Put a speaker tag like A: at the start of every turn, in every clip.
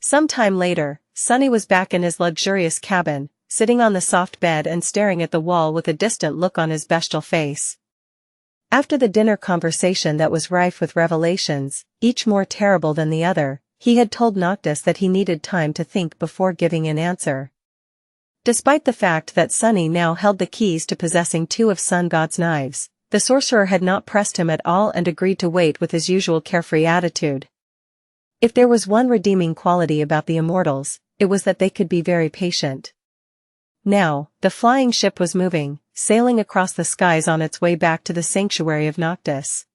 A: Some time later, Sunny was back in his luxurious cabin, sitting on the soft bed and staring at the wall with a distant look on his bestial face. After the dinner conversation that was rife with revelations, each more terrible than the other, he had told Noctis that he needed time to think before giving an answer. Despite the fact that Sunny now held the keys to possessing 2 of Sun God's knives, the sorcerer had not pressed him at all and agreed to wait with his usual carefree attitude. If there was one redeeming quality about the immortals, it was that they could be very patient. Now, the flying ship was moving, sailing across the skies on its way back to the sanctuary of Noctis.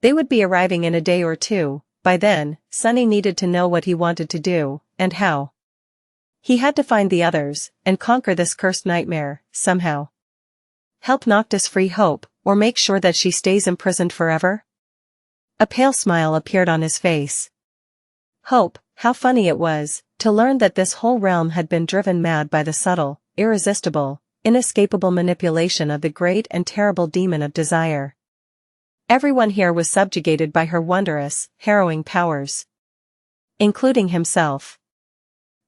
A: They would be arriving in a day or 2, by then, Sunny needed to know what he wanted to do, and how. He had to find the others, and conquer this cursed nightmare, somehow. Help Noctis free Hope, or make sure that she stays imprisoned forever? A pale smile appeared on his face. Hope, how funny it was, to learn that this whole realm had been driven mad by the subtle, irresistible, inescapable manipulation of the great and terrible demon of desire. Everyone here was subjugated by her wondrous, harrowing powers. Including himself.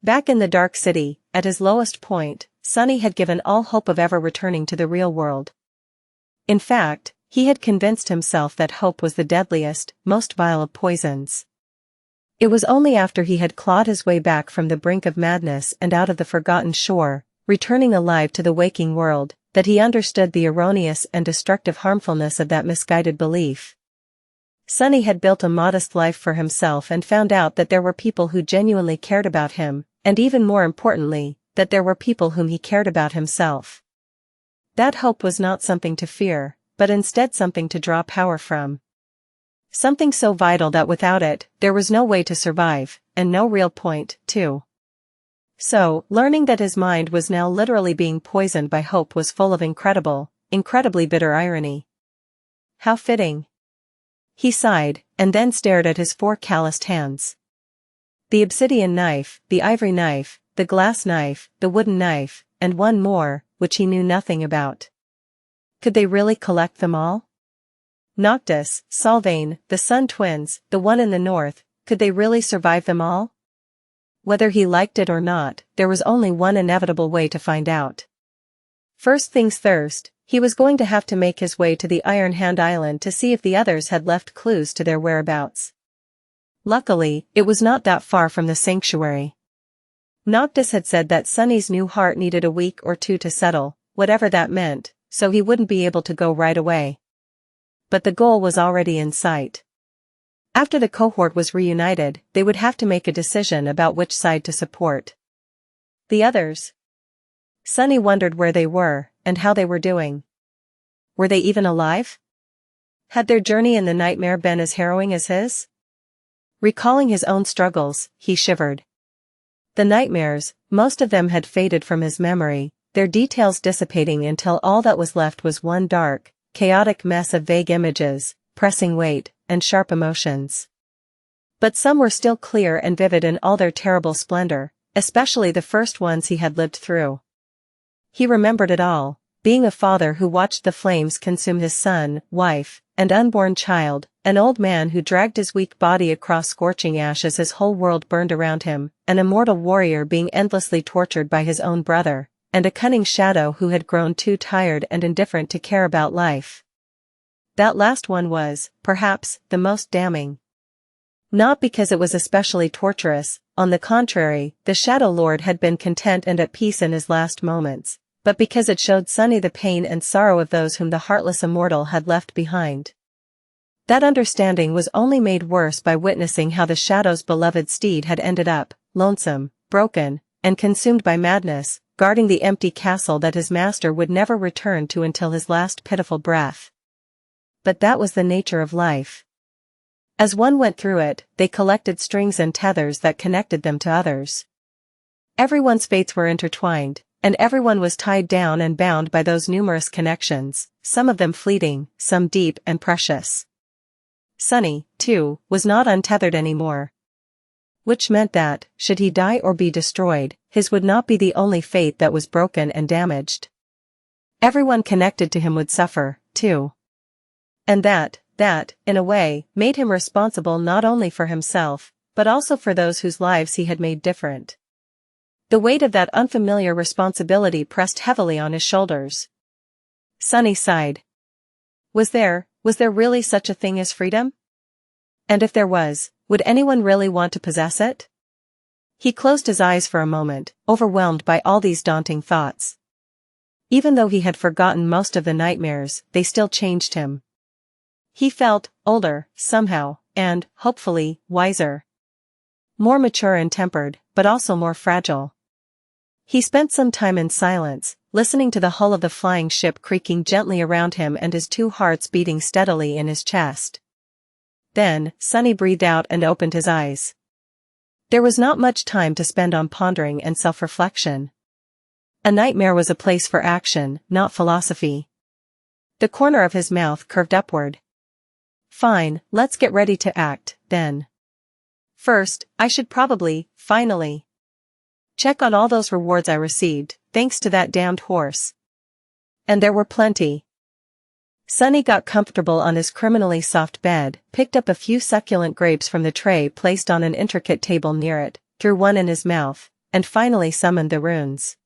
A: Back in the Dark City, at his lowest point, Sunny had given all hope of ever returning to the real world. In fact, he had convinced himself that hope was the deadliest, most vile of poisons. It was only after he had clawed his way back from the brink of madness and out of the forgotten shore, returning alive to the waking world, that he understood the erroneous and destructive harmfulness of that misguided belief. Sunny had built a modest life for himself and found out that there were people who genuinely cared about him, and even more importantly, that there were people whom he cared about himself. That hope was not something to fear, but instead something to draw power from. Something so vital that without it, there was no way to survive, and no real point, too. So, learning that his mind was now literally being poisoned by hope was full of incredibly bitter irony. How fitting. He sighed, and then stared at his 4 calloused hands. The obsidian knife, the ivory knife, the glass knife, the wooden knife, and one more, which he knew nothing about. Could they really collect them all? Noctis, Solvane, the Sun Twins, the one in the north, could they really survive them all? Whether he liked it or not, there was only one inevitable way to find out. First things first, he was going to have to make his way to the Iron Hand Island to see if the others had left clues to their whereabouts. Luckily, it was not that far from the sanctuary. Noctis had said that Sunny's new heart needed a week or 2 to settle, whatever that meant, so he wouldn't be able to go right away. But the goal was already in sight. After the cohort was reunited, they would have to make a decision about which side to support. The others? Sunny wondered where they were, and how they were doing. Were they even alive? Had their journey in the nightmare been as harrowing as his? Recalling his own struggles, he shivered. The nightmares, most of them had faded from his memory, their details dissipating until all that was left was one dark, chaotic mess of vague images, pressing weight, and sharp emotions. But some were still clear and vivid in all their terrible splendor, especially the first ones he had lived through. He remembered it all, being a father who watched the flames consume his son, wife, and unborn child, an old man who dragged his weak body across scorching ash as his whole world burned around him, an immortal warrior being endlessly tortured by his own brother, and a cunning shadow who had grown too tired and indifferent to care about life. That last one was, perhaps, the most damning. Not because it was especially torturous, on the contrary, the Shadow Lord had been content and at peace in his last moments, but because it showed Sunny the pain and sorrow of those whom the heartless immortal had left behind. That understanding was only made worse by witnessing how the Shadow's beloved steed had ended up, lonesome, broken, and consumed by madness, guarding the empty castle that his master would never return to until his last pitiful breath. But that was the nature of life. As one went through it, they collected strings and tethers that connected them to others. Everyone's fates were intertwined, and everyone was tied down and bound by those numerous connections, some of them fleeting, some deep and precious. Sunny, too, was not untethered anymore. Which meant that, should he die or be destroyed, his would not be the only fate that was broken and damaged. Everyone connected to him would suffer, too. And that, in a way, made him responsible not only for himself, but also for those whose lives he had made different. The weight of that unfamiliar responsibility pressed heavily on his shoulders. Sunny sighed. Was there really such a thing as freedom? And if there was, would anyone really want to possess it? He closed his eyes for a moment, overwhelmed by all these daunting thoughts. Even though he had forgotten most of the nightmares, they still changed him. He felt older, somehow, and, hopefully, wiser. More mature and tempered, but also more fragile. He spent some time in silence, listening to the hull of the flying ship creaking gently around him and his two hearts beating steadily in his chest. Then, Sunny breathed out and opened his eyes. There was not much time to spend on pondering and self-reflection. A nightmare was a place for action, not philosophy. The corner of his mouth curved upward. Fine, let's get ready to act, then. First, I should probably, finally, check on all those rewards I received, thanks to that damned horse. And there were plenty. Sunny got comfortable on his criminally soft bed, picked up a few succulent grapes from the tray placed on an intricate table near it, threw one in his mouth, and finally summoned the runes.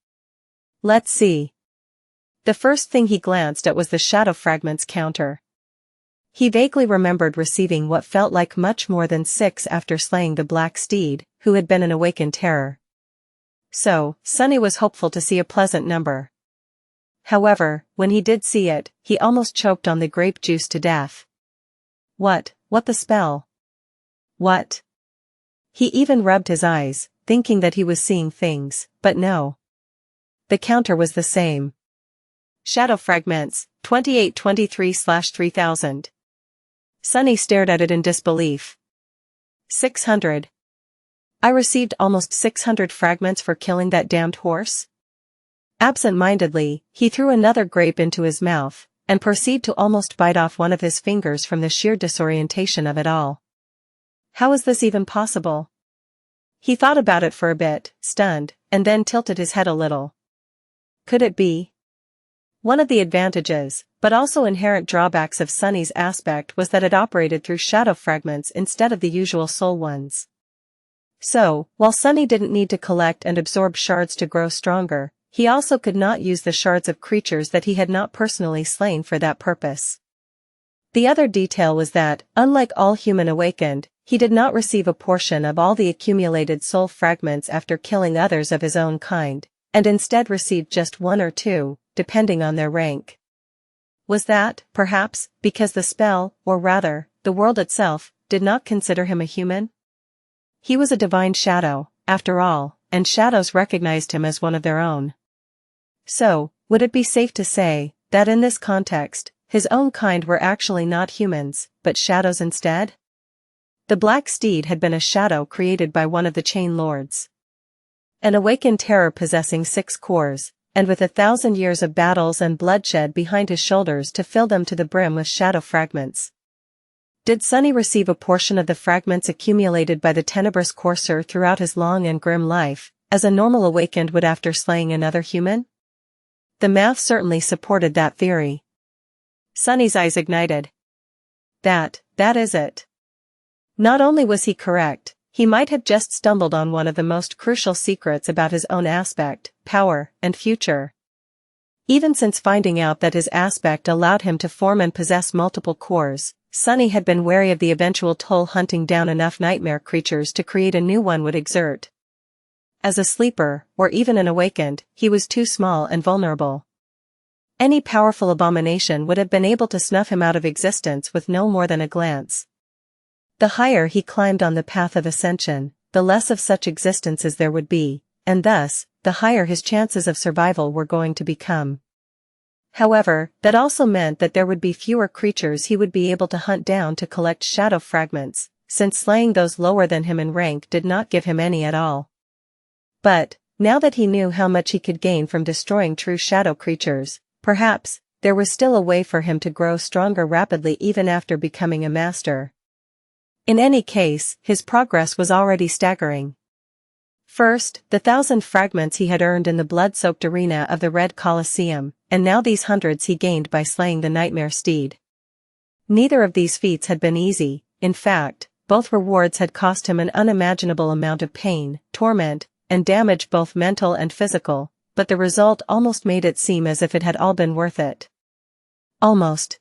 A: Let's see. The first thing he glanced at was the shadow fragments counter. He vaguely remembered receiving what felt like much more than 6 after slaying the black steed, who had been an awakened terror. So, Sunny was hopeful to see a pleasant number. However, when he did see it, he almost choked on the grape juice to death. What the spell? What? He even rubbed his eyes, thinking that he was seeing things, but no. The counter was the same. Shadow fragments, 2823/3000. Sunny stared at it in disbelief. 600. I received almost 600 fragments for killing that damned horse? Absent-mindedly, he threw another grape into his mouth, and proceeded to almost bite off one of his fingers from the sheer disorientation of it all. How is this even possible? He thought about it for a bit, stunned, and then tilted his head a little. Could it be? One of the advantages, but also inherent drawbacks of Sunny's aspect was that it operated through shadow fragments instead of the usual soul ones. So, while Sunny didn't need to collect and absorb shards to grow stronger, he also could not use the shards of creatures that he had not personally slain for that purpose. The other detail was that, unlike all human awakened, he did not receive a portion of all the accumulated soul fragments after killing others of his own kind, and instead received just 1 or 2, depending on their rank. Was that, perhaps, because the spell, or rather, the world itself, did not consider him a human? He was a divine shadow, after all, and shadows recognized him as one of their own. So, would it be safe to say, that in this context, his own kind were actually not humans, but shadows instead? The black steed had been a shadow created by one of the chain lords. An awakened terror possessing 6 cores, and with 1,000 years of battles and bloodshed behind his shoulders to fill them to the brim with shadow fragments. Did Sunny receive a portion of the fragments accumulated by the tenebrous courser throughout his long and grim life, as a normal awakened would after slaying another human? The math certainly supported that theory. Sunny's eyes ignited. That is it. Not only was he correct, he might have just stumbled on one of the most crucial secrets about his own aspect, power, and future. Even since finding out that his aspect allowed him to form and possess multiple cores, Sunny had been wary of the eventual toll hunting down enough nightmare creatures to create a new one would exert. As a sleeper, or even an awakened, he was too small and vulnerable. Any powerful abomination would have been able to snuff him out of existence with no more than a glance. The higher he climbed on the path of ascension, the less of such existences there would be, and thus, the higher his chances of survival were going to become. However, that also meant that there would be fewer creatures he would be able to hunt down to collect shadow fragments, since slaying those lower than him in rank did not give him any at all. But, now that he knew how much he could gain from destroying true shadow creatures, perhaps, there was still a way for him to grow stronger rapidly even after becoming a master. In any case, his progress was already staggering. First, the 1,000 fragments he had earned in the blood-soaked arena of the Red Colosseum, and now these hundreds he gained by slaying the nightmare steed. Neither of these feats had been easy, in fact, both rewards had cost him an unimaginable amount of pain, torment, and damage both mental and physical, but the result almost made it seem as if it had all been worth it. Almost.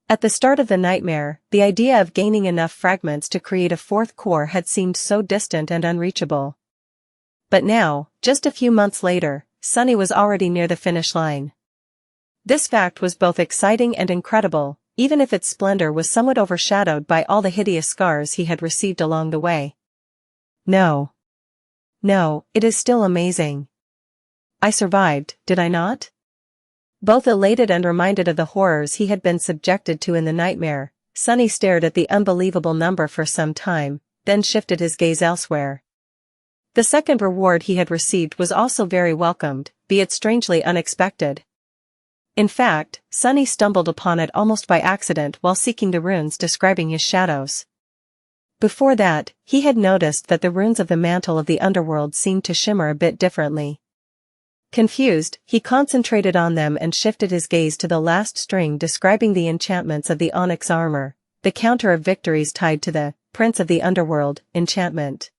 A: At the start of the nightmare, the idea of gaining enough fragments to create a fourth core had seemed so distant and unreachable. But now, just a few months later, Sunny was already near the finish line. This fact was both exciting and incredible, even if its splendor was somewhat overshadowed by all the hideous scars he had received along the way. No, it is still amazing. I survived, did I not? Both elated and reminded of the horrors he had been subjected to in the nightmare, Sunny stared at the unbelievable number for some time, then shifted his gaze elsewhere. The second reward he had received was also very welcomed, be it strangely unexpected. In fact, Sunny stumbled upon it almost by accident while seeking the runes describing his shadows. Before that, he had noticed that the runes of the mantle of the underworld seemed to shimmer a bit differently. Confused, he concentrated on them and shifted his gaze to the last string describing the enchantments of the onyx armor, the counter of victories tied to the Prince of the Underworld enchantment.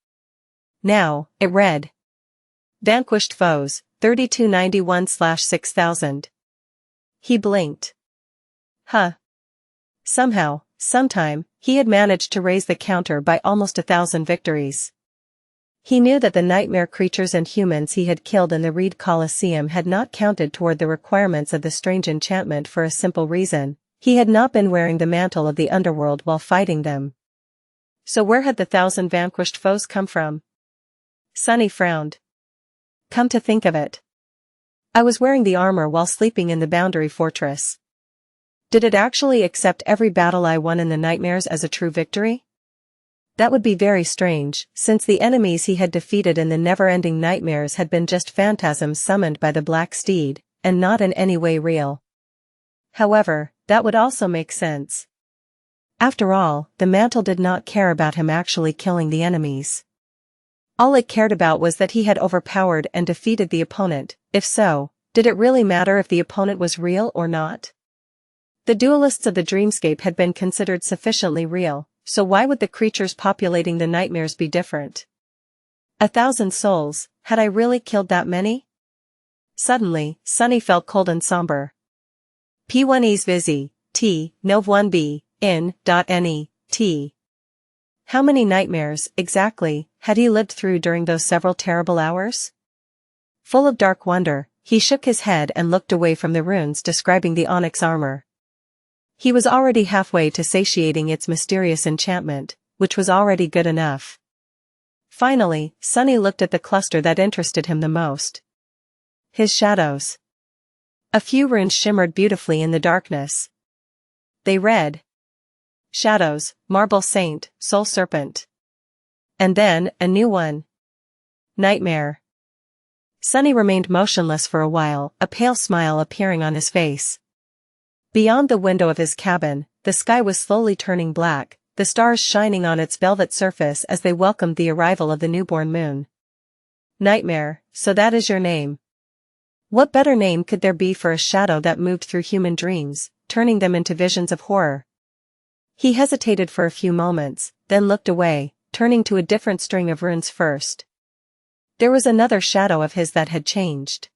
A: Now, it read. Vanquished foes, 3291/6000. He blinked. Somehow, sometime, he had managed to raise the counter by almost 1,000 victories. He knew that the nightmare creatures and humans he had killed in the Reed Coliseum had not counted toward the requirements of the strange enchantment for a simple reason: he had not been wearing the mantle of the underworld while fighting them. So where had the 1,000 vanquished foes come from? Sunny frowned. Come to think of it, I was wearing the armor while sleeping in the Boundary Fortress. Did it actually accept every battle I won in the nightmares as a true victory? That would be very strange, since the enemies he had defeated in the never-ending nightmares had been just phantasms summoned by the Black Steed, and not in any way real. However, that would also make sense. After all, the mantle did not care about him actually killing the enemies. All it cared about was that he had overpowered and defeated the opponent. If so, did it really matter if the opponent was real or not? The duelists of the dreamscape had been considered sufficiently real, so why would the creatures populating the nightmares be different? 1,000 souls, had I really killed that many? Suddenly, Sunny felt cold and somber. P1E's Visi, T, Nov 1B, in.ne, T. How many nightmares, exactly, had he lived through during those several terrible hours? Full of dark wonder, he shook his head and looked away from the runes describing the onyx armor. He was already halfway to satiating its mysterious enchantment, which was already good enough. Finally, Sunny looked at the cluster that interested him the most. His shadows. A few runes shimmered beautifully in the darkness. They read. Shadows, Marble Saint, Soul Serpent. And then, a new one. Nightmare. Sunny remained motionless for a while, a pale smile appearing on his face. Beyond the window of his cabin, the sky was slowly turning black, the stars shining on its velvet surface as they welcomed the arrival of the newborn moon. Nightmare, so that is your name. What better name could there be for a shadow that moved through human dreams, turning them into visions of horror? He hesitated for a few moments, then looked away, turning to a different string of runes first. There was another shadow of his that had changed.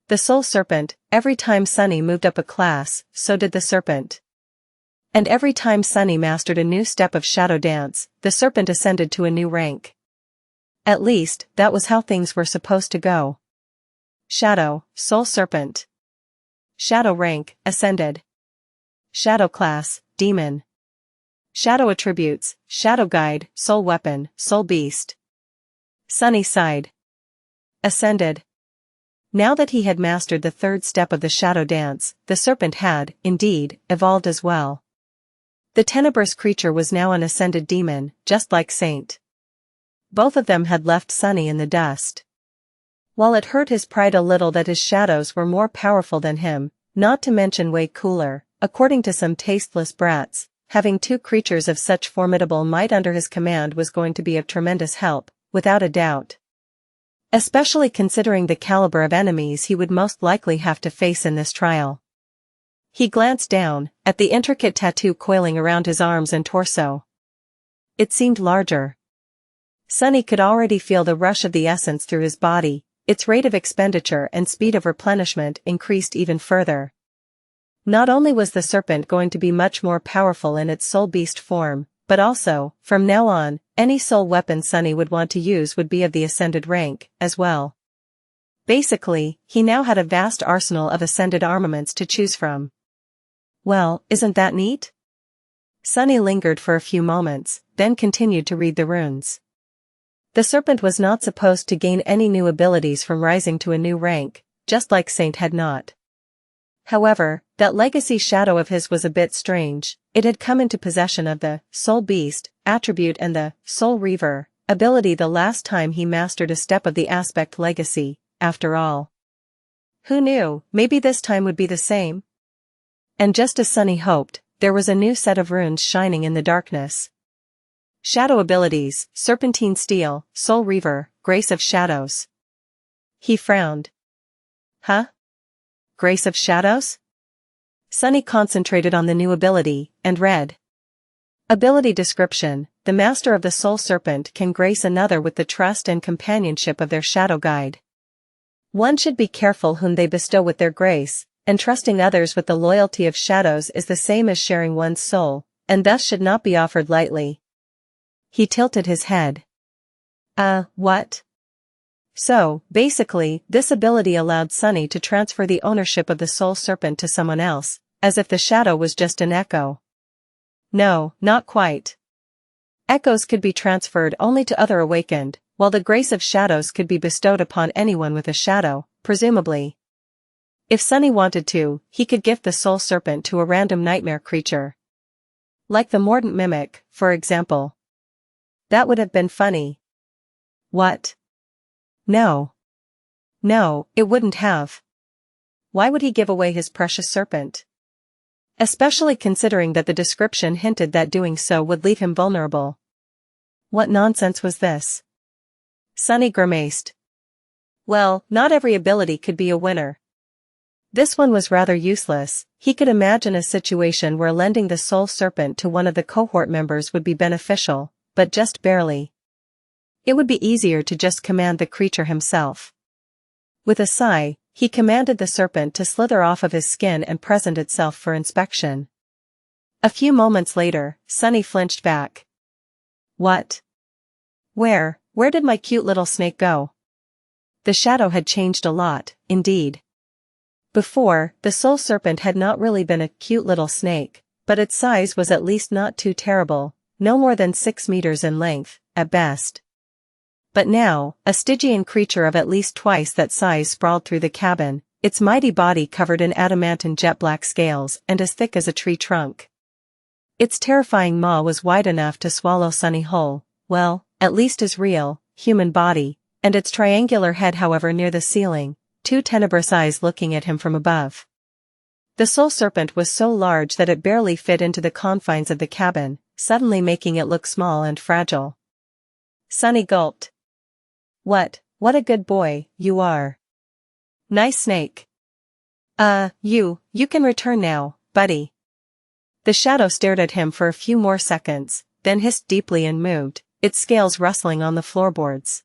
A: The Soul Serpent. Every time Sunny moved up a class, so did the Serpent. And every time Sunny mastered a new step of shadow dance, the Serpent ascended to a new rank. At least, that was how things were supposed to go. Shadow, Soul Serpent. Shadow rank, ascended. Shadow class, Demon. Shadow attributes, Shadow Guide, Soul Weapon, Soul Beast. Sunny sighed. Ascended. Now that he had mastered the third step of the shadow dance, the Serpent had, indeed, evolved as well. The tenebrous creature was now an ascended demon, just like Saint. Both of them had left Sunny in the dust. While it hurt his pride a little that his shadows were more powerful than him, not to mention way cooler, according to some tasteless brats, having two creatures of such formidable might under his command was going to be of tremendous help, without a doubt. Especially considering the caliber of enemies he would most likely have to face in this trial. He glanced down, at the intricate tattoo coiling around his arms and torso. it seemed larger. Sunny could already feel the rush of the essence through his body, its rate of expenditure and speed of replenishment increased even further. Not only was the serpent going to be much more powerful in its soul beast form, but also, from now on, any soul weapon Sunny would want to use would be of the ascended rank, as well. Basically, he now had a vast arsenal of ascended armaments to choose from. Well, isn't that neat? Sunny lingered for a few moments, then continued to read the runes. The serpent was not supposed to gain any new abilities from rising to a new rank, just like Saint had not. However, that legacy shadow of his was a bit strange. It had come into possession of the Soul Beast attribute and the Soul Reaver ability the last time he mastered a step of the aspect legacy, after all. Who knew, maybe this time would be the same? And just as Sunny hoped, there was a new set of runes shining in the darkness. Shadow abilities, Serpentine Steel, Soul Reaver, Grace of Shadows. He frowned. Huh? Grace of Shadows? Sunny concentrated on the new ability, and read. Ability description: the master of the Soul Serpent can grace another with the trust and companionship of their shadow guide. One should be careful whom they bestow with their grace, and trusting others with the loyalty of shadows is the same as sharing one's soul, and thus should not be offered lightly. He tilted his head. What? So, basically, this ability allowed Sunny to transfer the ownership of the Soul Serpent to someone else, as if the shadow was just an echo. No, not quite. Echoes could be transferred only to other awakened, while the Grace of Shadows could be bestowed upon anyone with a shadow, presumably. If Sunny wanted to, he could gift the Soul Serpent to a random nightmare creature. Like the Mordant Mimic, for example. That would have been funny. What? No. No, it wouldn't have. Why would he give away his precious serpent? Especially considering that the description hinted that doing so would leave him vulnerable. What nonsense was this? Sunny grimaced. Well, not every ability could be a winner. This one was rather useless. He could imagine a situation where lending the Soul Serpent to one of the cohort members would be beneficial, but just barely. It would be easier to just command the creature himself. With a sigh, he commanded the serpent to slither off of his skin and present itself for inspection. A few moments later, Sunny flinched back. What? Where did my cute little snake go? The shadow had changed a lot, indeed. Before, the Soul Serpent had not really been a cute little snake, but its size was at least not too terrible, no more than 6 meters in length, at best. But now, a Stygian creature of at least twice that size sprawled through the cabin, its mighty body covered in adamantine jet-black scales and as thick as a tree trunk. Its terrifying maw was wide enough to swallow Sunny whole, well, at least his real, human body, and its triangular head however near the ceiling, 2 tenebrous eyes looking at him from above. The Soul Serpent was so large that it barely fit into the confines of the cabin, suddenly making it look small and fragile. Sunny gulped. What a good boy, you are. Nice snake. You can return now, buddy. The shadow stared at him for a few more seconds, then hissed deeply and moved, its scales rustling on the floorboards.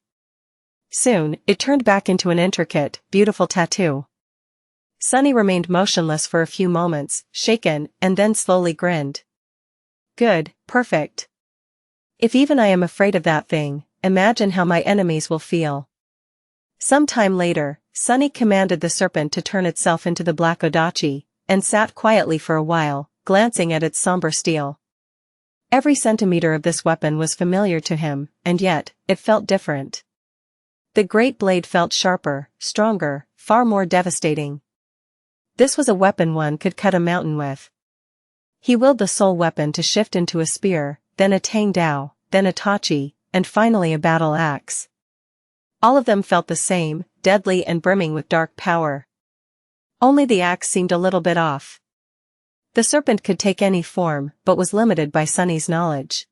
A: Soon, it turned back into an intricate, beautiful tattoo. Sunny remained motionless for a few moments, shaken, and then slowly grinned. Good, perfect. If even I am afraid of that thing, imagine how my enemies will feel. Some time later, Sunny commanded the serpent to turn itself into the black Odachi, and sat quietly for a while, glancing at its somber steel. Every centimeter of this weapon was familiar to him, and yet, it felt different. The great blade felt sharper, stronger, far more devastating. This was a weapon one could cut a mountain with. He willed the soul weapon to shift into a spear, then a Tang Dao, then a Tachi, and finally a battle axe. All of them felt the same, deadly and brimming with dark power. Only the axe seemed a little bit off. The serpent could take any form, but was limited by Sunny's knowledge.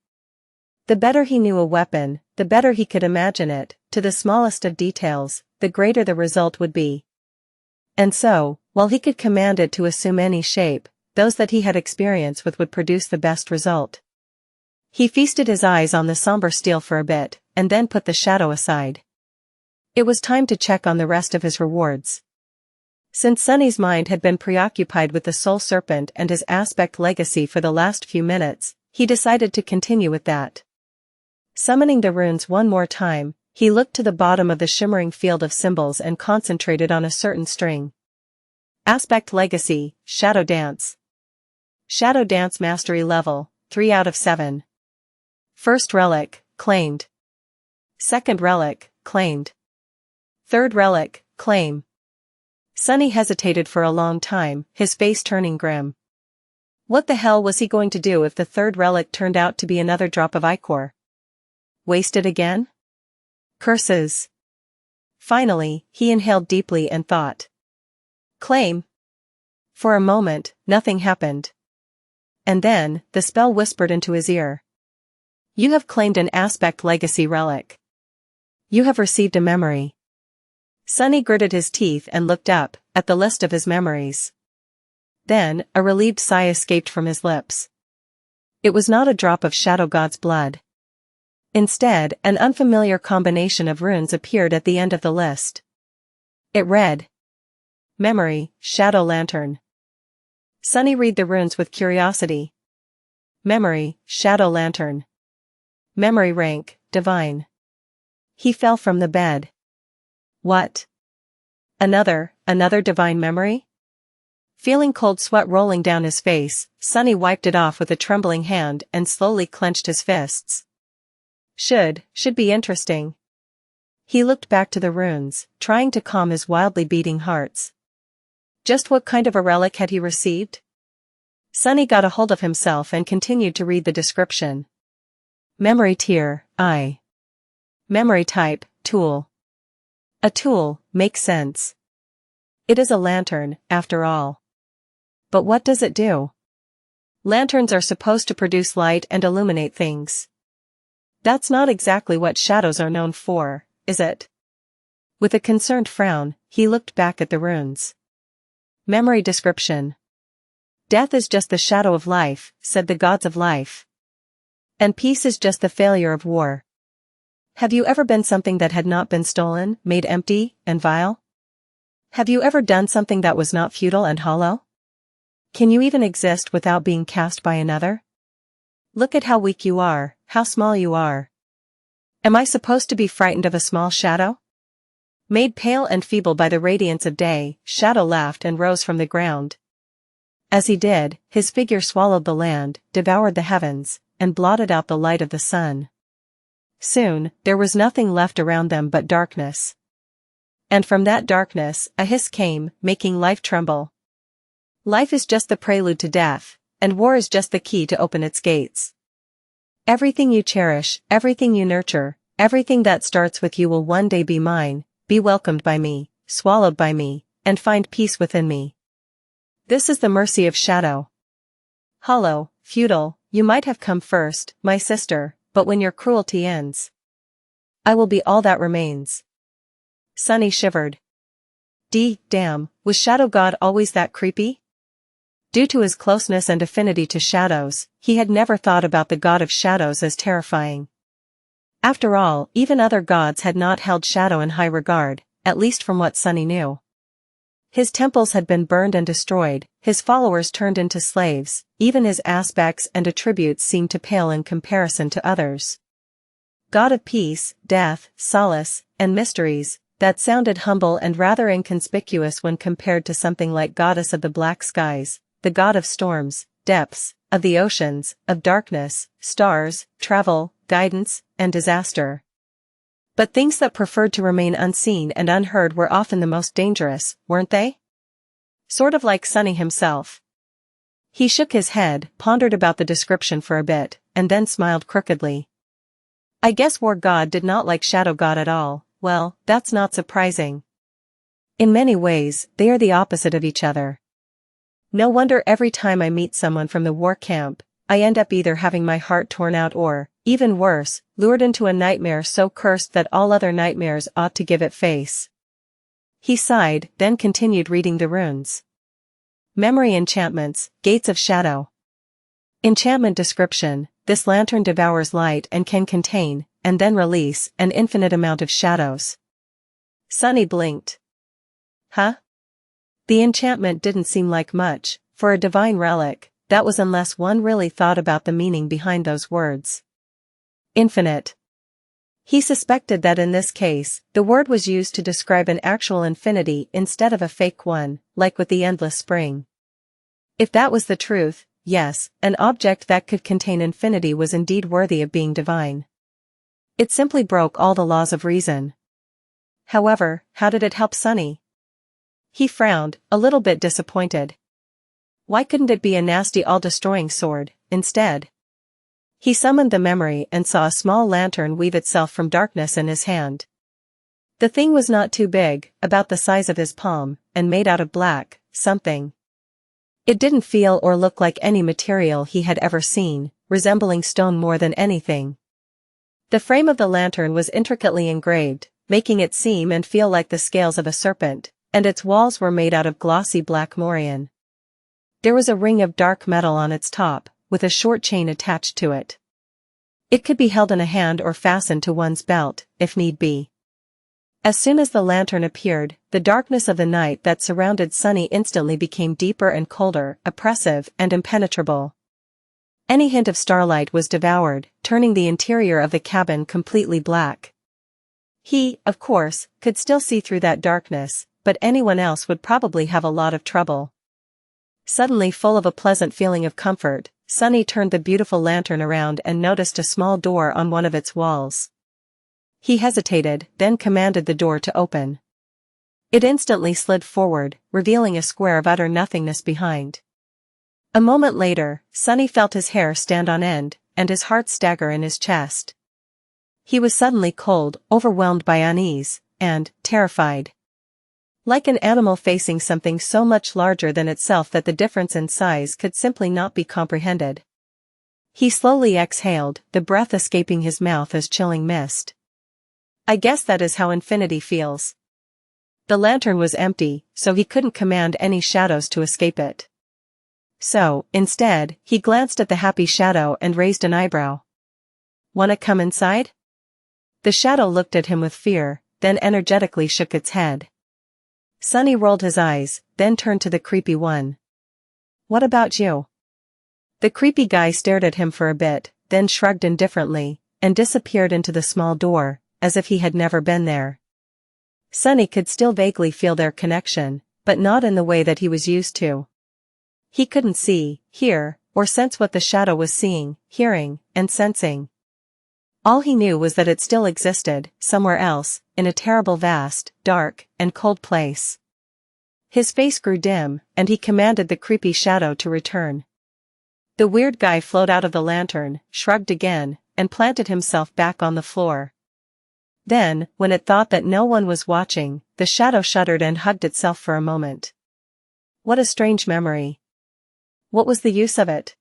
A: The better he knew a weapon, the better he could imagine it, to the smallest of details, the greater the result would be. And so, while he could command it to assume any shape, those that he had experience with would produce the best result. He feasted his eyes on the somber steel for a bit, and then put the shadow aside. It was time to check on the rest of his rewards. Since Sunny's mind had been preoccupied with the Soul Serpent and his aspect legacy for the last few minutes, he decided to continue with that. Summoning the runes one more time, he looked to the bottom of the shimmering field of symbols and concentrated on a certain string. Aspect Legacy, Shadow Dance. Shadow Dance Mastery Level, 3 out of 7. First Relic, claimed. Second Relic, claimed. Third Relic, claim. Sunny hesitated for a long time, his face turning grim. What the hell was he going to do if the third relic turned out to be another drop of ichor? Waste it again? Curses. Finally, he inhaled deeply and thought. Claim. For a moment, nothing happened. And then, the spell whispered into his ear. You have claimed an aspect legacy relic. You have received a memory. Sunny gritted his teeth and looked up, at the list of his memories. Then, a relieved sigh escaped from his lips. It was not a drop of Shadow God's blood. Instead, an unfamiliar combination of runes appeared at the end of the list. It read. Memory, Shadow Lantern. Sunny read the runes with curiosity. Memory, Shadow Lantern. Memory rank, Divine. He fell from the bed. What? Another divine memory? Feeling cold sweat rolling down his face, Sunny wiped it off with a trembling hand and slowly clenched his fists. Should be interesting. He looked back to the runes, trying to calm his wildly beating hearts. Just what kind of a relic had he received? Sunny got a hold of himself and continued to read the description. Memory tier, I. Memory type, tool. A tool, makes sense. It is a lantern, after all. But what does it do? Lanterns are supposed to produce light and illuminate things. That's not exactly what shadows are known for, is it? With a concerned frown, he looked back at the runes. Memory description. Death is just the shadow of life, said the gods of life. And peace is just the failure of war. Have you ever been something that had not been stolen, made empty, and vile? Have you ever done something that was not futile and hollow? Can you even exist without being cast by another? Look at how weak you are, how small you are. Am I supposed to be frightened of a small shadow? Made pale and feeble by the radiance of day, Shadow laughed and rose from the ground. As he did, his figure swallowed the land, devoured the heavens, and blotted out the light of the sun. Soon, there was nothing left around them but darkness. And from that darkness, a hiss came, making life tremble. Life is just the prelude to death, and war is just the key to open its gates. Everything you cherish, everything you nurture, everything that starts with you will one day be mine, be welcomed by me, swallowed by me, and find peace within me. This is the mercy of Shadow. Hollow, futile, you might have come first, my sister, but when your cruelty ends, I will be all that remains. Sunny shivered. Damn, was Shadow God always that creepy? Due to his closeness and affinity to shadows, he had never thought about the god of shadows as terrifying. After all, even other gods had not held Shadow in high regard, at least from what Sunny knew. His temples had been burned and destroyed, his followers turned into slaves, even his aspects and attributes seemed to pale in comparison to others. God of peace, death, solace, and mysteries, that sounded humble and rather inconspicuous when compared to something like Goddess of the Black Skies, the god of storms, depths, of the oceans, of darkness, stars, travel, guidance, and disaster. But things that preferred to remain unseen and unheard were often the most dangerous, weren't they? Sort of like Sunny himself. He shook his head, pondered about the description for a bit, and then smiled crookedly. I guess War God did not like Shadow God at all. Well, that's not surprising. In many ways, they are the opposite of each other. No wonder every time I meet someone from the war camp, I end up either having my heart torn out or, even worse, lured into a nightmare so cursed that all other nightmares ought to give it face. He sighed, then continued reading the runes. Memory enchantments, Gates of Shadow. Enchantment description, this lantern devours light and can contain, and then release, an infinite amount of shadows. Sunny blinked. Huh? The enchantment didn't seem like much, for a divine relic, that was, unless one really thought about the meaning behind those words. Infinite. He suspected that in this case, the word was used to describe an actual infinity instead of a fake one, like with the endless spring. If that was the truth, yes, an object that could contain infinity was indeed worthy of being divine. It simply broke all the laws of reason. However, how did it help Sunny? He frowned, a little bit disappointed. Why couldn't it be a nasty all-destroying sword, instead? He summoned the memory and saw a small lantern weave itself from darkness in his hand. The thing was not too big, about the size of his palm, and made out of black, something. It didn't feel or look like any material he had ever seen, resembling stone more than anything. The frame of the lantern was intricately engraved, making it seem and feel like the scales of a serpent, and its walls were made out of glossy black morion. There was a ring of dark metal on its top, with a short chain attached to it. It could be held in a hand or fastened to one's belt, if need be. As soon as the lantern appeared, the darkness of the night that surrounded Sunny instantly became deeper and colder, oppressive and impenetrable. Any hint of starlight was devoured, turning the interior of the cabin completely black. He, of course, could still see through that darkness, but anyone else would probably have a lot of trouble. Suddenly, full of a pleasant feeling of comfort, Sunny turned the beautiful lantern around and noticed a small door on one of its walls. He hesitated, then commanded the door to open. It instantly slid forward, revealing a square of utter nothingness behind. A moment later, Sunny felt his hair stand on end, and his heart stagger in his chest. He was suddenly cold, overwhelmed by unease, and terrified. Like an animal facing something so much larger than itself that the difference in size could simply not be comprehended. He slowly exhaled, the breath escaping his mouth as chilling mist. I guess that is how infinity feels. The lantern was empty, so he couldn't command any shadows to escape it. So, instead, he glanced at the happy shadow and raised an eyebrow. Wanna come inside? The shadow looked at him with fear, then energetically shook its head. Sunny rolled his eyes, then turned to the creepy one. What about you? The creepy guy stared at him for a bit, then shrugged indifferently, and disappeared into the small door, as if he had never been there. Sunny could still vaguely feel their connection, but not in the way that he was used to. He couldn't see, hear, or sense what the shadow was seeing, hearing, and sensing. All he knew was that it still existed, somewhere else, in a terrible vast, dark, and cold place. His face grew dim, and he commanded the creepy shadow to return. The weird guy flowed out of the lantern, shrugged again, and planted himself back on the floor. Then, when it thought that no one was watching, the shadow shuddered and hugged itself for a moment. What a strange memory. What was the use of it?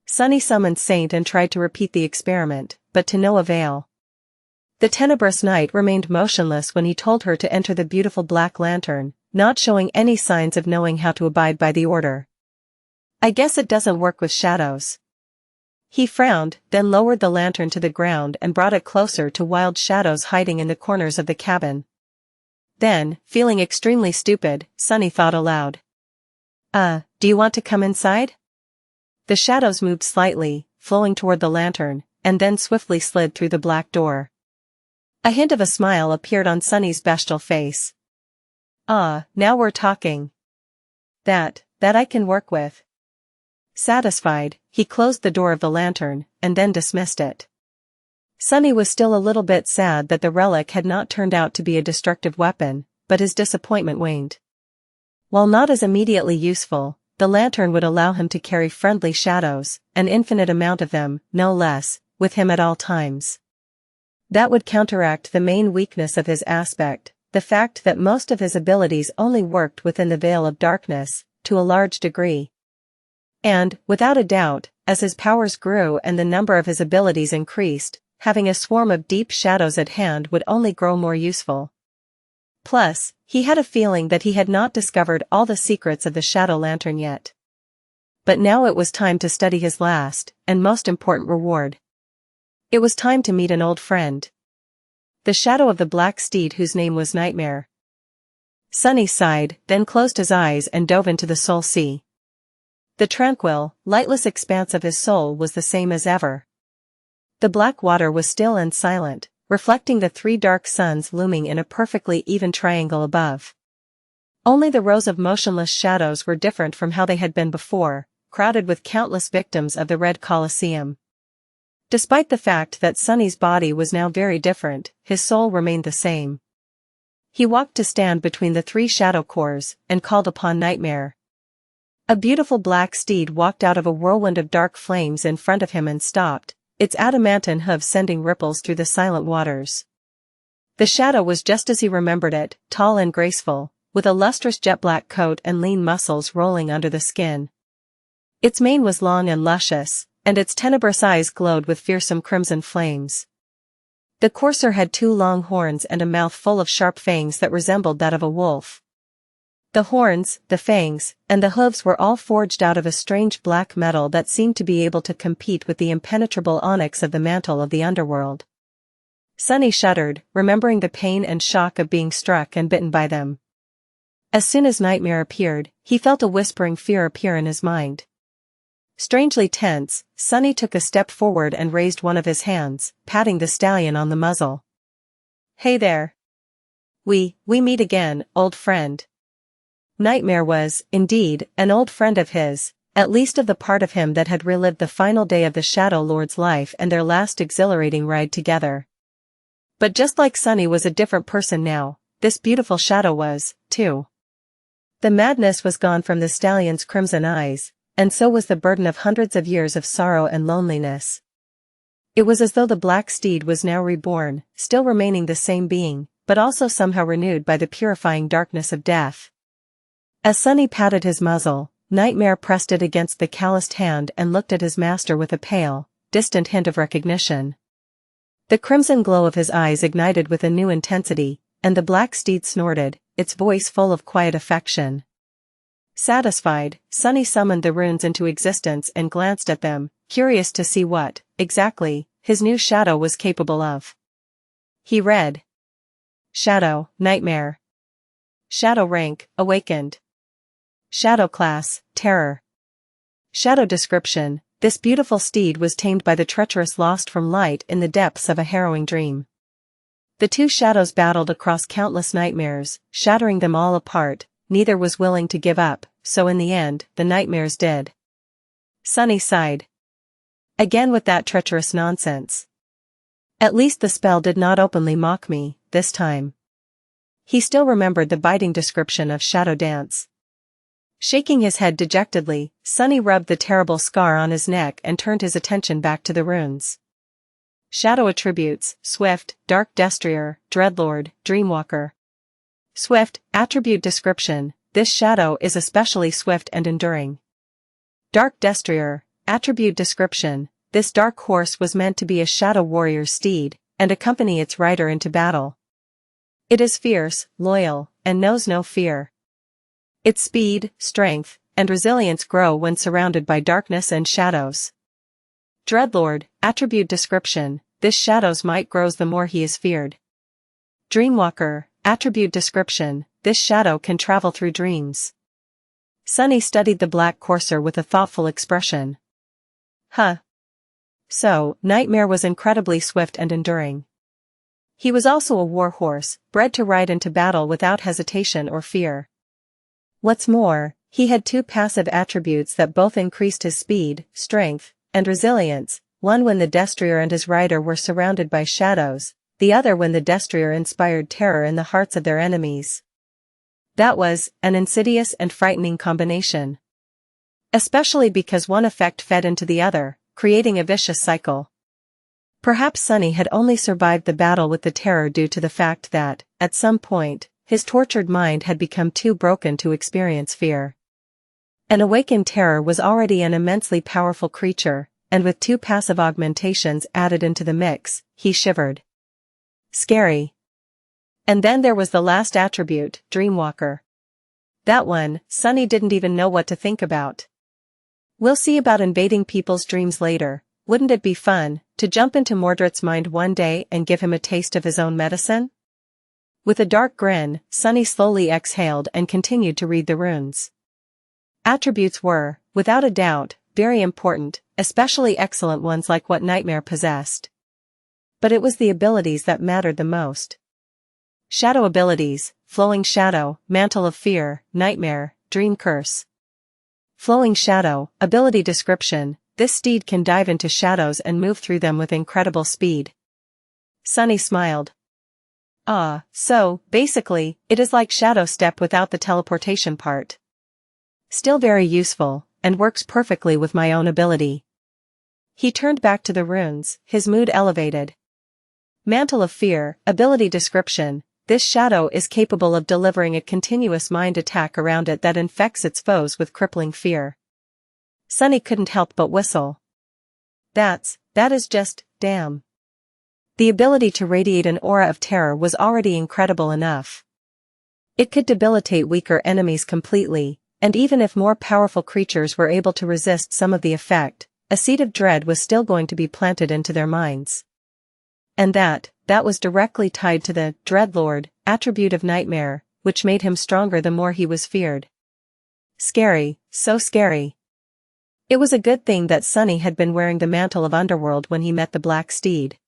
A: Sunny summoned Saint and tried to repeat the experiment, but to no avail. The tenebrous night remained motionless when he told her to enter the beautiful black lantern, not showing any signs of knowing how to abide by the order. I guess it doesn't work with shadows. He frowned, then lowered the lantern to the ground and brought it closer to wild shadows hiding in the corners of the cabin. Then, feeling extremely stupid, Sunny thought aloud. Do you want to come inside? The shadows moved slightly, flowing toward the lantern, and then swiftly slid through the black door. A hint of a smile appeared on Sunny's bestial face. Now we're talking. That I can work with. Satisfied, he closed the door of the lantern, and then dismissed it. Sunny was still a little bit sad that the relic had not turned out to be a destructive weapon, but his disappointment waned. While not as immediately useful, the lantern would allow him to carry friendly shadows, an infinite amount of them, no less, with him at all times. That would counteract the main weakness of his aspect, the fact that most of his abilities only worked within the veil of darkness, to a large degree. And, without a doubt, as his powers grew and the number of his abilities increased, having a swarm of deep shadows at hand would only grow more useful. Plus, he had a feeling that he had not discovered all the secrets of the shadow lantern yet. but now it was time to study his last, and most important reward. It was time to meet an old friend. The shadow of the black steed whose name was Nightmare. Sunny sighed, then closed his eyes and dove into the soul sea. The tranquil, lightless expanse of his soul was the same as ever. The black water was still and silent, reflecting the 3 dark suns looming in a perfectly even triangle above. Only the rows of motionless shadows were different from how they had been before, crowded with countless victims of the Red Colosseum. Despite the fact that Sunny's body was now very different, his soul remained the same. He walked to stand between the 3 shadow cores, and called upon Nightmare. A beautiful black steed walked out of a whirlwind of dark flames in front of him and stopped, its adamantine hooves sending ripples through the silent waters. The shadow was just as he remembered it, tall and graceful, with a lustrous jet-black coat and lean muscles rolling under the skin. Its mane was long and luscious, and its tenebrous eyes glowed with fearsome crimson flames. The courser had 2 long horns and a mouth full of sharp fangs that resembled that of a wolf. The horns, the fangs, and the hooves were all forged out of a strange black metal that seemed to be able to compete with the impenetrable onyx of the mantle of the underworld. Sunny shuddered, remembering the pain and shock of being struck and bitten by them. As soon as Nightmare appeared, he felt a whispering fear appear in his mind. Strangely tense, Sunny took a step forward and raised one of his hands, patting the stallion on the muzzle. "Hey there. We meet again, old friend." Nightmare was, indeed, an old friend of his, at least of the part of him that had relived the final day of the Shadow Lord's life and their last exhilarating ride together. But just like Sunny was a different person now, this beautiful shadow was, too. The madness was gone from the stallion's crimson eyes, and so was the burden of hundreds of years of sorrow and loneliness. It was as though the black steed was now reborn, still remaining the same being, but also somehow renewed by the purifying darkness of death. As Sunny patted his muzzle, Nightmare pressed it against the calloused hand and looked at his master with a pale, distant hint of recognition. The crimson glow of his eyes ignited with a new intensity, and the black steed snorted, its voice full of quiet affection. Satisfied, Sunny summoned the runes into existence and glanced at them, curious to see what, exactly, his new shadow was capable of. He read. Shadow, Nightmare. Shadow rank, Awakened. Shadow class, Terror. Shadow description: this beautiful steed was tamed by the treacherous lost from light in the depths of a harrowing dream. The 2 shadows battled across countless nightmares, shattering them all apart. Neither was willing to give up, so in the end, the nightmares did. Sunny sighed. Again with that treacherous nonsense. At least the spell did not openly mock me, this time. He still remembered the biting description of Shadow Dance. Shaking his head dejectedly, Sunny rubbed the terrible scar on his neck and turned his attention back to the runes. Shadow attributes: Swift, Dark Destrier, Dreadlord, Dreamwalker. Swift, attribute description: this shadow is especially swift and enduring. Dark Destrier, attribute description: this dark horse was meant to be a shadow warrior's steed, and accompany its rider into battle. It is fierce, loyal, and knows no fear. Its speed, strength, and resilience grow when surrounded by darkness and shadows. Dreadlord, attribute description: this shadow's might grows the more he is feared. Dreamwalker, attribute description: this shadow can travel through dreams. Sunny studied the black courser with a thoughtful expression. So, Nightmare was incredibly swift and enduring. He was also a war horse, bred to ride into battle without hesitation or fear. What's more, he had 2 passive attributes that both increased his speed, strength, and resilience, one when the destrier and his rider were surrounded by shadows, the other when the destrier inspired terror in the hearts of their enemies. That was an insidious and frightening combination. Especially because one effect fed into the other, creating a vicious cycle. Perhaps Sunny had only survived the battle with the terror due to the fact that, at some point, his tortured mind had become too broken to experience fear. An awakened terror was already an immensely powerful creature, and with 2 passive augmentations added into the mix, he shivered. Scary. And then there was the last attribute, Dreamwalker. That one, Sunny didn't even know what to think about. We'll see about invading people's dreams later. Wouldn't it be fun to jump into Mordred's mind one day and give him a taste of his own medicine? With a dark grin, Sunny slowly exhaled and continued to read the runes. Attributes were, without a doubt, very important, especially excellent ones like what Nightmare possessed. But it was the abilities that mattered the most. Shadow abilities: Flowing Shadow, Mantle of Fear, Nightmare, Dream Curse. Flowing Shadow, ability description: this steed can dive into shadows and move through them with incredible speed. Sunny smiled. Ah, so, basically, it is like Shadow Step without the teleportation part. Still very useful, and works perfectly with my own ability. He turned back to the runes, his mood elevated. Mantle of Fear, ability description: this shadow is capable of delivering a continuous mind attack around it that infects its foes with crippling fear. Sunny couldn't help but whistle. That is just, damn. The ability to radiate an aura of terror was already incredible enough. It could debilitate weaker enemies completely, and even if more powerful creatures were able to resist some of the effect, a seed of dread was still going to be planted into their minds. And that was directly tied to the Dreadlord attribute of Nightmare, which made him stronger the more he was feared. Scary, so scary. It was a good thing that Sunny had been wearing the mantle of Underworld when he met the Black Steed.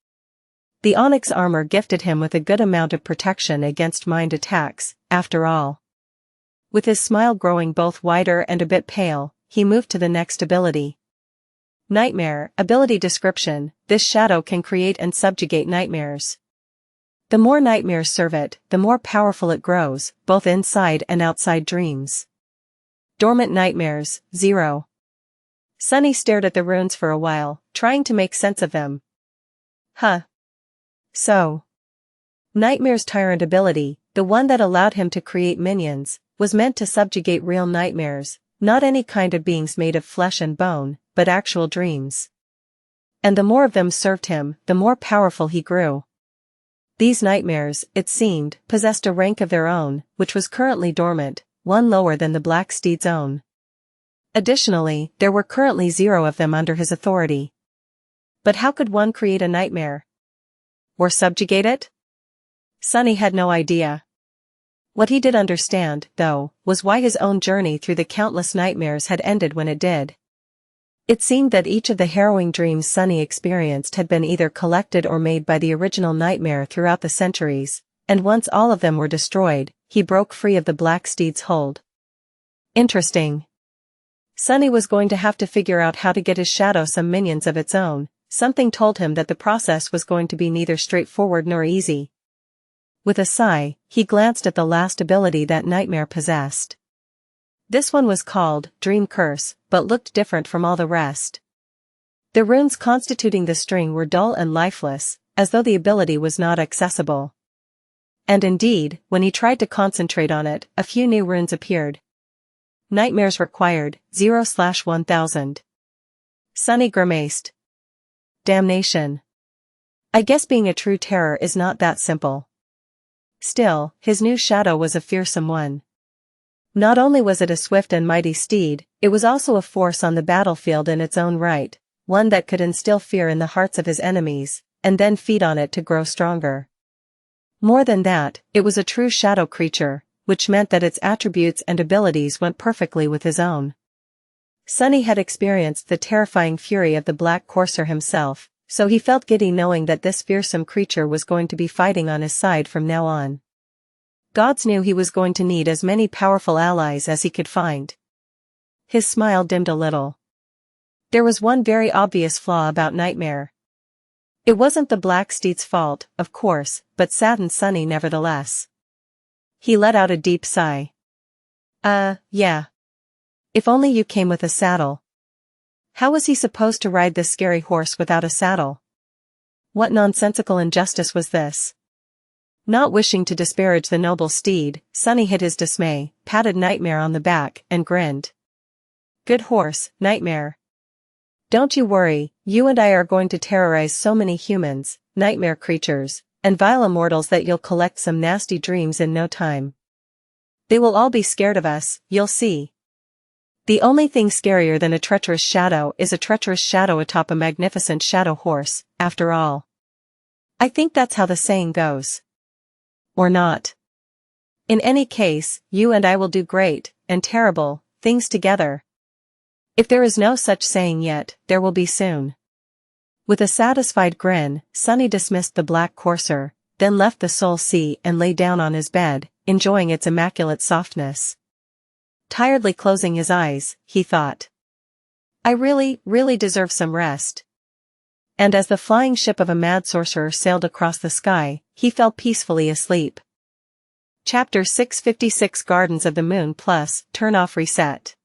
A: The onyx armor gifted him with a good amount of protection against mind attacks, after all. With his smile growing both wider and a bit pale, he moved to the next ability. Nightmare, ability description: this shadow can create and subjugate nightmares. The more nightmares serve it, the more powerful it grows, both inside and outside dreams. Dormant nightmares, 0. Sunny stared at the runes for a while, trying to make sense of them. Huh. So. Nightmare's tyrant ability, the one that allowed him to create minions, was meant to subjugate real nightmares, not any kind of beings made of flesh and bone, but actual dreams. And the more of them served him, the more powerful he grew. These nightmares, it seemed, possessed a rank of their own, which was currently dormant, one lower than the Black Steed's own. Additionally, there were currently 0 of them under his authority. But how could one create a nightmare? Or subjugate it? Sunny had no idea. What he did understand, though, was why his own journey through the countless nightmares had ended when it did. It seemed that each of the harrowing dreams Sunny experienced had been either collected or made by the original nightmare throughout the centuries, and once all of them were destroyed, he broke free of the Black Steed's hold. Interesting. Sunny was going to have to figure out how to get his shadow some minions of its own. Something told him that the process was going to be neither straightforward nor easy. With a sigh, he glanced at the last ability that Nightmare possessed. This one was called Dream Curse, but looked different from all the rest. The runes constituting the string were dull and lifeless, as though the ability was not accessible. And indeed, when he tried to concentrate on it, a few new runes appeared. Nightmares required, 0/1000. Sunny grimaced. Damnation. I guess being a true terror is not that simple. Still, his new shadow was a fearsome one. Not only was it a swift and mighty steed, it was also a force on the battlefield in its own right, one that could instill fear in the hearts of his enemies, and then feed on it to grow stronger. More than that, it was a true shadow creature, which meant that its attributes and abilities went perfectly with his own. Sunny had experienced the terrifying fury of the Black Courser himself, so he felt giddy knowing that this fearsome creature was going to be fighting on his side from now on. Gods knew he was going to need as many powerful allies as he could find. His smile dimmed a little. There was one very obvious flaw about Nightmare. It wasn't the Black Steed's fault, of course, but saddened Sunny nevertheless. He let out a deep sigh. Yeah. If only you came with a saddle. How was he supposed to ride this scary horse without a saddle? What nonsensical injustice was this? Not wishing to disparage the noble steed, Sunny hid his dismay, patted Nightmare on the back, and grinned. Good horse, Nightmare. Don't you worry, you and I are going to terrorize so many humans, nightmare creatures, and vile immortals that you'll collect some nasty dreams in no time. They will all be scared of us, you'll see. The only thing scarier than a treacherous shadow is a treacherous shadow atop a magnificent shadow horse, after all. I think that's how the saying goes. Or not. In any case, you and I will do great, and terrible, things together. If there is no such saying yet, there will be soon. With a satisfied grin, Sunny dismissed the black courser, then left the soul sea and lay down on his bed, enjoying its immaculate softness. Tiredly closing his eyes, he thought. I really deserve some rest. And as the flying ship of a mad sorcerer sailed across the sky, he fell peacefully asleep. Chapter 656 Gardens of the Moon Plus, Turn Off Reset.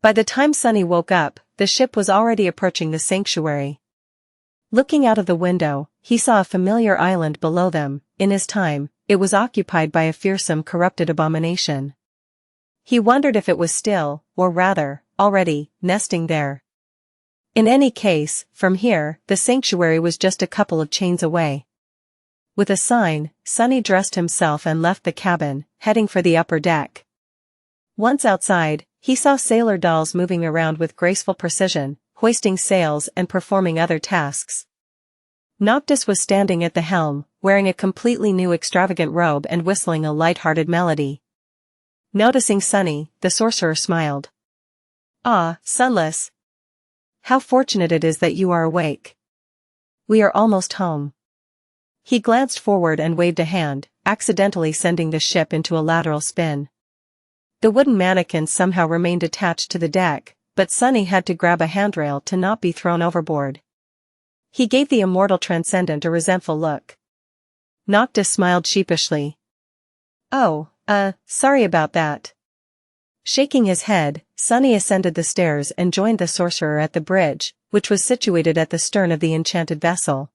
A: By the time Sunny woke up, the ship was already approaching the sanctuary. Looking out of the window, he saw a familiar island below them. In his time, it was occupied by a fearsome corrupted abomination. He wondered if it was still, or rather, already, nesting there. In any case, from here, the sanctuary was just a couple of chains away. With a sign, Sunny dressed himself and left the cabin, heading for the upper deck. Once outside, he saw sailor dolls moving around with graceful precision, hoisting sails and performing other tasks. Noctis was standing at the helm, wearing a completely new extravagant robe and whistling a light-hearted melody. Noticing Sunny, the sorcerer smiled. Ah, Sunless. How fortunate it is that you are awake. We are almost home. He glanced forward and waved a hand, accidentally sending the ship into a lateral spin. The wooden mannequin somehow remained attached to the deck, but Sunny had to grab a handrail to not be thrown overboard. He gave the immortal transcendent a resentful look. Noctis smiled sheepishly. Oh, sorry about that. Shaking his head, Sunny ascended the stairs and joined the sorcerer at the bridge, which was situated at the stern of the enchanted vessel.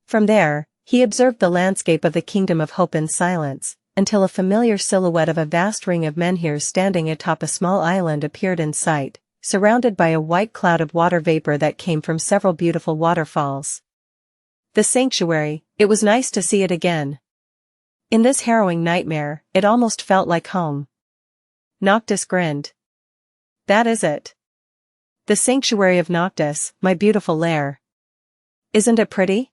A: From there, he observed the landscape of the Kingdom of Hope in silence, until a familiar silhouette of a vast ring of menhirs standing atop a small island appeared in sight, surrounded by a white cloud of water vapor that came from several beautiful waterfalls. The sanctuary, it was nice to see it again. In this harrowing nightmare, it almost felt like home. Noctis grinned. That is it. The sanctuary of Noctis, my beautiful lair. Isn't it pretty?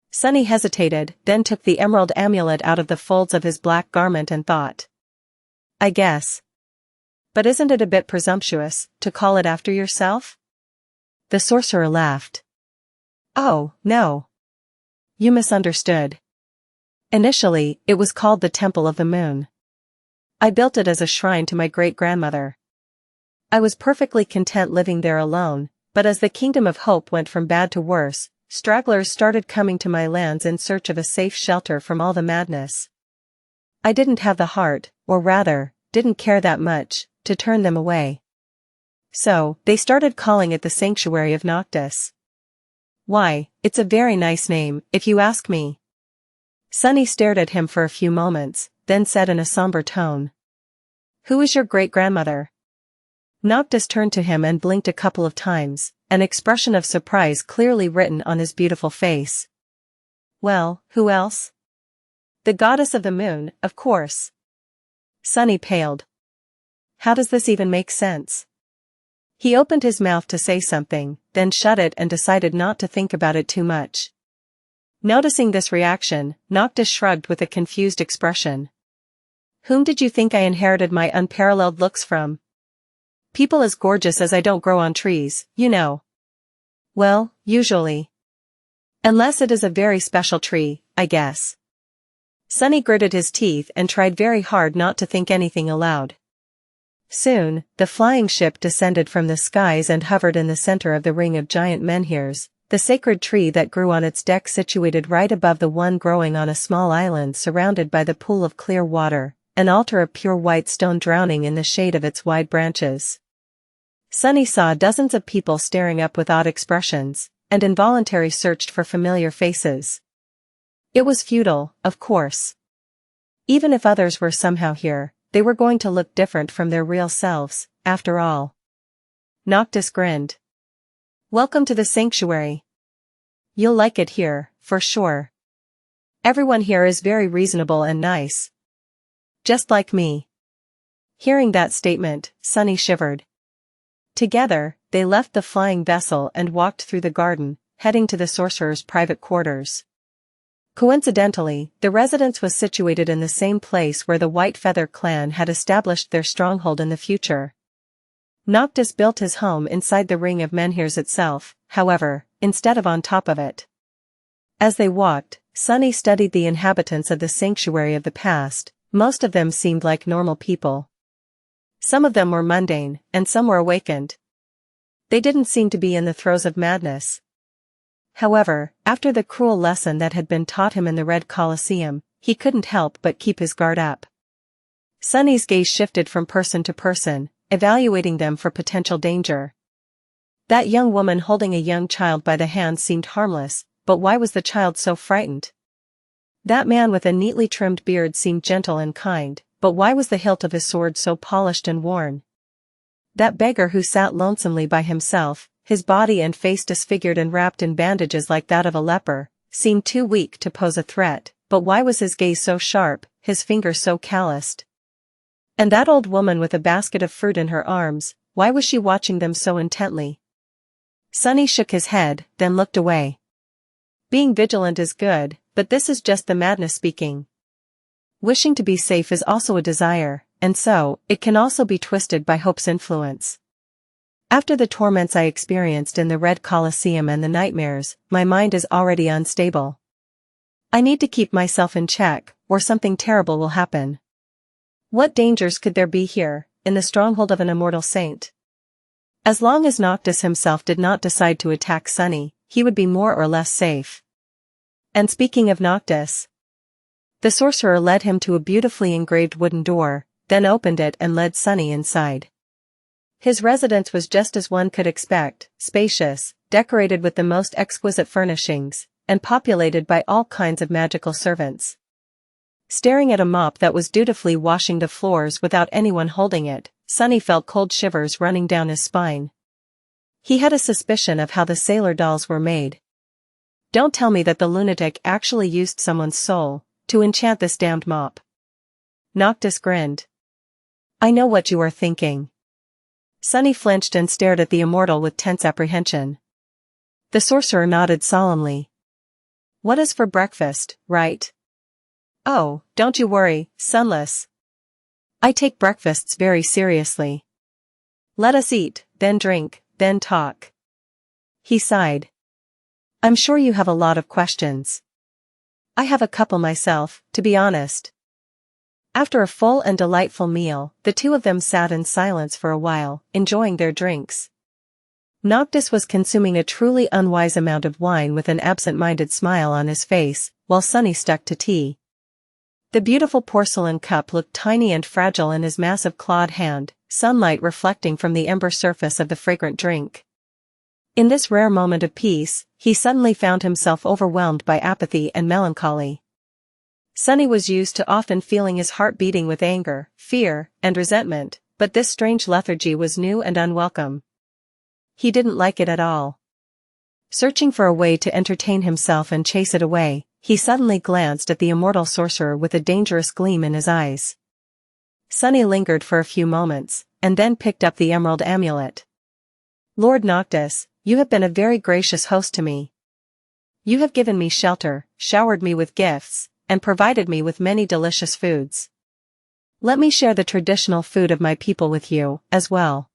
A: Sunny hesitated, then took the emerald amulet out of the folds of his black garment and thought. I guess. But isn't it a bit presumptuous, to call it after yourself? The sorcerer laughed. Oh, no. You misunderstood. Initially, it was called the Temple of the Moon. I built it as a shrine to my great-grandmother. I was perfectly content living there alone, but as the Kingdom of Hope went from bad to worse, stragglers started coming to my lands in search of a safe shelter from all the madness. I didn't have the heart, or rather, didn't care that much, to turn them away. So, they started calling it the Sanctuary of Noctis. Why, it's a very nice name, if you ask me. Sunny stared at him for a few moments, then said in a somber tone. Who is your great-grandmother? Noctis turned to him and blinked a couple of times, an expression of surprise clearly written on his beautiful face. Well, who else? The goddess of the moon, of course. Sunny paled. How does this even make sense? He opened his mouth to say something, then shut it and decided not to think about it too much. Noticing this reaction, Noctis shrugged with a confused expression. Whom did you think I inherited my unparalleled looks from? People as gorgeous as I don't grow on trees, you know. Well, usually. Unless it is a very special tree, I guess. Sunny gritted his teeth and tried very hard not to think anything aloud. Soon, the flying ship descended from the skies and hovered in the center of the ring of giant menhirs, the sacred tree that grew on its deck situated right above the one growing on a small island surrounded by the pool of clear water, an altar of pure white stone drowning in the shade of its wide branches. Sunny saw dozens of people staring up with odd expressions, and involuntarily searched for familiar faces. It was futile, of course. Even if others were somehow here, they were going to look different from their real selves, after all. Noctis grinned. Welcome to the sanctuary. You'll like it here, for sure. Everyone here is very reasonable and nice. Just like me. Hearing that statement, Sunny shivered. Together, they left the flying vessel and walked through the garden, heading to the sorcerer's private quarters. Coincidentally, the residence was situated in the same place where the White Feather clan had established their stronghold in the future. Noctis built his home inside the ring of menhirs itself, however, instead of on top of it. As they walked, Sunny studied the inhabitants of the sanctuary of the past. Most of them seemed like normal people. Some of them were mundane, and some were awakened. They didn't seem to be in the throes of madness. However, after the cruel lesson that had been taught him in the Red Colosseum, he couldn't help but keep his guard up. Sunny's gaze shifted from person to person, evaluating them for potential danger. That young woman holding a young child by the hand seemed harmless, but why was the child so frightened? That man with a neatly trimmed beard seemed gentle and kind, but why was the hilt of his sword so polished and worn? That beggar who sat lonesomely by himself, his body and face disfigured and wrapped in bandages like that of a leper, seemed too weak to pose a threat, but why was his gaze so sharp, his fingers so calloused? And that old woman with a basket of fruit in her arms, why was she watching them so intently? Sunny shook his head, then looked away. Being vigilant is good, but this is just the madness speaking. Wishing to be safe is also a desire, and so, it can also be twisted by hope's influence. After the torments I experienced in the Red Colosseum and the nightmares, my mind is already unstable. I need to keep myself in check, or something terrible will happen. What dangers could there be here, in the stronghold of an immortal saint? As long as Noctis himself did not decide to attack Sunny, he would be more or less safe. And speaking of Noctis, the sorcerer led him to a beautifully engraved wooden door, then opened it and led Sunny inside. His residence was just as one could expect, spacious, decorated with the most exquisite furnishings, and populated by all kinds of magical servants. Staring at a mop that was dutifully washing the floors without anyone holding it, Sunny felt cold shivers running down his spine. He had a suspicion of how the sailor dolls were made. Don't tell me that the lunatic actually used someone's soul to enchant this damned mop. Noctis grinned. I know what you are thinking. Sunny flinched and stared at the immortal with tense apprehension. The sorcerer nodded solemnly. What is for breakfast, right? Oh, don't you worry, Sunless. I take breakfasts very seriously. Let us eat, then drink, then talk. He sighed. I'm sure you have a lot of questions. I have a couple myself, to be honest. After a full and delightful meal, the two of them sat in silence for a while, enjoying their drinks. Noctis was consuming a truly unwise amount of wine with an absent-minded smile on his face, while Sunny stuck to tea. The beautiful porcelain cup looked tiny and fragile in his massive clawed hand, sunlight reflecting from the ember surface of the fragrant drink. In this rare moment of peace, he suddenly found himself overwhelmed by apathy and melancholy. Sunny was used to often feeling his heart beating with anger, fear, and resentment, but this strange lethargy was new and unwelcome. He didn't like it at all. Searching for a way to entertain himself and chase it away, he suddenly glanced at the immortal sorcerer with a dangerous gleam in his eyes. Sunny lingered for a few moments, and then picked up the emerald amulet. Lord Noctis, you have been a very gracious host to me. You have given me shelter, showered me with gifts, and provided me with many delicious foods. Let me share the traditional food of my people with you, as well.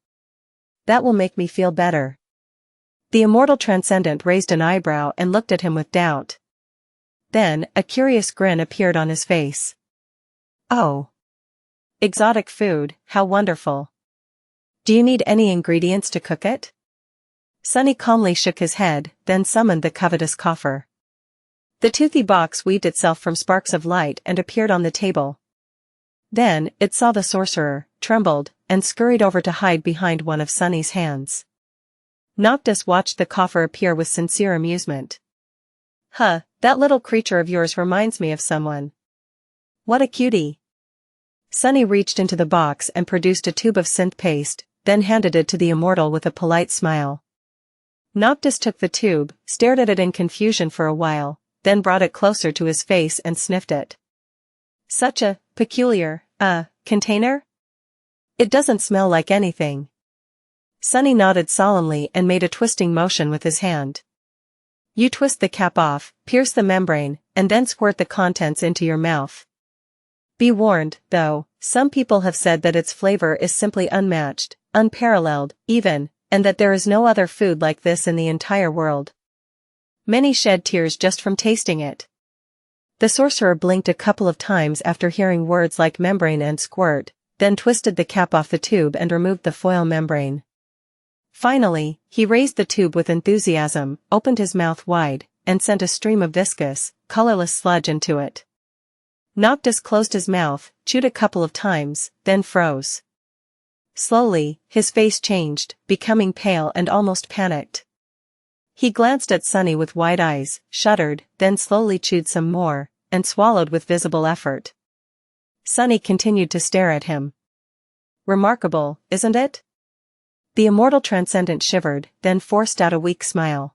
A: That will make me feel better. The immortal transcendent raised an eyebrow and looked at him with doubt. Then, a curious grin appeared on his face. Oh. Exotic food, how wonderful. Do you need any ingredients to cook it? Sunny calmly shook his head, then summoned the covetous coffer. The toothy box weaved itself from sparks of light and appeared on the table. Then, it saw the sorcerer, trembled, and scurried over to hide behind one of Sunny's hands. Noctis watched the coffer appear with sincere amusement. Huh, that little creature of yours reminds me of someone. What a cutie. Sunny reached into the box and produced a tube of synth paste, then handed it to the immortal with a polite smile. Noctis took the tube, stared at it in confusion for a while, then brought it closer to his face and sniffed it. Such a peculiar, container? It doesn't smell like anything. Sunny nodded solemnly and made a twisting motion with his hand. You twist the cap off, pierce the membrane, and then squirt the contents into your mouth. Be warned, though, some people have said that its flavor is simply unmatched, unparalleled, even, and that there is no other food like this in the entire world. Many shed tears just from tasting it. The sorcerer blinked a couple of times after hearing words like membrane and squirt, then twisted the cap off the tube and removed the foil membrane. Finally, he raised the tube with enthusiasm, opened his mouth wide, and sent a stream of viscous, colorless sludge into it. Noctis closed his mouth, chewed a couple of times, then froze. Slowly, his face changed, becoming pale and almost panicked. He glanced at Sunny with wide eyes, shuddered, then slowly chewed some more, and swallowed with visible effort. Sunny continued to stare at him. Remarkable, isn't it? The immortal transcendent shivered, then forced out a weak smile.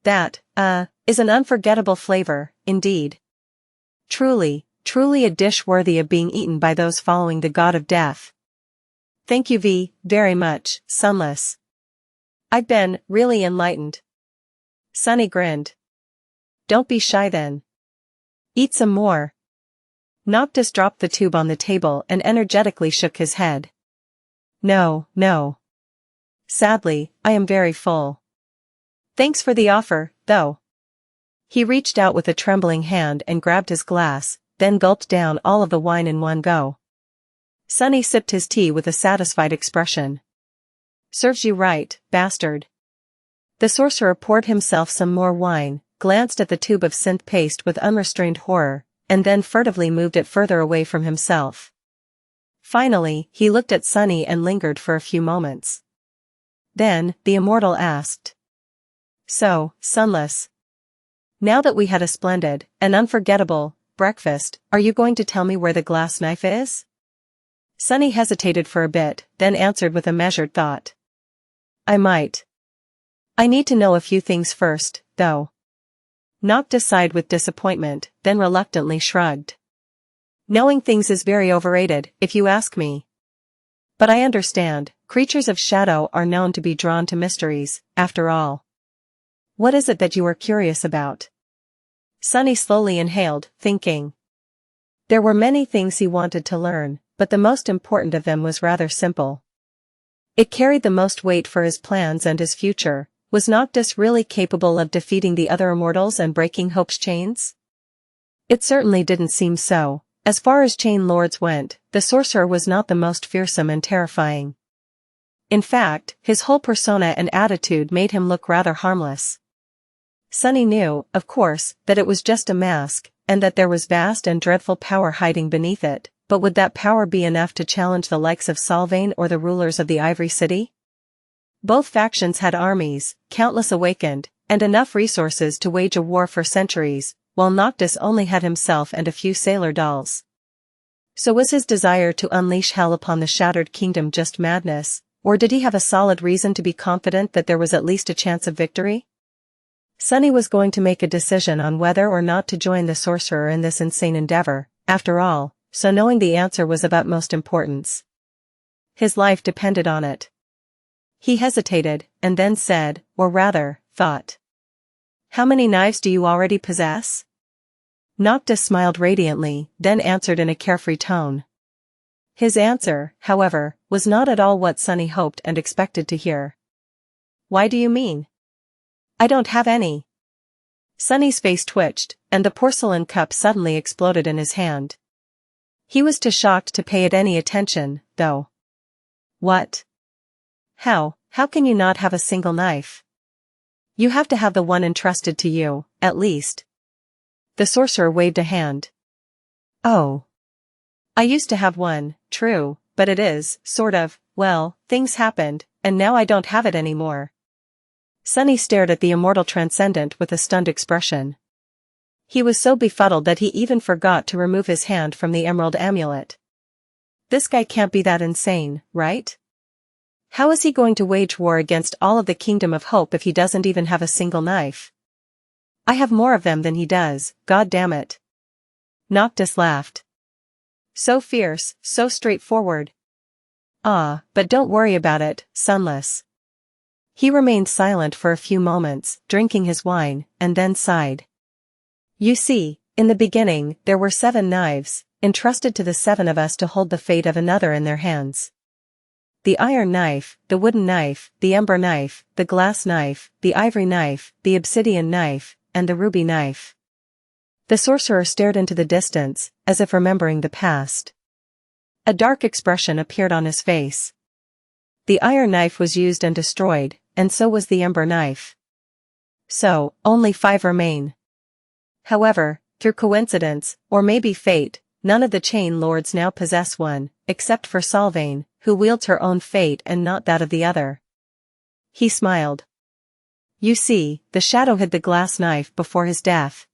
A: That, is an unforgettable flavor, indeed. Truly, truly a dish worthy of being eaten by those following the god of death. Thank you very much, Sunless. I've been really enlightened. Sunny grinned. Don't be shy then. Eat some more. Noctis dropped the tube on the table and energetically shook his head. No. Sadly, I am very full. Thanks for the offer, though. He reached out with a trembling hand and grabbed his glass, then gulped down all of the wine in one go. Sunny sipped his tea with a satisfied expression. Serves you right, bastard. The sorcerer poured himself some more wine, glanced at the tube of synth paste with unrestrained horror, and then furtively moved it further away from himself. Finally, he looked at Sunny and lingered for a few moments. Then, the immortal asked. So, Sunless. Now that we had a splendid, and unforgettable, breakfast, are you going to tell me where the glass knife is? Sunny hesitated for a bit, then answered with a measured thought. I might. I need to know a few things first, though. Noctis sighed with disappointment, then reluctantly shrugged. Knowing things is very overrated, if you ask me. But I understand, creatures of shadow are known to be drawn to mysteries, after all. What is it that you are curious about? Sunny slowly inhaled, thinking. There were many things he wanted to learn, but the most important of them was rather simple. It carried the most weight for his plans and his future. Was Noctis really capable of defeating the other immortals and breaking Hope's chains? It certainly didn't seem so. As far as chain lords went, the sorcerer was not the most fearsome and terrifying. In fact, his whole persona and attitude made him look rather harmless. Sunny knew, of course, that it was just a mask, and that there was vast and dreadful power hiding beneath it, but would that power be enough to challenge the likes of Sylvain or the rulers of the Ivory City? Both factions had armies, countless awakened, and enough resources to wage a war for centuries, while Noctis only had himself and a few sailor dolls. So was his desire to unleash hell upon the shattered kingdom just madness, or did he have a solid reason to be confident that there was at least a chance of victory? Sunny was going to make a decision on whether or not to join the sorcerer in this insane endeavor, after all, so knowing the answer was of utmost importance. His life depended on it. He hesitated, and then said, or rather, thought. How many knives do you already possess? Noctis smiled radiantly, then answered in a carefree tone. His answer, however, was not at all what Sunny hoped and expected to hear. Why do you mean? I don't have any. Sunny's face twitched, and the porcelain cup suddenly exploded in his hand. He was too shocked to pay it any attention, though. What? How can you not have a single knife? You have to have the one entrusted to you, at least. The sorcerer waved a hand. Oh. I used to have one, true, but it is, things happened, and now I don't have it anymore. Sunny stared at the immortal transcendent with a stunned expression. He was so befuddled that he even forgot to remove his hand from the emerald amulet. This guy can't be that insane, right? How is he going to wage war against all of the Kingdom of Hope if he doesn't even have a single knife? I have more of them than he does, god damn it. Noctis laughed. So fierce, so straightforward. Ah, but don't worry about it, Sunless. He remained silent for a few moments, drinking his wine, and then sighed. You see, in the beginning, there were 7 knives, entrusted to the 7 of us to hold the fate of another in their hands. The iron knife, the wooden knife, the ember knife, the glass knife, the ivory knife, the obsidian knife, and the ruby knife. The sorcerer stared into the distance, as if remembering the past. A dark expression appeared on his face. The iron knife was used and destroyed, and so was the ember knife. So, only 5 remain. However, through coincidence, or maybe fate, none of the chain lords now possess one, except for Solvain, who wields her own fate and not that of the other. He smiled. You see, the shadow hid the glass knife before his death.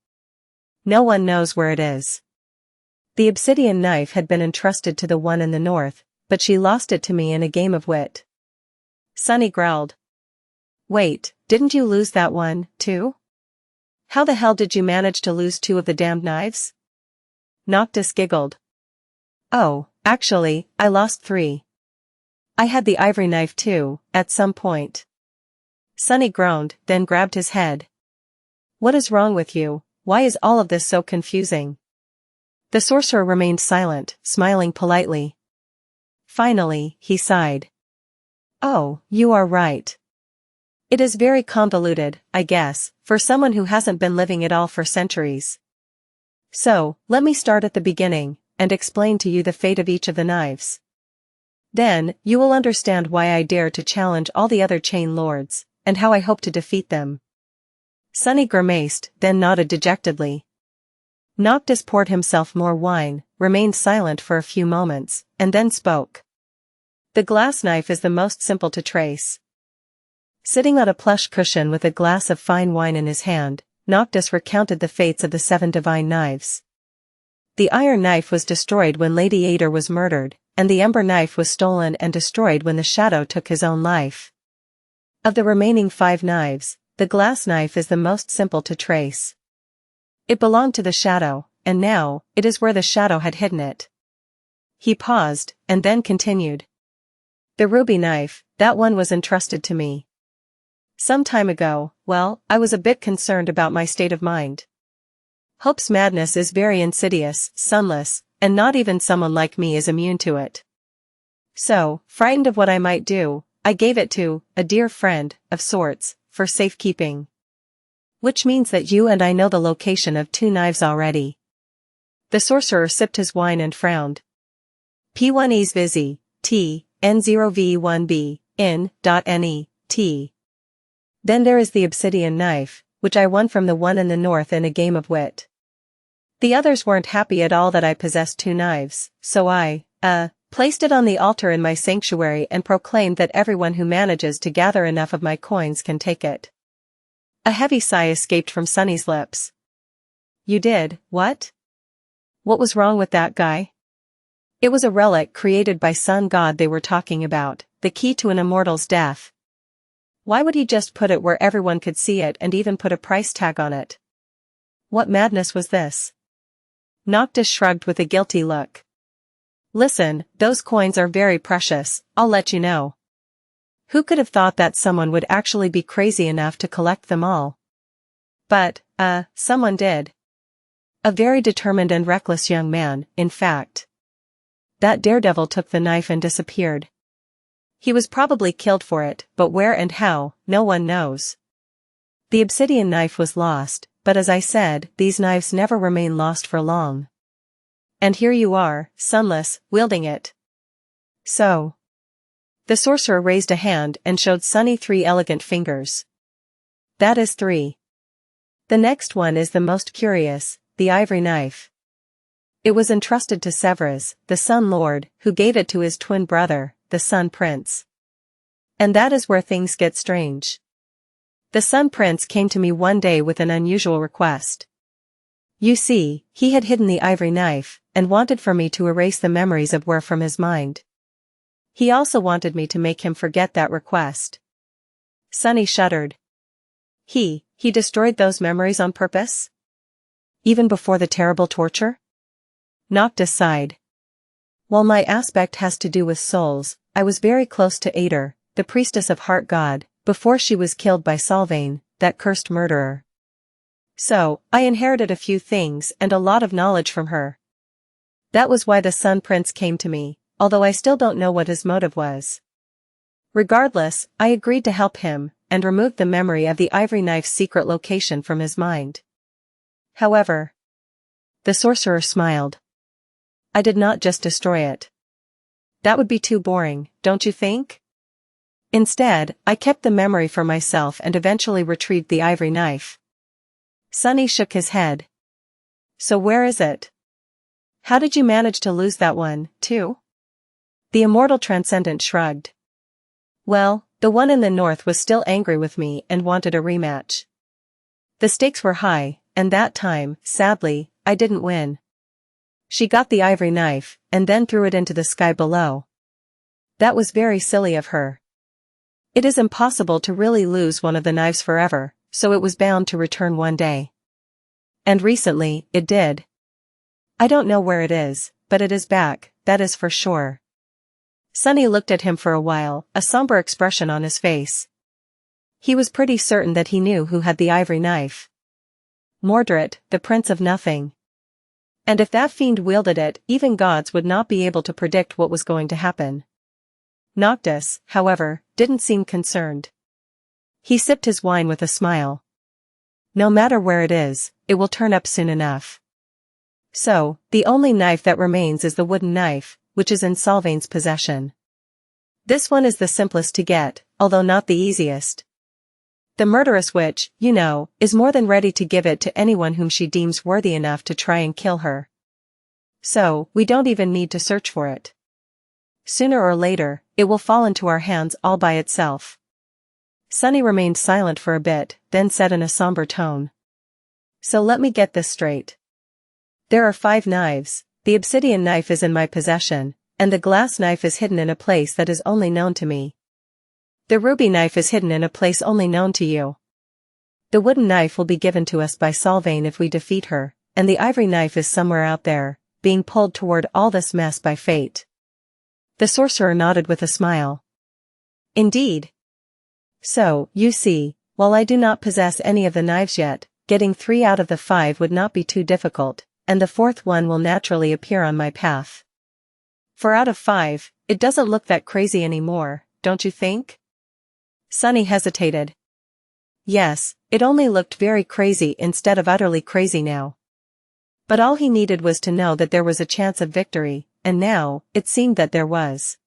A: No one knows where it is. The obsidian knife had been entrusted to the one in the north, but she lost it to me in a game of wit. Sunny growled. Wait, didn't you lose that one, too? How the hell did you manage to lose 2 of the damned knives? Noctis giggled. Oh, actually, I lost 3. I had the ivory knife too, at some point. Sunny groaned, then grabbed his head. What is wrong with you? Why is all of this so confusing? The sorcerer remained silent, smiling politely. Finally, he sighed. Oh, you are right. It is very convoluted, I guess, for someone who hasn't been living it all for centuries. So, let me start at the beginning, and explain to you the fate of each of the knives. Then, you will understand why I dare to challenge all the other chain lords, and how I hope to defeat them. Sunny grimaced, then nodded dejectedly. Noctis poured himself more wine, remained silent for a few moments, and then spoke. The glass knife is the most simple to trace. Sitting on a plush cushion with a glass of fine wine in his hand, Noctis recounted the fates of the 7 divine knives. The iron knife was destroyed when Lady Ader was murdered, and the ember knife was stolen and destroyed when the shadow took his own life. Of the remaining 5 knives, the glass knife is the most simple to trace. It belonged to the shadow, and now, it is where the shadow had hidden it. He paused, and then continued. The ruby knife, that one was entrusted to me. Some time ago, well, I was a bit concerned about my state of mind. Hope's madness is very insidious, Sunless, and not even someone like me is immune to it. So, frightened of what I might do, I gave it to a dear friend, of sorts, for safekeeping. Which means that you and I know the location of 2 knives already. The sorcerer sipped his wine and frowned. P1E's Visi, T, N0V1B, in.ne, T. Then there is the obsidian knife, which I won from the one in the north in a game of wit. The others weren't happy at all that I possessed 2 knives, so I, placed it on the altar in my sanctuary and proclaimed that everyone who manages to gather enough of my coins can take it. A heavy sigh escaped from Sunny's lips. You did, what? What was wrong with that guy? It was a relic created by Sun God they were talking about, the key to an immortal's death. Why would he just put it where everyone could see it and even put a price tag on it? What madness was this? Noctis shrugged with a guilty look. Listen, those coins are very precious, I'll let you know. Who could have thought that someone would actually be crazy enough to collect them all? But, someone did. A very determined and reckless young man, in fact. That daredevil took the knife and disappeared. He was probably killed for it, but where and how, no one knows. The obsidian knife was lost, but as I said, these knives never remain lost for long. And here you are, Sunless, wielding it. So. The sorcerer raised a hand and showed Sunny 3 elegant fingers. That is 3. The next one is the most curious, the ivory knife. It was entrusted to Severus, the Sun Lord, who gave it to his twin brother, the Sun Prince. And that is where things get strange. The Sun Prince came to me one day with an unusual request. You see, he had hidden the ivory knife, and wanted for me to erase the memories of War from his mind. He also wanted me to make him forget that request. Sunny shuddered. He destroyed those memories on purpose? Even before the terrible torture? Noctis sighed. While my aspect has to do with souls, I was very close to Ader, the priestess of Heart God, before she was killed by Sylvain, that cursed murderer. So, I inherited a few things and a lot of knowledge from her. That was why the Sun Prince came to me, although I still don't know what his motive was. Regardless, I agreed to help him, and removed the memory of the ivory knife's secret location from his mind. However, the sorcerer smiled. I did not just destroy it. That would be too boring, don't you think? Instead, I kept the memory for myself and eventually retrieved the ivory knife. Sunny shook his head. So where is it? How did you manage to lose that one, too? The immortal transcendent shrugged. Well, the one in the north was still angry with me and wanted a rematch. The stakes were high, and that time, sadly, I didn't win. She got the ivory knife, and then threw it into the sky below. That was very silly of her. It is impossible to really lose one of the knives forever, so it was bound to return one day. And recently, it did. I don't know where it is, but it is back, that is for sure. Sunny looked at him for a while, a somber expression on his face. He was pretty certain that he knew who had the ivory knife. Mordred, the Prince of Nothing. And if that fiend wielded it, even gods would not be able to predict what was going to happen. Noctis, however, didn't seem concerned. He sipped his wine with a smile. No matter where it is, it will turn up soon enough. So, the only knife that remains is the wooden knife, which is in Sylvain's possession. This one is the simplest to get, although not the easiest. The murderous witch, you know, is more than ready to give it to anyone whom she deems worthy enough to try and kill her. So, we don't even need to search for it. Sooner or later, it will fall into our hands all by itself. Sunny remained silent for a bit, then said in a somber tone. So let me get this straight. There are 5 knives, the obsidian knife is in my possession, and the glass knife is hidden in a place that is only known to me. The ruby knife is hidden in a place only known to you. The wooden knife will be given to us by Sylvain if we defeat her, and the ivory knife is somewhere out there, being pulled toward all this mess by fate. The sorcerer nodded with a smile. Indeed. So, you see, while I do not possess any of the knives yet, getting 3 out of the 5 would not be too difficult, and the 4th one will naturally appear on my path. For out of 5, it doesn't look that crazy anymore, don't you think? Sunny hesitated. Yes, it only looked very crazy instead of utterly crazy now. But all he needed was to know that there was a chance of victory, and now, it seemed that there was.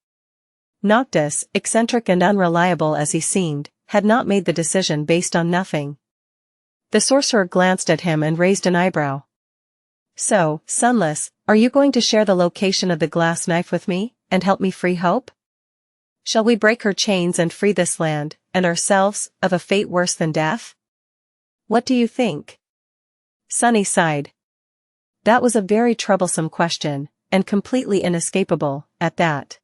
A: Noctis, eccentric and unreliable as he seemed, had not made the decision based on nothing. The sorcerer glanced at him and raised an eyebrow. So, Sunless, are you going to share the location of the glass knife with me, and help me free Hope? Shall we break her chains and free this land, and ourselves, of a fate worse than death? What do you think? Sunny sighed. That was a very troublesome question, and completely inescapable, at that.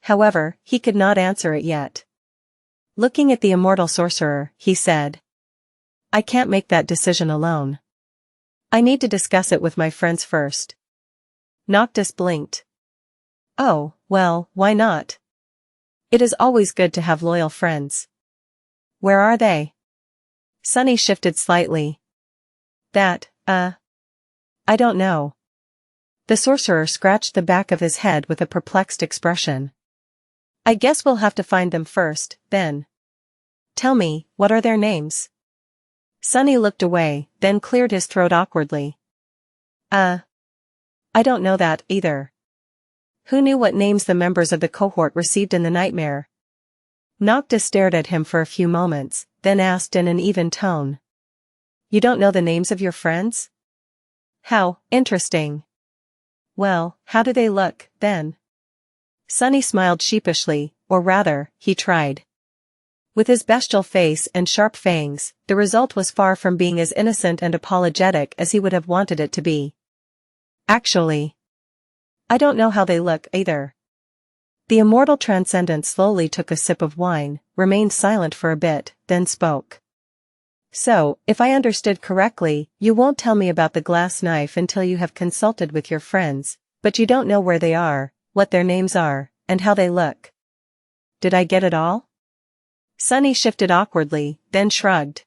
A: However, he could not answer it yet. Looking at the immortal sorcerer, he said. I can't make that decision alone. I need to discuss it with my friends first. Noctis blinked. Oh, well, why not? It is always good to have loyal friends. Where are they? Sunny shifted slightly. That, I don't know. The sorcerer scratched the back of his head with a perplexed expression. I guess we'll have to find them first, then. Tell me, what are their names? Sunny looked away, then cleared his throat awkwardly. I don't know that, either. Who knew what names the members of the cohort received in the nightmare? Noctis stared at him for a few moments, then asked in an even tone. You don't know the names of your friends? How interesting. Well, how do they look, then? Sunny smiled sheepishly, or rather, he tried. With his bestial face and sharp fangs, the result was far from being as innocent and apologetic as he would have wanted it to be. Actually, I don't know how they look either. The immortal transcendent slowly took a sip of wine, remained silent for a bit, then spoke. So, if I understood correctly, you won't tell me about the glass knife until you have consulted with your friends, but you don't know where they are, what their names are, and how they look. Did I get it all? Sunny shifted awkwardly, then shrugged.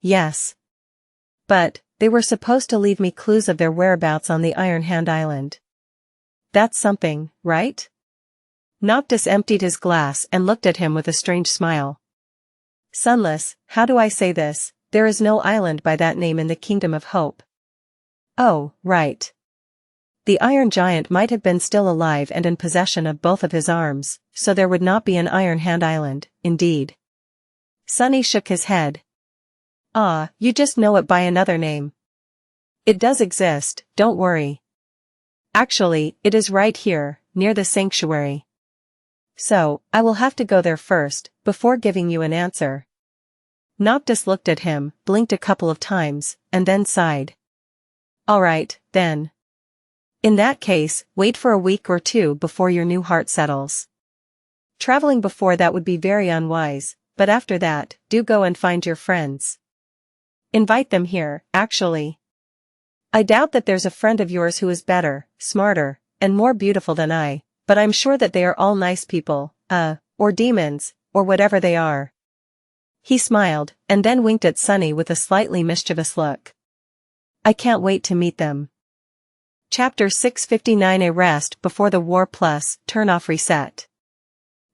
A: Yes. But, they were supposed to leave me clues of their whereabouts on the Iron Hand Island. That's something, right? Noctis emptied his glass and looked at him with a strange smile. Sunless, how do I say this? There is no island by that name in the Kingdom of Hope. Oh, right. The Iron Giant might have been still alive and in possession of both of his arms, so there would not be an Iron Hand Island, indeed. Sunny shook his head. Ah, you just know it by another name. It does exist, don't worry. Actually, it is right here, near the sanctuary. So, I will have to go there first, before giving you an answer. Noctis looked at him, blinked a couple of times, and then sighed. Alright, then. In that case, wait for a week or two before your new heart settles. Traveling before that would be very unwise, but after that, do go and find your friends. Invite them here, actually. I doubt that there's a friend of yours who is better, smarter, and more beautiful than I, but I'm sure that they are all nice people, or demons, or whatever they are. He smiled, and then winked at Sunny with a slightly mischievous look. I can't wait to meet them. Chapter 659 A Rest Before the War Plus, Turn Off Reset.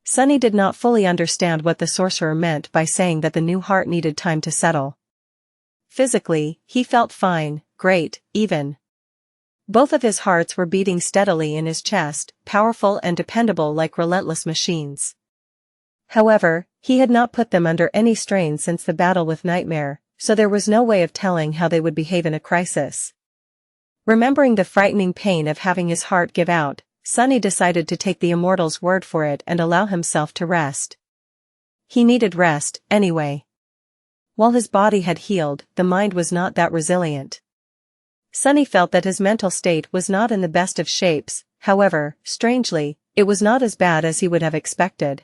A: Sunny did not fully understand what the sorcerer meant by saying that the new heart needed time to settle. Physically, he felt fine, great, even. Both of his hearts were beating steadily in his chest, powerful and dependable like relentless machines. However, he had not put them under any strain since the battle with Nightmare, so there was no way of telling how they would behave in a crisis. Remembering the frightening pain of having his heart give out, Sunny decided to take the immortal's word for it and allow himself to rest. He needed rest, anyway. While his body had healed, the mind was not that resilient. Sunny felt that his mental state was not in the best of shapes, however, strangely, it was not as bad as he would have expected.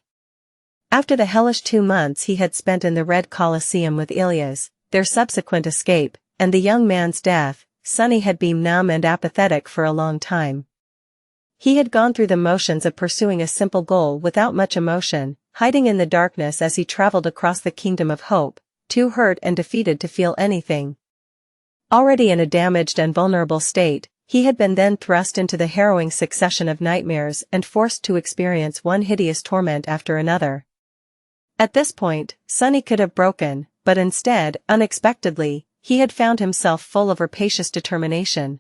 A: After the hellish 2 months he had spent in the Red Colosseum with Ilias, their subsequent escape, and the young man's death, Sunny had been numb and apathetic for a long time. He had gone through the motions of pursuing a simple goal without much emotion, hiding in the darkness as he traveled across the Kingdom of Hope, too hurt and defeated to feel anything. Already in a damaged and vulnerable state, he had been then thrust into the harrowing succession of nightmares and forced to experience one hideous torment after another. At this point, Sunny could have broken, but instead, unexpectedly, he had found himself full of rapacious determination.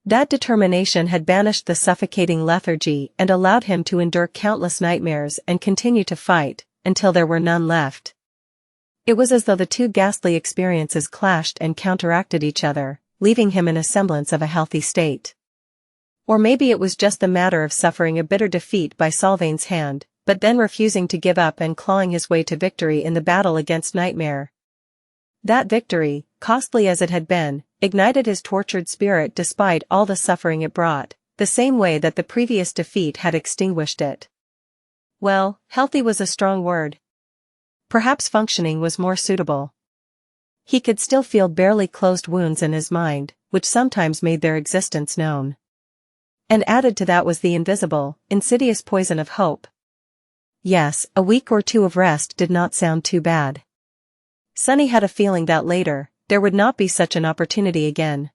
A: That determination had banished the suffocating lethargy and allowed him to endure countless nightmares and continue to fight, until there were none left. It was as though the two ghastly experiences clashed and counteracted each other, leaving him in a semblance of a healthy state. Or maybe it was just the matter of suffering a bitter defeat by Sylvain's hand, but then refusing to give up and clawing his way to victory in the battle against Nightmare. That victory, costly as it had been, ignited his tortured spirit despite all the suffering it brought, the same way that the previous defeat had extinguished it. Well, healthy was a strong word. Perhaps functioning was more suitable. He could still feel barely closed wounds in his mind, which sometimes made their existence known. And added to that was the invisible, insidious poison of hope. Yes, a week or two of rest did not sound too bad. Sunny had a feeling that later, there would not be such an opportunity again.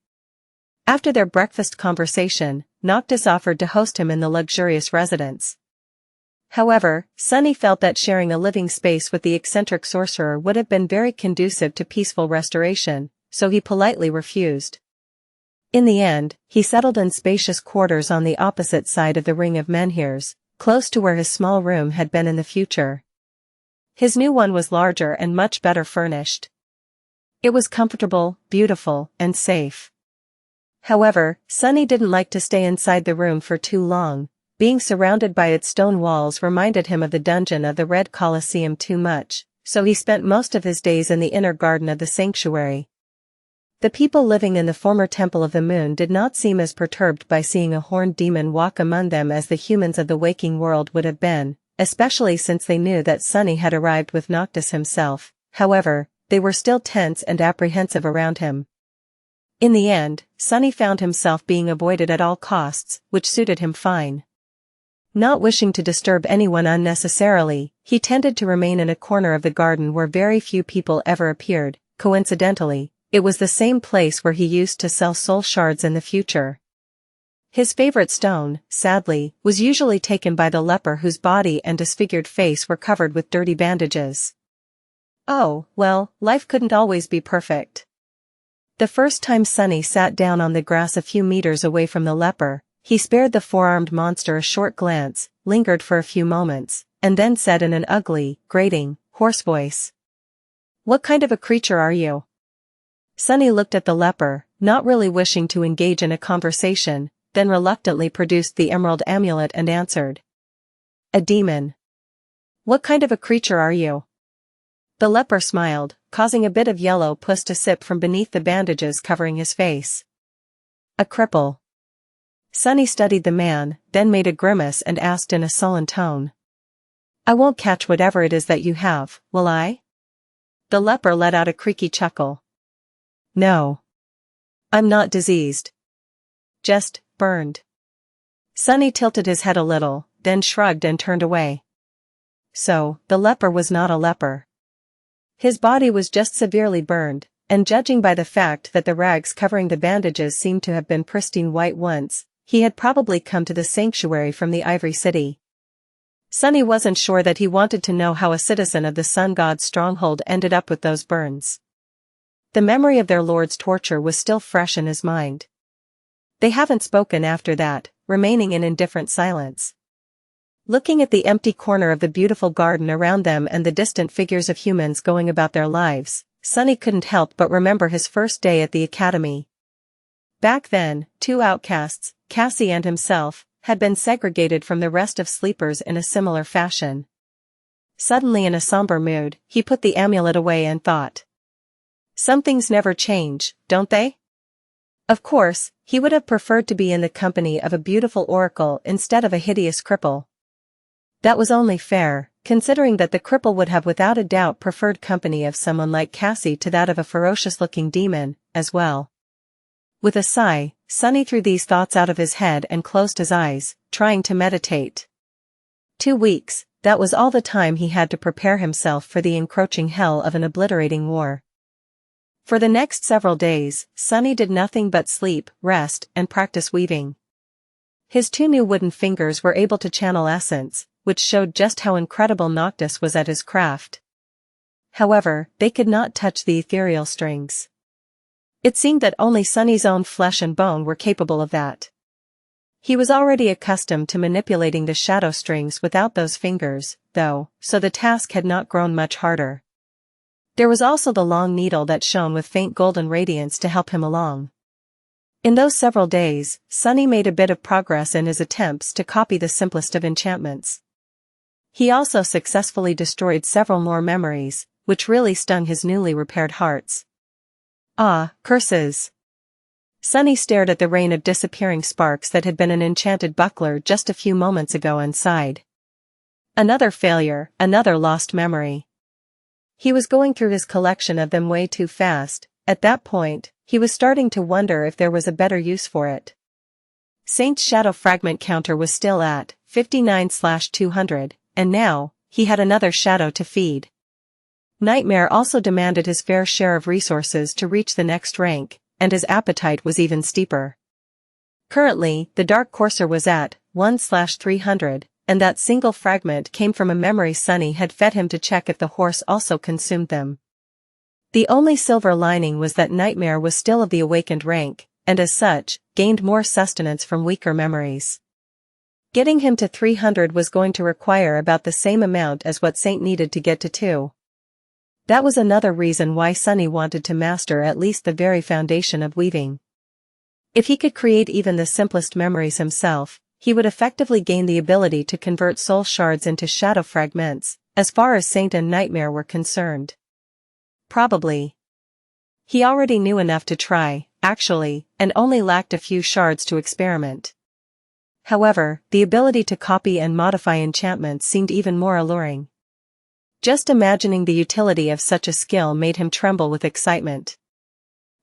A: After their breakfast conversation, Noctis offered to host him in the luxurious residence. However, Sunny felt that sharing a living space with the eccentric sorcerer would have been very conducive to peaceful restoration, so he politely refused. In the end, he settled in spacious quarters on the opposite side of the ring of menhirs, close to where his small room had been in the future. His new one was larger and much better furnished. It was comfortable, beautiful, and safe. However, Sunny didn't like to stay inside the room for too long. Being surrounded by its stone walls reminded him of the dungeon of the Red Colosseum too much, so he spent most of his days in the inner garden of the sanctuary. The people living in the former Temple of the Moon did not seem as perturbed by seeing a horned demon walk among them as the humans of the waking world would have been, especially since they knew that Sunny had arrived with Noctis himself. However, they were still tense and apprehensive around him. In the end, Sunny found himself being avoided at all costs, which suited him fine. Not wishing to disturb anyone unnecessarily, he tended to remain in a corner of the garden where very few people ever appeared. Coincidentally, it was the same place where he used to sell soul shards in the future. His favorite stone, sadly, was usually taken by the leper whose body and disfigured face were covered with dirty bandages. Oh, well, life couldn't always be perfect. The first time Sunny sat down on the grass a few meters away from the leper, he spared the four-armed monster a short glance, lingered for a few moments, and then said in an ugly, grating, hoarse voice, "What kind of a creature are you?" Sunny looked at the leper, not really wishing to engage in a conversation, then reluctantly produced the emerald amulet and answered, "A demon." "What kind of a creature are you?" The leper smiled, causing a bit of yellow pus to sip from beneath the bandages covering his face. "A cripple." Sunny studied the man, then made a grimace and asked in a sullen tone, "I won't catch whatever it is that you have, will I?" The leper let out a creaky chuckle. "No. I'm not diseased. Just burned." Sunny tilted his head a little, then shrugged and turned away. So, the leper was not a leper. His body was just severely burned, and judging by the fact that the rags covering the bandages seemed to have been pristine white once, he had probably come to the sanctuary from the Ivory City. Sunny wasn't sure that he wanted to know how a citizen of the Sun God's stronghold ended up with those burns. The memory of their lord's torture was still fresh in his mind. They haven't spoken after that, remaining in indifferent silence. Looking at the empty corner of the beautiful garden around them and the distant figures of humans going about their lives, Sunny couldn't help but remember his first day at the academy. Back then, two outcasts, Cassie and himself, had been segregated from the rest of sleepers in a similar fashion. Suddenly in a somber mood, he put the amulet away and thought, "Some things never change, don't they?" Of course, he would have preferred to be in the company of a beautiful oracle instead of a hideous cripple. That was only fair, considering that the cripple would have without a doubt preferred company of someone like Cassie to that of a ferocious-looking demon, as well. With a sigh, Sunny threw these thoughts out of his head and closed his eyes, trying to meditate. 2 weeks, that was all the time he had to prepare himself for the encroaching hell of an obliterating war. For the next several days, Sunny did nothing but sleep, rest, and practice weaving. His 2 new wooden fingers were able to channel essence, which showed just how incredible Noctis was at his craft. However, they could not touch the ethereal strings. It seemed that only Sunny's own flesh and bone were capable of that. He was already accustomed to manipulating the shadow strings without those fingers, though, so the task had not grown much harder. There was also the long needle that shone with faint golden radiance to help him along. In those several days, Sunny made a bit of progress in his attempts to copy the simplest of enchantments. He also successfully destroyed several more memories, which really stung his newly repaired hearts. Ah, curses! Sunny stared at the rain of disappearing sparks that had been an enchanted buckler just a few moments ago and sighed. Another failure, another lost memory. He was going through his collection of them way too fast. At that point, he was starting to wonder if there was a better use for it. Saint's shadow fragment counter was still at 59/200, and now, he had another shadow to feed. Nightmare also demanded his fair share of resources to reach the next rank, and his appetite was even steeper. Currently, the Dark Courser was at 1/300, and that single fragment came from a memory Sunny had fed him to check if the horse also consumed them. The only silver lining was that Nightmare was still of the awakened rank, and as such, gained more sustenance from weaker memories. Getting him to 300 was going to require about the same amount as what Saint needed to get to 2. That was another reason why Sunny wanted to master at least the very foundation of weaving. If he could create even the simplest memories himself, he would effectively gain the ability to convert soul shards into shadow fragments, as far as Saint and Nightmare were concerned. Probably. He already knew enough to try, actually, and only lacked a few shards to experiment. However, the ability to copy and modify enchantments seemed even more alluring. Just imagining the utility of such a skill made him tremble with excitement.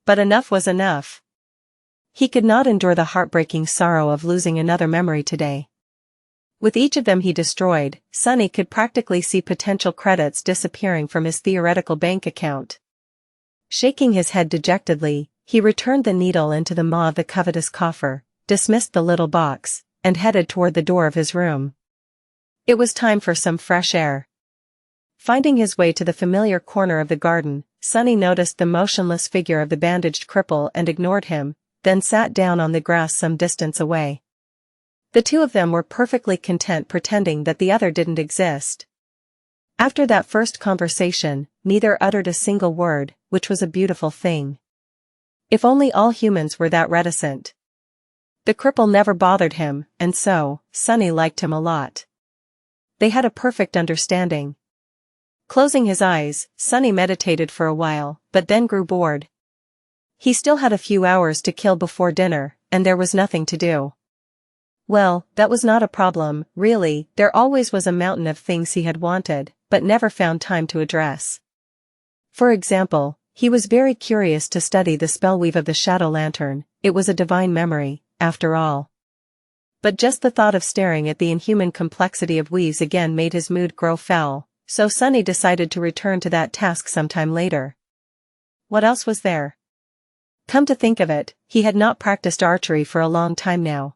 A: But enough was enough. He could not endure the heartbreaking sorrow of losing another memory today. With each of them he destroyed, Sunny could practically see potential credits disappearing from his theoretical bank account. Shaking his head dejectedly, he returned the needle into the maw of the covetous coffer, dismissed the little box, and headed toward the door of his room. It was time for some fresh air. Finding his way to the familiar corner of the garden, Sunny noticed the motionless figure of the bandaged cripple and ignored him, then sat down on the grass some distance away. The two of them were perfectly content pretending that the other didn't exist. After that first conversation, neither uttered a single word, which was a beautiful thing. If only all humans were that reticent. The cripple never bothered him, and so, Sunny liked him a lot. They had a perfect understanding. Closing his eyes, Sunny meditated for a while, but then grew bored. He still had a few hours to kill before dinner, and there was nothing to do. Well, that was not a problem, really. There always was a mountain of things he had wanted, but never found time to address. For example, he was very curious to study the spellweave of the shadow lantern. It was a divine memory, after all. But just the thought of staring at the inhuman complexity of weaves again made his mood grow foul, so Sunny decided to return to that task sometime later. What else was there? Come to think of it, he had not practiced archery for a long time now.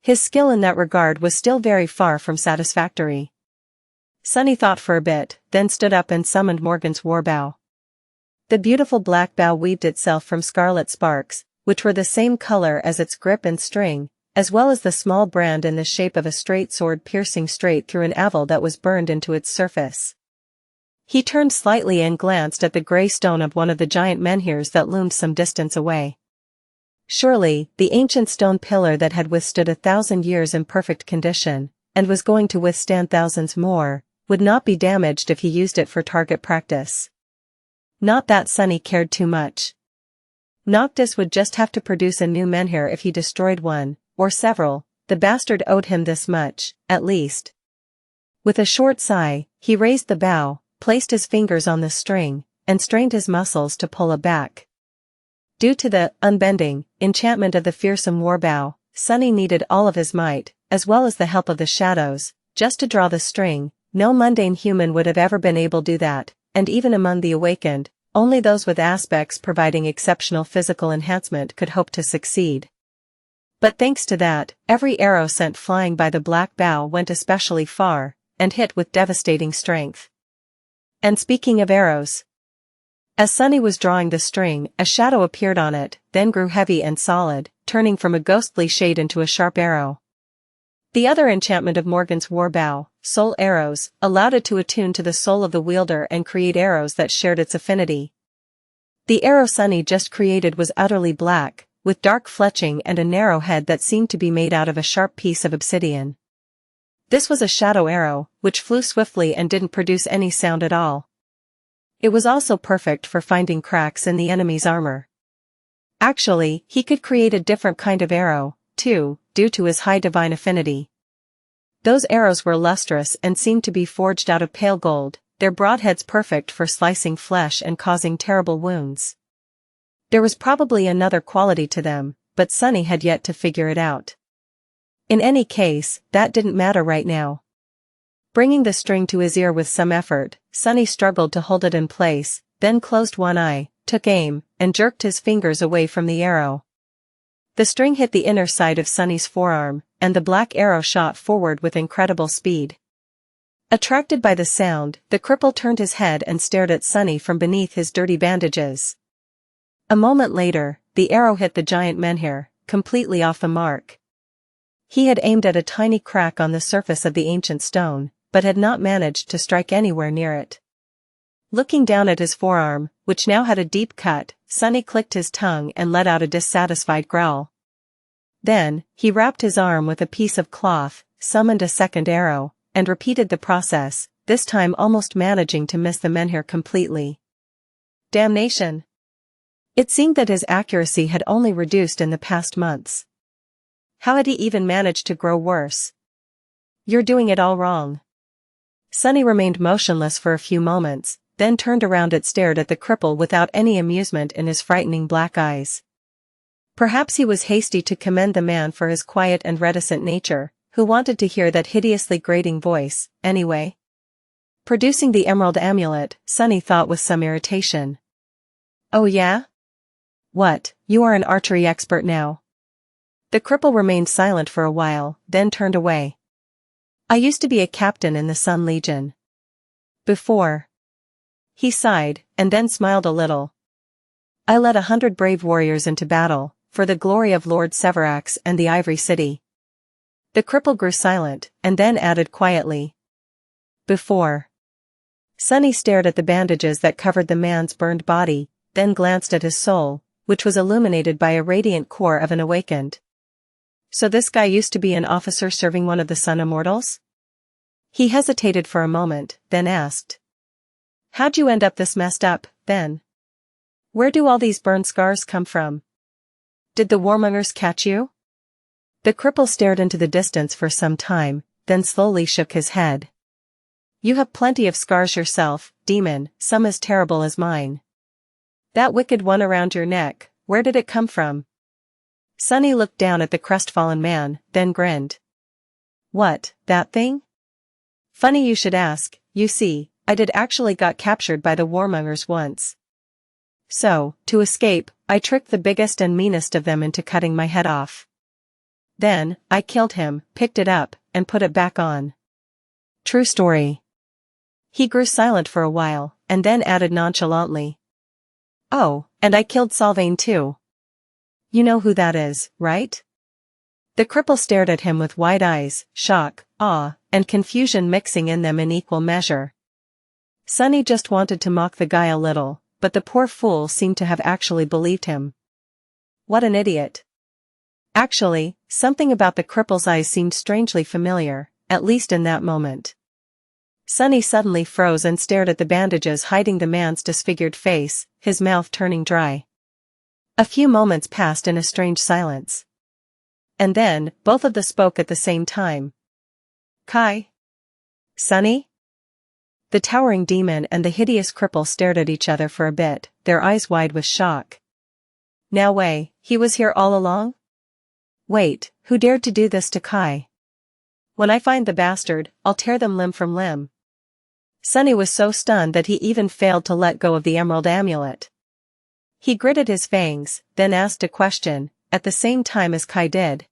A: His skill in that regard was still very far from satisfactory. Sunny thought for a bit, then stood up and summoned Morgan's warbow. The beautiful black bow weaved itself from scarlet sparks, which were the same color as its grip and string, as well as the small brand in the shape of a straight sword piercing straight through an anvil that was burned into its surface. He turned slightly and glanced at the gray stone of one of the giant menhirs that loomed some distance away. Surely, the ancient stone pillar that had withstood 1,000 years in perfect condition, and was going to withstand thousands more, would not be damaged if he used it for target practice. Not that Sunny cared too much. Noctis would just have to produce a new menhir if he destroyed one, or several. The bastard owed him this much, at least. With a short sigh, he raised the bow, placed his fingers on the string, and strained his muscles to pull it back. Due to the unbending enchantment of the fearsome warbow, Sunny needed all of his might, as well as the help of the shadows, just to draw the string. No mundane human would have ever been able to do that, and even among the awakened, only those with aspects providing exceptional physical enhancement could hope to succeed. But thanks to that, every arrow sent flying by the black bow went especially far, and hit with devastating strength. And speaking of arrows, as Sunny was drawing the string, a shadow appeared on it, then grew heavy and solid, turning from a ghostly shade into a sharp arrow. The other enchantment of Morgan's warbow, soul arrows, allowed it to attune to the soul of the wielder and create arrows that shared its affinity. The arrow Sunny just created was utterly black, with dark fletching and a narrow head that seemed to be made out of a sharp piece of obsidian. This was a shadow arrow, which flew swiftly and didn't produce any sound at all. It was also perfect for finding cracks in the enemy's armor. Actually, he could create a different kind of arrow, too, due to his high divine affinity. Those arrows were lustrous and seemed to be forged out of pale gold, their broadheads perfect for slicing flesh and causing terrible wounds. There was probably another quality to them, but Sunny had yet to figure it out. In any case, that didn't matter right now. Bringing the string to his ear with some effort, Sunny struggled to hold it in place, then closed one eye, took aim, and jerked his fingers away from the arrow. The string hit the inner side of Sunny's forearm, and the black arrow shot forward with incredible speed. Attracted by the sound, the cripple turned his head and stared at Sunny from beneath his dirty bandages. A moment later, the arrow hit the giant menhir, completely off the mark. He had aimed at a tiny crack on the surface of the ancient stone, but had not managed to strike anywhere near it. Looking down at his forearm, which now had a deep cut, Sunny clicked his tongue and let out a dissatisfied growl. Then, he wrapped his arm with a piece of cloth, summoned a second arrow, and repeated the process, this time almost managing to miss the menhir completely. Damnation! It seemed that his accuracy had only reduced in the past months. How had he even managed to grow worse? You're doing it all wrong. Sunny remained motionless for a few moments, then turned around and stared at the cripple without any amusement in his frightening black eyes. Perhaps he was hasty to commend the man for his quiet and reticent nature, Who wanted to hear that hideously grating voice, anyway? Producing the emerald amulet, Sunny thought with some irritation. Oh yeah? What, you are an archery expert now? The cripple remained silent for a while, then turned away. I used to be a captain in the Sun Legion. Before. He sighed, and then smiled a little. I led 100 brave warriors into battle, for the glory of Lord Severax and the Ivory City. The cripple grew silent, and then added quietly. Before. Sunny stared at the bandages that covered the man's burned body, then glanced at his soul, which was illuminated by a radiant core of an awakened. So this guy used to be an officer serving one of the Sun Immortals? He hesitated for a moment, then asked. How'd you end up this messed up, then? Where do all these burn scars come from? Did the warmongers catch you? The cripple stared into the distance for some time, then slowly shook his head. You have plenty of scars yourself, demon, some as terrible as mine. That wicked one around your neck, where did it come from? Sunny looked down at the crestfallen man, then grinned. What, that thing? Funny you should ask, you see, I did actually got captured by the warmongers once. So, to escape, I tricked the biggest and meanest of them into cutting my head off. Then, I killed him, picked it up, and put it back on. True story. He grew silent for a while, and then added nonchalantly. Oh, and I killed Sylvain too. You know who that is, right? The cripple stared at him with wide eyes, shock, awe, and confusion mixing in them in equal measure. Sunny just wanted to mock the guy a little, but the poor fool seemed to have actually believed him. What an idiot. Actually, something about the cripple's eyes seemed strangely familiar, at least in that moment. Sunny suddenly froze and stared at the bandages hiding the man's disfigured face, his mouth turning dry. A few moments passed in a strange silence. And then, both of them spoke at the same time. Kai? Sunny? The towering demon and the hideous cripple stared at each other for a bit, their eyes wide with shock. Now wait, he was here all along? Wait, who dared to do this to Kai? When I find the bastard, I'll tear them limb from limb. Sunny was so stunned that he even failed to let go of the emerald amulet. He gritted his fangs, then asked a question, at the same time as Kai did.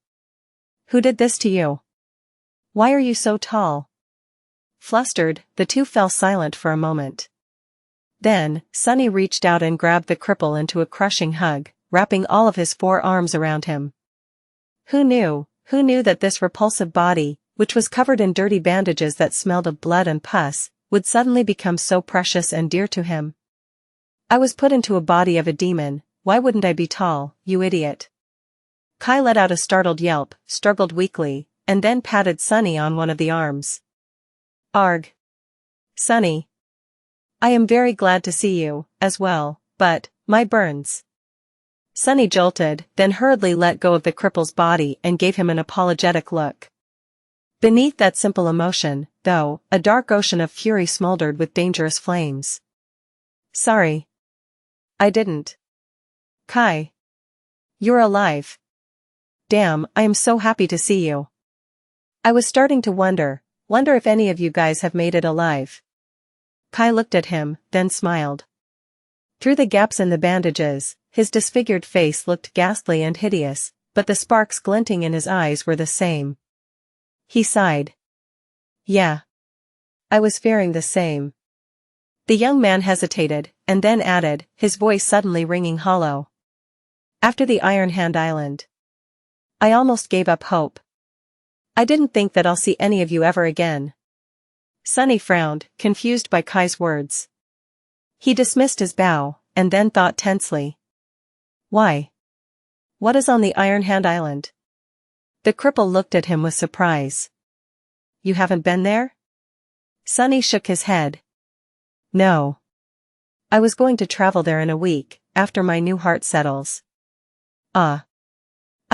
A: Who did this to you? Why are you so tall? Flustered, the two fell silent for a moment. Then, Sunny reached out and grabbed the cripple into a crushing hug, wrapping all of his 4 arms around him. Who knew that this repulsive body, which was covered in dirty bandages that smelled of blood and pus, would suddenly become so precious and dear to him? I was put into a body of a demon, why wouldn't I be tall, you idiot? Kai let out a startled yelp, struggled weakly, and then patted Sunny on one of the arms. Arg. Sunny. I am very glad to see you, as well, but, my burns. Sunny jolted, then hurriedly let go of the cripple's body and gave him an apologetic look. Beneath that simple emotion, though, a dark ocean of fury smoldered with dangerous flames. Sorry. I didn't. Kai. You're alive. Damn, I am so happy to see you. I was starting to wonder if any of you guys have made it alive. Kai looked at him, then smiled. Through the gaps in the bandages, his disfigured face looked ghastly and hideous, but the sparks glinting in his eyes were the same. He sighed. Yeah. I was fearing the same. The young man hesitated, and then added, his voice suddenly ringing hollow. After the Iron Hand Island. I almost gave up hope. I didn't think that I'll see any of you ever again. Sunny frowned, confused by Kai's words. He dismissed his bow, and then thought tensely. Why? What is on the Iron Hand Island? The cripple looked at him with surprise. You haven't been there? Sunny shook his head. No. I was going to travel there in a week, after my new heart settles. I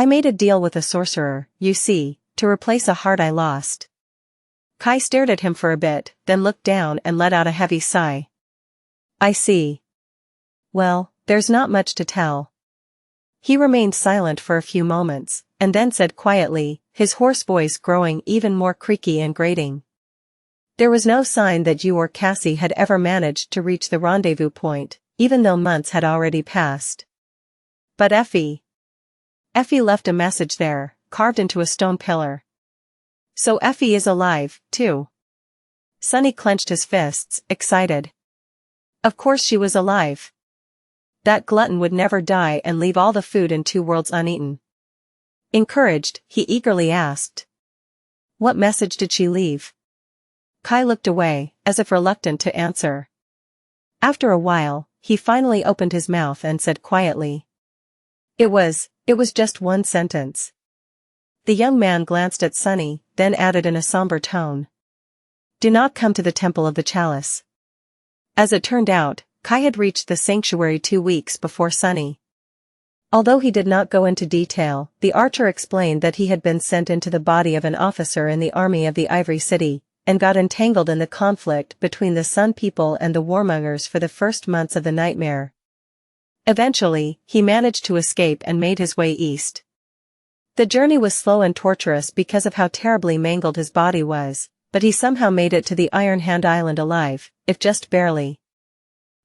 A: made a deal with a sorcerer, you see, to replace a heart I lost. Kai stared at him for a bit, then looked down and let out a heavy sigh. I see. Well, there's not much to tell. He remained silent for a few moments, and then said quietly, his hoarse voice growing even more creaky and grating. There was no sign that you or Cassie had ever managed to reach the rendezvous point, even though months had already passed. But Effie left a message there, carved into a stone pillar. So Effie is alive, too. Sunny clenched his fists, excited. Of course she was alive. That glutton would never die and leave all the food in two worlds uneaten. Encouraged, he eagerly asked. What message did she leave? Kai looked away, as if reluctant to answer. After a while, he finally opened his mouth and said quietly. It was just one sentence. The young man glanced at Sunny, then added in a somber tone. Do not come to the Temple of the Chalice. As it turned out, Kai had reached the sanctuary 2 weeks before Sunny. Although he did not go into detail, the archer explained that he had been sent into the body of an officer in the army of the Ivory City, and got entangled in the conflict between the Sun People and the warmongers for the first months of the nightmare. Eventually, he managed to escape and made his way east. The journey was slow and torturous because of how terribly mangled his body was, but he somehow made it to the Iron Hand Island alive, if just barely.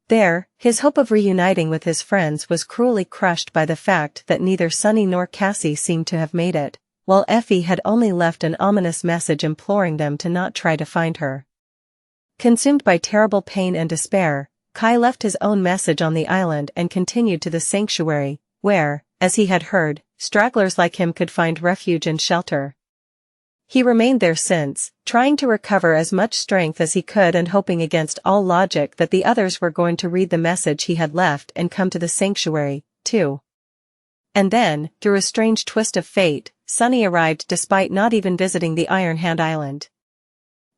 A: There, his hope of reuniting with his friends was cruelly crushed by the fact that neither Sunny nor Cassie seemed to have made it, while Effie had only left an ominous message imploring them to not try to find her. Consumed by terrible pain and despair, Kai left his own message on the island and continued to the sanctuary, where, as he had heard, stragglers like him could find refuge and shelter. He remained there since, trying to recover as much strength as he could and hoping against all logic that the others were going to read the message he had left and come to the sanctuary, too. And then, through a strange twist of fate, Sunny arrived despite not even visiting the Iron Hand Island.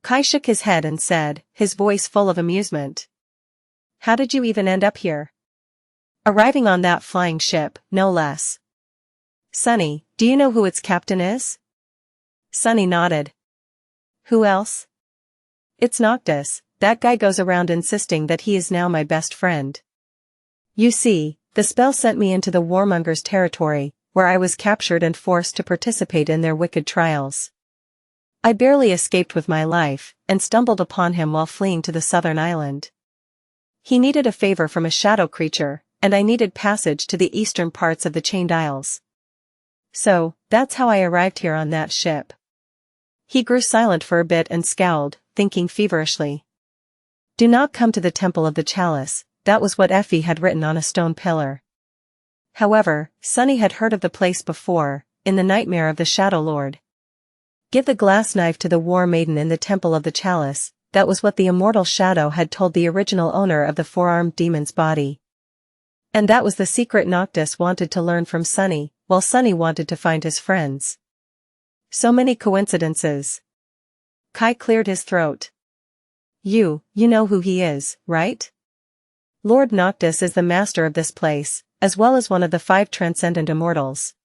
A: Kai shook his head and said, his voice full of amusement. How did you even end up here? Arriving on that flying ship, no less. Sunny, do you know who its captain is? Sunny nodded. Who else? It's Noctis. That guy goes around insisting that he is now my best friend. You see, the spell sent me into the warmongers' territory, where I was captured and forced to participate in their wicked trials. I barely escaped with my life, and stumbled upon him while fleeing to the southern island. He needed a favor from a shadow creature, and I needed passage to the eastern parts of the Chained Isles. So, that's how I arrived here on that ship. He grew silent for a bit and scowled, thinking feverishly. Do not come to the Temple of the Chalice, that was what Effie had written on a stone pillar. However, Sunny had heard of the place before, in the nightmare of the Shadow Lord. Give the glass knife to the war maiden in the Temple of the Chalice, that was what the immortal Shadow had told the original owner of the four-armed demon's body. And that was the secret Noctis wanted to learn from Sunny, while Sunny wanted to find his friends. So many coincidences. Kai cleared his throat. You know who he is, right? Lord Noctis is the master of this place, as well as one of the 5 transcendent immortals.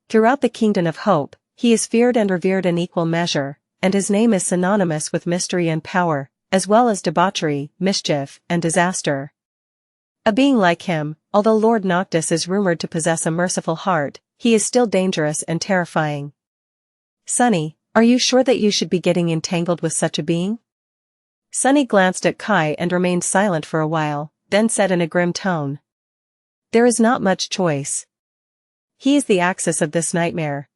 A: Throughout the Kingdom of Hope, he is feared and revered in equal measure, and his name is synonymous with mystery and power, as well as debauchery, mischief, and disaster. A being like him, although Lord Noctis is rumored to possess a merciful heart, he is still dangerous and terrifying. Sunny, are you sure that you should be getting entangled with such a being? Sunny glanced at Kai and remained silent for a while, then said in a grim tone. There is not much choice. He is the axis of this nightmare.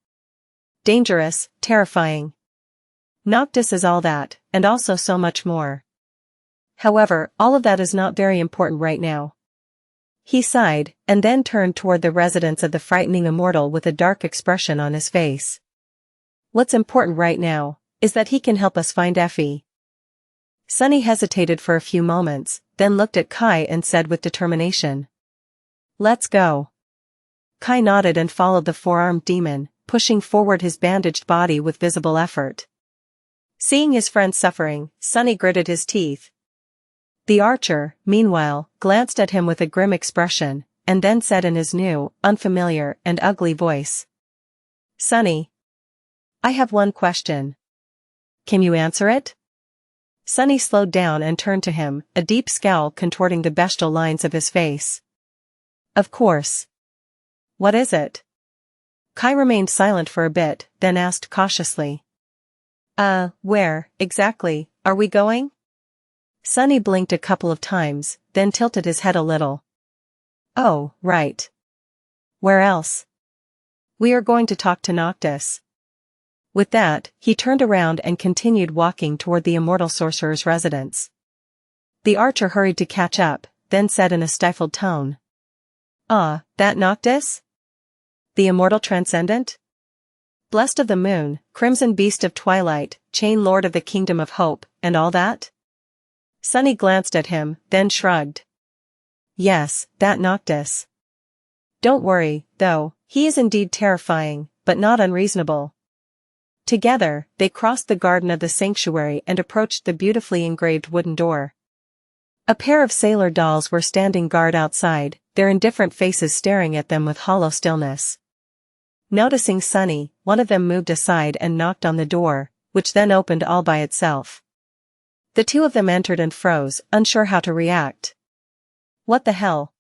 A: Dangerous, terrifying. Noctis is all that, and also so much more. However, all of that is not very important right now. He sighed, and then turned toward the residence of the frightening immortal with a dark expression on his face. What's important right now, is that he can help us find Effie. Sunny hesitated for a few moments, then looked at Kai and said with determination. Let's go. Kai nodded and followed the four-armed demon, pushing forward his bandaged body with visible effort. Seeing his friend suffering, Sunny gritted his teeth. The archer, meanwhile, glanced at him with a grim expression, and then said in his new, unfamiliar, and ugly voice. Sunny. I have one question. Can you answer it? Sunny slowed down and turned to him, a deep scowl contorting the bestial lines of his face. Of course. What is it? Kai remained silent for a bit, then asked cautiously. Where, exactly, are we going? Sunny blinked a couple of times, then tilted his head a little. Oh, right. Where else? We are going to talk to Noctis. With that, he turned around and continued walking toward the immortal sorcerer's residence. The archer hurried to catch up, then said in a stifled tone. Ah, that Noctis? The immortal transcendent? Blessed of the moon, crimson beast of twilight, chain lord of the kingdom of hope, and all that? Sunny glanced at him, then shrugged. Yes, that Noctis. Don't worry, though, he is indeed terrifying, but not unreasonable. Together, they crossed the garden of the sanctuary and approached the beautifully engraved wooden door. A pair of sailor dolls were standing guard outside, their indifferent faces staring at them with hollow stillness. Noticing Sunny, one of them moved aside and knocked on the door, which then opened all by itself. The two of them entered and froze, unsure how to react. What the hell?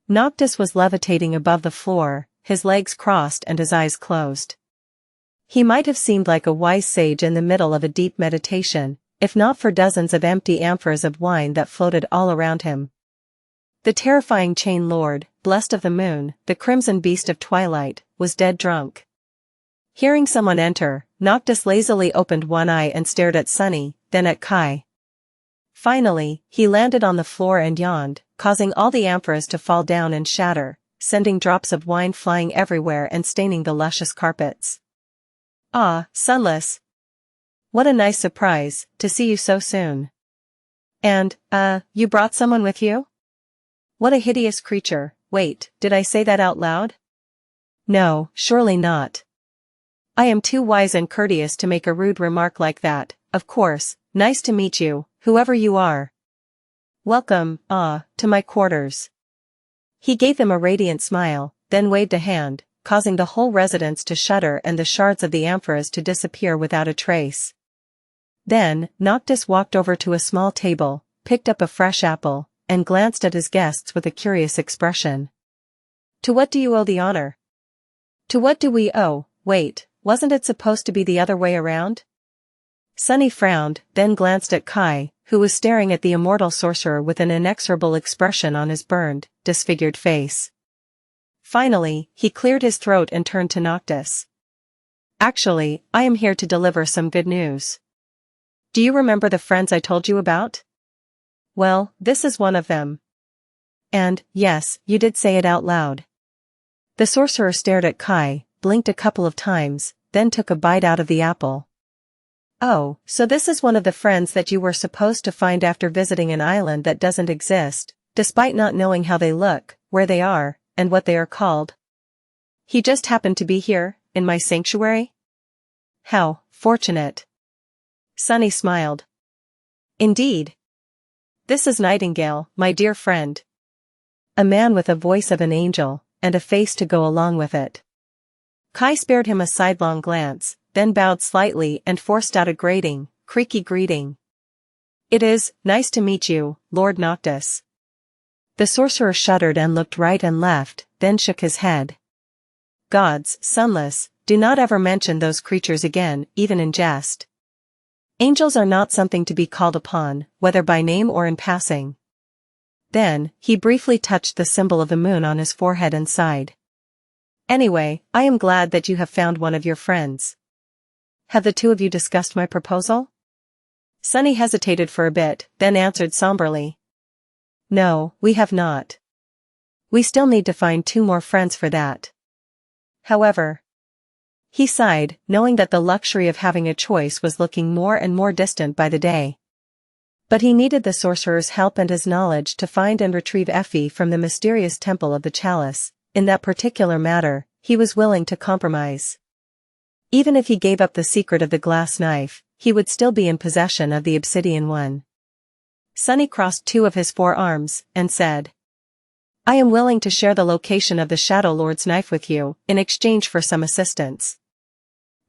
A: Noctis was levitating above the floor, his legs crossed and his eyes closed. He might have seemed like a wise sage in the middle of a deep meditation, if not for dozens of empty amphoras of wine that floated all around him. The terrifying chain lord, blessed of the moon, the crimson beast of twilight, was dead drunk. Hearing someone enter, Noctis lazily opened one eye and stared at Sunny, then at Kai. Finally, he landed on the floor and yawned, causing all the amphoras to fall down and shatter, sending drops of wine flying everywhere and staining the luscious carpets. Ah, Sunless. What a nice surprise, to see you so soon. And, you brought someone with you? What a hideous creature. Wait, did I say that out loud? No, surely not. I am too wise and courteous to make a rude remark like that, of course. Nice to meet you, whoever you are. Welcome, to my quarters. He gave them a radiant smile, then waved a hand, causing the whole residence to shudder and the shards of the amphoras to disappear without a trace. Then, Noctis walked over to a small table, picked up a fresh apple, and glanced at his guests with a curious expression. To what do you owe the honor? To what do we owe? Wait, wasn't it supposed to be the other way around? Sunny frowned, then glanced at Kai, who was staring at the immortal sorcerer with an inexorable expression on his burned, disfigured face. Finally, he cleared his throat and turned to Noctis. Actually, I am here to deliver some good news. Do you remember the friends I told you about? Well, this is one of them. And, yes, you did say it out loud. The sorcerer stared at Kai, blinked a couple of times, then took a bite out of the apple. Oh, so this is one of the friends that you were supposed to find after visiting an island that doesn't exist, despite not knowing how they look, where they are, and what they are called. He just happened to be here, in my sanctuary? How fortunate. Sunny smiled. Indeed. This is Nightingale, my dear friend. A man with a voice of an angel, and a face to go along with it. Kai spared him a sidelong glance, then bowed slightly and forced out a grating, creaky greeting. It is, nice to meet you, Lord Noctis. The sorcerer shuddered and looked right and left, then shook his head. Gods, Sunless, do not ever mention those creatures again, even in jest. Angels are not something to be called upon, whether by name or in passing. Then, he briefly touched the symbol of the moon on his forehead and sighed. Anyway, I am glad that you have found one of your friends. Have the two of you discussed my proposal? Sunny hesitated for a bit, then answered somberly. No, we have not. We still need to find 2 more friends for that. However, he sighed, knowing that the luxury of having a choice was looking more and more distant by the day. But he needed the sorcerer's help and his knowledge to find and retrieve Effie from the mysterious temple of the Chalice. In that particular matter, he was willing to compromise. Even if he gave up the secret of the glass knife, he would still be in possession of the obsidian one. Sunny crossed 2 of his forearms, and said, I am willing to share the location of the Shadow Lord's knife with you, in exchange for some assistance.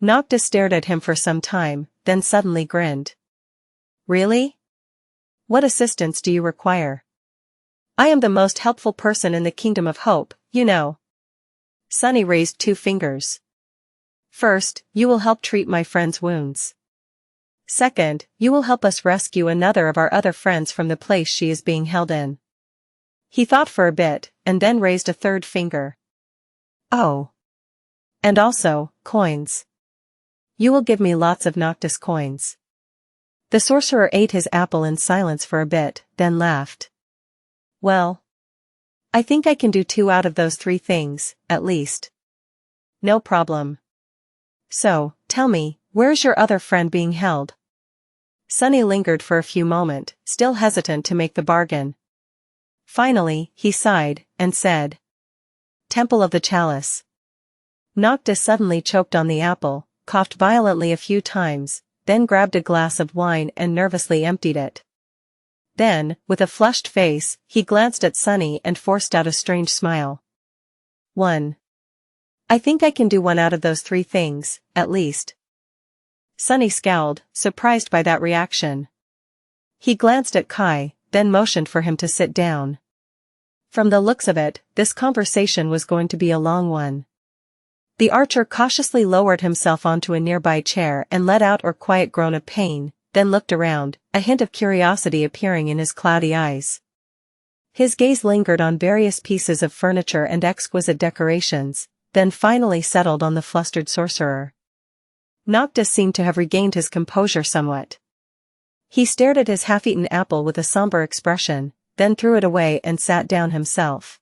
A: Noctis stared at him for some time, then suddenly grinned. Really? What assistance do you require? I am the most helpful person in the Kingdom of Hope, you know. Sunny raised 2 fingers. First, you will help treat my friend's wounds. Second, you will help us rescue another of our other friends from the place she is being held in. He thought for a bit, and then raised a 3rd finger. Oh. And also, coins. You will give me lots of Noctis coins. The sorcerer ate his apple in silence for a bit, then laughed. Well, I think I can do 2 out of those 3 things, at least. No problem. So, tell me, where's your other friend being held? Sunny lingered for a few moments, still hesitant to make the bargain. Finally, he sighed, and said, Temple of the Chalice. Noctis suddenly choked on the apple, coughed violently a few times, then grabbed a glass of wine and nervously emptied it. Then, with a flushed face, he glanced at Sunny and forced out a strange smile. 1. I think I can do 1 out of those 3 things, at least. Sunny scowled, surprised by that reaction. He glanced at Kai, then motioned for him to sit down. From the looks of it, this conversation was going to be a long one. The archer cautiously lowered himself onto a nearby chair and let out a quiet groan of pain, then looked around, a hint of curiosity appearing in his cloudy eyes. His gaze lingered on various pieces of furniture and exquisite decorations, then finally settled on the flustered sorcerer. Noctis seemed to have regained his composure somewhat. He stared at his half-eaten apple with a somber expression, then threw it away and sat down himself.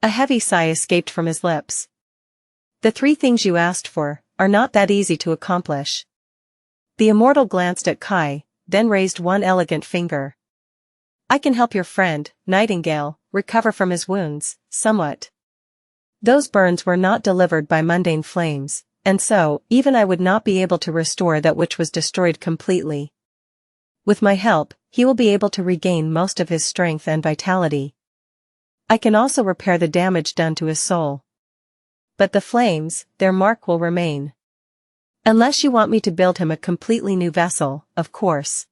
A: A heavy sigh escaped from his lips. The 3 things you asked for are not that easy to accomplish. The immortal glanced at Kai, then raised 1 elegant finger. I can help your friend, Nightingale, recover from his wounds, somewhat. Those burns were not delivered by mundane flames, and so, even I would not be able to restore that which was destroyed completely. With my help, he will be able to regain most of his strength and vitality. I can also repair the damage done to his soul. But the flames, their mark will remain. Unless you want me to build him a completely new vessel, of course.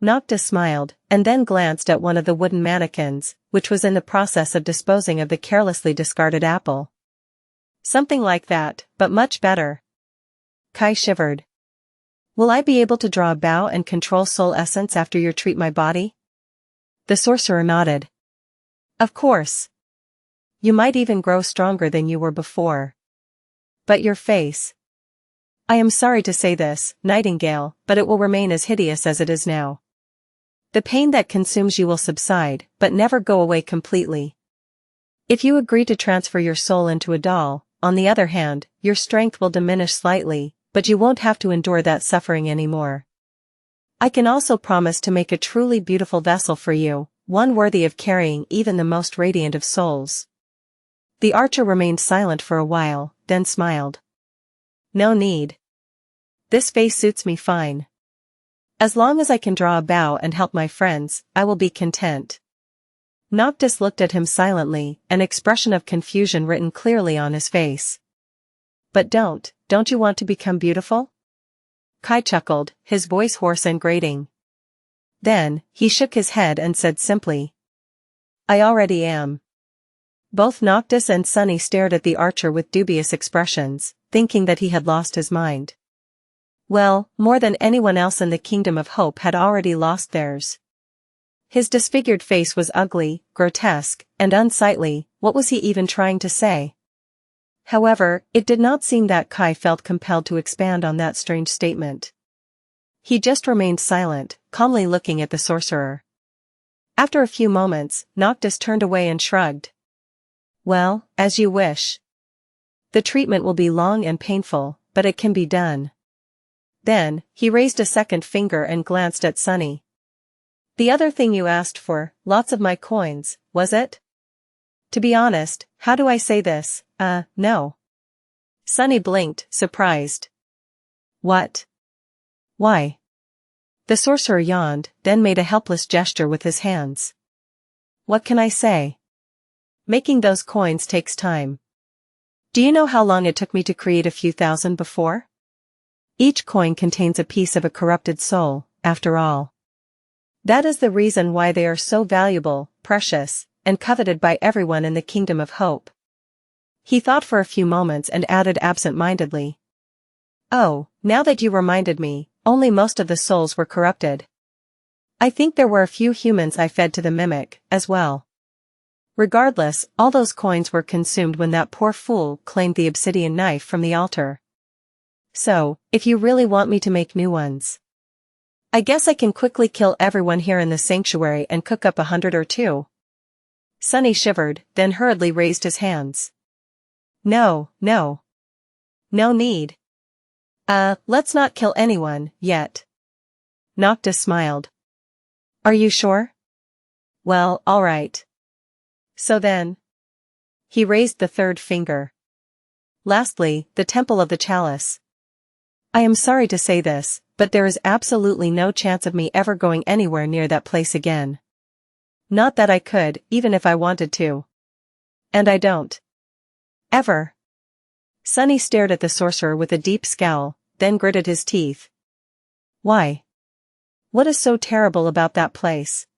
A: Noctis smiled, and then glanced at one of the wooden mannequins, which was in the process of disposing of the carelessly discarded apple. Something like that, but much better. Kai shivered. Will I be able to draw a bow and control soul essence after you treat my body? The sorcerer nodded. Of course. You might even grow stronger than you were before. But your face. I am sorry to say this, Nightingale, but it will remain as hideous as it is now. The pain that consumes you will subside, but never go away completely. If you agree to transfer your soul into a doll, on the other hand, your strength will diminish slightly, but you won't have to endure that suffering anymore. I can also promise to make a truly beautiful vessel for you, one worthy of carrying even the most radiant of souls. The archer remained silent for a while, then smiled. No need. This face suits me fine. As long as I can draw a bow and help my friends, I will be content. Noctis looked at him silently, an expression of confusion written clearly on his face. But don't you want to become beautiful? Kai chuckled, his voice hoarse and grating. Then, he shook his head and said simply, I already am. Both Noctis and Sunny stared at the archer with dubious expressions, thinking that he had lost his mind. Well, more than anyone else in the Kingdom of Hope had already lost theirs. His disfigured face was ugly, grotesque, and unsightly. What was he even trying to say? However, it did not seem that Kai felt compelled to expand on that strange statement. He just remained silent, calmly looking at the sorcerer. After a few moments, Noctis turned away and shrugged. Well, as you wish. The treatment will be long and painful, but it can be done. Then, he raised a 2nd finger and glanced at Sunny. The other thing you asked for, lots of my coins, was it? To be honest, how do I say this, no. Sunny blinked, surprised. What? Why? The sorcerer yawned, then made a helpless gesture with his hands. What can I say? Making those coins takes time. Do you know how long it took me to create a few thousand before? Each coin contains a piece of a corrupted soul, after all. That is the reason why they are so valuable, precious, and coveted by everyone in the Kingdom of Hope. He thought for a few moments and added absent-mindedly. Oh, now that you reminded me, only most of the souls were corrupted. I think there were a few humans I fed to the mimic, as well. Regardless, all those coins were consumed when that poor fool claimed the obsidian knife from the altar. So, if you really want me to make new ones, I guess I can quickly kill everyone here in the sanctuary and cook up 100 or two. Sunny shivered, then hurriedly raised his hands. No need. Let's not kill anyone, yet. Noctis smiled. Are you sure? Well, alright. So then. He raised the third finger. Lastly, the Temple of the Chalice. I am sorry to say this, but there is absolutely no chance of me ever going anywhere near that place again. Not that I could, even if I wanted to. And I don't. Ever. Sunny stared at the sorcerer with a deep scowl, then gritted his teeth. Why? What is so terrible about that place?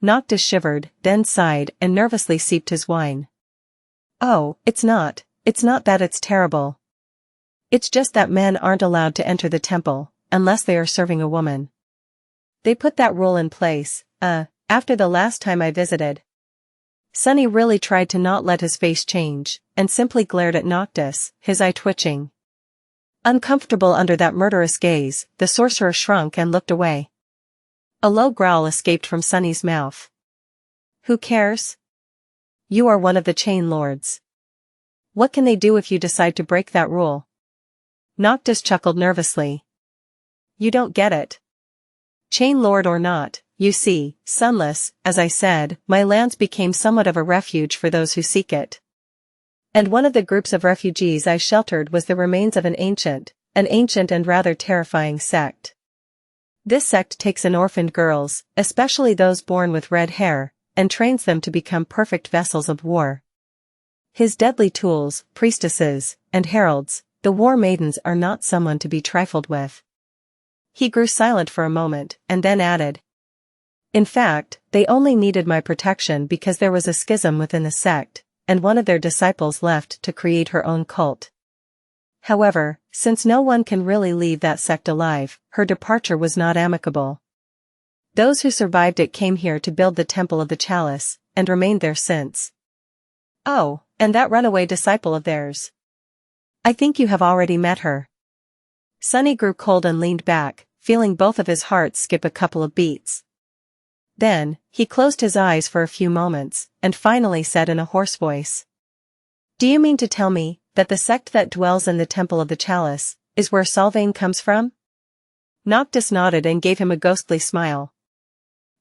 A: Noctis shivered, then sighed and nervously sipped his wine. Oh, it's not that it's terrible. It's just that men aren't allowed to enter the temple, unless they are serving a woman. They put that rule in place, after the last time I visited. Sunny really tried to not let his face change, and simply glared at Noctis, his eye twitching. Uncomfortable under that murderous gaze, the sorcerer shrunk and looked away. A low growl escaped from Sunny's mouth. Who cares? You are one of the chain lords. What can they do if you decide to break that rule? Noctis chuckled nervously. You don't get it. Chain lord or not, you see, Sunless, as I said, my lands became somewhat of a refuge for those who seek it. And one of the groups of refugees I sheltered was the remains of an ancient and rather terrifying sect. This sect takes in orphaned girls, especially those born with red hair, and trains them to become perfect vessels of war. His deadly tools, priestesses, and heralds, the war maidens are not someone to be trifled with. He grew silent for a moment, and then added. In fact, they only needed my protection because there was a schism within the sect, and one of their disciples left to create her own cult. However, since no one can really leave that sect alive, her departure was not amicable. Those who survived it came here to build the Temple of the Chalice, and remained there since. Oh, and that runaway disciple of theirs. I think you have already met her. Sunny grew cold and leaned back, feeling both of his hearts skip a couple of beats. Then, he closed his eyes for a few moments, and finally said in a hoarse voice. Do you mean to tell me, that the sect that dwells in the Temple of the Chalice, is where Solvain comes from? Noctis nodded and gave him a ghostly smile.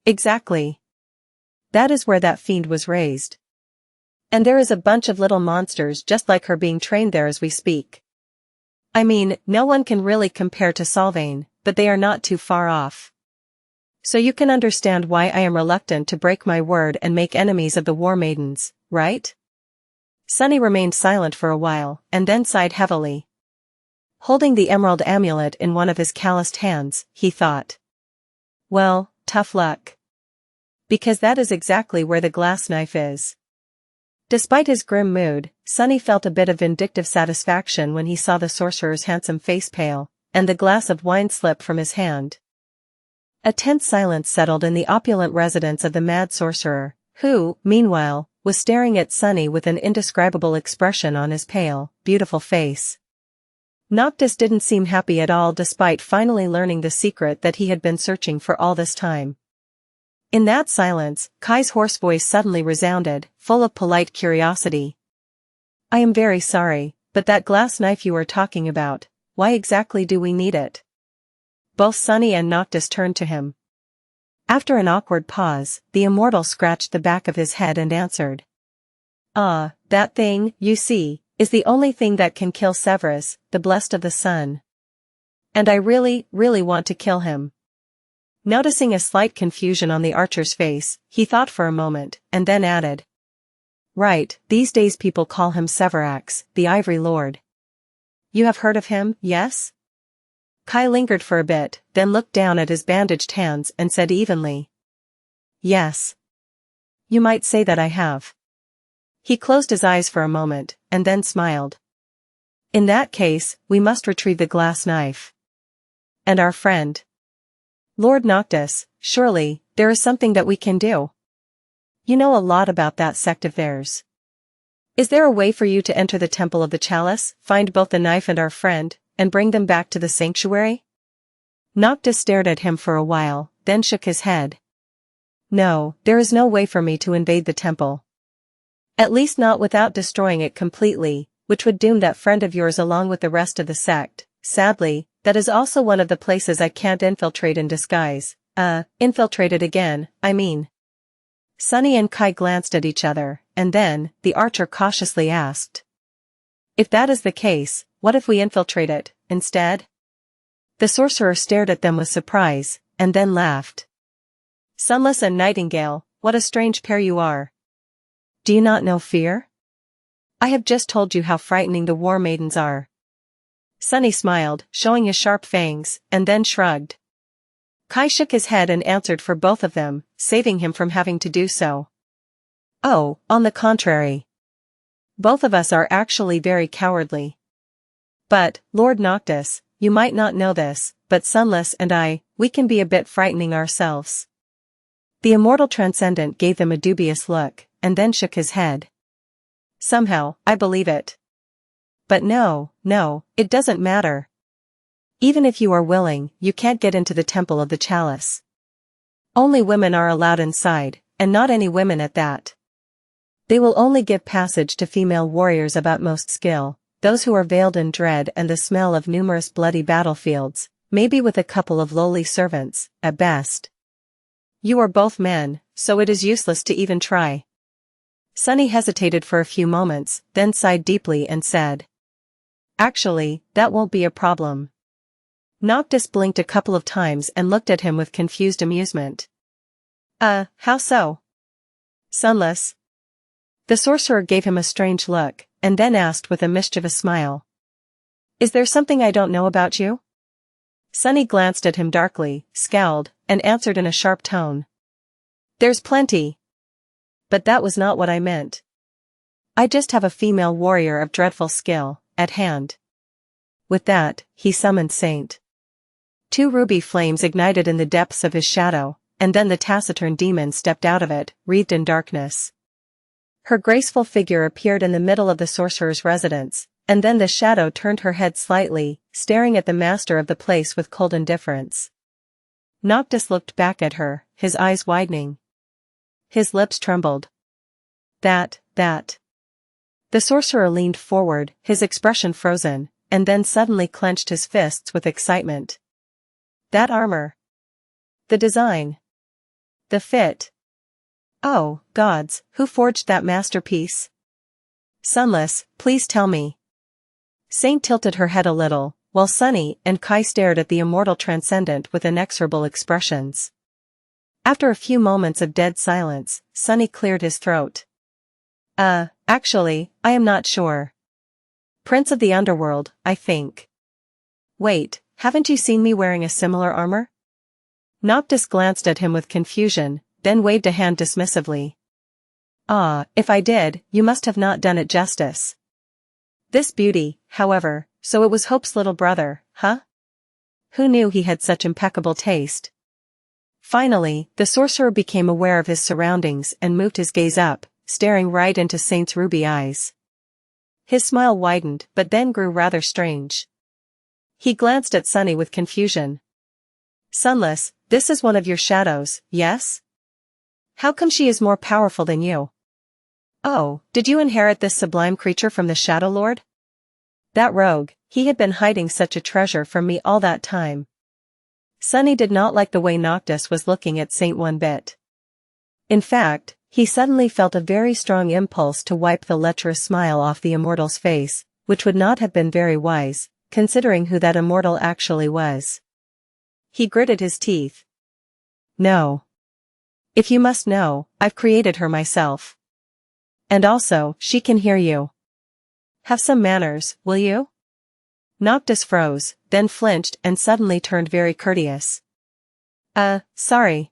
A: Exactly. That is where that fiend was raised. And there is a bunch of little monsters just like her being trained there as we speak. I mean, no one can really compare to Solvain, but they are not too far off. So you can understand why I am reluctant to break my word and make enemies of the war maidens, right? Sunny remained silent for a while, and then sighed heavily. Holding the emerald amulet in one of his calloused hands, he thought. Well, tough luck. Because that is exactly where the glass knife is. Despite his grim mood, Sunny felt a bit of vindictive satisfaction when he saw the sorcerer's handsome face pale, and the glass of wine slip from his hand. A tense silence settled in the opulent residence of the mad sorcerer, who, meanwhile, was staring at Sunny with an indescribable expression on his pale, beautiful face. Noctis didn't seem happy at all despite finally learning the secret that he had been searching for all this time. In that silence, Kai's hoarse voice suddenly resounded, full of polite curiosity. I am very sorry, but that glass knife you were talking about, why exactly do we need it? Both Sunny and Noctis turned to him. After an awkward pause, the immortal scratched the back of his head and answered. That thing, you see, is the only thing that can kill Severus, the blessed of the sun. And I really want to kill him. Noticing a slight confusion on the archer's face, he thought for a moment, and then added. Right, these days people call him Severax, the Ivory Lord. You have heard of him, yes? Kai lingered for a bit, then looked down at his bandaged hands and said evenly. Yes. You might say that I have. He closed his eyes for a moment, and then smiled. In that case, we must retrieve the glass knife. And our friend. Lord Noctis, surely, there is something that we can do. You know a lot about that sect of theirs. Is there a way for you to enter the Temple of the Chalice, find both the knife and our friend, and bring them back to the sanctuary? Noctis stared at him for a while, then shook his head. No, there is no way for me to invade the temple. At least not without destroying it completely, which would doom that friend of yours along with the rest of the sect. Sadly, that is also one of the places I can't infiltrate in disguise. Infiltrate it again, I mean. Sunny and Kai glanced at each other, and then, the archer cautiously asked. If that is the case, what if we infiltrate it, instead? The sorcerer stared at them with surprise, and then laughed. Sunless and Nightingale, what a strange pair you are. Do you not know fear? I have just told you how frightening the war maidens are. Sunny smiled, showing his sharp fangs, and then shrugged. Kai shook his head and answered for both of them, saving him from having to do so. Oh, on the contrary. Both of us are actually very cowardly. But, Lord Noctis, you might not know this, but Sunless and I, we can be a bit frightening ourselves. The immortal transcendent gave them a dubious look, and then shook his head. Somehow, I believe it. But no, it doesn't matter. Even if you are willing, you can't get into the Temple of the Chalice. Only women are allowed inside, and not any women at that. They will only give passage to female warriors of utmost skill, those who are veiled in dread and the smell of numerous bloody battlefields, maybe with a couple of lowly servants, at best. You are both men, so it is useless to even try. Sunny hesitated for a few moments, then sighed deeply and said. Actually, that won't be a problem. Noctis blinked a couple of times and looked at him with confused amusement. How so? Sunless. The sorcerer gave him a strange look, and then asked with a mischievous smile. Is there something I don't know about you? Sunny glanced at him darkly, scowled, and answered in a sharp tone. There's plenty. But that was not what I meant. I just have a female warrior of dreadful skill, at hand. With that, he summoned Saint. 2 ruby flames ignited in the depths of his shadow, and then the taciturn demon stepped out of it, wreathed in darkness. Her graceful figure appeared in the middle of the sorcerer's residence, and then the shadow turned her head slightly, staring at the master of the place with cold indifference. Noctis looked back at her, his eyes widening. His lips trembled. That. The sorcerer leaned forward, his expression frozen, and then suddenly clenched his fists with excitement. That armor. The design. The fit. Oh, gods, who forged that masterpiece? Sunless, please tell me. Saint tilted her head a little, while Sunny and Kai stared at the immortal transcendent with inexorable expressions. After a few moments of dead silence, Sunny cleared his throat. Actually, I am not sure. Prince of the Underworld, I think. Wait, haven't you seen me wearing a similar armor? Noctis glanced at him with confusion, then waved a hand dismissively. If I did, you must have not done it justice. This beauty, however, so it was Hope's little brother, huh? Who knew he had such impeccable taste? Finally, the sorcerer became aware of his surroundings and moved his gaze up, staring right into Saint's ruby eyes. His smile widened but then grew rather strange. He glanced at Sunny with confusion. Sunless, this is one of your shadows, yes? How come she is more powerful than you? Oh, did you inherit this sublime creature from the Shadow Lord? That rogue, he had been hiding such a treasure from me all that time. Sunny did not like the way Noctis was looking at Saint one bit. In fact, he suddenly felt a very strong impulse to wipe the lecherous smile off the immortal's face, which would not have been very wise, considering who that immortal actually was. He gritted his teeth. No. If you must know, I've created her myself. And also, she can hear you. Have some manners, will you? Noctis froze, then flinched and suddenly turned very courteous. Sorry.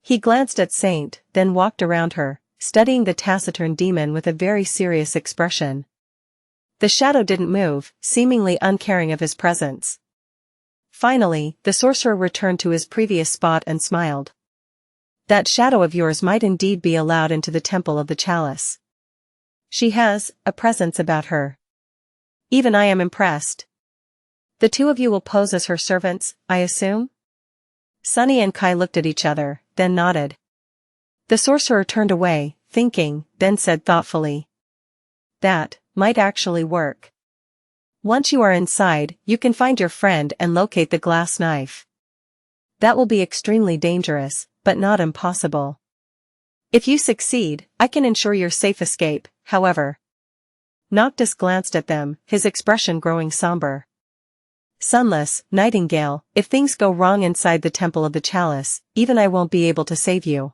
A: He glanced at Saint, then walked around her, studying the taciturn demon with a very serious expression. The shadow didn't move, seemingly uncaring of his presence. Finally, the sorcerer returned to his previous spot and smiled. That shadow of yours might indeed be allowed into the temple of the Chalice. She has a presence about her. Even I am impressed. The two of you will pose as her servants, I assume? Sunny and Kai looked at each other, then nodded. The sorcerer turned away, thinking, then said thoughtfully. That might actually work. Once you are inside, you can find your friend and locate the glass knife. That will be extremely dangerous, but not impossible. If you succeed, I can ensure your safe escape, however. Noctis glanced at them, his expression growing somber. Sunless, Nightingale, if things go wrong inside the Temple of the Chalice, even I won't be able to save you.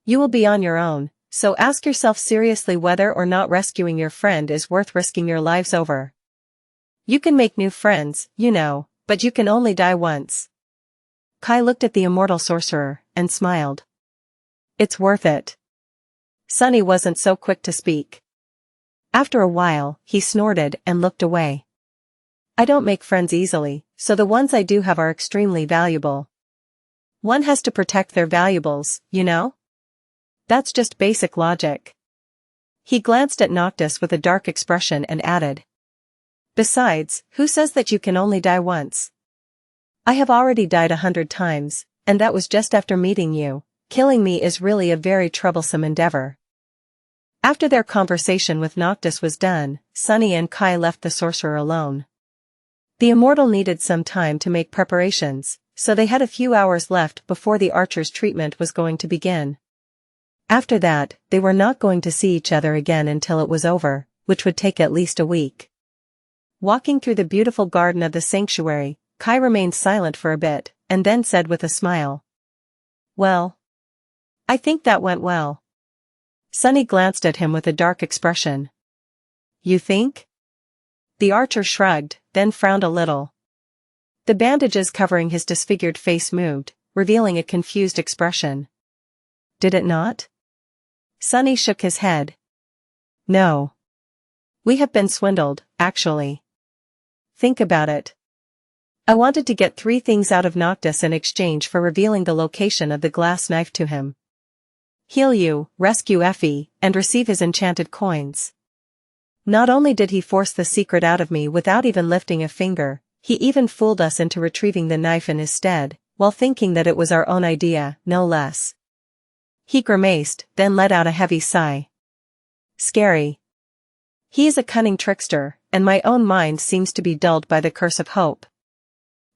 A: You will be on your own, so ask yourself seriously whether or not rescuing your friend is worth risking your lives over. You can make new friends, you know, but you can only die once. Kai looked at the immortal sorcerer, and smiled. It's worth it. Sunny wasn't so quick to speak. After a while, he snorted and looked away. I don't make friends easily, so the ones I do have are extremely valuable. One has to protect their valuables, you know? That's just basic logic. He glanced at Noctis with a dark expression and added. Besides, who says that you can only die once? I have already died 100 times, and that was just after meeting you. Killing me is really a very troublesome endeavor. After their conversation with Noctis was done, Sunny and Kai left the sorcerer alone. The immortal needed some time to make preparations, so they had a few hours left before the archer's treatment was going to begin. After that, they were not going to see each other again until it was over, which would take at least a week. Walking through the beautiful garden of the sanctuary, Kai remained silent for a bit, and then said with a smile. Well, I think that went well. Sunny glanced at him with a dark expression. You think? The archer shrugged, then frowned a little. The bandages covering his disfigured face moved, revealing a confused expression. Did it not? Sunny shook his head. No. We have been swindled, actually. Think about it. I wanted to get 3 things out of Noctis in exchange for revealing the location of the glass knife to him. Heal you, rescue Effie, and receive his enchanted coins. Not only did he force the secret out of me without even lifting a finger, he even fooled us into retrieving the knife in his stead, while thinking that it was our own idea, no less. He grimaced, then let out a heavy sigh. Scary. He is a cunning trickster, and my own mind seems to be dulled by the curse of hope.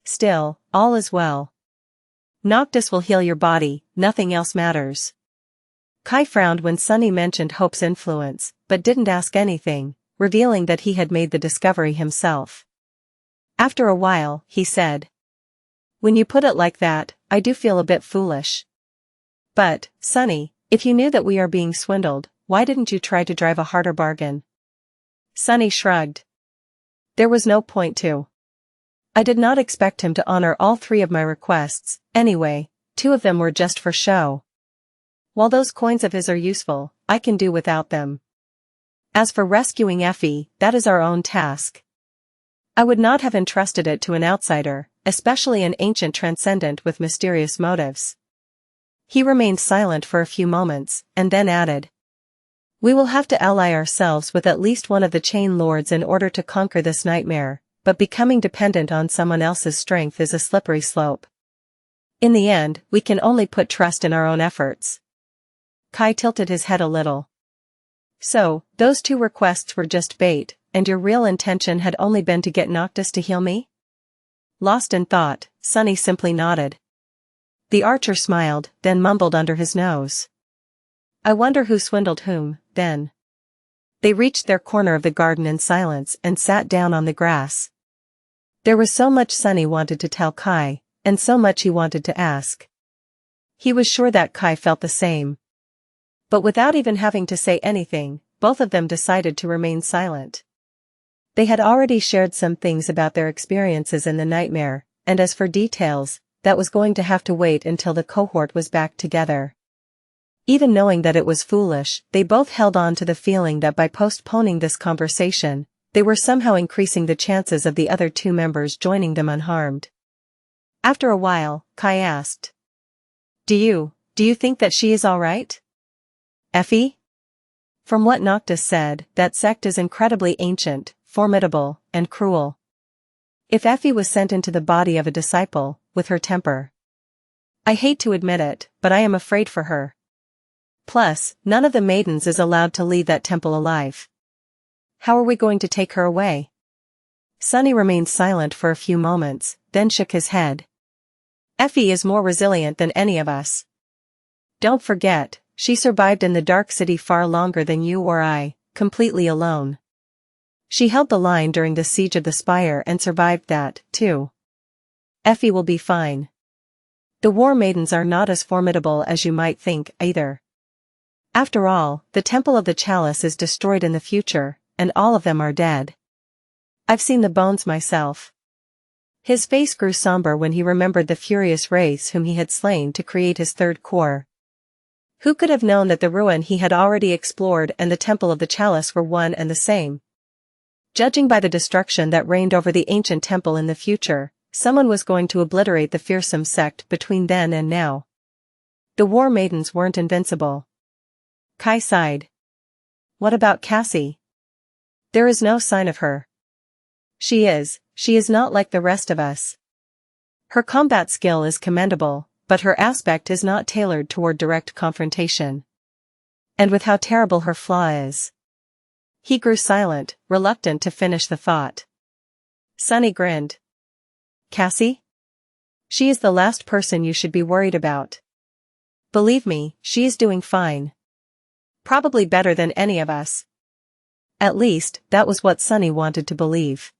A: Still, all is well. Noctis will heal your body, nothing else matters. Kai frowned when Sunny mentioned Hope's influence, but didn't ask anything, revealing that he had made the discovery himself. After a while, he said. When you put it like that, I do feel a bit foolish. But, Sunny, if you knew that we are being swindled, why didn't you try to drive a harder bargain? Sunny shrugged. There was no point to. I did not expect him to honor all 3 of my requests, anyway, 2 of them were just for show. While those coins of his are useful, I can do without them. As for rescuing Effie, that is our own task. I would not have entrusted it to an outsider, especially an ancient transcendent with mysterious motives. He remained silent for a few moments, and then added. We will have to ally ourselves with at least one of the chain lords in order to conquer this nightmare, but becoming dependent on someone else's strength is a slippery slope. In the end, we can only put trust in our own efforts. Kai tilted his head a little. So, those 2 requests were just bait, and your real intention had only been to get Noctis to heal me? Lost in thought, Sunny simply nodded. The archer smiled, then mumbled under his nose. I wonder who swindled whom, then. They reached their corner of the garden in silence and sat down on the grass. There was so much Sunny wanted to tell Kai, and so much he wanted to ask. He was sure that Kai felt the same. But without even having to say anything, both of them decided to remain silent. They had already shared some things about their experiences in the nightmare, and as for details, that was going to have to wait until the cohort was back together. Even knowing that it was foolish, they both held on to the feeling that by postponing this conversation, they were somehow increasing the chances of the other two members joining them unharmed. After a while, Kai asked. Do you think that she is alright? Effie? From what Noctis said, that sect is incredibly ancient, formidable, and cruel. If Effie was sent into the body of a disciple, with her temper. I hate to admit it, but I am afraid for her. Plus, none of the maidens is allowed to leave that temple alive. How are we going to take her away? Sunny remained silent for a few moments, then shook his head. Effie is more resilient than any of us. Don't forget, she survived in the Dark City far longer than you or I, completely alone. She held the line during the siege of the Spire and survived that, too. Effie will be fine. The war maidens are not as formidable as you might think, either. After all, the Temple of the Chalice is destroyed in the future, and all of them are dead. I've seen the bones myself. His face grew somber when he remembered the furious race whom he had slain to create his third core. Who could have known that the ruin he had already explored and the Temple of the Chalice were one and the same? Judging by the destruction that reigned over the ancient temple in the future, someone was going to obliterate the fearsome sect between then and now. The war maidens weren't invincible. Kai sighed. What about Cassie? There is no sign of her. She is not like the rest of us. Her combat skill is commendable, but her aspect is not tailored toward direct confrontation. And with how terrible her flaw is. He grew silent, reluctant to finish the thought. Sunny grinned. Cassie? She is the last person you should be worried about. Believe me, she is doing fine. Probably better than any of us. At least, that was what Sunny wanted to believe.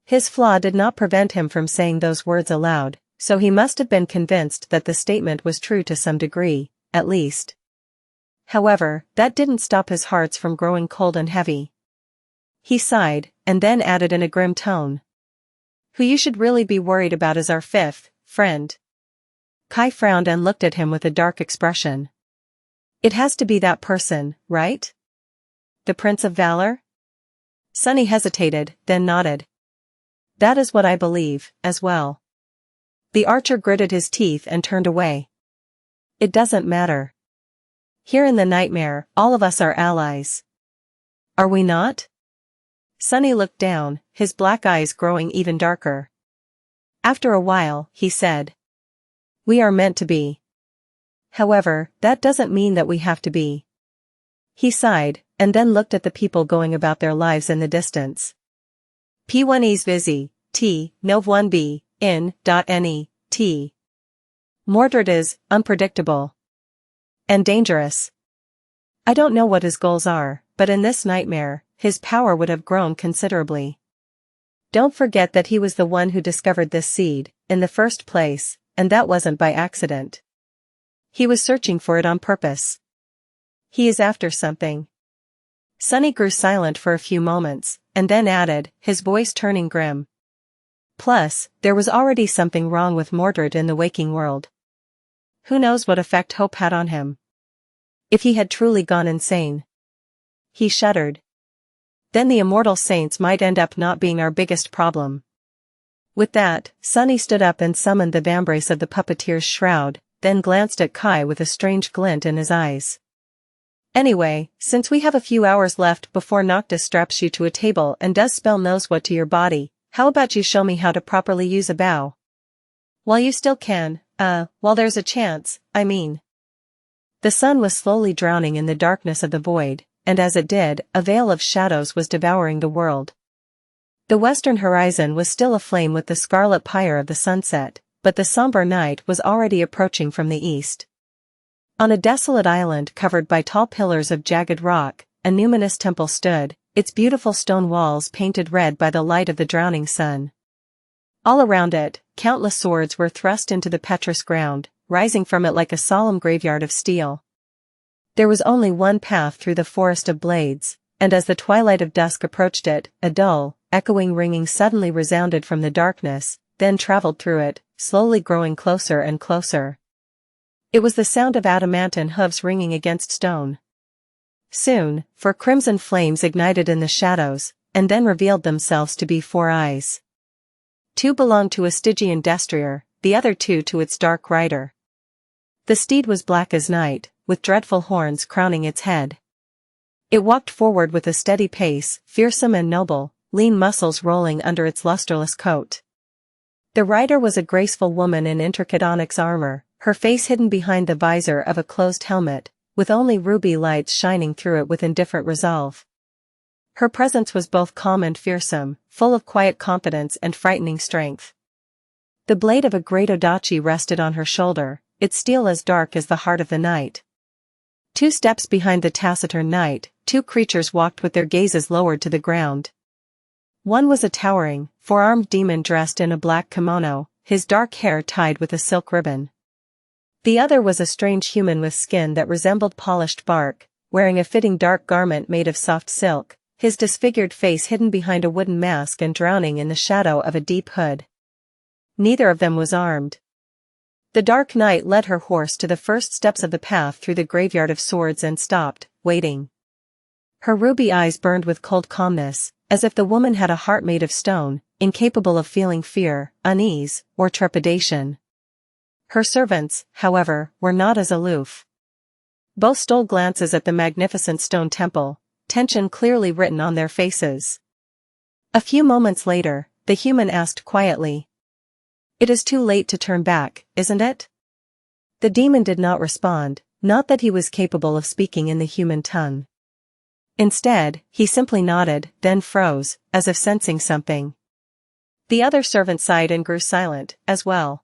A: His flaw did not prevent him from saying those words aloud, so he must have been convinced that the statement was true to some degree, at least. However, that didn't stop his hearts from growing cold and heavy. He sighed, and then added in a grim tone. Who you should really be worried about is our fifth friend. Kai frowned and looked at him with a dark expression. It has to be that person, right? The Prince of Valor? Sunny hesitated, then nodded. That is what I believe, as well. The archer gritted his teeth and turned away. It doesn't matter. Here in the nightmare, all of us are allies. Are we not? Sunny looked down, his black eyes growing even darker. After a while, he said. We are meant to be. However, that doesn't mean that we have to be. He sighed, and then looked at the people going about their lives in the distance. P1E's busy, T, Nov 1B, in.ne, T. Mordred is unpredictable. And dangerous. I don't know what his goals are, but in this nightmare, his power would have grown considerably. Don't forget that he was the one who discovered this seed, in the first place, and that wasn't by accident. He was searching for it on purpose. He is after something. Sunny grew silent for a few moments, and then added, his voice turning grim. Plus, there was already something wrong with Mordred in the waking world. Who knows what effect hope had on him? If he had truly gone insane. He shuddered. Then the immortal saints might end up not being our biggest problem. With that, Sunny stood up and summoned the vambrace of the puppeteer's shroud, then glanced at Kai with a strange glint in his eyes. Anyway, since we have a few hours left before Noctis straps you to a table and does spell knows what to your body, how about you show me how to properly use a bow? While you still can, while there's a chance, I mean. The sun was slowly drowning in the darkness of the void, and as it did, a veil of shadows was devouring the world. The western horizon was still aflame with the scarlet pyre of the sunset, but the somber night was already approaching from the east. On a desolate island covered by tall pillars of jagged rock, a numinous temple stood, its beautiful stone walls painted red by the light of the drowning sun. All around it, countless swords were thrust into the petrous ground, rising from it like a solemn graveyard of steel. There was only one path through the forest of blades, and as the twilight of dusk approached it, a dull, echoing ringing suddenly resounded from the darkness, then traveled through it, slowly growing closer and closer. It was the sound of adamantine hooves ringing against stone. Soon, four crimson flames ignited in the shadows, and then revealed themselves to be four eyes. Two belonged to a Stygian destrier, the other two to its dark rider. The steed was black as night, with dreadful horns crowning its head. It walked forward with a steady pace, fearsome and noble, lean muscles rolling under its lustreless coat. The rider was a graceful woman in intricate onyx armor, her face hidden behind the visor of a closed helmet, with only ruby lights shining through it with indifferent resolve. Her presence was both calm and fearsome, full of quiet confidence and frightening strength. The blade of a great odachi rested on her shoulder, its steel as dark as the heart of the night. 2 steps behind the taciturn knight, 2 creatures walked with their gazes lowered to the ground. One was a towering, four-armed demon dressed in a black kimono, his dark hair tied with a silk ribbon. The other was a strange human with skin that resembled polished bark, wearing a fitting dark garment made of soft silk, his disfigured face hidden behind a wooden mask and drowning in the shadow of a deep hood. Neither of them was armed. The Dark Knight led her horse to the first steps of the path through the graveyard of swords and stopped, waiting. Her ruby eyes burned with cold calmness, as if the woman had a heart made of stone, incapable of feeling fear, unease, or trepidation. Her servants, however, were not as aloof. Both stole glances at the magnificent stone temple, tension clearly written on their faces. A few moments later, the human asked quietly, "It is too late to turn back, isn't it?" The demon did not respond, not that he was capable of speaking in the human tongue. Instead, he simply nodded, then froze, as if sensing something. The other servant sighed and grew silent, as well.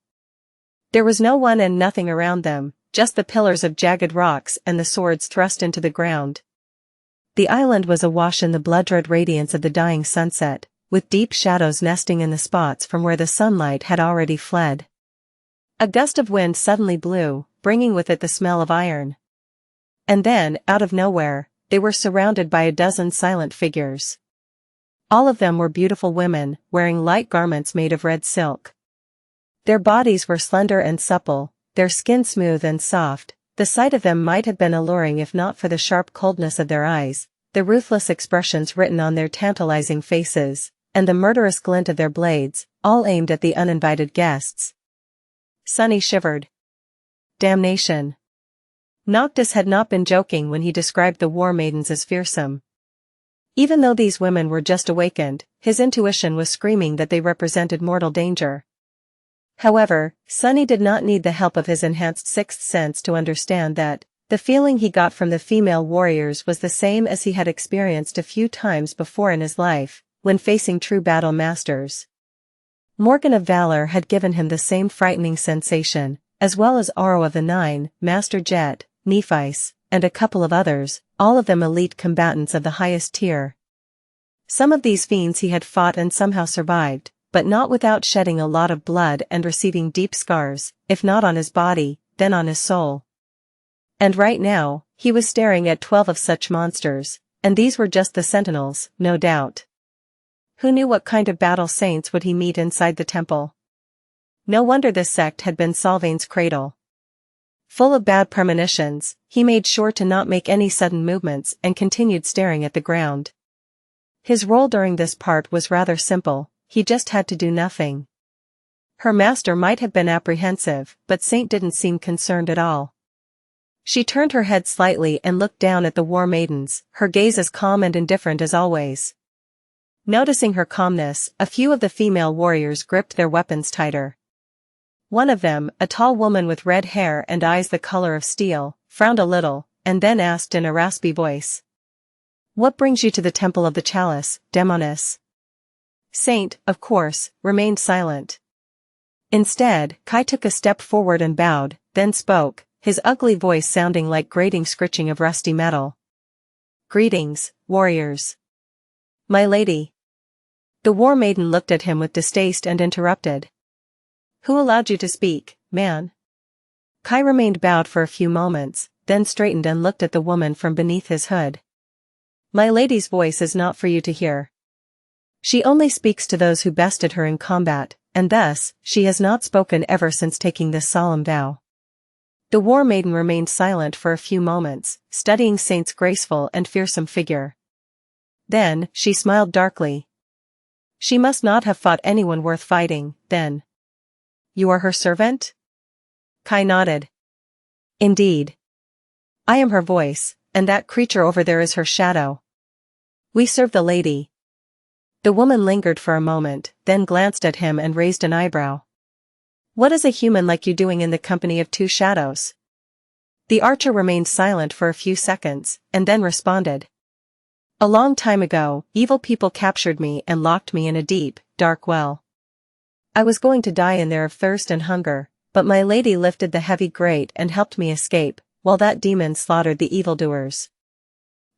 A: There was no one and nothing around them, just the pillars of jagged rocks and the swords thrust into the ground. The island was awash in the blood-red radiance of the dying sunset, with deep shadows nesting in the spots from where the sunlight had already fled. A gust of wind suddenly blew, bringing with it the smell of iron. And then, out of nowhere, they were surrounded by a dozen silent figures. All of them were beautiful women, wearing light garments made of red silk. Their bodies were slender and supple, their skin smooth and soft. The sight of them might have been alluring if not for the sharp coldness of their eyes, the ruthless expressions written on their tantalizing faces, and the murderous glint of their blades, all aimed at the uninvited guests. Sunny shivered. Damnation. Noctis had not been joking when he described the war maidens as fearsome. Even though these women were just awakened, his intuition was screaming that they represented mortal danger. However, Sunny did not need the help of his enhanced sixth sense to understand that the feeling he got from the female warriors was the same as he had experienced a few times before in his life, when facing true battle masters. Morgan of Valor had given him the same frightening sensation, as well as Aro of the Nine, Master Jet, Nephis, and a couple of others, all of them elite combatants of the highest tier. Some of these fiends he had fought and somehow survived, but not without shedding a lot of blood and receiving deep scars, if not on his body, then on his soul. And right now, he was staring at 12 of such monsters, and these were just the sentinels, no doubt. Who knew what kind of battle saints would he meet inside the temple? No wonder this sect had been Sylvain's cradle. Full of bad premonitions, he made sure to not make any sudden movements and continued staring at the ground. His role during this part was rather simple. He just had to do nothing. Her master might have been apprehensive, but Saint didn't seem concerned at all. She turned her head slightly and looked down at the war maidens, her gaze as calm and indifferent as always. Noticing her calmness, a few of the female warriors gripped their weapons tighter. One of them, a tall woman with red hair and eyes the color of steel, frowned a little, and then asked in a raspy voice, "What brings you to the Temple of the Chalice, Demonis?" Saint, of course, remained silent. Instead, Kai took a step forward and bowed, then spoke, his ugly voice sounding like grating scritching of rusty metal. "Greetings, warriors. My lady." The war maiden looked at him with distaste and interrupted. "Who allowed you to speak, man?" Kai remained bowed for a few moments, then straightened and looked at the woman from beneath his hood. "My lady's voice is not for you to hear. She only speaks to those who bested her in combat, and thus, she has not spoken ever since taking this solemn vow." The war maiden remained silent for a few moments, studying Saint's graceful and fearsome figure. Then, she smiled darkly. She must not have fought anyone worth fighting, then. You are her servant? Kai nodded. Indeed. I am her voice, and that creature over there is her shadow. We serve the lady. The woman lingered for a moment, then glanced at him and raised an eyebrow. What is a human like you doing in the company of two shadows? The archer remained silent for a few seconds, and then responded. A long time ago, evil people captured me and locked me in a deep, dark well. I was going to die in there of thirst and hunger, but my lady lifted the heavy grate and helped me escape, while that demon slaughtered the evildoers.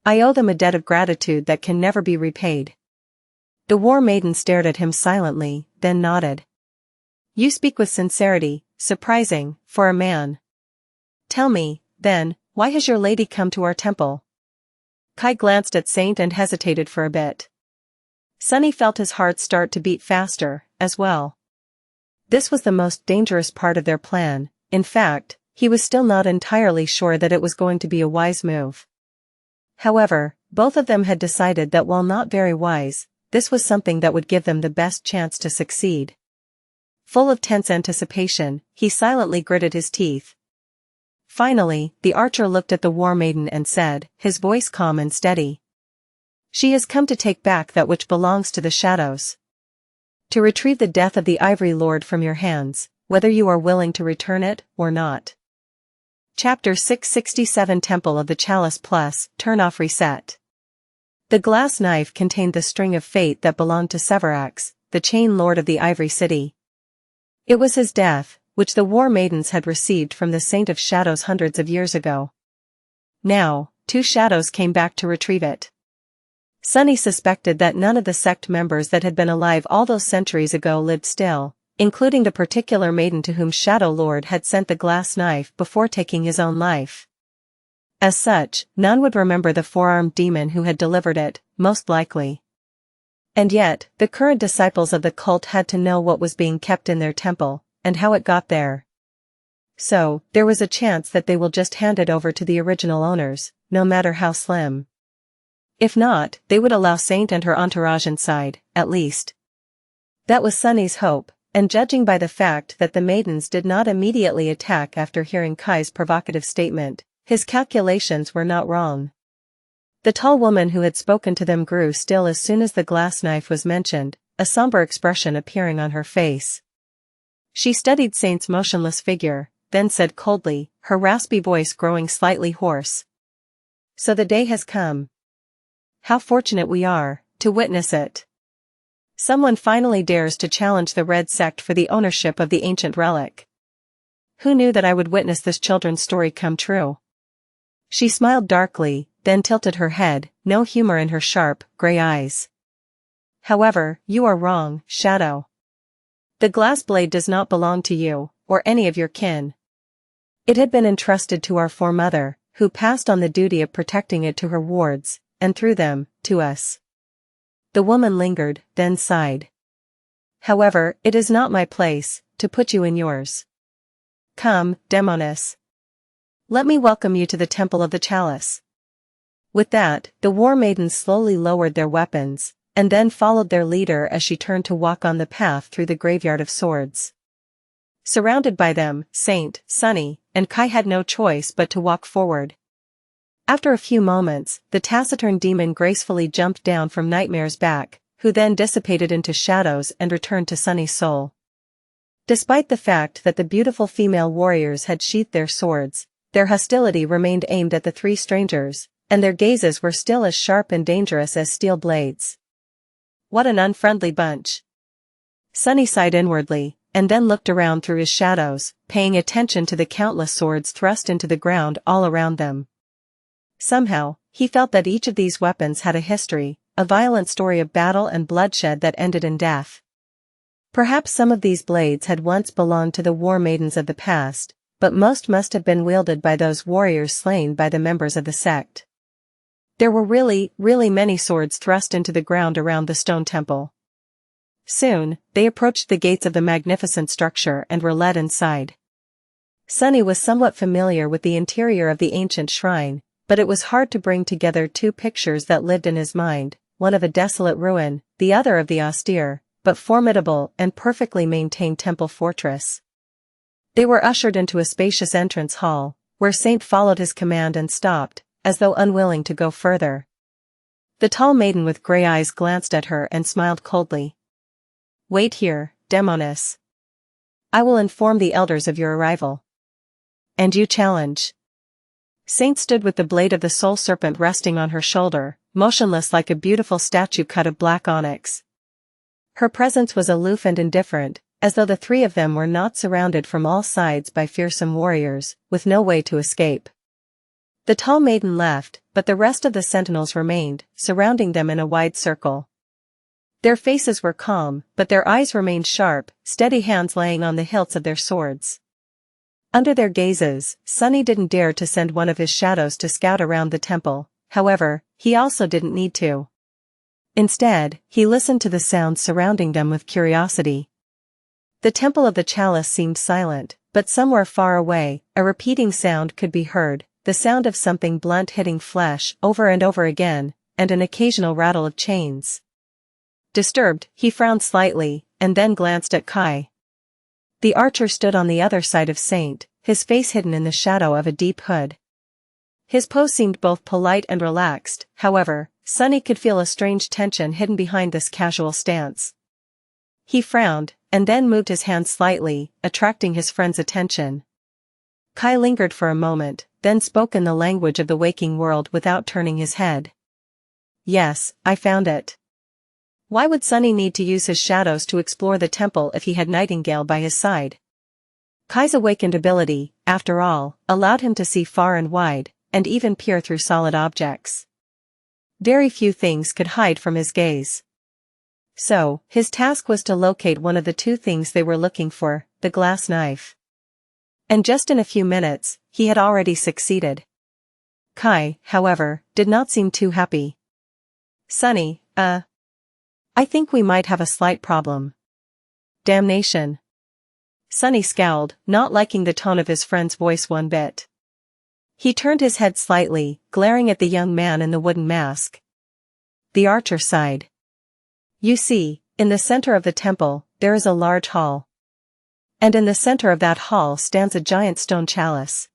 A: I owe them a debt of gratitude that can never be repaid. The war maiden stared at him silently, then nodded. You speak with sincerity, surprising, for a man. Tell me, then, why has your lady come to our temple? Kai glanced at Saint and hesitated for a bit. Sunny felt his heart start to beat faster, as well. This was the most dangerous part of their plan. In fact, he was still not entirely sure that it was going to be a wise move. However, both of them had decided that while not very wise, this was something that would give them the best chance to succeed. Full of tense anticipation, he silently gritted his teeth. Finally, the archer looked at the war maiden and said, his voice calm and steady. She has come to take back that which belongs to the shadows. To retrieve the death of the Ivory Lord from your hands, whether you are willing to return it or not. Chapter 667 Temple of the Chalice Plus, Turn Off Reset. The glass knife contained the string of fate that belonged to Severax, the Chain Lord of the Ivory City. It was his death, which the war maidens had received from the Saint of Shadows hundreds of years ago. Now, two shadows came back to retrieve it. Sunny suspected that none of the sect members that had been alive all those centuries ago lived still, including the particular maiden to whom Shadow Lord had sent the glass knife before taking his own life. As such, none would remember the four-armed demon who had delivered it, most likely. And yet, the current disciples of the cult had to know what was being kept in their temple, and how it got there. So, there was a chance that they will just hand it over to the original owners, no matter how slim. If not, they would allow Saint and her entourage inside, at least. That was Sunny's hope, and judging by the fact that the maidens did not immediately attack after hearing Kai's provocative statement, his calculations were not wrong. The tall woman who had spoken to them grew still as soon as the glass knife was mentioned, a somber expression appearing on her face. She studied Saint's motionless figure, then said coldly, her raspy voice growing slightly hoarse. So the day has come. How fortunate we are, to witness it. Someone finally dares to challenge the Red Sect for the ownership of the ancient relic. Who knew that I would witness this children's story come true? She smiled darkly, then tilted her head, no humor in her sharp, gray eyes. However, you are wrong, Shadow. The glass blade does not belong to you, or any of your kin. It had been entrusted to our foremother, who passed on the duty of protecting it to her wards, and through them, to us. The woman lingered, then sighed. However, it is not my place, to put you in yours. Come, Demonis. Let me welcome you to the Temple of the Chalice. With that, the war maidens slowly lowered their weapons, and then followed their leader as she turned to walk on the path through the graveyard of swords. Surrounded by them, Saint, Sunny, and Kai had no choice but to walk forward. After a few moments, the taciturn demon gracefully jumped down from Nightmare's back, who then dissipated into shadows and returned to Sunny's soul. Despite the fact that the beautiful female warriors had sheathed their swords, their hostility remained aimed at the three strangers, and their gazes were still as sharp and dangerous as steel blades. What an unfriendly bunch. Sunny sighed inwardly, and then looked around through his shadows, paying attention to the countless swords thrust into the ground all around them. Somehow, he felt that each of these weapons had a history, a violent story of battle and bloodshed that ended in death. Perhaps some of these blades had once belonged to the war maidens of the past, but most must have been wielded by those warriors slain by the members of the sect. There were really many swords thrust into the ground around the stone temple. Soon, they approached the gates of the magnificent structure and were led inside. Sunny was somewhat familiar with the interior of the ancient shrine, but it was hard to bring together two pictures that lived in his mind, one of a desolate ruin, the other of the austere, but formidable and perfectly maintained temple fortress. They were ushered into a spacious entrance hall, where Saint followed his command and stopped, as though unwilling to go further. The tall maiden with grey eyes glanced at her and smiled coldly. "Wait here, Demonis. I will inform the elders of your arrival." "And you challenge?" Saint stood with the blade of the soul serpent resting on her shoulder, motionless like a beautiful statue cut of black onyx. Her presence was aloof and indifferent, as though the three of them were not surrounded from all sides by fearsome warriors, with no way to escape. The tall maiden left, but the rest of the sentinels remained, surrounding them in a wide circle. Their faces were calm, but their eyes remained sharp, steady hands laying on the hilts of their swords. Under their gazes, Sunny didn't dare to send one of his shadows to scout around the temple, however, he also didn't need to. Instead, he listened to the sounds surrounding them with curiosity. The temple of the Chalice seemed silent, but somewhere far away, a repeating sound could be heard, the sound of something blunt hitting flesh over and over again, and an occasional rattle of chains. Disturbed, he frowned slightly, and then glanced at Kai. The archer stood on the other side of Saint, his face hidden in the shadow of a deep hood. His pose seemed both polite and relaxed, however, Sunny could feel a strange tension hidden behind this casual stance. He frowned, and then moved his hand slightly, attracting his friend's attention. Kai lingered for a moment, then spoke in the language of the waking world without turning his head. "Yes, I found it." Why would Sunny need to use his shadows to explore the temple if he had Nightingale by his side? Kai's awakened ability, after all, allowed him to see far and wide, and even peer through solid objects. Very few things could hide from his gaze. So, his task was to locate one of the two things they were looking for, the glass knife. And just in a few minutes, he had already succeeded. Kai, however, did not seem too happy. "Sunny, I think we might have a slight problem." "Damnation." Sunny scowled, not liking the tone of his friend's voice one bit. He turned his head slightly, glaring at the young man in the wooden mask. The archer sighed. "You see, in the center of the temple, there is a large hall. And in the center of that hall stands a giant stone chalice.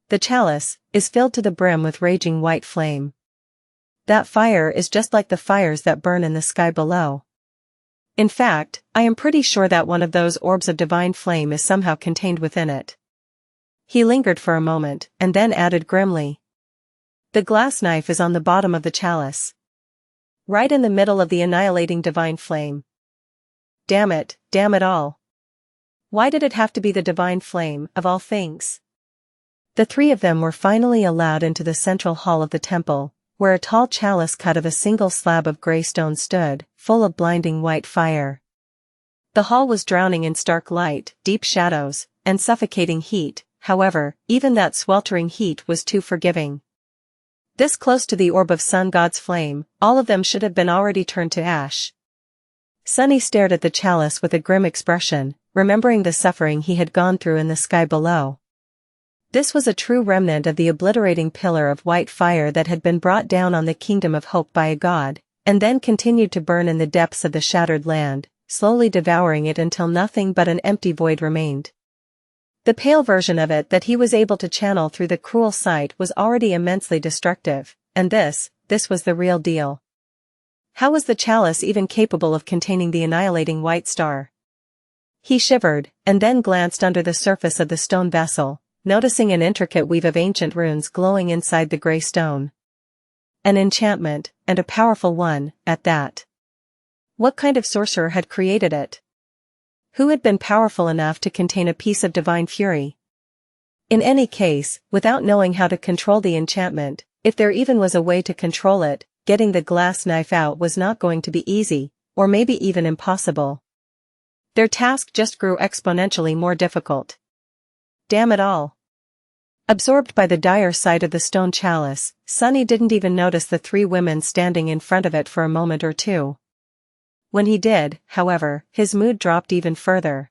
A: The chalice is filled to the brim with raging white flame. That fire is just like the fires that burn in the sky below. In fact, I am pretty sure that one of those orbs of divine flame is somehow contained within it." He lingered for a moment, and then added grimly. "The glass knife is on the bottom of the chalice. Right in the middle of the annihilating divine flame. Damn it all. Why did it have to be the divine flame, of all things?" The three of them were finally allowed into the central hall of the temple, where a tall chalice cut of a single slab of grey stone stood, full of blinding white fire. The hall was drowning in stark light, deep shadows, and suffocating heat, however, even that sweltering heat was too forgiving. This close to the orb of Sun God's flame, all of them should have been already turned to ash. Sunny stared at the chalice with a grim expression, remembering the suffering he had gone through in the sky below. This was a true remnant of the obliterating pillar of white fire that had been brought down on the kingdom of hope by a god, and then continued to burn in the depths of the shattered land, slowly devouring it until nothing but an empty void remained. The pale version of it that he was able to channel through the cruel sight was already immensely destructive, and this was the real deal. How was the chalice even capable of containing the annihilating white star? He shivered, and then glanced under the surface of the stone vessel, noticing an intricate weave of ancient runes glowing inside the grey stone. An enchantment, and a powerful one, at that. What kind of sorcerer had created it? Who had been powerful enough to contain a piece of divine fury? In any case, without knowing how to control the enchantment, if there even was a way to control it, getting the glass knife out was not going to be easy, or maybe even impossible. Their task just grew exponentially more difficult. Damn it all. Absorbed by the dire sight of the stone chalice, Sunny didn't even notice the three women standing in front of it for a moment or two. When he did, however, his mood dropped even further.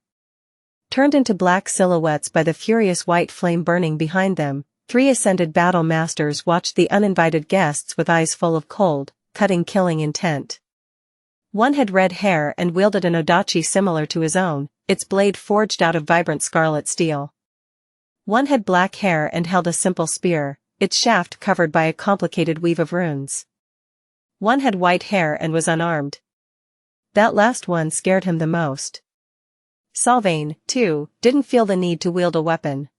A: turned into black silhouettes by the furious white flame burning behind them. 3 ascended battle masters watched the uninvited guests with eyes full of cold, killing intent. One had red hair and wielded an odachi similar to his own, its blade forged out of vibrant scarlet steel. One had black hair and held a simple spear, its shaft covered by a complicated weave of runes. One had white hair and was unarmed. That last one scared him the most. Sylvain, too, didn't feel the need to wield a weapon.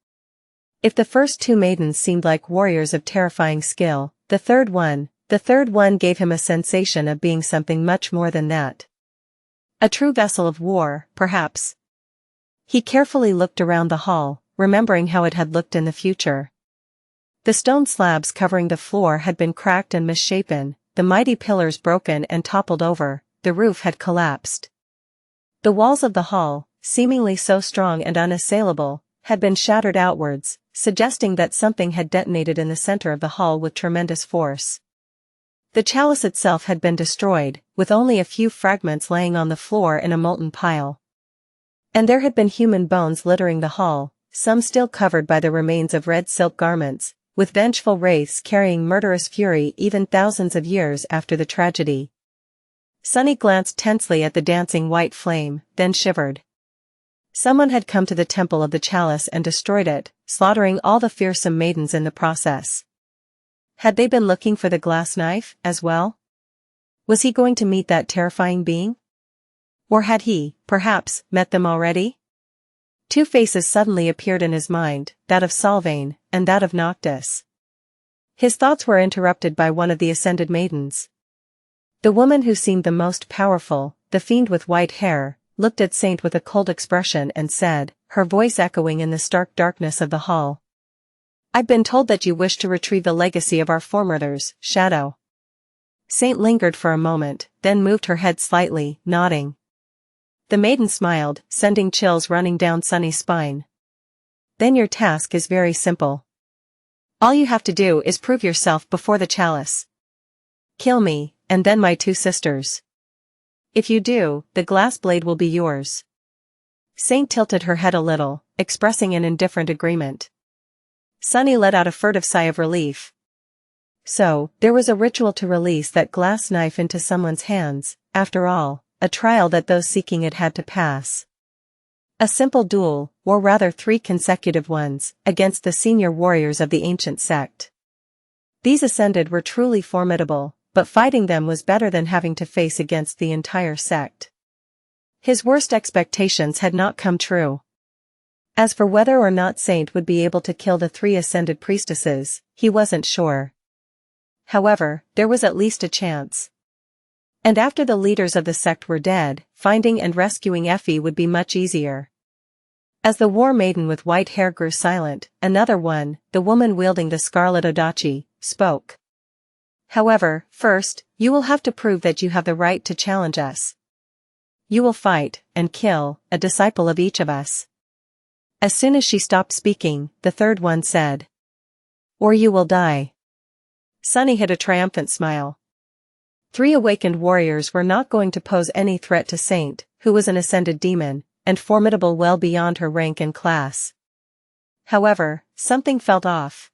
A: If the first 2 maidens seemed like warriors of terrifying skill, the third one gave him a sensation of being something much more than that. A true vessel of war, perhaps. He carefully looked around the hall, remembering how it had looked in the future. The stone slabs covering the floor had been cracked and misshapen, the mighty pillars broken and toppled over, the roof had collapsed. The walls of the hall, seemingly so strong and unassailable, had been shattered outwards, suggesting that something had detonated in the center of the hall with tremendous force. The chalice itself had been destroyed, with only a few fragments laying on the floor in a molten pile. And there had been human bones littering the hall, some still covered by the remains of red silk garments, with vengeful wraiths carrying murderous fury even thousands of years after the tragedy. Sunny glanced tensely at the dancing white flame, then shivered. Someone had come to the temple of the chalice and destroyed it, slaughtering all the fearsome maidens in the process. Had they been looking for the glass knife, as well? Was he going to meet that terrifying being? Or had he, perhaps, met them already? 2 faces suddenly appeared in his mind, that of Sylvain, and that of Noctis. His thoughts were interrupted by one of the ascended maidens. The woman who seemed the most powerful, the fiend with white hair, looked at Saint with a cold expression and said, her voice echoing in the stark darkness of the hall. I've been told that you wish to retrieve the legacy of our foremothers, Shadow. Saint lingered for a moment, then moved her head slightly, nodding. The maiden smiled, sending chills running down Sunny's spine. Then your task is very simple. All you have to do is prove yourself before the chalice. Kill me, and then my 2 sisters. If you do, the glass blade will be yours. Saint tilted her head a little, expressing an indifferent agreement. Sunny let out a furtive sigh of relief. So, there was a ritual to release that glass knife into someone's hands, after all, a trial that those seeking it had to pass. A simple duel, or rather 3 consecutive ones, against the senior warriors of the ancient sect. These ascended were truly formidable, but fighting them was better than having to face against the entire sect. His worst expectations had not come true. As for whether or not Saint would be able to kill the 3 ascended priestesses, he wasn't sure. However, there was at least a chance. And after the leaders of the sect were dead, finding and rescuing Effie would be much easier. As the war maiden with white hair grew silent, another one, the woman wielding the scarlet odachi, spoke. However, first, you will have to prove that you have the right to challenge us. You will fight, and kill, a disciple of each of us. As soon as she stopped speaking, the third one said. Or you will die. Sunny hid a triumphant smile. 3 awakened warriors were not going to pose any threat to Saint, who was an ascended demon, and formidable well beyond her rank and class. However, something felt off.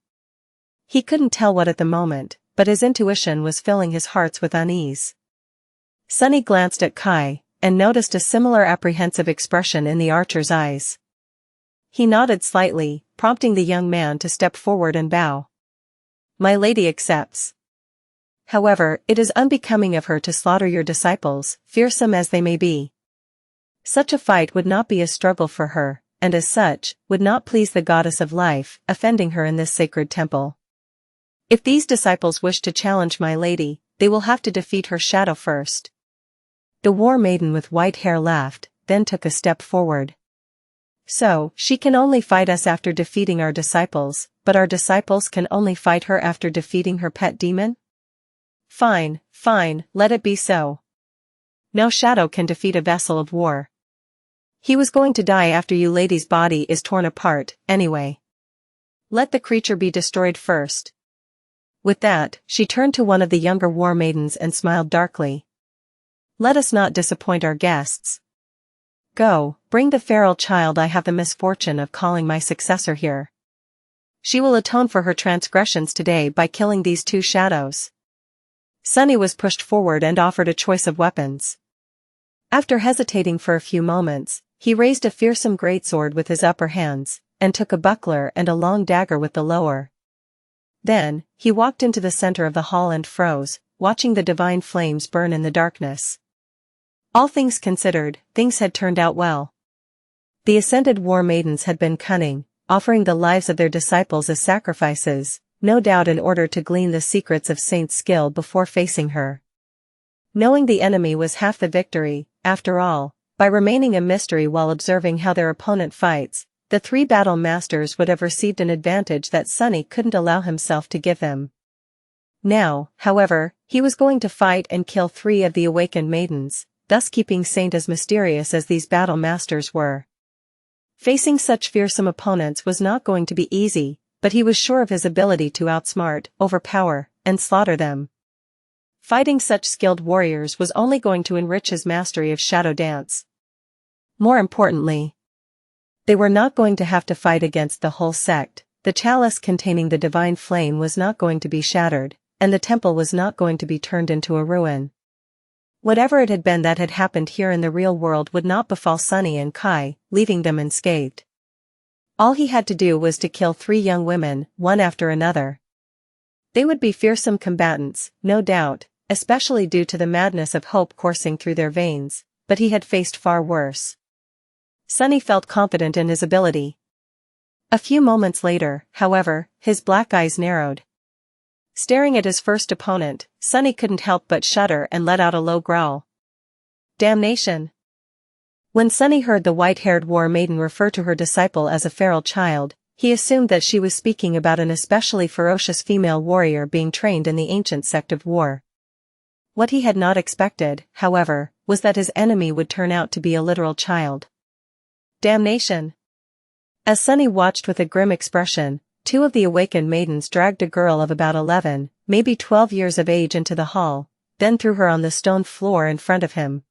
A: He couldn't tell what at the moment, but his intuition was filling his heart with unease. Sunny glanced at Kai, and noticed a similar apprehensive expression in the archer's eyes. He nodded slightly, prompting the young man to step forward and bow. My lady accepts. However, it is unbecoming of her to slaughter your disciples, fearsome as they may be. Such a fight would not be a struggle for her, and as such, would not please the goddess of life, offending her in this sacred temple. If these disciples wish to challenge my lady, they will have to defeat her shadow first. The war maiden with white hair laughed, then took a step forward. So, she can only fight us after defeating our disciples, but our disciples can only fight her after defeating her pet demon? Fine, let it be so. No shadow can defeat a vessel of war. He was going to die after you lady's body is torn apart, anyway. Let the creature be destroyed first. With that, she turned to one of the younger war maidens and smiled darkly. Let us not disappoint our guests. Go, bring the feral child I have the misfortune of calling my successor here. She will atone for her transgressions today by killing these two shadows." Sunny was pushed forward and offered a choice of weapons. After hesitating for a few moments, he raised a fearsome greatsword with his upper hands, and took a buckler and a long dagger with the lower. Then, he walked into the center of the hall and froze, watching the divine flames burn in the darkness. All things considered, things had turned out well. The ascended war maidens had been cunning, offering the lives of their disciples as sacrifices, no doubt in order to glean the secrets of Saint's skill before facing her. Knowing the enemy was half the victory, after all, by remaining a mystery while observing how their opponent fights, the three battle masters would have received an advantage that Sunny couldn't allow himself to give them. Now, however, he was going to fight and kill 3 of the awakened maidens, thus keeping Saint as mysterious as these battle masters were. Facing such fearsome opponents was not going to be easy, but he was sure of his ability to outsmart, overpower, and slaughter them. Fighting such skilled warriors was only going to enrich his mastery of shadow dance. More importantly, they were not going to have to fight against the whole sect. The chalice containing the divine flame was not going to be shattered, and the temple was not going to be turned into a ruin. Whatever it had been that had happened here in the real world would not befall Sunny and Kai, leaving them unscathed. All he had to do was to kill 3 young women, one after another. They would be fearsome combatants, no doubt, especially due to the madness of hope coursing through their veins, but he had faced far worse. Sunny felt confident in his ability. A few moments later, however, his black eyes narrowed. Staring at his first opponent, Sunny couldn't help but shudder and let out a low growl. Damnation! When Sunny heard the white-haired war maiden refer to her disciple as a feral child, he assumed that she was speaking about an especially ferocious female warrior being trained in the ancient sect of war. What he had not expected, however, was that his enemy would turn out to be a literal child. Damnation! As Sunny watched with a grim expression, 2 of the awakened maidens dragged a girl of about 11, maybe 12 years of age into the hall, then threw her on the stone floor in front of him.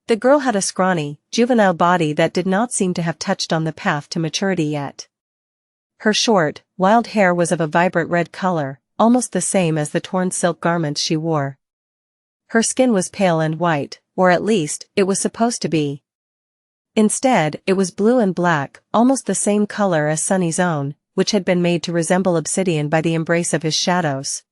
A: The girl had a scrawny, juvenile body that did not seem to have touched on the path to maturity yet. Her short, wild hair was of a vibrant red color, almost the same as the torn silk garments she wore. Her skin was pale and white, or at least, it was supposed to be. Instead, it was blue and black, almost the same color as Sunny's own, which had been made to resemble obsidian by the embrace of his shadows.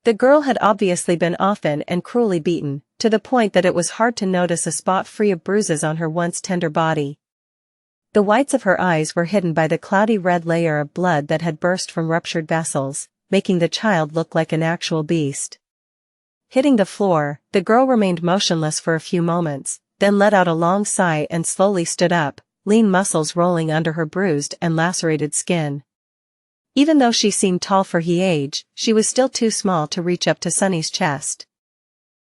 A: The girl had obviously been often and cruelly beaten, to the point that it was hard to notice a spot free of bruises on her once tender body. The whites of her eyes were hidden by the cloudy red layer of blood that had burst from ruptured vessels, making the child look like an actual beast. Hitting the floor, the girl remained motionless for a few moments, then let out a long sigh and slowly stood up, lean muscles rolling under her bruised and lacerated skin. Even though she seemed tall for her age, she was still too small to reach up to Sunny's chest.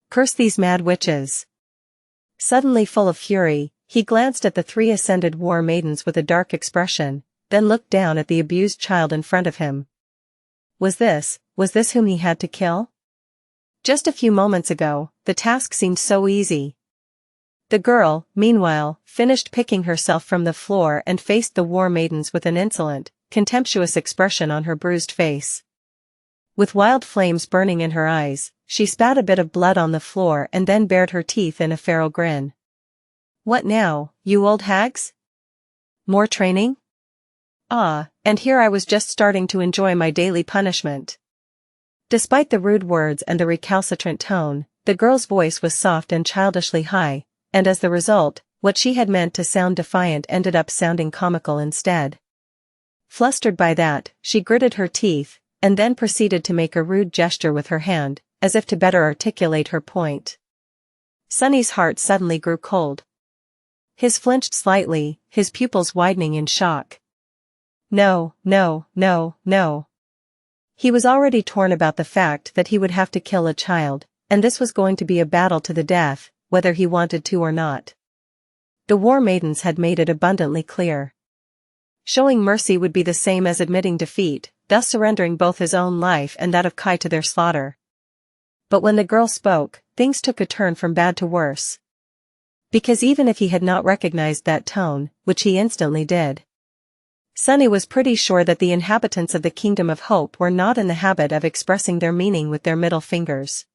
A: Curse these mad witches! Suddenly full of fury, he glanced at the 3 ascended war maidens with a dark expression, then looked down at the abused child in front of him. Was this whom he had to kill? Just a few moments ago, the task seemed so easy. The girl, meanwhile, finished picking herself from the floor and faced the war maidens with an insolent, contemptuous expression on her bruised face. With wild flames burning in her eyes, she spat a bit of blood on the floor and then bared her teeth in a feral grin. What now, you old hags? More training? Ah, and here I was just starting to enjoy my daily punishment. Despite the rude words and the recalcitrant tone, the girl's voice was soft and childishly high, and as the result, what she had meant to sound defiant ended up sounding comical instead. Flustered by that, she gritted her teeth, and then proceeded to make a rude gesture with her hand, as if to better articulate her point. Sunny's heart suddenly grew cold. His flinched slightly, his pupils widening in shock. No, no, no, no. He was already torn about the fact that he would have to kill a child, and this was going to be a battle to the death, whether he wanted to or not. The war maidens had made it abundantly clear. Showing mercy would be the same as admitting defeat, thus surrendering both his own life and that of Kai to their slaughter. But when the girl spoke, things took a turn from bad to worse. Because even if he had not recognized that tone, which he instantly did, Sunny was pretty sure that the inhabitants of the Kingdom of Hope were not in the habit of expressing their meaning with their middle fingers.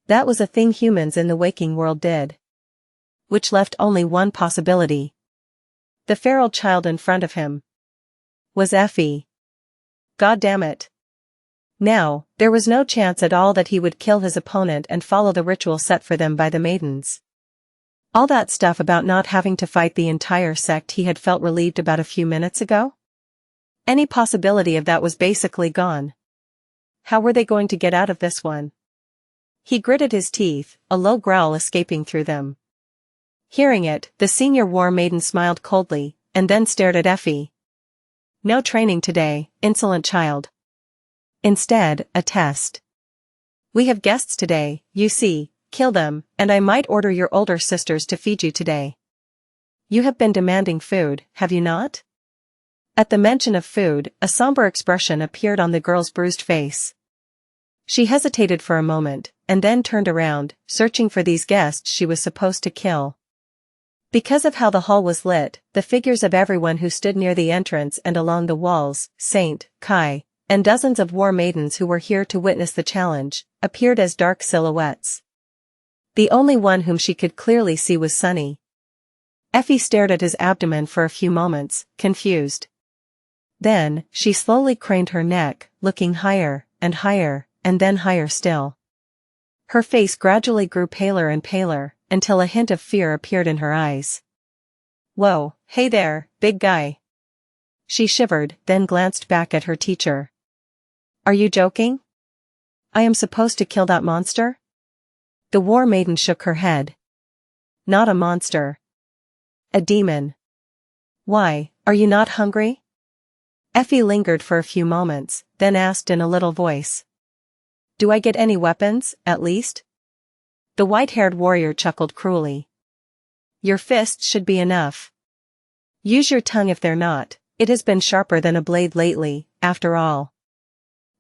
A: That was a thing humans in the waking world did. Which left only one possibility. The feral child in front of him was Effie. God damn it. Now, there was no chance at all that he would kill his opponent and follow the ritual set for them by the maidens. All that stuff about not having to fight the entire sect he had felt relieved about a few minutes ago? Any possibility of that was basically gone. How were they going to get out of this one? He gritted his teeth, a low growl escaping through them. Hearing it, the senior war maiden smiled coldly, and then stared at Effie. No training today, insolent child. Instead, a test. We have guests today, you see. Kill them, and I might order your older sisters to feed you today. You have been demanding food, have you not? At the mention of food, a somber expression appeared on the girl's bruised face. She hesitated for a moment, and then turned around, searching for these guests she was supposed to kill. Because of how the hall was lit, the figures of everyone who stood near the entrance and along the walls, Saint, Kai, and dozens of war maidens who were here to witness the challenge, appeared as dark silhouettes. The only one whom she could clearly see was Sunny. Effie stared at his abdomen for a few moments, confused. Then, she slowly craned her neck, looking higher, and then higher still. Her face gradually grew paler and paler, until a hint of fear appeared in her eyes. Whoa, hey there, big guy. She shivered, then glanced back at her teacher. Are you joking? I am supposed to kill that monster? The war maiden shook her head. Not a monster. A demon. Why, are you not hungry? Effie lingered for a few moments, then asked in a little voice. Do I get any weapons, at least? The white-haired warrior chuckled cruelly. Your fists should be enough. Use your tongue if they're not, it has been sharper than a blade lately, after all.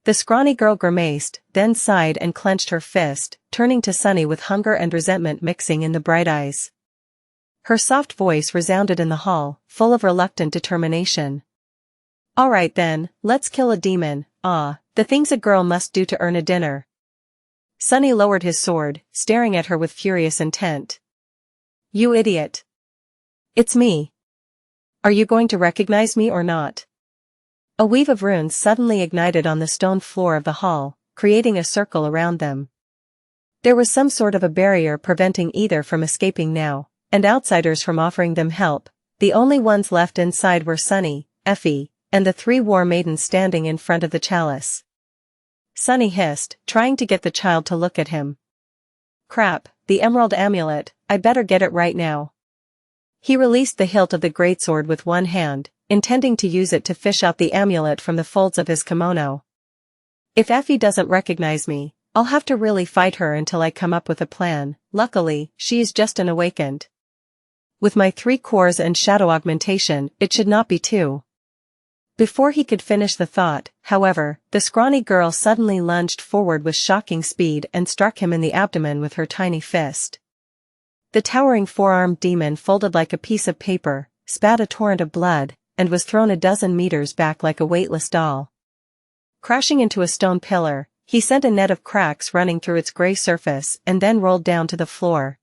A: The scrawny girl grimaced, then sighed and clenched her fist, turning to Sunny with hunger and resentment mixing in the bright eyes. Her soft voice resounded in the hall, full of reluctant determination. All right then, let's kill a demon, the things a girl must do to earn a dinner. Sunny lowered his sword, staring at her with furious intent. You idiot. It's me. Are you going to recognize me or not? A weave of runes suddenly ignited on the stone floor of the hall, creating a circle around them. There was some sort of a barrier preventing either from escaping now, and outsiders from offering them help. The only ones left inside were Sunny, Effie, and the 3 war maidens standing in front of the chalice. Sunny hissed, trying to get the child to look at him. Crap, the emerald amulet, I better get it right now. He released the hilt of the greatsword with one hand, intending to use it to fish out the amulet from the folds of his kimono. If Effie doesn't recognize me, I'll have to really fight her until I come up with a plan. Luckily, she is just an awakened. With my 3 cores and shadow augmentation, it should not be too. Before he could finish the thought, however, the scrawny girl suddenly lunged forward with shocking speed and struck him in the abdomen with her tiny fist. The towering 4-armed demon folded like a piece of paper, spat a torrent of blood, and was thrown a dozen meters back like a weightless doll. Crashing into a stone pillar, he sent a net of cracks running through its gray surface and then rolled down to the floor.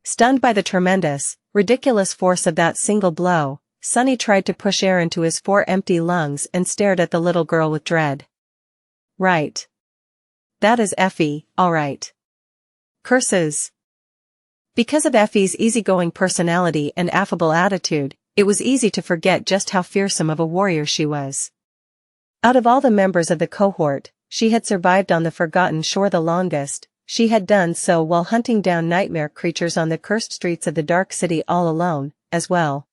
A: Stunned by the tremendous, ridiculous force of that single blow, Sunny tried to push air into his 4 empty lungs and stared at the little girl with dread. Right. That is Effie, all right. Curses. Because of Effie's easygoing personality and affable attitude, it was easy to forget just how fearsome of a warrior she was. Out of all the members of the cohort, she had survived on the Forgotten Shore the longest. She had done so while hunting down nightmare creatures on the cursed streets of the Dark City all alone, as well.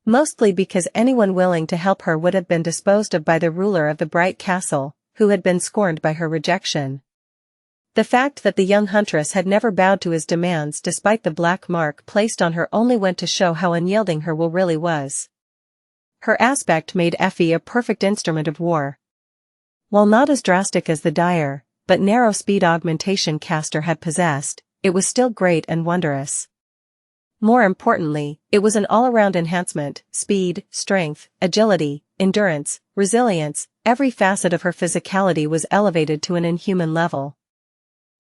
A: Mostly because anyone willing to help her would have been disposed of by the ruler of the Bright Castle, who had been scorned by her rejection. The fact that the young huntress had never bowed to his demands despite the black mark placed on her only went to show how unyielding her will really was. Her aspect made Effie a perfect instrument of war. While not as drastic as the dire, but narrow speed augmentation caster had possessed, it was still great and wondrous. More importantly, it was an all-around enhancement: speed, strength, agility, endurance, resilience. Every facet of her physicality was elevated to an inhuman level.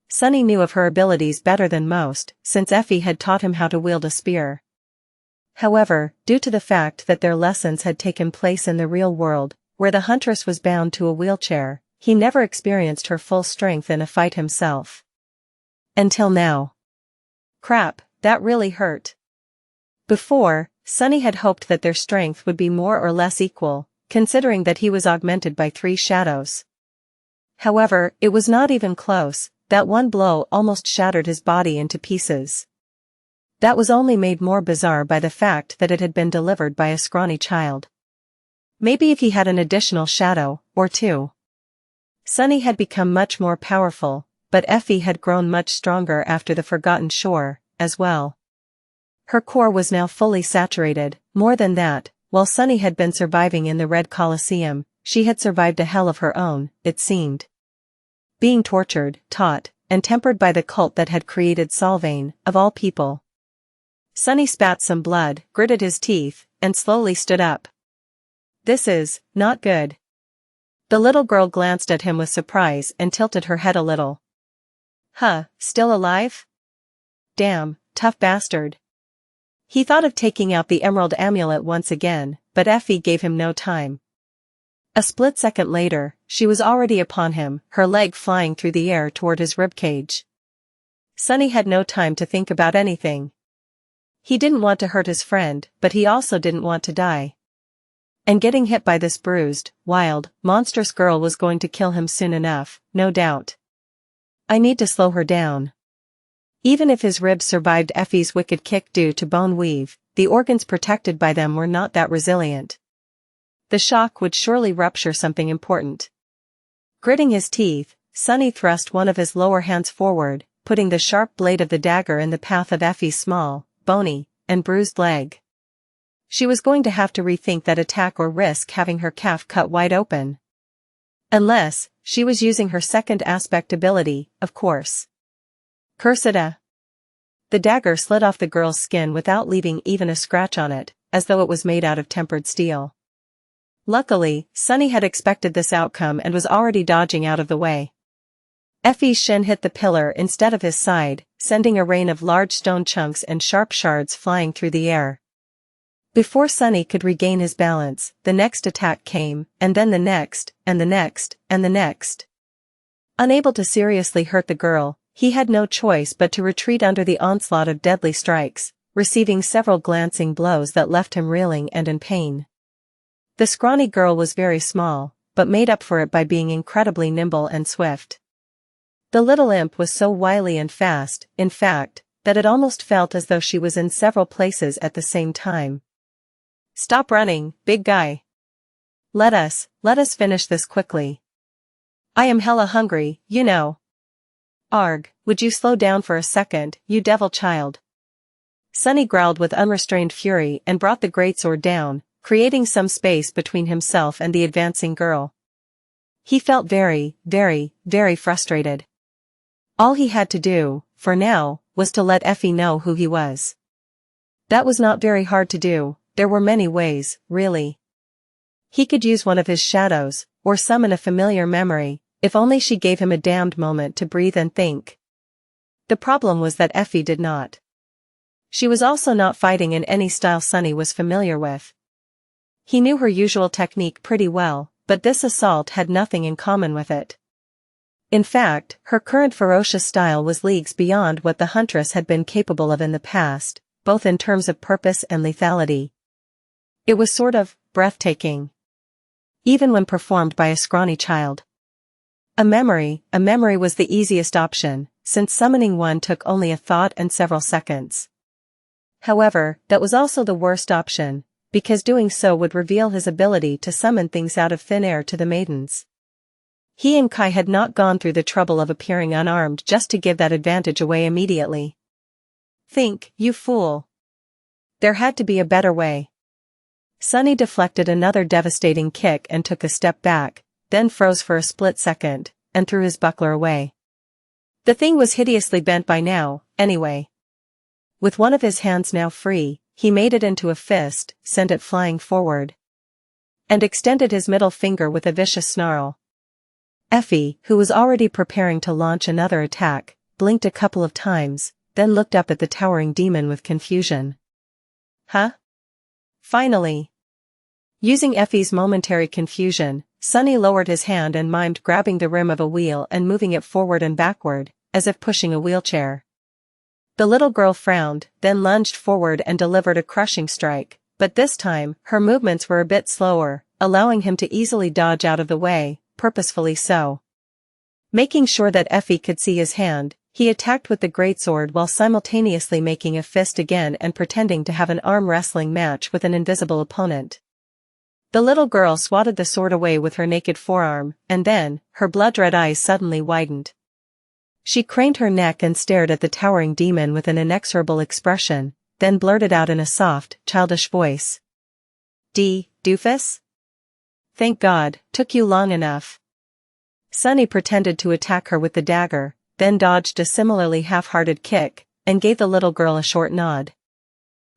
A: Sunny knew of her abilities better than most, since Effie had taught him how to wield a spear. However, due to the fact that their lessons had taken place in the real world, where the huntress was bound to a wheelchair, he never experienced her full strength in a fight himself. Until now. Crap, that really hurt. Before, Sunny had hoped that their strength would be more or less equal, considering that he was augmented by 3 shadows. However, it was not even close. That one blow almost shattered his body into pieces. That was only made more bizarre by the fact that it had been delivered by a scrawny child. Maybe if he had an additional shadow, or 2. Sunny had become much more powerful, but Effie had grown much stronger after the Forgotten Shore, as well. Her core was now fully saturated. More than that, while Sunny had been surviving in the Red Colosseum, she had survived a hell of her own, it seemed. Being tortured, taught, and tempered by the cult that had created Solvane, of all people. Sunny spat some blood, gritted his teeth, and slowly stood up. This is not good. The little girl glanced at him with surprise and tilted her head a little. Huh, still alive? Damn, tough bastard. He thought of taking out the emerald amulet once again, but Effie gave him no time. A split second later, she was already upon him, her leg flying through the air toward his ribcage. Sunny had no time to think about anything. He didn't want to hurt his friend, but he also didn't want to die. And getting hit by this bruised, wild, monstrous girl was going to kill him soon enough, no doubt. I need to slow her down. Even if his ribs survived Effie's wicked kick due to bone weave, the organs protected by them were not that resilient. The shock would surely rupture something important. Gritting his teeth, Sunny thrust one of his lower hands forward, putting the sharp blade of the dagger in the path of Effie's small, bony, and bruised leg. She was going to have to rethink that attack or risk having her calf cut wide open. Unless, she was using her second aspect ability, of course. Curseda. The dagger slid off the girl's skin without leaving even a scratch on it, as though it was made out of tempered steel. Luckily, Sunny had expected this outcome and was already dodging out of the way. Effie's shin hit the pillar instead of his side, sending a rain of large stone chunks and sharp shards flying through the air. Before Sunny could regain his balance, the next attack came, and then the next, and the next, and the next. Unable to seriously hurt the girl, he had no choice but to retreat under the onslaught of deadly strikes, receiving several glancing blows that left him reeling and in pain. The scrawny girl was very small, but made up for it by being incredibly nimble and swift. The little imp was so wily and fast, in fact, that it almost felt as though she was in several places at the same time. Stop running, big guy. Let us finish this quickly. I am hella hungry, you know. Arg, would you slow down for a second, you devil child? Sunny growled with unrestrained fury and brought the greatsword down, creating some space between himself and the advancing girl. He felt very, very, very frustrated. All he had to do, for now, was to let Effie know who he was. That was not very hard to do. There were many ways, really. He could use one of his shadows, or summon a familiar memory, if only she gave him a damned moment to breathe and think. The problem was that Effie did not. She was also not fighting in any style Sunny was familiar with. He knew her usual technique pretty well, but this assault had nothing in common with it. In fact, her current ferocious style was leagues beyond what the huntress had been capable of in the past, both in terms of purpose and lethality. It was sort of breathtaking. Even when performed by a scrawny child. A memory was the easiest option, since summoning one took only a thought and several seconds. However, that was also the worst option, because doing so would reveal his ability to summon things out of thin air to the maidens. He and Kai had not gone through the trouble of appearing unarmed just to give that advantage away immediately. Think, you fool. There had to be a better way. Sunny deflected another devastating kick and took a step back, then froze for a split second, and threw his buckler away. The thing was hideously bent by now, anyway. With one of his hands now free, he made it into a fist, sent it flying forward, and extended his middle finger with a vicious snarl. Effie, who was already preparing to launch another attack, blinked a couple of times, then looked up at the towering demon with confusion. Huh? Finally. Using Effie's momentary confusion, Sunny lowered his hand and mimed grabbing the rim of a wheel and moving it forward and backward, as if pushing a wheelchair. The little girl frowned, then lunged forward and delivered a crushing strike, but this time, her movements were a bit slower, allowing him to easily dodge out of the way, purposefully so. Making sure that Effie could see his hand, he attacked with the greatsword while simultaneously making a fist again and pretending to have an arm wrestling match with an invisible opponent. The little girl swatted the sword away with her naked forearm, and then, her blood-red eyes suddenly widened. She craned her neck and stared at the towering demon with an inexorable expression, then blurted out in a soft, childish voice. Doofus? Thank God, took you long enough. Sunny pretended to attack her with the dagger, then dodged a similarly half-hearted kick, and gave the little girl a short nod.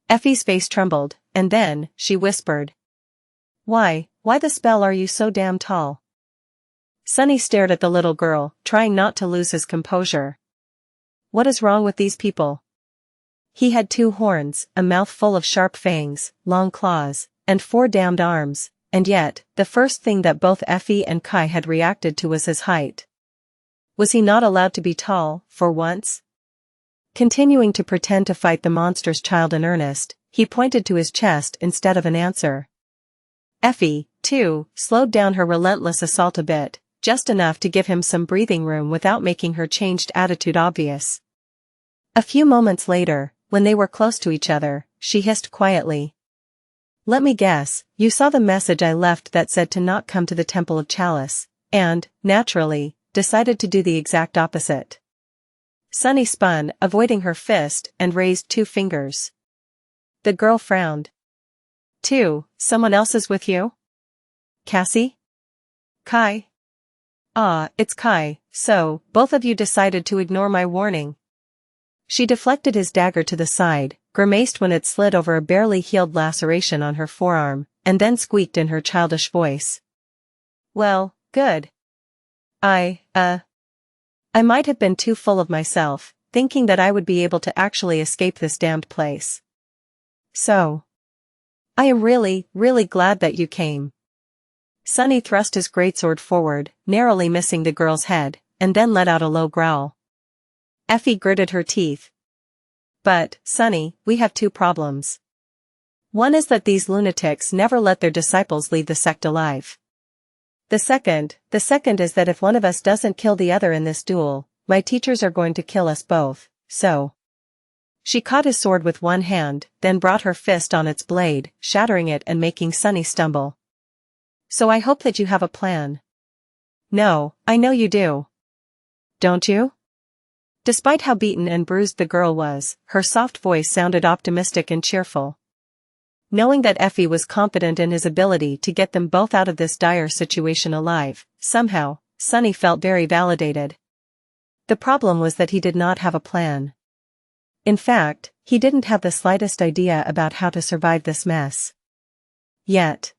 A: Effie's face trembled, and then, she whispered. Why the spell are you so damn tall? Sunny stared at the little girl, trying not to lose his composure. What is wrong with these people? He had 2 horns, a mouth full of sharp fangs, long claws, and 4 damned arms, and yet, the first thing that both Effie and Kai had reacted to was his height. Was he not allowed to be tall, for once? Continuing to pretend to fight the monster's child in earnest, he pointed to his chest instead of an answer. Effie, too, slowed down her relentless assault a bit, just enough to give him some breathing room without making her changed attitude obvious. A few moments later, when they were close to each other, she hissed quietly. Let me guess, you saw the message I left that said to not come to the Temple of Chalice, and, naturally, decided to do the exact opposite. Sunny spun, avoiding her fist, and raised 2 fingers. The girl frowned. 2, someone else is with you? Cassie? Kai? Ah, it's Kai, so, both of you decided to ignore my warning. She deflected his dagger to the side, grimaced when it slid over a barely healed laceration on her forearm, and then squeaked in her childish voice. Well, good. I might have been too full of myself, thinking that I would be able to actually escape this damned place. So. I am really, really glad that you came. Sunny thrust his greatsword forward, narrowly missing the girl's head, and then let out a low growl. Effie gritted her teeth. But, Sunny, we have 2 problems. One is that these lunatics never let their disciples leave the sect alive. The second is that if one of us doesn't kill the other in this duel, my teachers are going to kill us both, so. She caught his sword with one hand, then brought her fist on its blade, shattering it and making Sunny stumble. So I hope that you have a plan. No, I know you do. Don't you? Despite how beaten and bruised the girl was, her soft voice sounded optimistic and cheerful. Knowing that Effie was confident in his ability to get them both out of this dire situation alive, somehow, Sunny felt very validated. The problem was that he did not have a plan. In fact, he didn't have the slightest idea about how to survive this mess. Yet.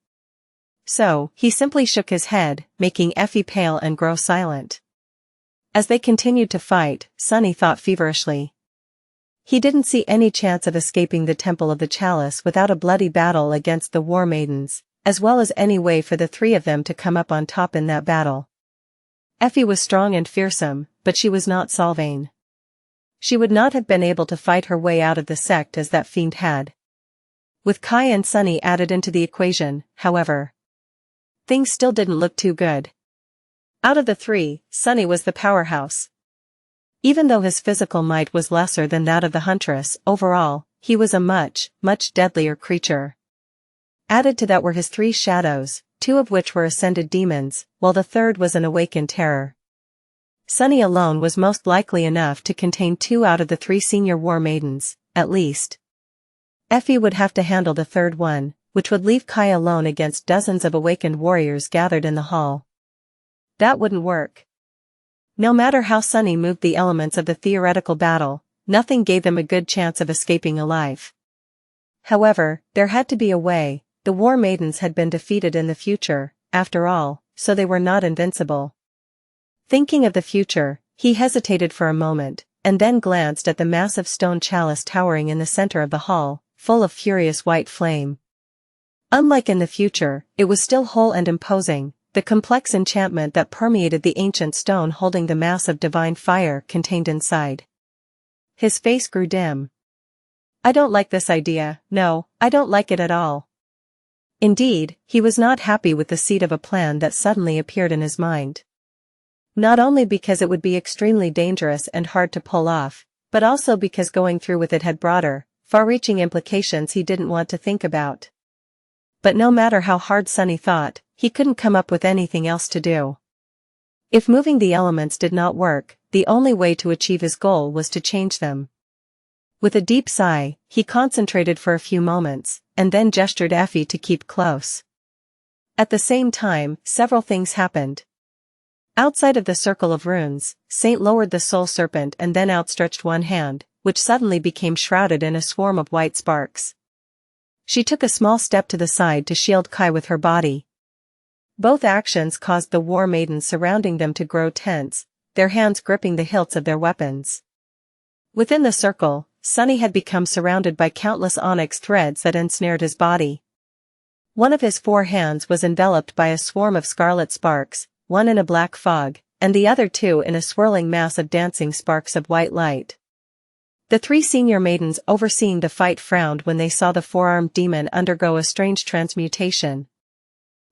A: So, he simply shook his head, making Effie pale and grow silent. As they continued to fight, Sunny thought feverishly. He didn't see any chance of escaping the Temple of the Chalice without a bloody battle against the War Maidens, as well as any way for the 3 of them to come up on top in that battle. Effie was strong and fearsome, but she was not Sylvain. She would not have been able to fight her way out of the sect as that fiend had. With Kai and Sunny added into the equation, however, things still didn't look too good. Out of the 3, Sunny was the powerhouse. Even though his physical might was lesser than that of the Huntress, overall, he was a much, much deadlier creature. Added to that were his 3 shadows, 2 of which were ascended demons, while the 3rd was an awakened terror. Sunny alone was most likely enough to contain 2 out of the 3 senior war maidens, at least. Effie would have to handle the 3rd one, which would leave Kai alone against dozens of awakened warriors gathered in the hall. That wouldn't work. No matter how Sunny moved the elements of the theoretical battle, nothing gave them a good chance of escaping alive. However, there had to be a way. The War Maidens had been defeated in the future, after all, so they were not invincible. Thinking of the future, he hesitated for a moment, and then glanced at the massive stone chalice towering in the center of the hall, full of furious white flame. Unlike in the future, it was still whole and imposing. The complex enchantment that permeated the ancient stone holding the mass of divine fire contained inside. His face grew dim. I don't like this idea, no, I don't like it at all. Indeed, he was not happy with the seed of a plan that suddenly appeared in his mind. Not only because it would be extremely dangerous and hard to pull off, but also because going through with it had broader, far-reaching implications he didn't want to think about. But no matter how hard Sunny thought, he couldn't come up with anything else to do. If moving the elements did not work, the only way to achieve his goal was to change them. With a deep sigh, he concentrated for a few moments, and then gestured Effie to keep close. At the same time, several things happened. Outside of the circle of runes, Saint lowered the soul serpent and then outstretched one hand, which suddenly became shrouded in a swarm of white sparks. She took a small step to the side to shield Kai with her body. Both actions caused the War Maidens surrounding them to grow tense, their hands gripping the hilts of their weapons. Within the circle, Sunny had become surrounded by countless onyx threads that ensnared his body. One of his 4 hands was enveloped by a swarm of scarlet sparks, one in a black fog, and the other 2 in a swirling mass of dancing sparks of white light. The 3 senior maidens overseeing the fight frowned when they saw the 4-armed demon undergo a strange transmutation.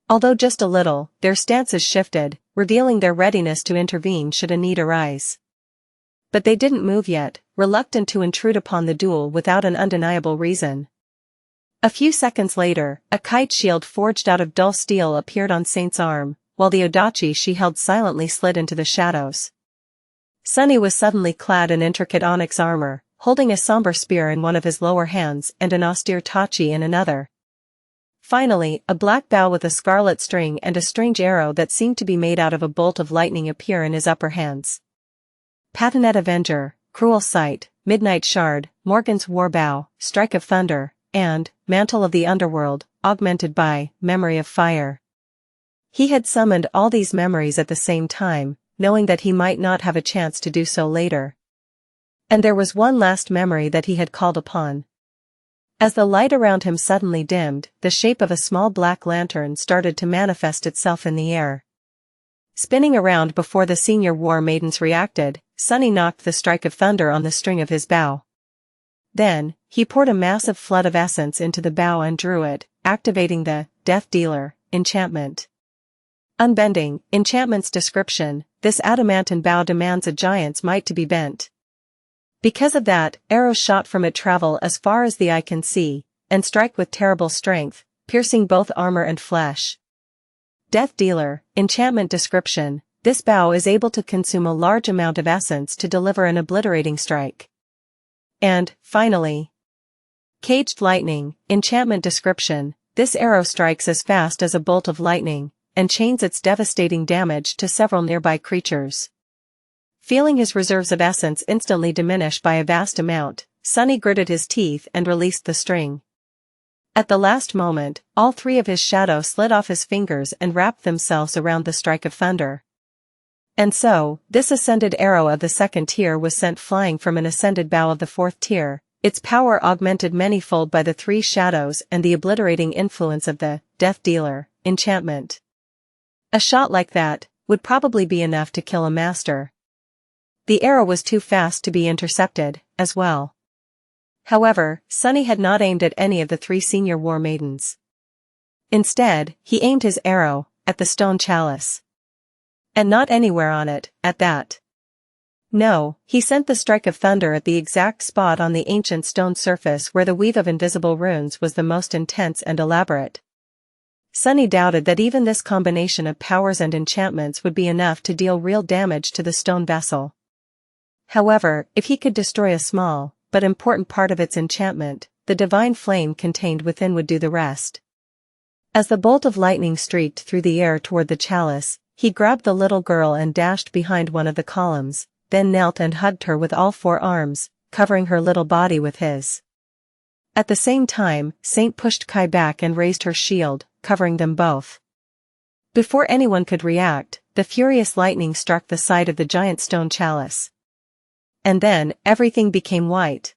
A: Although just a little, their stances shifted, revealing their readiness to intervene should a need arise. But they didn't move yet, reluctant to intrude upon the duel without an undeniable reason. A few seconds later, a kite shield forged out of dull steel appeared on Saint's arm, while the odachi she held silently slid into the shadows. Sunny was suddenly clad in intricate onyx armor, holding a somber spear in one of his lower hands and an austere tachi in another. Finally, a black bow with a scarlet string and a strange arrow that seemed to be made out of a bolt of lightning appear in his upper hands. Patinet Avenger, Cruel Sight, Midnight Shard, Morgan's Warbow, Strike of Thunder, and Mantle of the Underworld, augmented by Memory of Fire. He had summoned all these memories at the same time, knowing that he might not have a chance to do so later. And there was one last memory that he had called upon. As the light around him suddenly dimmed, the shape of a small black lantern started to manifest itself in the air. Spinning around before the senior War Maidens reacted, Sunny knocked the Strike of Thunder on the string of his bow. Then, he poured a massive flood of essence into the bow and drew it, activating the Death Dealer enchantment. Unbending, enchantment's description, this adamantine bow demands a giant's might to be bent. Because of that, arrows shot from it travel as far as the eye can see, and strike with terrible strength, piercing both armor and flesh. Death Dealer, enchantment description, this bow is able to consume a large amount of essence to deliver an obliterating strike. And, finally, Caged Lightning, enchantment description, this arrow strikes as fast as a bolt of lightning, and chains its devastating damage to several nearby creatures. Feeling his reserves of essence instantly diminish by a vast amount, Sunny gritted his teeth and released the string. At the last moment, all 3 of his shadows slid off his fingers and wrapped themselves around the Strike of Thunder. And so, this ascended arrow of the 2nd tier was sent flying from an ascended bow of the 4th tier, its power augmented manyfold by the 3 shadows and the obliterating influence of the Death Dealer enchantment. A shot like that would probably be enough to kill a master. The arrow was too fast to be intercepted, as well. However, Sunny had not aimed at any of the 3 senior War Maidens. Instead, he aimed his arrow at the stone chalice. And not anywhere on it, at that. No, he sent the Strike of Thunder at the exact spot on the ancient stone surface where the weave of invisible runes was the most intense and elaborate. Sunny doubted that even this combination of powers and enchantments would be enough to deal real damage to the stone vessel. However, if he could destroy a small, but important part of its enchantment, the divine flame contained within would do the rest. As the bolt of lightning streaked through the air toward the chalice, he grabbed the little girl and dashed behind one of the columns, then knelt and hugged her with all 4 arms, covering her little body with his. At the same time, Saint pushed Kai back and raised her shield, covering them both. Before anyone could react, the furious lightning struck the side of the giant stone chalice. And then, everything became white.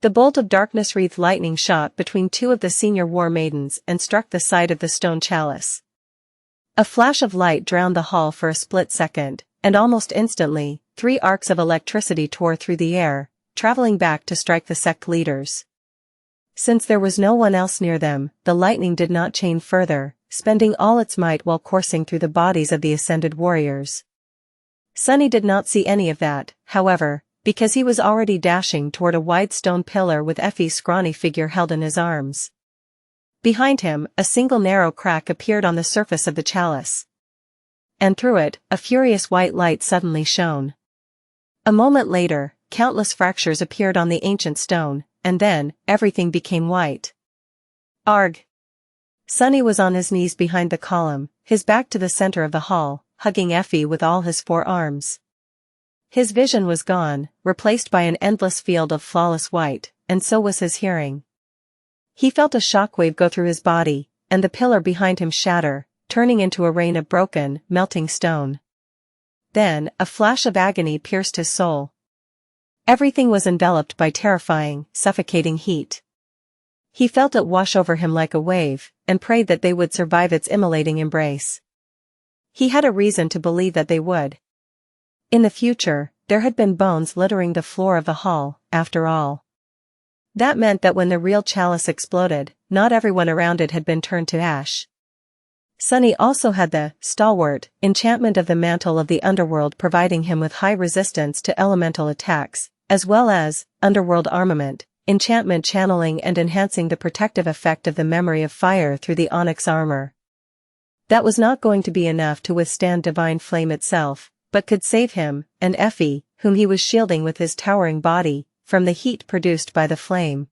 A: The bolt of darkness wreathed lightning shot between two of the senior war maidens and struck the side of the stone chalice. A flash of light drowned the hall for a split second, and almost instantly, 3 arcs of electricity tore through the air, traveling back to strike the sect leaders. Since there was no one else near them, the lightning did not chain further, spending all its might while coursing through the bodies of the ascended warriors. Sunny did not see any of that, however, because he was already dashing toward a wide stone pillar with Effie's scrawny figure held in his arms. Behind him, a single narrow crack appeared on the surface of the chalice. And through it, a furious white light suddenly shone. A moment later, countless fractures appeared on the ancient stone, and then, everything became white. Arg! Sunny was on his knees behind the column, his back to the center of the hall, hugging Effie with all his 4 arms. His vision was gone, replaced by an endless field of flawless white, and so was his hearing. He felt a shockwave go through his body, and the pillar behind him shatter, turning into a rain of broken, melting stone. Then, a flash of agony pierced his soul. Everything was enveloped by terrifying, suffocating heat. He felt it wash over him like a wave, and prayed that they would survive its immolating embrace. He had a reason to believe that they would. In the future, there had been bones littering the floor of the hall, after all. That meant that when the real chalice exploded, not everyone around it had been turned to ash. Sunny also had the stalwart enchantment of the mantle of the underworld, providing him with high resistance to elemental attacks, as well as underworld armament, enchantment channeling and enhancing the protective effect of the memory of fire through the onyx armor. That was not going to be enough to withstand divine flame itself, but could save him, and Effie, whom he was shielding with his towering body, from the heat produced by the flame.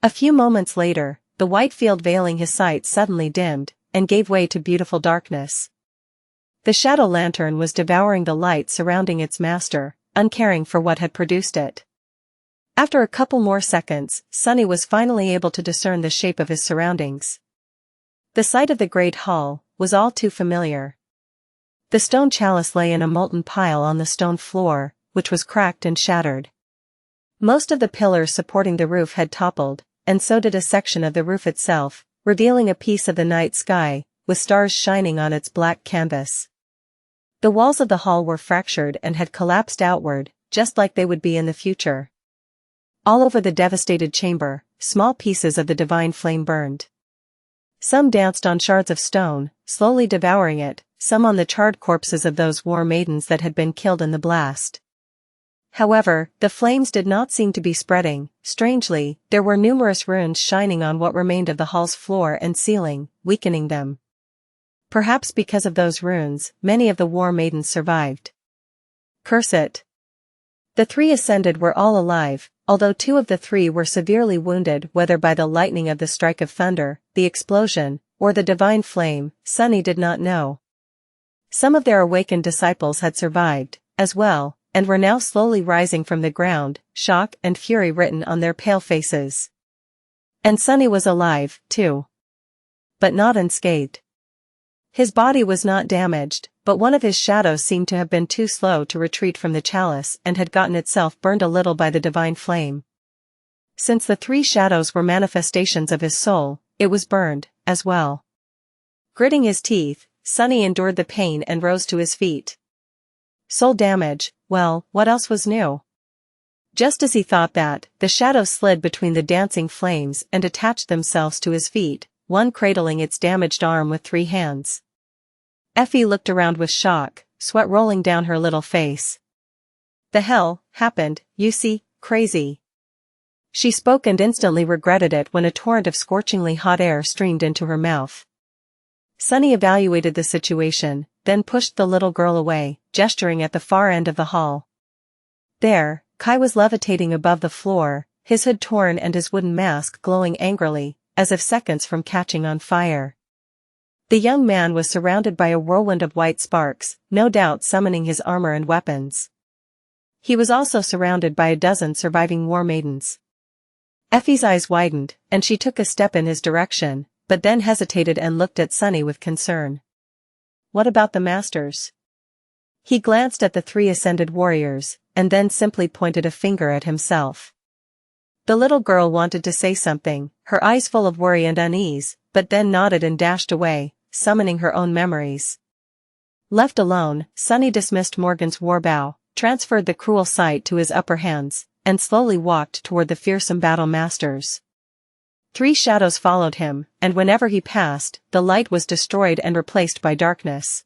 A: A few moments later, the white field veiling his sight suddenly dimmed, and gave way to beautiful darkness. The shadow lantern was devouring the light surrounding its master, uncaring for what had produced it. After a couple more seconds, Sunny was finally able to discern the shape of his surroundings. The sight of the great hall was all too familiar. The stone chalice lay in a molten pile on the stone floor, which was cracked and shattered. Most of the pillars supporting the roof had toppled, and so did a section of the roof itself, revealing a piece of the night sky, with stars shining on its black canvas. The walls of the hall were fractured and had collapsed outward, just like they would be in the future. All over the devastated chamber, small pieces of the divine flame burned. Some danced on shards of stone, slowly devouring it, some on the charred corpses of those war maidens that had been killed in the blast. However, the flames did not seem to be spreading. Strangely, there were numerous runes shining on what remained of the hall's floor and ceiling, weakening them. Perhaps because of those runes, many of the war maidens survived. Curse it! The 3 ascended were all alive, although 2 of the 3 were severely wounded, whether by the lightning of the strike of thunder, the explosion, or the divine flame, Sunny did not know. Some of their awakened disciples had survived, as well, and were now slowly rising from the ground, shock and fury written on their pale faces. And Sunny was alive, too. But not unscathed. His body was not damaged, but one of his shadows seemed to have been too slow to retreat from the chalice and had gotten itself burned a little by the divine flame. Since the 3 shadows were manifestations of his soul, it was burned, as well. Gritting his teeth, Sunny endured the pain and rose to his feet. Soul damage, well, what else was new? Just as he thought that, the shadows slid between the dancing flames and attached themselves to his feet, one cradling its damaged arm with 3 hands. Effie looked around with shock, sweat rolling down her little face. The hell happened, you see, crazy? She spoke and instantly regretted it when a torrent of scorchingly hot air streamed into her mouth. Sunny evaluated the situation, then pushed the little girl away, gesturing at the far end of the hall. There, Kai was levitating above the floor, his hood torn and his wooden mask glowing angrily, as if seconds from catching on fire. The young man was surrounded by a whirlwind of white sparks, no doubt summoning his armor and weapons. He was also surrounded by a dozen surviving war maidens. Effie's eyes widened, and she took a step in his direction, but then hesitated and looked at Sunny with concern. What about the masters? He glanced at the three ascended warriors, and then simply pointed a finger at himself. The little girl wanted to say something, her eyes full of worry and unease, but then nodded and dashed away, summoning her own memories. Left alone, Sunny dismissed Morgan's warbow, transferred the cruel sight to his upper hands, and slowly walked toward the fearsome battle masters. 3 shadows followed him, and whenever he passed, the light was destroyed and replaced by darkness.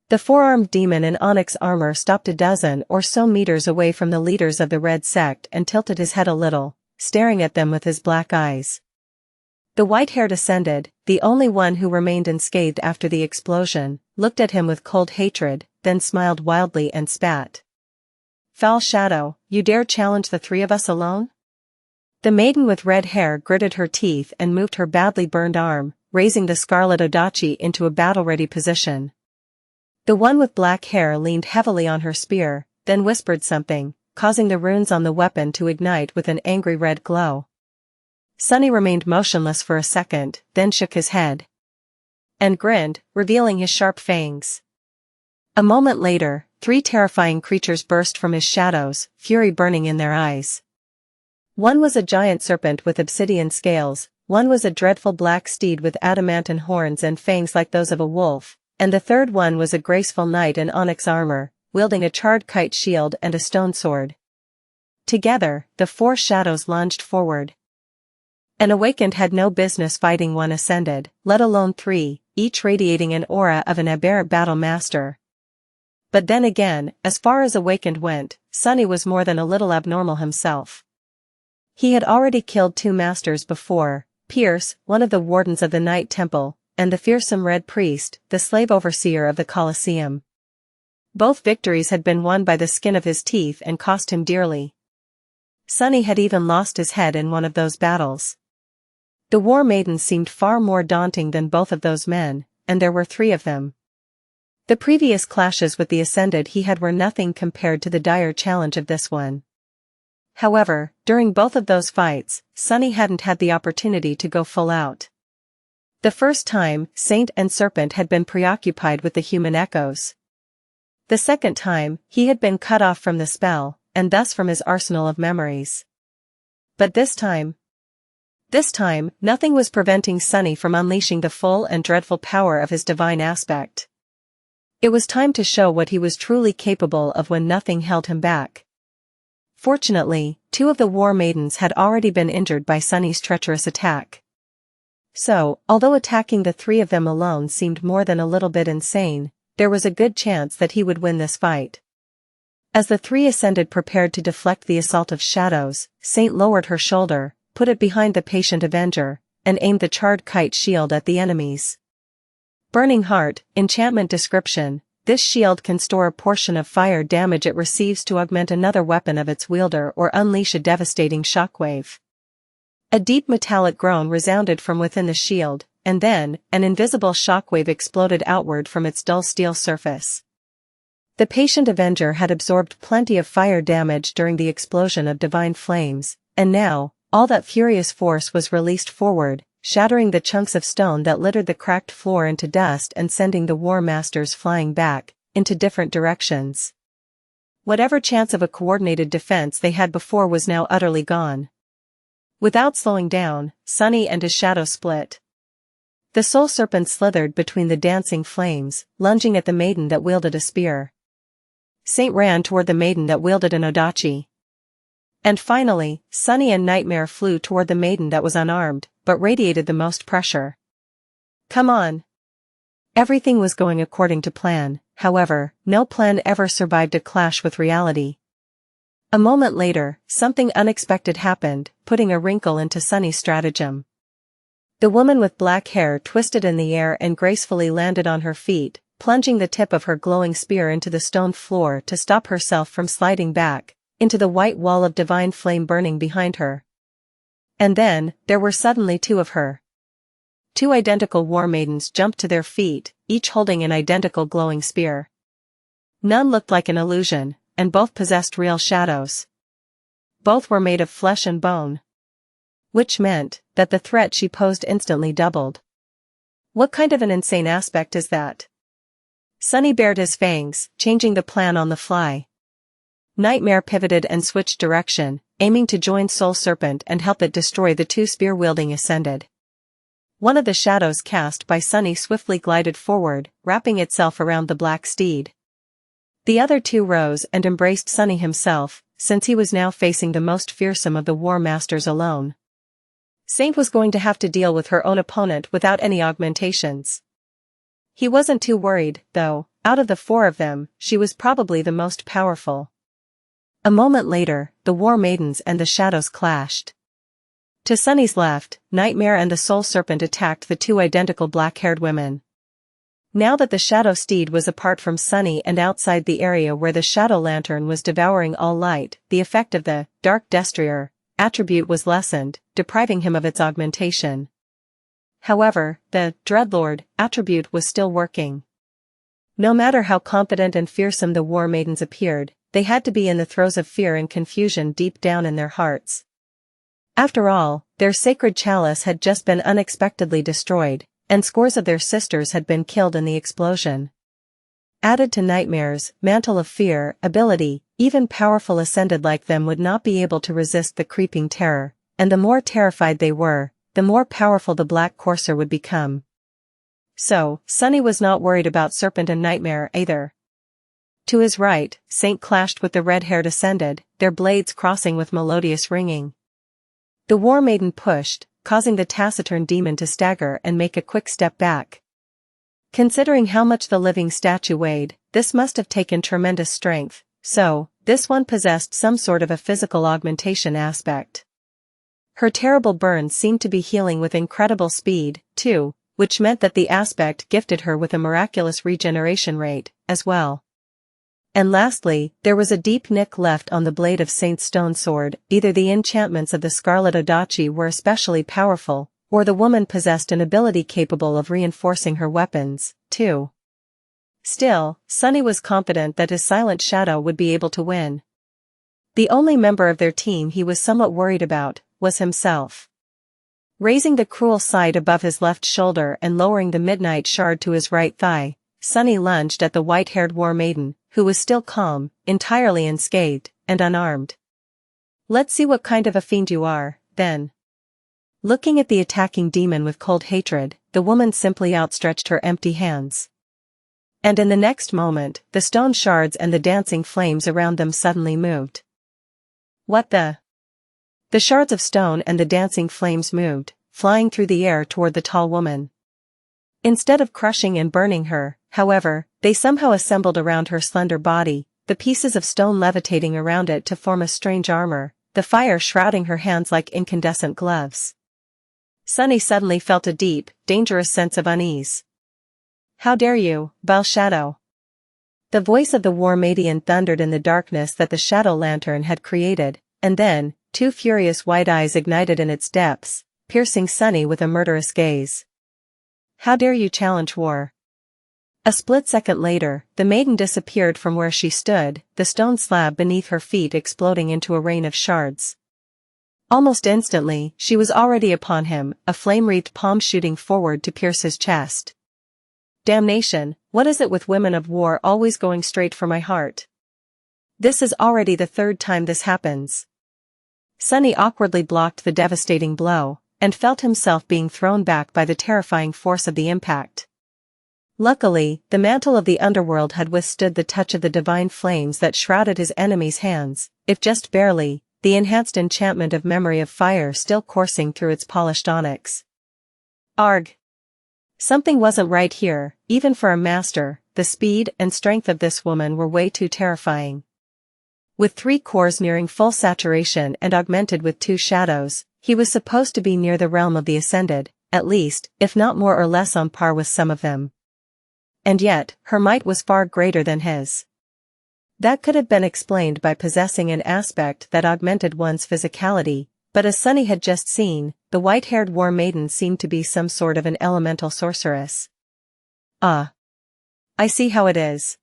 A: The 4-armed demon in onyx armor stopped a dozen or so meters away from the leaders of the Red Sect and tilted his head a little, staring at them with his black eyes. The white-haired ascended, the only one who remained unscathed after the explosion, looked at him with cold hatred, then smiled wildly and spat. Foul shadow, you dare challenge the 3 of us alone? The maiden with red hair gritted her teeth and moved her badly burned arm, raising the scarlet odachi into a battle-ready position. The one with black hair leaned heavily on her spear, then whispered something, causing the runes on the weapon to ignite with an angry red glow. Sunny remained motionless for a second, then shook his head. And grinned, revealing his sharp fangs. A moment later, 3 terrifying creatures burst from his shadows, fury burning in their eyes. One was a giant serpent with obsidian scales, one was a dreadful black steed with adamantine horns and fangs like those of a wolf, and the third one was a graceful knight in onyx armor, wielding a charred kite shield and a stone sword. Together, the 4 shadows lunged forward. An awakened had no business fighting one ascended, let alone 3, each radiating an aura of an aberrant battle master. But then again, as far as awakened went, Sunny was more than a little abnormal himself. He had already killed 2 masters before, Pierce, one of the wardens of the Night Temple, and the fearsome Red Priest, the slave overseer of the Colosseum. Both victories had been won by the skin of his teeth and cost him dearly. Sunny had even lost his head in one of those battles. The war maidens seemed far more daunting than both of those men, and there were 3 of them. The previous clashes with the Ascended he had were nothing compared to the dire challenge of this one. However, during both of those fights, Sunny hadn't had the opportunity to go full out. The first time, Saint and Serpent had been preoccupied with the human echoes. The second time, he had been cut off from the spell, and thus from his arsenal of memories. But this time, nothing was preventing Sunny from unleashing the full and dreadful power of his divine aspect. It was time to show what he was truly capable of when nothing held him back. Fortunately, 2 of the war maidens had already been injured by Sunny's treacherous attack. So, although attacking the 3 of them alone seemed more than a little bit insane, there was a good chance that he would win this fight. As the 3 ascended prepared to deflect the assault of shadows, Saint lowered her shoulder, put it behind the patient Avenger, and aimed the charred kite shield at the enemies. Burning Heart, enchantment description. This shield can store a portion of fire damage it receives to augment another weapon of its wielder or unleash a devastating shockwave. A deep metallic groan resounded from within the shield, and then, an invisible shockwave exploded outward from its dull steel surface. The patient Avenger had absorbed plenty of fire damage during the explosion of divine flames, and now, all that furious force was released forward, shattering the chunks of stone that littered the cracked floor into dust and sending the war masters flying back, into different directions. Whatever chance of a coordinated defense they had before was now utterly gone. Without slowing down, Sunny and his shadow split. The soul serpent slithered between the dancing flames, lunging at the maiden that wielded a spear. Saint ran toward the maiden that wielded an odachi. And finally, Sunny and Nightmare flew toward the maiden that was unarmed, but radiated the most pressure. Come on! Everything was going according to plan, however, no plan ever survived a clash with reality. A moment later, something unexpected happened, putting a wrinkle into Sunny's stratagem. The woman with black hair twisted in the air and gracefully landed on her feet, plunging the tip of her glowing spear into the stone floor to stop herself from sliding back, into the white wall of divine flame burning behind her. And then, there were suddenly 2 of her. 2 identical war maidens jumped to their feet, each holding an identical glowing spear. None looked like an illusion, and both possessed real shadows. Both were made of flesh and bone. Which meant that the threat she posed instantly doubled. What kind of an insane aspect is that? Sunny bared his fangs, changing the plan on the fly. Nightmare pivoted and switched direction, aiming to join Soul Serpent and help it destroy the two spear-wielding Ascended. One of the shadows cast by Sunny swiftly glided forward, wrapping itself around the black steed. The other two rose and embraced Sunny himself, since he was now facing the most fearsome of the War Masters alone. Saint was going to have to deal with her own opponent without any augmentations. He wasn't too worried, though. Out of the four of them, she was probably the most powerful. A moment later, the War Maidens and the shadows clashed. To Sunny's left, Nightmare and the Soul Serpent attacked the two identical black-haired women. Now that the Shadow Steed was apart from Sunny and outside the area where the Shadow Lantern was devouring all light, the effect of the Dark Destrier attribute was lessened, depriving him of its augmentation. However, the Dreadlord attribute was still working. No matter how confident and fearsome the War Maidens appeared, they had to be in the throes of fear and confusion deep down in their hearts. After all, their sacred chalice had just been unexpectedly destroyed, and scores of their sisters had been killed in the explosion. Added to Nightmare's mantle of fear ability, even powerful Ascended like them would not be able to resist the creeping terror, and the more terrified they were, the more powerful the Black Courser would become. So, Sunny was not worried about Serpent and Nightmare either. To his right, Saint clashed with the red-haired Ascended, their blades crossing with melodious ringing. The War Maiden pushed, causing the taciturn demon to stagger and make a quick step back. Considering how much the living statue weighed, this must have taken tremendous strength, so, this one possessed some sort of a physical augmentation aspect. Her terrible burns seemed to be healing with incredible speed, too, which meant that the aspect gifted her with a miraculous regeneration rate, as well. And lastly, there was a deep nick left on the blade of Saint's stone sword. Either the enchantments of the Scarlet Odachi were especially powerful, or the woman possessed an ability capable of reinforcing her weapons, too. Still, Sunny was confident that his silent shadow would be able to win. The only member of their team he was somewhat worried about was himself. Raising the cruel sight above his left shoulder and lowering the midnight shard to his right thigh, Sunny lunged at the white-haired War Maiden, who was still calm, entirely unscathed, and unarmed. "Let's see what kind of a fiend you are, then." Looking at the attacking demon with cold hatred, the woman simply outstretched her empty hands. And in the next moment, the stone shards and the dancing flames around them suddenly moved. What the? The shards of stone and the dancing flames moved, flying through the air toward the tall woman. Instead of crushing and burning her, however, they somehow assembled around her slender body, the pieces of stone levitating around it to form a strange armor, the fire shrouding her hands like incandescent gloves. Sunny suddenly felt a deep, dangerous sense of unease. "How dare you, Bel Shadow?" The voice of the War Maiden thundered in the darkness that the Shadow Lantern had created, and then, two furious white eyes ignited in its depths, piercing Sunny with a murderous gaze. "How dare you challenge war?" A split second later, the maiden disappeared from where she stood, the stone slab beneath her feet exploding into a rain of shards. Almost instantly, she was already upon him, a flame-wreathed palm shooting forward to pierce his chest. Damnation, what is it with women of war always going straight for my heart? This is already the third time this happens. Sunny awkwardly blocked the devastating blow, and felt himself being thrown back by the terrifying force of the impact. Luckily, the mantle of the underworld had withstood the touch of the divine flames that shrouded his enemy's hands, if just barely, the enhanced enchantment of memory of fire still coursing through its polished onyx. Arg! Something wasn't right here, even for a master. The speed and strength of this woman were way too terrifying. With 3 cores nearing full saturation and augmented with 2 shadows, he was supposed to be near the realm of the Ascended, at least, if not more or less on par with some of them. And yet, her might was far greater than his. That could have been explained by possessing an aspect that augmented one's physicality, but as Sunny had just seen, the white-haired War Maiden seemed to be some sort of an elemental sorceress. Ah. I see how it is.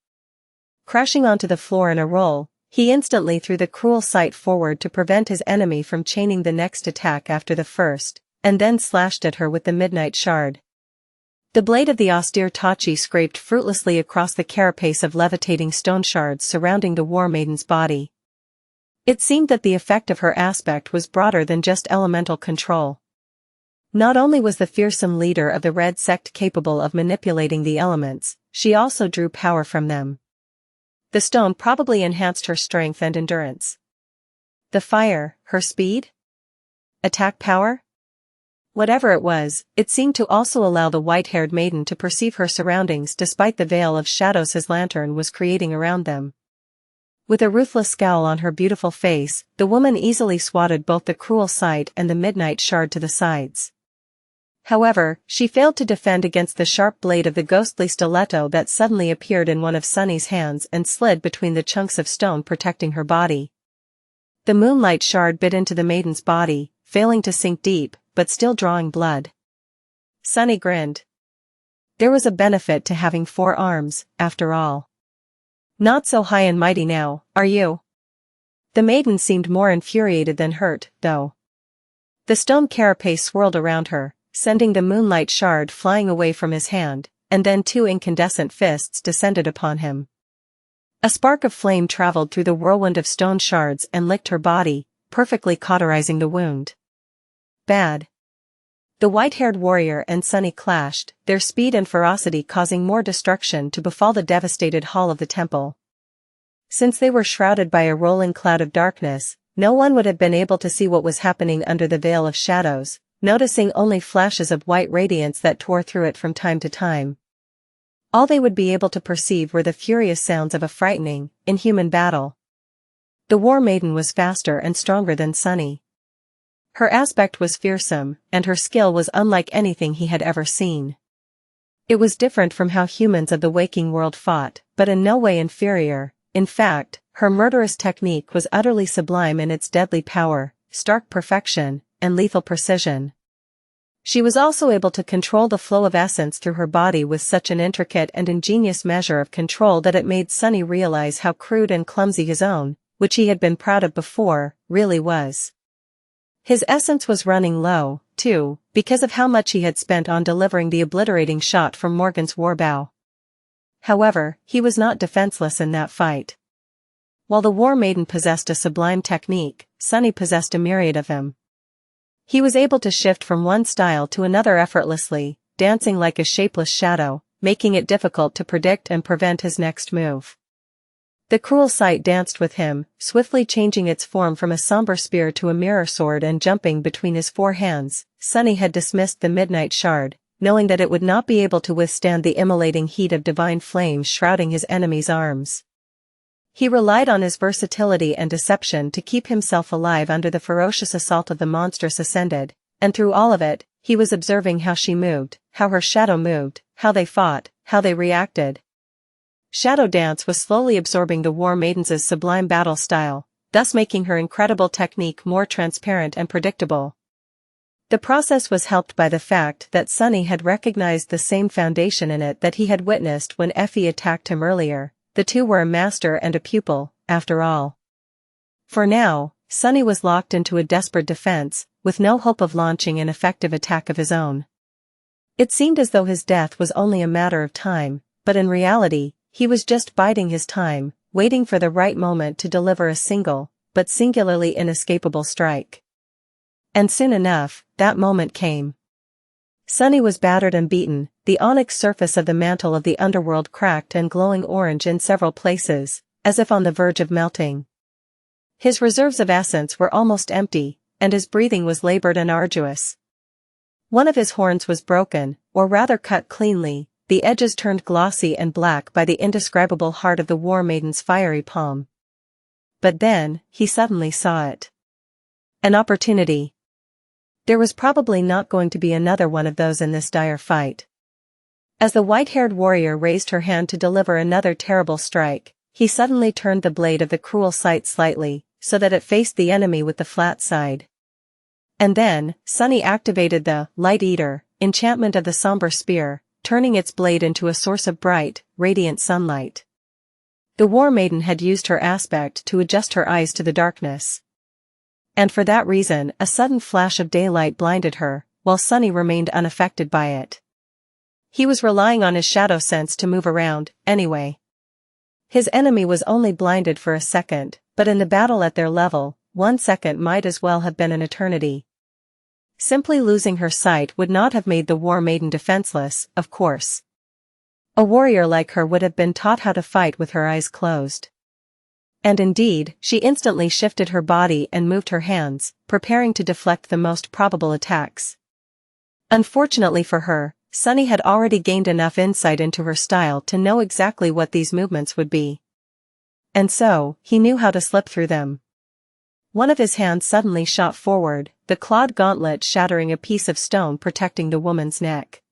A: Crashing onto the floor in a roll, He instantly threw the cruel sight forward to prevent his enemy from chaining the next attack after the first, and then slashed at her with the midnight shard. The blade of the austere Tachi scraped fruitlessly across the carapace of levitating stone shards surrounding the war maiden's body. It seemed that the effect of her aspect was broader than just elemental control. Not only was the fearsome leader of the Red Sect capable of manipulating the elements, she also drew power from them. The stone probably enhanced her strength and endurance. The fire, her speed? Attack power? Whatever it was, it seemed to also allow the white-haired maiden to perceive her surroundings despite the veil of shadows his lantern was creating around them. With a ruthless scowl on her beautiful face, the woman easily swatted both the cruel sight and the midnight shard to the sides. However, she failed to defend against the sharp blade of the ghostly stiletto that suddenly appeared in one of Sunny's hands and slid between the chunks of stone protecting her body. The moonlight shard bit into the maiden's body, failing to sink deep, but still drawing blood. Sunny grinned. There was a benefit to having 4 arms, after all. Not so high and mighty now, are you? The maiden seemed more infuriated than hurt, though. The stone carapace swirled around her, sending the moonlight shard flying away from his hand, and then 2 incandescent fists descended upon him. A spark of flame traveled through the whirlwind of stone shards and licked her body, perfectly cauterizing the wound. Bad. The white-haired warrior and Sunny clashed, their speed and ferocity causing more destruction to befall the devastated hall of the temple. Since they were shrouded by a rolling cloud of darkness, no one would have been able to see what was happening under the veil of shadows, noticing only flashes of white radiance that tore through it from time to time. All they would be able to perceive were the furious sounds of a frightening, inhuman battle. The war maiden was faster and stronger than Sunny. Her aspect was fearsome, and her skill was unlike anything he had ever seen. It was different from how humans of the waking world fought, but in no way inferior. In fact, her murderous technique was utterly sublime in its deadly power, stark perfection, and lethal precision. She was also able to control the flow of essence through her body with such an intricate and ingenious measure of control that it made Sunny realize how crude and clumsy his own, which he had been proud of before, really was. His essence was running low, too, because of how much he had spent on delivering the obliterating shot from Morgan's warbow. However, he was not defenseless in that fight. While the war maiden possessed a sublime technique, Sunny possessed a myriad of them. He was able to shift from one style to another effortlessly, dancing like a shapeless shadow, making it difficult to predict and prevent his next move. The cruel sight danced with him, swiftly changing its form from a somber spear to a mirror sword and jumping between his 4 hands. Sunny had dismissed the midnight shard, knowing that it would not be able to withstand the immolating heat of divine flames shrouding his enemy's arms. He relied on his versatility and deception to keep himself alive under the ferocious assault of the monstrous ascended, and through all of it, he was observing how she moved, how her shadow moved, how they fought, how they reacted. Shadow Dance was slowly absorbing the war maiden's sublime battle style, thus making her incredible technique more transparent and predictable. The process was helped by the fact that Sunny had recognized the same foundation in it that he had witnessed when Effie attacked him earlier. The two were a master and a pupil, after all. For now, Sunny was locked into a desperate defense, with no hope of launching an effective attack of his own. It seemed as though his death was only a matter of time, but in reality, he was just biding his time, waiting for the right moment to deliver a single, but singularly inescapable strike. And soon enough, that moment came. Sunny was battered and beaten, the onyx surface of the mantle of the underworld cracked and glowing orange in several places, as if on the verge of melting. His reserves of essence were almost empty, and his breathing was labored and arduous. One of his horns was broken, or rather cut cleanly, the edges turned glossy and black by the indescribable heart of the war maiden's fiery palm. But then, he suddenly saw it. An opportunity. There was probably not going to be another one of those in this dire fight. As the white-haired warrior raised her hand to deliver another terrible strike, he suddenly turned the blade of the cruel sight slightly, so that it faced the enemy with the flat side. And then, Sunny activated the Light Eater enchantment of the somber spear, turning its blade into a source of bright, radiant sunlight. The War Maiden had used her aspect to adjust her eyes to the darkness. And for that reason, a sudden flash of daylight blinded her, while Sunny remained unaffected by it. He was relying on his shadow sense to move around, anyway. His enemy was only blinded for a second, but in the battle at their level, 1 second might as well have been an eternity. Simply losing her sight would not have made the War Maiden defenseless, of course. A warrior like her would have been taught how to fight with her eyes closed. And indeed, she instantly shifted her body and moved her hands, preparing to deflect the most probable attacks. Unfortunately for her, Sunny had already gained enough insight into her style to know exactly what these movements would be. And so, he knew how to slip through them. One of his hands suddenly shot forward, the clawed gauntlet shattering a piece of stone protecting the woman's neck.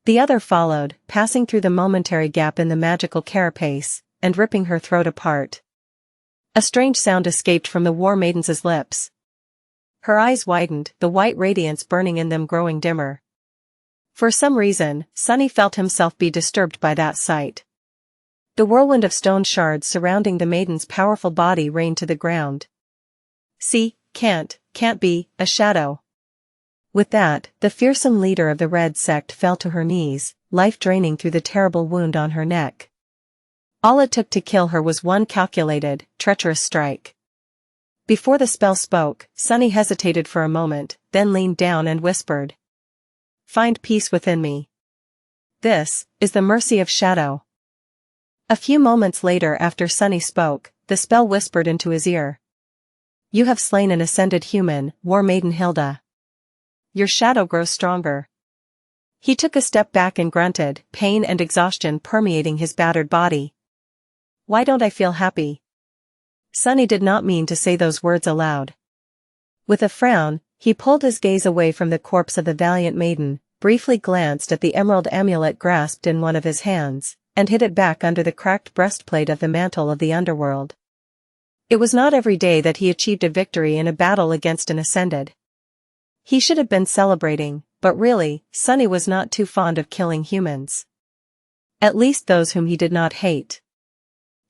A: The other followed, passing through the momentary gap in the magical carapace, and ripping her throat apart. A strange sound escaped from the War Maiden's lips. Her eyes widened, the white radiance burning in them growing dimmer. For some reason, Sunny felt himself be disturbed by that sight. The whirlwind of stone shards surrounding the maiden's powerful body rained to the ground. See, can't be, a shadow. With that, the fearsome leader of the Red Sect fell to her knees, life draining through the terrible wound on her neck. All it took to kill her was one calculated, treacherous strike. Before the spell spoke, Sunny hesitated for a moment, then leaned down and whispered. Find peace within me. This is the mercy of Shadow. A few moments later after Sunny spoke, the spell whispered into his ear. You have slain an ascended human, War Maiden Hilda. Your shadow grows stronger. He took a step back and grunted, pain and exhaustion permeating his battered body. Why don't I feel happy? Sunny did not mean to say those words aloud. With a frown, he pulled his gaze away from the corpse of the valiant maiden, briefly glanced at the emerald amulet grasped in one of his hands, and hid it back under the cracked breastplate of the mantle of the underworld. It was not every day that he achieved a victory in a battle against an ascended. He should have been celebrating, but really, Sunny was not too fond of killing humans. At least those whom he did not hate.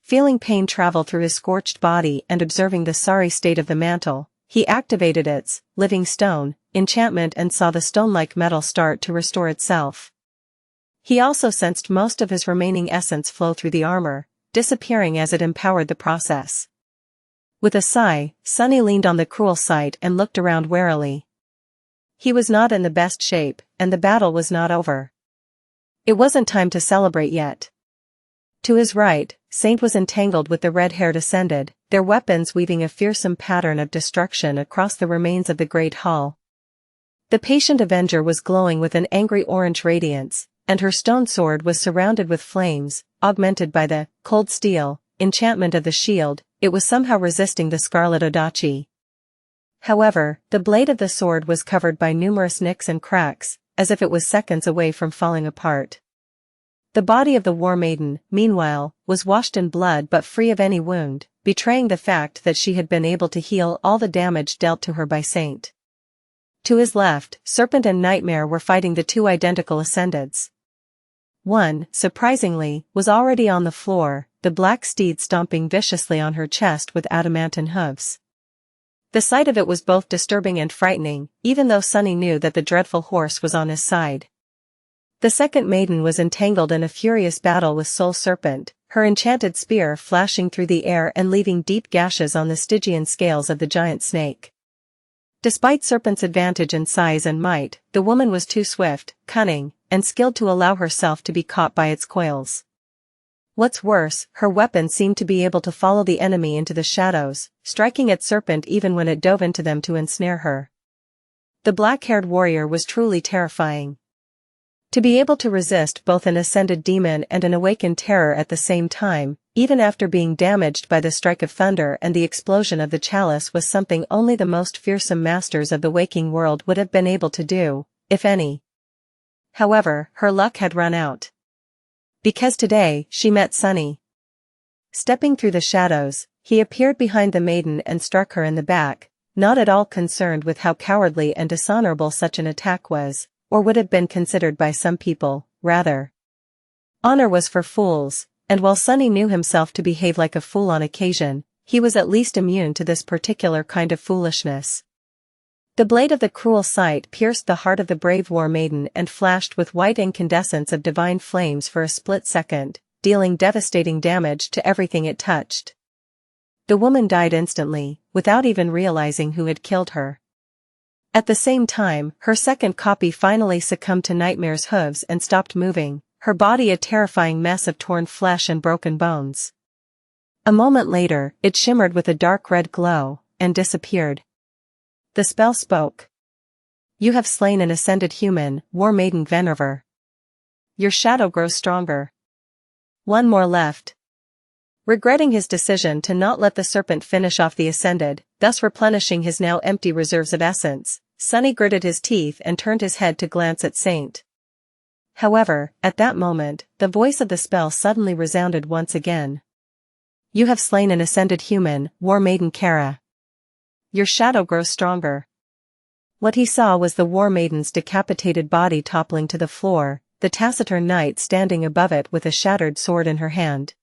A: Feeling pain travel through his scorched body and observing the sorry state of the mantle, he activated its living stone enchantment and saw the stone-like metal start to restore itself. He also sensed most of his remaining essence flow through the armor, disappearing as it empowered the process. With a sigh, Sunny leaned on the cruel sight and looked around warily. He was not in the best shape, and the battle was not over. It wasn't time to celebrate yet. To his right, Saint was entangled with the red-haired ascended, their weapons weaving a fearsome pattern of destruction across the remains of the great hall. The patient avenger was glowing with an angry orange radiance, and her stone sword was surrounded with flames, augmented by the cold steel enchantment of the shield. It was somehow resisting the scarlet odachi. However, the blade of the sword was covered by numerous nicks and cracks, as if it was seconds away from falling apart. The body of the War Maiden, meanwhile, was washed in blood but free of any wound, betraying the fact that she had been able to heal all the damage dealt to her by Saint. To his left, Serpent and Nightmare were fighting the two identical ascendeds. One, surprisingly, was already on the floor, the black steed stomping viciously on her chest with adamantine hooves. The sight of it was both disturbing and frightening, even though Sunny knew that the dreadful horse was on his side. The second maiden was entangled in a furious battle with Soul Serpent, her enchanted spear flashing through the air and leaving deep gashes on the Stygian scales of the giant snake. Despite Serpent's advantage in size and might, the woman was too swift, cunning, and skilled to allow herself to be caught by its coils. What's worse, her weapon seemed to be able to follow the enemy into the shadows, striking at Serpent even when it dove into them to ensnare her. The black-haired warrior was truly terrifying. To be able to resist both an ascended demon and an awakened terror at the same time, even after being damaged by the strike of thunder and the explosion of the chalice, was something only the most fearsome masters of the waking world would have been able to do, if any. However, her luck had run out. Because today, she met Sunny. Stepping through the shadows, he appeared behind the maiden and struck her in the back, not at all concerned with how cowardly and dishonorable such an attack was, or would have been considered by some people, rather. Honor was for fools, And while Sunny knew himself to behave like a fool on occasion, he was at least immune to this particular kind of foolishness. The blade of the cruel sight pierced the heart of the brave war maiden and flashed with white incandescence of divine flames for a split second, dealing devastating damage to everything it touched. The woman died instantly, without even realizing who had killed her. At the same time, her second copy finally succumbed to Nightmare's hooves and stopped moving, her body a terrifying mess of torn flesh and broken bones. A moment later, it shimmered with a dark red glow, and disappeared. The spell spoke. You have slain an ascended human, War Maiden Venerver. Your shadow grows stronger. One more left. Regretting his decision to not let the serpent finish off the ascended, thus replenishing his now empty reserves of essence, Sunny gritted his teeth and turned his head to glance at Saint. However, at that moment, the voice of the spell suddenly resounded once again. You have slain an ascended human, War Maiden Kara. Your shadow grows stronger. What he saw was the War Maiden's decapitated body toppling to the floor, the taciturn knight standing above it with a shattered sword in her hand.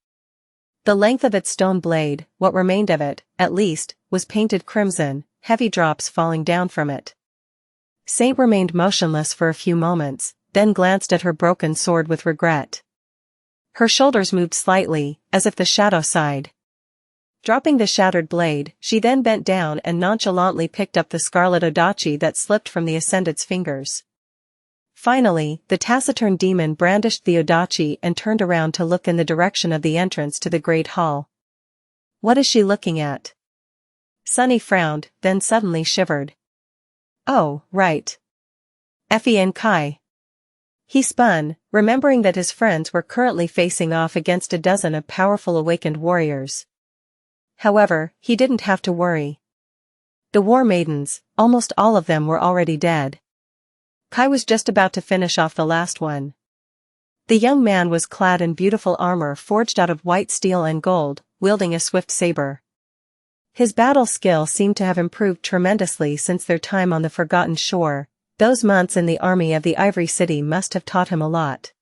A: The length of its stone blade, what remained of it, at least, was painted crimson, heavy drops falling down from it. Saint remained motionless for a few moments, then glanced at her broken sword with regret. Her shoulders moved slightly, as if the shadow sighed. Dropping the shattered blade, she then bent down and nonchalantly picked up the scarlet odachi that slipped from the Ascended's fingers. Finally, the taciturn demon brandished the odachi and turned around to look in the direction of the entrance to the great hall. What is she looking at? Sunny frowned, then suddenly shivered. Oh, right. Effie and Kai. He spun, remembering that his friends were currently facing off against a dozen of powerful awakened warriors. However, he didn't have to worry. The war maidens, almost all of them were already dead. Kai was just about to finish off the last one. The young man was clad in beautiful armor forged out of white steel and gold, wielding a swift saber. His battle skill seemed to have improved tremendously since their time on the Forgotten Shore. Those months in the army of the Ivory City must have taught him a lot.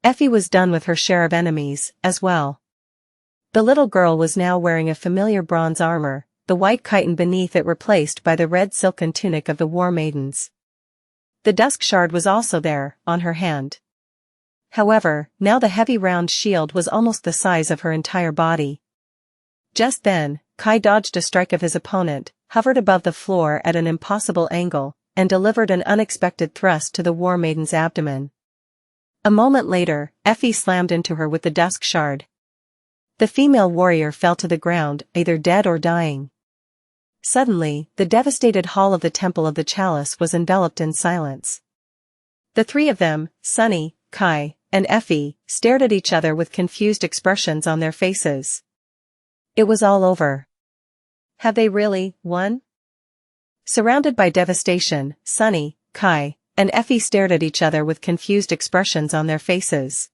A: Effie was done with her share of enemies, as well. The little girl was now wearing a familiar bronze armor, the white chiton beneath it replaced by the red silken tunic of the war maidens. The dusk shard was also there, on her hand. However, now the heavy round shield was almost the size of her entire body. Just then, Kai dodged a strike of his opponent, hovered above the floor at an impossible angle, and delivered an unexpected thrust to the war maiden's abdomen. A moment later, Effie slammed into her with the dusk shard. The female warrior fell to the ground, either dead or dying. Suddenly, the devastated hall of the Temple of the Chalice was enveloped in silence. The three of them, Sunny, Kai, and Effie, stared at each other with confused expressions on their faces. It was all over. Had they really won? Surrounded by devastation, Sunny, Kai, and Effie stared at each other with confused expressions on their faces.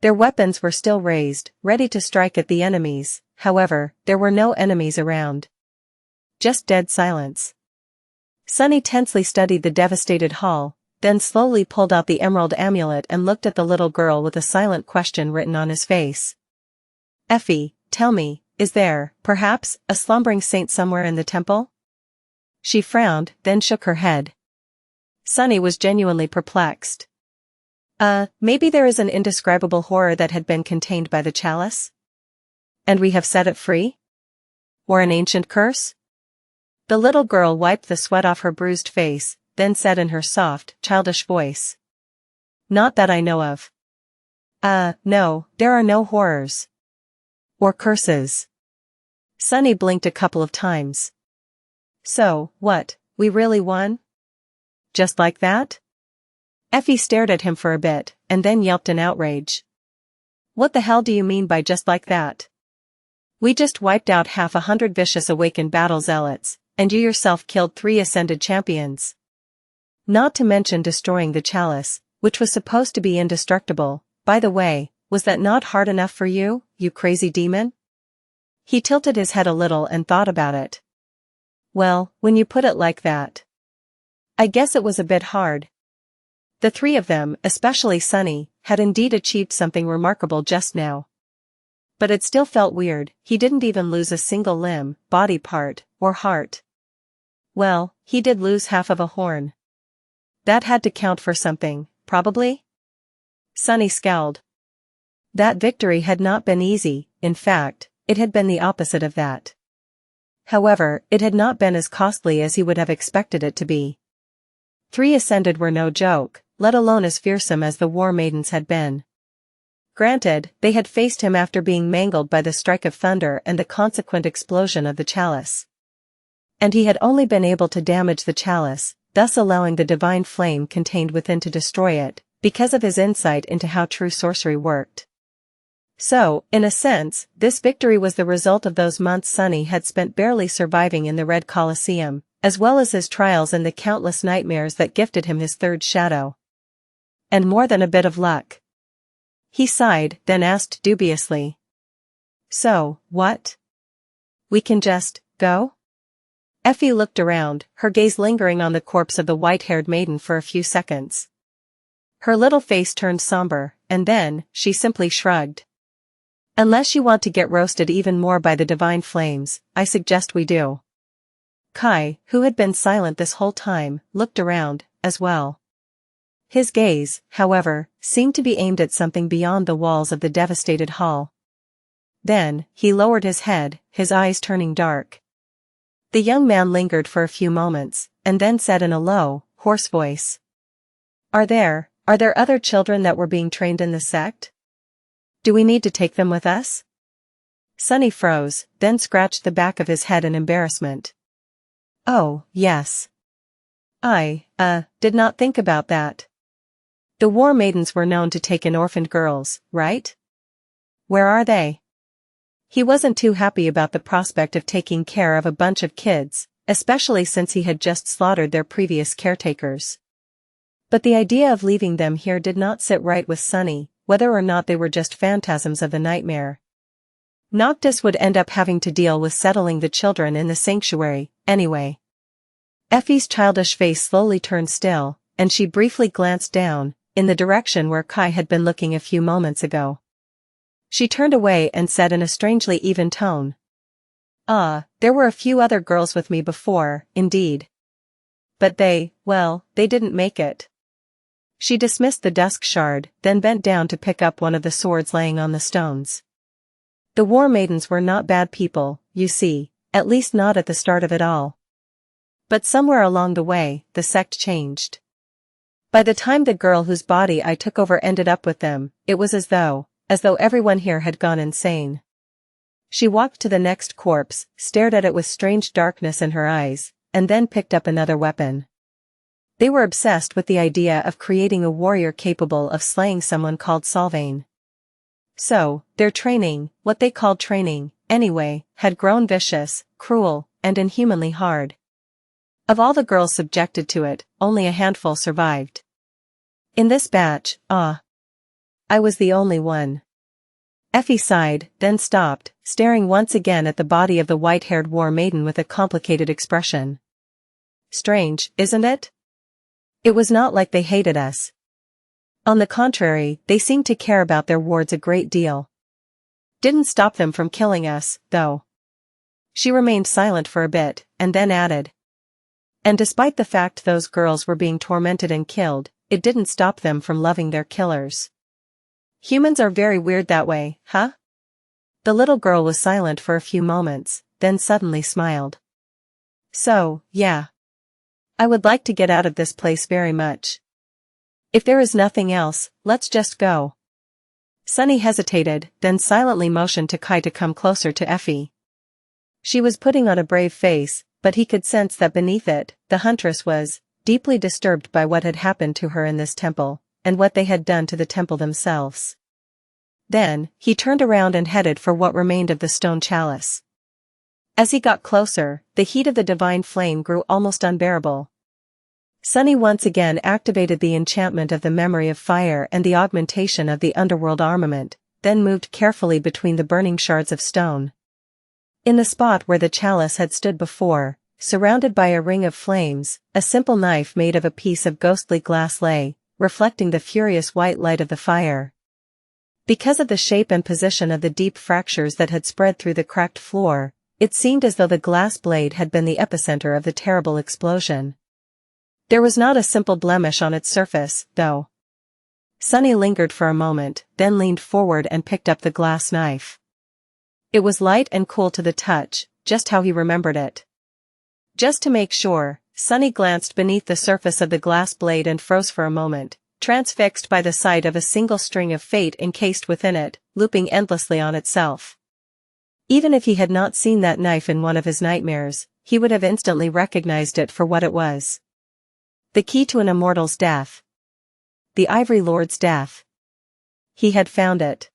A: Their weapons were still raised, ready to strike at the enemies, however, there were no enemies around. Just dead silence. Sunny tensely studied the devastated hall, then slowly pulled out the emerald amulet and looked at the little girl with a silent question written on his face. Effie, tell me, is there, perhaps, a slumbering saint somewhere in the temple? She frowned, then shook her head. Sunny was genuinely perplexed. Maybe there is an indescribable horror that had been contained by the chalice? And we have set it free? Or an ancient curse? The little girl wiped the sweat off her bruised face, then said in her soft, childish voice. Not that I know of. No, there are no horrors. Or curses. Sunny blinked a couple of times. So, what, we really won? Just like that? Effie stared at him for a bit, and then yelped in outrage. What the hell do you mean by just like that? We just wiped out 100 vicious awakened battle zealots, and you yourself killed 3 ascended champions. Not to mention destroying the chalice, which was supposed to be indestructible. By the way, was that not hard enough for you, you crazy demon? He tilted his head a little and thought about it. Well, when you put it like that. I guess it was a bit hard. The three of them, especially Sunny, had indeed achieved something remarkable just now. But it still felt weird. He didn't even lose a single limb, body part, or heart. Well, he did lose half of a horn. That had to count for something, probably? Sunny scowled. That victory had not been easy. In fact, it had been the opposite of that. However, it had not been as costly as he would have expected it to be. 3 Ascended were no joke, let alone as fearsome as the War Maidens had been. Granted, they had faced him after being mangled by the strike of thunder and the consequent explosion of the Chalice. And he had only been able to damage the Chalice, thus allowing the divine flame contained within to destroy it, because of his insight into how true sorcery worked. So, in a sense, this victory was the result of those months Sunny had spent barely surviving in the Red Colosseum, as well as his trials and the countless nightmares that gifted him his third shadow. And more than a bit of luck. He sighed, then asked dubiously. So, what? We can just go? Effie looked around, her gaze lingering on the corpse of the white-haired maiden for a few seconds. Her little face turned somber, and then, she simply shrugged. Unless you want to get roasted even more by the divine flames, I suggest we do. Kai, who had been silent this whole time, looked around, as well. His gaze, however, seemed to be aimed at something beyond the walls of the devastated hall. Then, he lowered his head, his eyes turning dark. The young man lingered for a few moments, and then said in a low, hoarse voice. Are there other children that were being trained in the sect? Do we need to take them with us? Sunny froze, then scratched the back of his head in embarrassment. Oh, yes. I did not think about that. The War Maidens were known to take in orphaned girls, right? Where are they? He wasn't too happy about the prospect of taking care of a bunch of kids, especially since he had just slaughtered their previous caretakers. But the idea of leaving them here did not sit right with Sunny, whether or not they were just phantasms of the nightmare. Noctis would end up having to deal with settling the children in the sanctuary, anyway. Effie's childish face slowly turned still, and she briefly glanced down, in the direction where Kai had been looking a few moments ago. She turned away and said in a strangely even tone. There were a few other girls with me before, indeed. But they didn't make it. She dismissed the dusk shard, then bent down to pick up one of the swords laying on the stones. The War Maidens were not bad people, you see, at least not at the start of it all. But somewhere along the way, the sect changed. By the time the girl whose body I took over ended up with them, it was as though everyone here had gone insane. She walked to the next corpse, stared at it with strange darkness in her eyes, and then picked up another weapon. They were obsessed with the idea of creating a warrior capable of slaying someone called Solvane. So, their training, what they called training, anyway, had grown vicious, cruel, and inhumanly hard. Of all the girls subjected to it, only a handful survived. In this batch, I was the only one. Effie sighed, then stopped, staring once again at the body of the white-haired war maiden with a complicated expression. Strange, isn't it? It was not like they hated us. On the contrary, they seemed to care about their wards a great deal. Didn't stop them from killing us, though. She remained silent for a bit, and then added. And despite the fact those girls were being tormented and killed, it didn't stop them from loving their killers. Humans are very weird that way, huh? The little girl was silent for a few moments, then suddenly smiled. So, yeah. I would like to get out of this place very much. If there is nothing else, let's just go. Sunny hesitated, then silently motioned to Kai to come closer to Effie. She was putting on a brave face, but he could sense that beneath it, the huntress was deeply disturbed by what had happened to her in this temple, and what they had done to the temple themselves. Then, he turned around and headed for what remained of the stone chalice. As he got closer, the heat of the divine flame grew almost unbearable. Sunny once again activated the enchantment of the memory of fire and the augmentation of the underworld armament, then moved carefully between the burning shards of stone. In the spot where the chalice had stood before, surrounded by a ring of flames, a simple knife made of a piece of ghostly glass lay, reflecting the furious white light of the fire. Because of the shape and position of the deep fractures that had spread through the cracked floor, it seemed as though the glass blade had been the epicenter of the terrible explosion. There was not a simple blemish on its surface, though. Sunny lingered for a moment, then leaned forward and picked up the glass knife. It was light and cool to the touch, just how he remembered it. Just to make sure, Sunny glanced beneath the surface of the glass blade and froze for a moment, transfixed by the sight of a single string of fate encased within it, looping endlessly on itself. Even if he had not seen that knife in one of his nightmares, he would have instantly recognized it for what it was. The key to an immortal's death. The Ivory Lord's death. He had found it.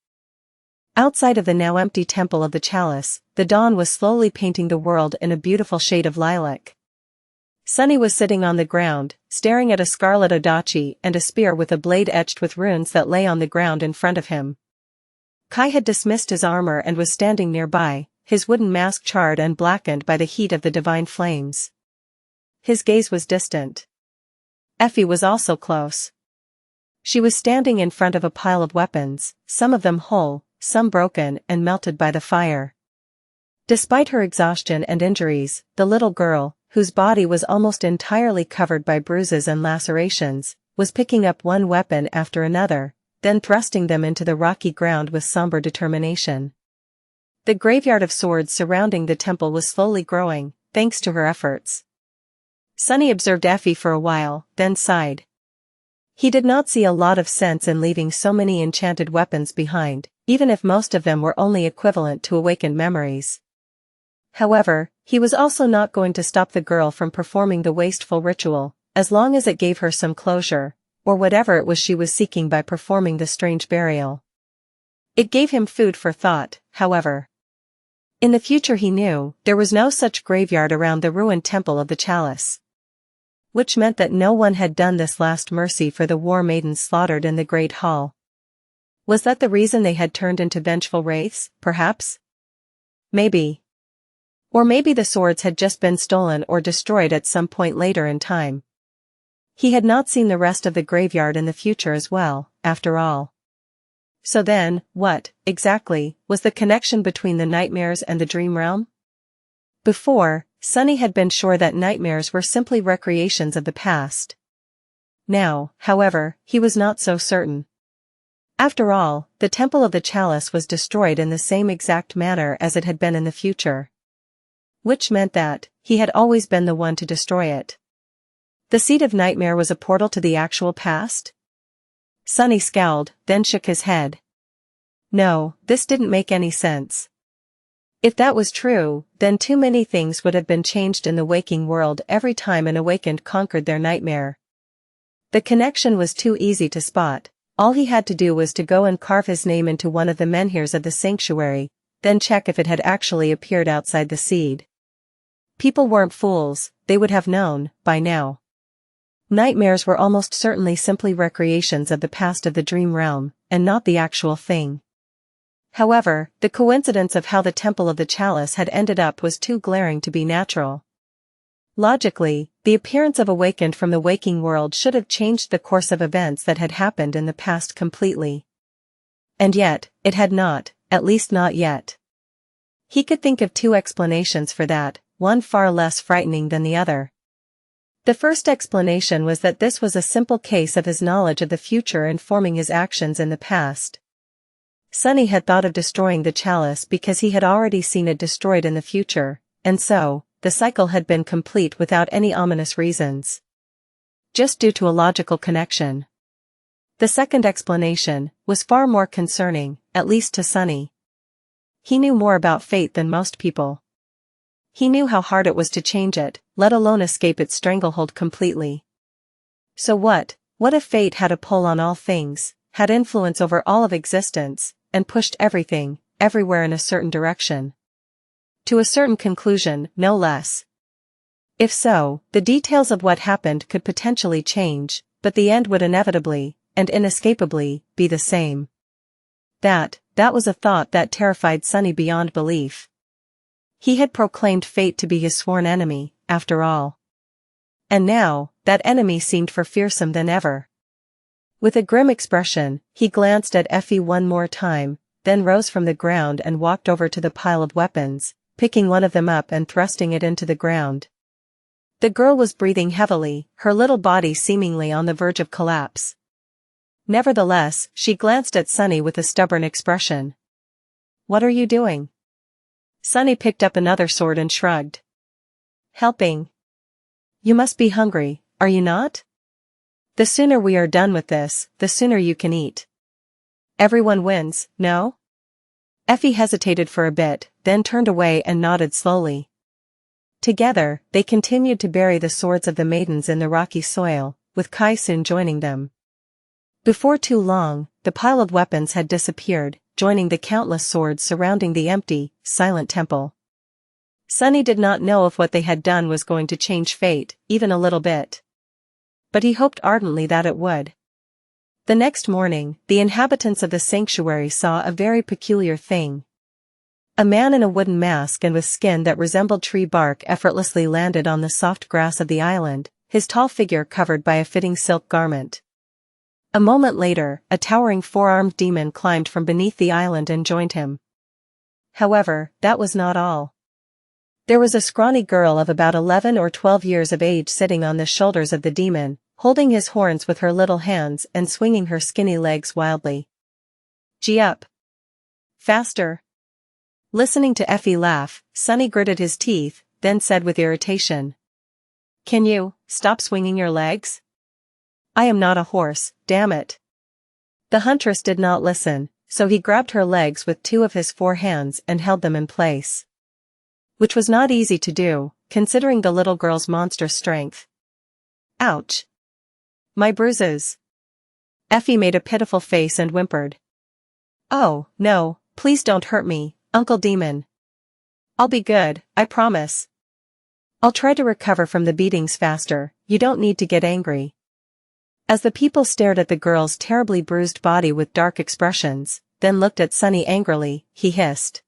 A: Outside of the now empty temple of the Chalice, the dawn was slowly painting the world in a beautiful shade of lilac. Sunny was sitting on the ground, staring at a scarlet odachi and a spear with a blade etched with runes that lay on the ground in front of him. Kai had dismissed his armor and was standing nearby, his wooden mask charred and blackened by the heat of the divine flames. His gaze was distant. Effie was also close. She was standing in front of a pile of weapons, some of them whole, some broken and melted by the fire. Despite her exhaustion and injuries, the little girl, whose body was almost entirely covered by bruises and lacerations, was picking up one weapon after another, then thrusting them into the rocky ground with somber determination. The graveyard of swords surrounding the temple was slowly growing, thanks to her efforts. Sunny observed Effie for a while, then sighed. He did not see a lot of sense in leaving so many enchanted weapons behind, even if most of them were only equivalent to awakened memories. However, he was also not going to stop the girl from performing the wasteful ritual, as long as it gave her some closure, or whatever it was she was seeking by performing the strange burial. It gave him food for thought, however. In the future he knew, there was no such graveyard around the ruined temple of the Chalice. Which meant that no one had done this last mercy for the war maidens slaughtered in the Great Hall. Was that the reason they had turned into vengeful wraiths, perhaps? Maybe. Or maybe the swords had just been stolen or destroyed at some point later in time. He had not seen the rest of the graveyard in the future as well, after all. So then, what, exactly, was the connection between the nightmares and the dream realm? Before, Sunny had been sure that nightmares were simply recreations of the past. Now, however, he was not so certain. After all, the Temple of the Chalice was destroyed in the same exact manner as it had been in the future. Which meant that, he had always been the one to destroy it. The Seat of Nightmare was a portal to the actual past? Sunny scowled, then shook his head. No, this didn't make any sense. If that was true, then too many things would have been changed in the waking world every time an awakened conquered their nightmare. The connection was too easy to spot. All he had to do was to go and carve his name into one of the menhirs of the sanctuary, then check if it had actually appeared outside the seed. People weren't fools, they would have known, by now. Nightmares were almost certainly simply recreations of the past of the dream realm, and not the actual thing. However, the coincidence of how the Temple of the Chalice had ended up was too glaring to be natural. Logically, the appearance of awakened from the waking world should have changed the course of events that had happened in the past completely. And yet, it had not, at least not yet. He could think of two explanations for that, one far less frightening than the other. The first explanation was that this was a simple case of his knowledge of the future informing his actions in the past. Sunny had thought of destroying the Chalice because he had already seen it destroyed in the future, and so, the cycle had been complete without any ominous reasons. Just due to a logical connection. The second explanation was far more concerning, at least to Sunny. He knew more about fate than most people. He knew how hard it was to change it, let alone escape its stranglehold completely. So what if fate had a pull on all things, had influence over all of existence, and pushed everything, everywhere in a certain direction? To a certain conclusion, no less. If so, the details of what happened could potentially change, but the end would inevitably, and inescapably, be the same. That was a thought that terrified Sunny beyond belief. He had proclaimed fate to be his sworn enemy, after all. And now, that enemy seemed more fearsome than ever. With a grim expression, he glanced at Effie one more time, then rose from the ground and walked over to the pile of weapons, picking one of them up and thrusting it into the ground. The girl was breathing heavily, her little body seemingly on the verge of collapse. Nevertheless, she glanced at Sunny with a stubborn expression. "What are you doing?" Sunny picked up another sword and shrugged. "Helping. You must be hungry, are you not? The sooner we are done with this, the sooner you can eat. Everyone wins, no?" Effie hesitated for a bit, then turned away and nodded slowly. Together, they continued to bury the swords of the maidens in the rocky soil, with Kai soon joining them. Before too long, the pile of weapons had disappeared, joining the countless swords surrounding the empty, silent temple. Sunny did not know if what they had done was going to change fate, even a little bit. But he hoped ardently that it would. The next morning, the inhabitants of the sanctuary saw a very peculiar thing. A man in a wooden mask and with skin that resembled tree bark effortlessly landed on the soft grass of the island, his tall figure covered by a fitting silk garment. A moment later, a towering four-armed demon climbed from beneath the island and joined him. However, that was not all. There was a scrawny girl of about 11 or 12 years of age sitting on the shoulders of the demon, holding his horns with her little hands and swinging her skinny legs wildly. "Gee up! Faster!" Listening to Effie laugh, Sunny gritted his teeth, then said with irritation. "Can you stop swinging your legs? I am not a horse, damn it." The huntress did not listen, so he grabbed her legs with two of his four hands and held them in place. Which was not easy to do, considering the little girl's monstrous strength. "Ouch! My bruises." Effie made a pitiful face and whimpered. "Oh, no, please don't hurt me, Uncle Demon. I'll be good, I promise. I'll try to recover from the beatings faster, you don't need to get angry." As the people stared at the girl's terribly bruised body with dark expressions, then looked at Sunny angrily, he hissed.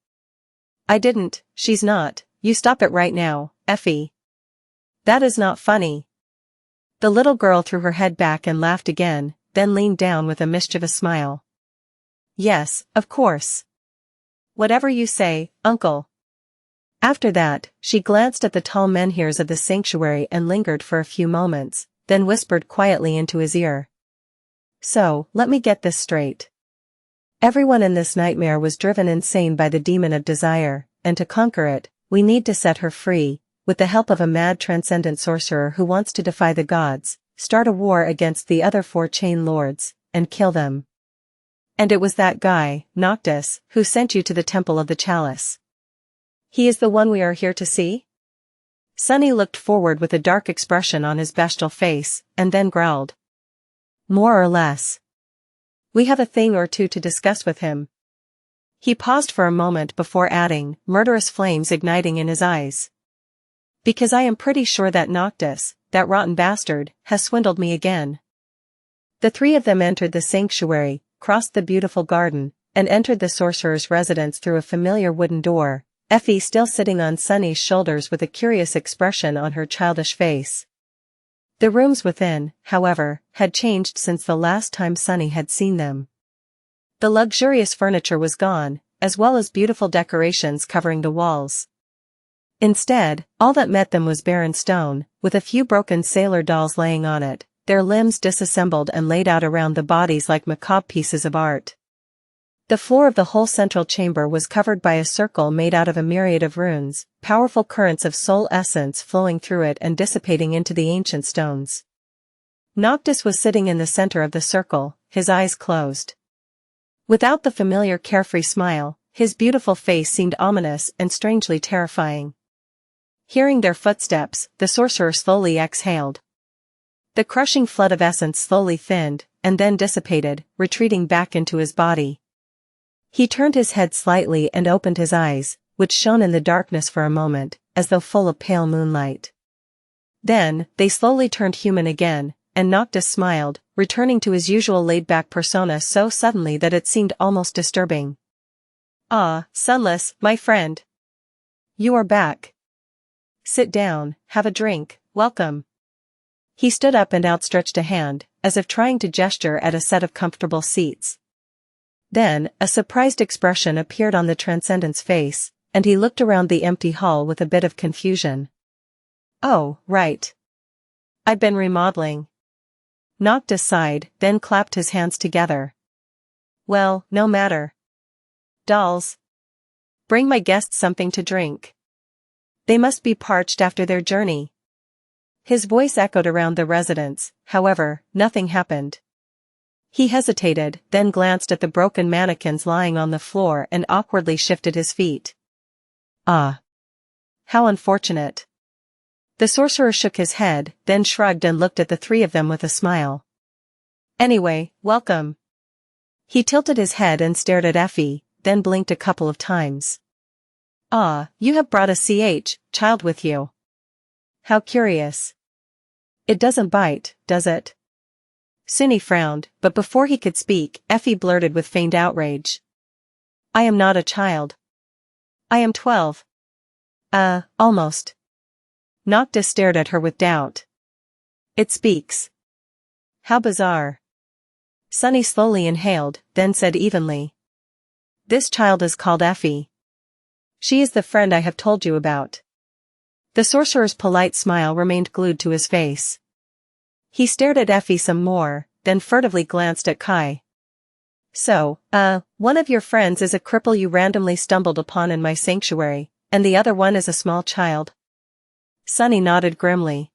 A: "I didn't, she's not, you stop it right now, Effie. That is not funny." The little girl threw her head back and laughed again, then leaned down with a mischievous smile. "Yes, of course. Whatever you say, Uncle." After that, she glanced at the tall menhirs of the sanctuary and lingered for a few moments, then whispered quietly into his ear. "So, let me get this straight. Everyone in this nightmare was driven insane by the demon of desire, and to conquer it, we need to set her free, with the help of a mad transcendent sorcerer who wants to defy the gods, start a war against the other four chain lords, and kill them. And it was that guy, Noctis, who sent you to the Temple of the Chalice. He is the one we are here to see?" Sunny looked forward with a dark expression on his bestial face, and then growled. "More or less. We have a thing or two to discuss with him." He paused for a moment before adding, murderous flames igniting in his eyes. "Because I am pretty sure that Noctis, that rotten bastard, has swindled me again." The three of them entered the sanctuary, crossed the beautiful garden, and entered the sorcerer's residence through a familiar wooden door, Effie still sitting on Sunny's shoulders with a curious expression on her childish face. The rooms within, however, had changed since the last time Sunny had seen them. The luxurious furniture was gone, as well as beautiful decorations covering the walls. Instead, all that met them was barren stone, with a few broken sailor dolls laying on it, their limbs disassembled and laid out around the bodies like macabre pieces of art. The floor of the whole central chamber was covered by a circle made out of a myriad of runes, powerful currents of soul essence flowing through it and dissipating into the ancient stones. Noctis was sitting in the center of the circle, his eyes closed. Without the familiar carefree smile, his beautiful face seemed ominous and strangely terrifying. Hearing their footsteps, the sorcerer slowly exhaled. The crushing flood of essence slowly thinned, and then dissipated, retreating back into his body. He turned his head slightly and opened his eyes, which shone in the darkness for a moment, as though full of pale moonlight. Then, they slowly turned human again, and Noctis smiled, returning to his usual laid-back persona so suddenly that it seemed almost disturbing. "Ah, Sunless, my friend. You are back. Sit down, have a drink, welcome." He stood up and outstretched a hand, as if trying to gesture at a set of comfortable seats. Then, a surprised expression appeared on the Transcendent's face, and he looked around the empty hall with a bit of confusion. "Oh, right. I've been remodeling." Noctis sighed, then clapped his hands together. "Well, no matter. Dolls. Bring my guests something to drink. They must be parched after their journey." His voice echoed around the residence, however, nothing happened. He hesitated, then glanced at the broken mannequins lying on the floor and awkwardly shifted his feet. "Ah. How unfortunate." The sorcerer shook his head, then shrugged and looked at the three of them with a smile. "Anyway, welcome." He tilted his head and stared at Effie, then blinked a couple of times. "Ah, you have brought a child with you. How curious. It doesn't bite, does it?" Sunny frowned, but before he could speak, Effie blurted with feigned outrage. "I am not a child. I am 12. Almost." Noctis stared at her with doubt. "It speaks. How bizarre." Sunny slowly inhaled, then said evenly. "This child is called Effie. She is the friend I have told you about." The sorcerer's polite smile remained glued to his face. He stared at Effie some more, then furtively glanced at Kai. "So, one of your friends is a cripple you randomly stumbled upon in my sanctuary, and the other one is a small child?" Sunny nodded grimly.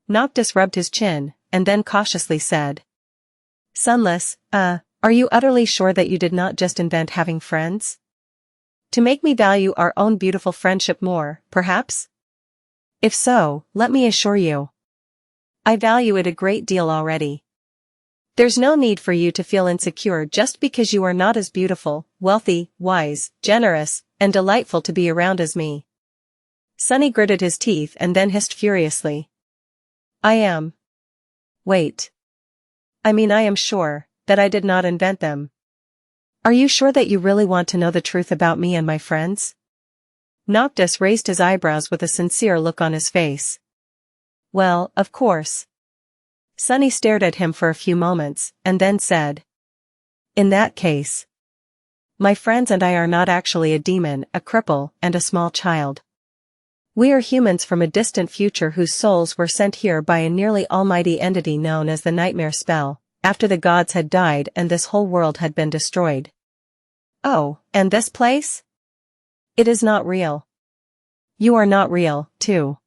A: Noctis rubbed his chin, and then cautiously said. "Sunless, are you utterly sure that you did not just invent having friends? To make me value our own beautiful friendship more, perhaps? If so, let me assure you, I value it a great deal already. There's no need for you to feel insecure just because you are not as beautiful, wealthy, wise, generous, and delightful to be around as me." Sunny gritted his teeth and then hissed furiously. "I am. Wait. I am sure that I did not invent them. Are you sure that you really want to know the truth about me and my friends?" Noctis raised his eyebrows with a sincere look on his face. "Well, of course." Sunny stared at him for a few moments, and then said. "In that case, my friends and I are not actually a demon, a cripple, and a small child. We are humans from a distant future whose souls were sent here by a nearly almighty entity known as the Nightmare Spell, after the gods had died and this whole world had been destroyed." "Oh, and this place? It is not real. You are not real, too.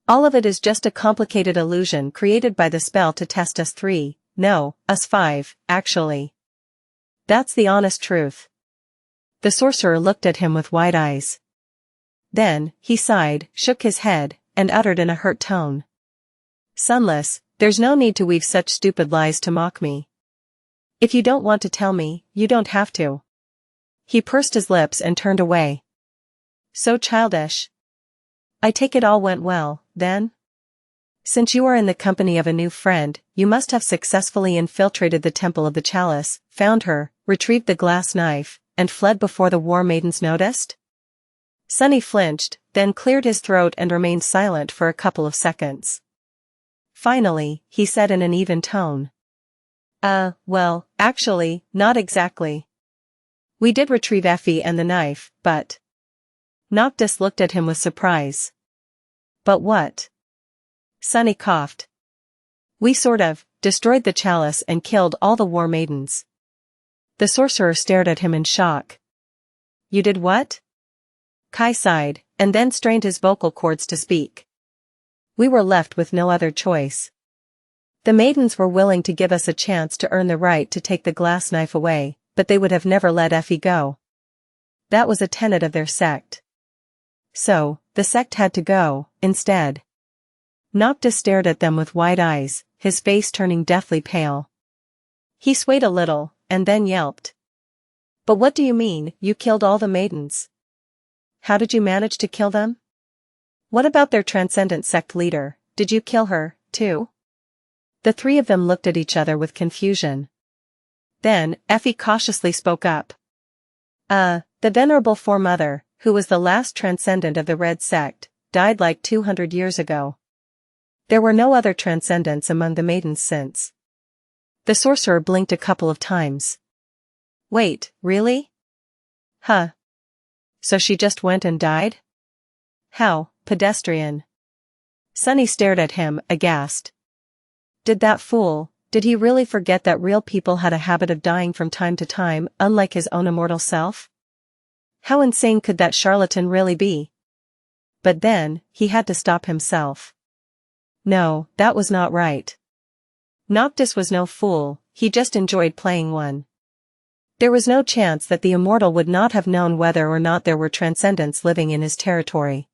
A: All of it is just a complicated illusion created by the spell to test us 3, no, us 5, actually. That's the honest truth." The sorcerer looked at him with wide eyes. Then, he sighed, shook his head, and uttered in a hurt tone. "Sunless, there's no need to weave such stupid lies to mock me. If you don't want to tell me, you don't have to." He pursed his lips and turned away. "So childish. I take it all went well, then? Since you are in the company of a new friend, you must have successfully infiltrated the Temple of the Chalice, found her, retrieved the glass knife, and fled before the war maidens noticed?" Sunny flinched, then cleared his throat and remained silent for a couple of seconds. Finally, he said in an even tone. Well, actually, not exactly. We did retrieve Effie and the knife, but..." Noctis looked at him with surprise. "But what?" Sunny coughed. "We destroyed the chalice and killed all the war maidens." The sorcerer stared at him in shock. "You did what?" Kai sighed, and then strained his vocal cords to speak. "We were left with no other choice. The maidens were willing to give us a chance to earn the right to take the glass knife away, but they would have never let Effie go. That was a tenet of their sect. So, the sect had to go, instead." Noctis stared at them with wide eyes, his face turning deathly pale. He swayed a little, and then yelped. "But what do you mean, you killed all the maidens? How did you manage to kill them? What about their transcendent sect leader, did you kill her, too?" The three of them looked at each other with confusion. Then, Effie cautiously spoke up. The venerable Foremother, who was the last transcendent of the Red Sect, died like 200 years ago. There were no other transcendents among the maidens since." The sorcerer blinked a couple of times. Wait, really? Huh. So she just went and died? How pedestrian. Sunny stared at him, aghast. Did he really forget that real people had a habit of dying from time to time, unlike his own immortal self? How insane could that charlatan really be? But then, he had to stop himself. No, that was not right. Noctis was no fool, he just enjoyed playing one. There was no chance that the immortal would not have known whether or not there were transcendents living in his territory.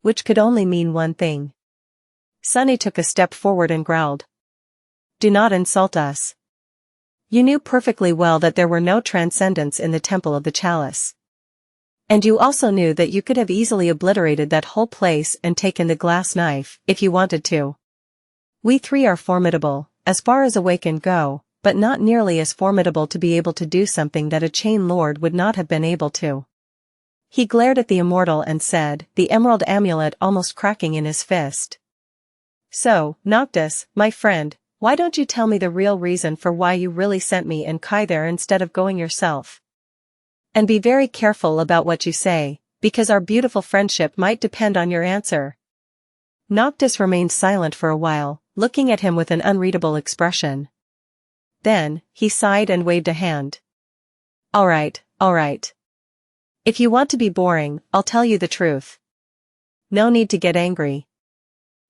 A: Which could only mean one thing. Sunny took a step forward and growled. Do not insult us. You knew perfectly well that there were no transcendents in the Temple of the Chalice. And you also knew that you could have easily obliterated that whole place and taken the glass knife, if you wanted to. We three are formidable, as far as awakened go, but not nearly as formidable to be able to do something that a chain lord would not have been able to. He glared at the immortal and said, the emerald amulet almost cracking in his fist. So, Noctis, my friend, why don't you tell me the real reason for why you really sent me and Kai there instead of going yourself? And be very careful about what you say, because our beautiful friendship might depend on your answer. Noctis remained silent for a while, looking at him with an unreadable expression. Then, he sighed and waved a hand. All right. If you want to be boring, I'll tell you the truth. No need to get angry.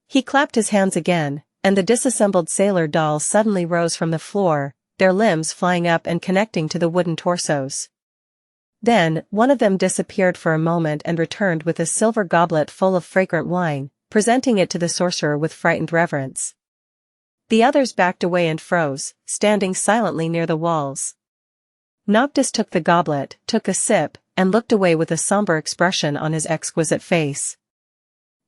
A: He clapped his hands again, and the disassembled sailor dolls suddenly rose from the floor, their limbs flying up and connecting to the wooden torsos. Then, one of them disappeared for a moment and returned with a silver goblet full of fragrant wine, presenting it to the sorcerer with frightened reverence. The others backed away and froze, standing silently near the walls. Noctis took the goblet, took a sip, and looked away with a somber expression on his exquisite face.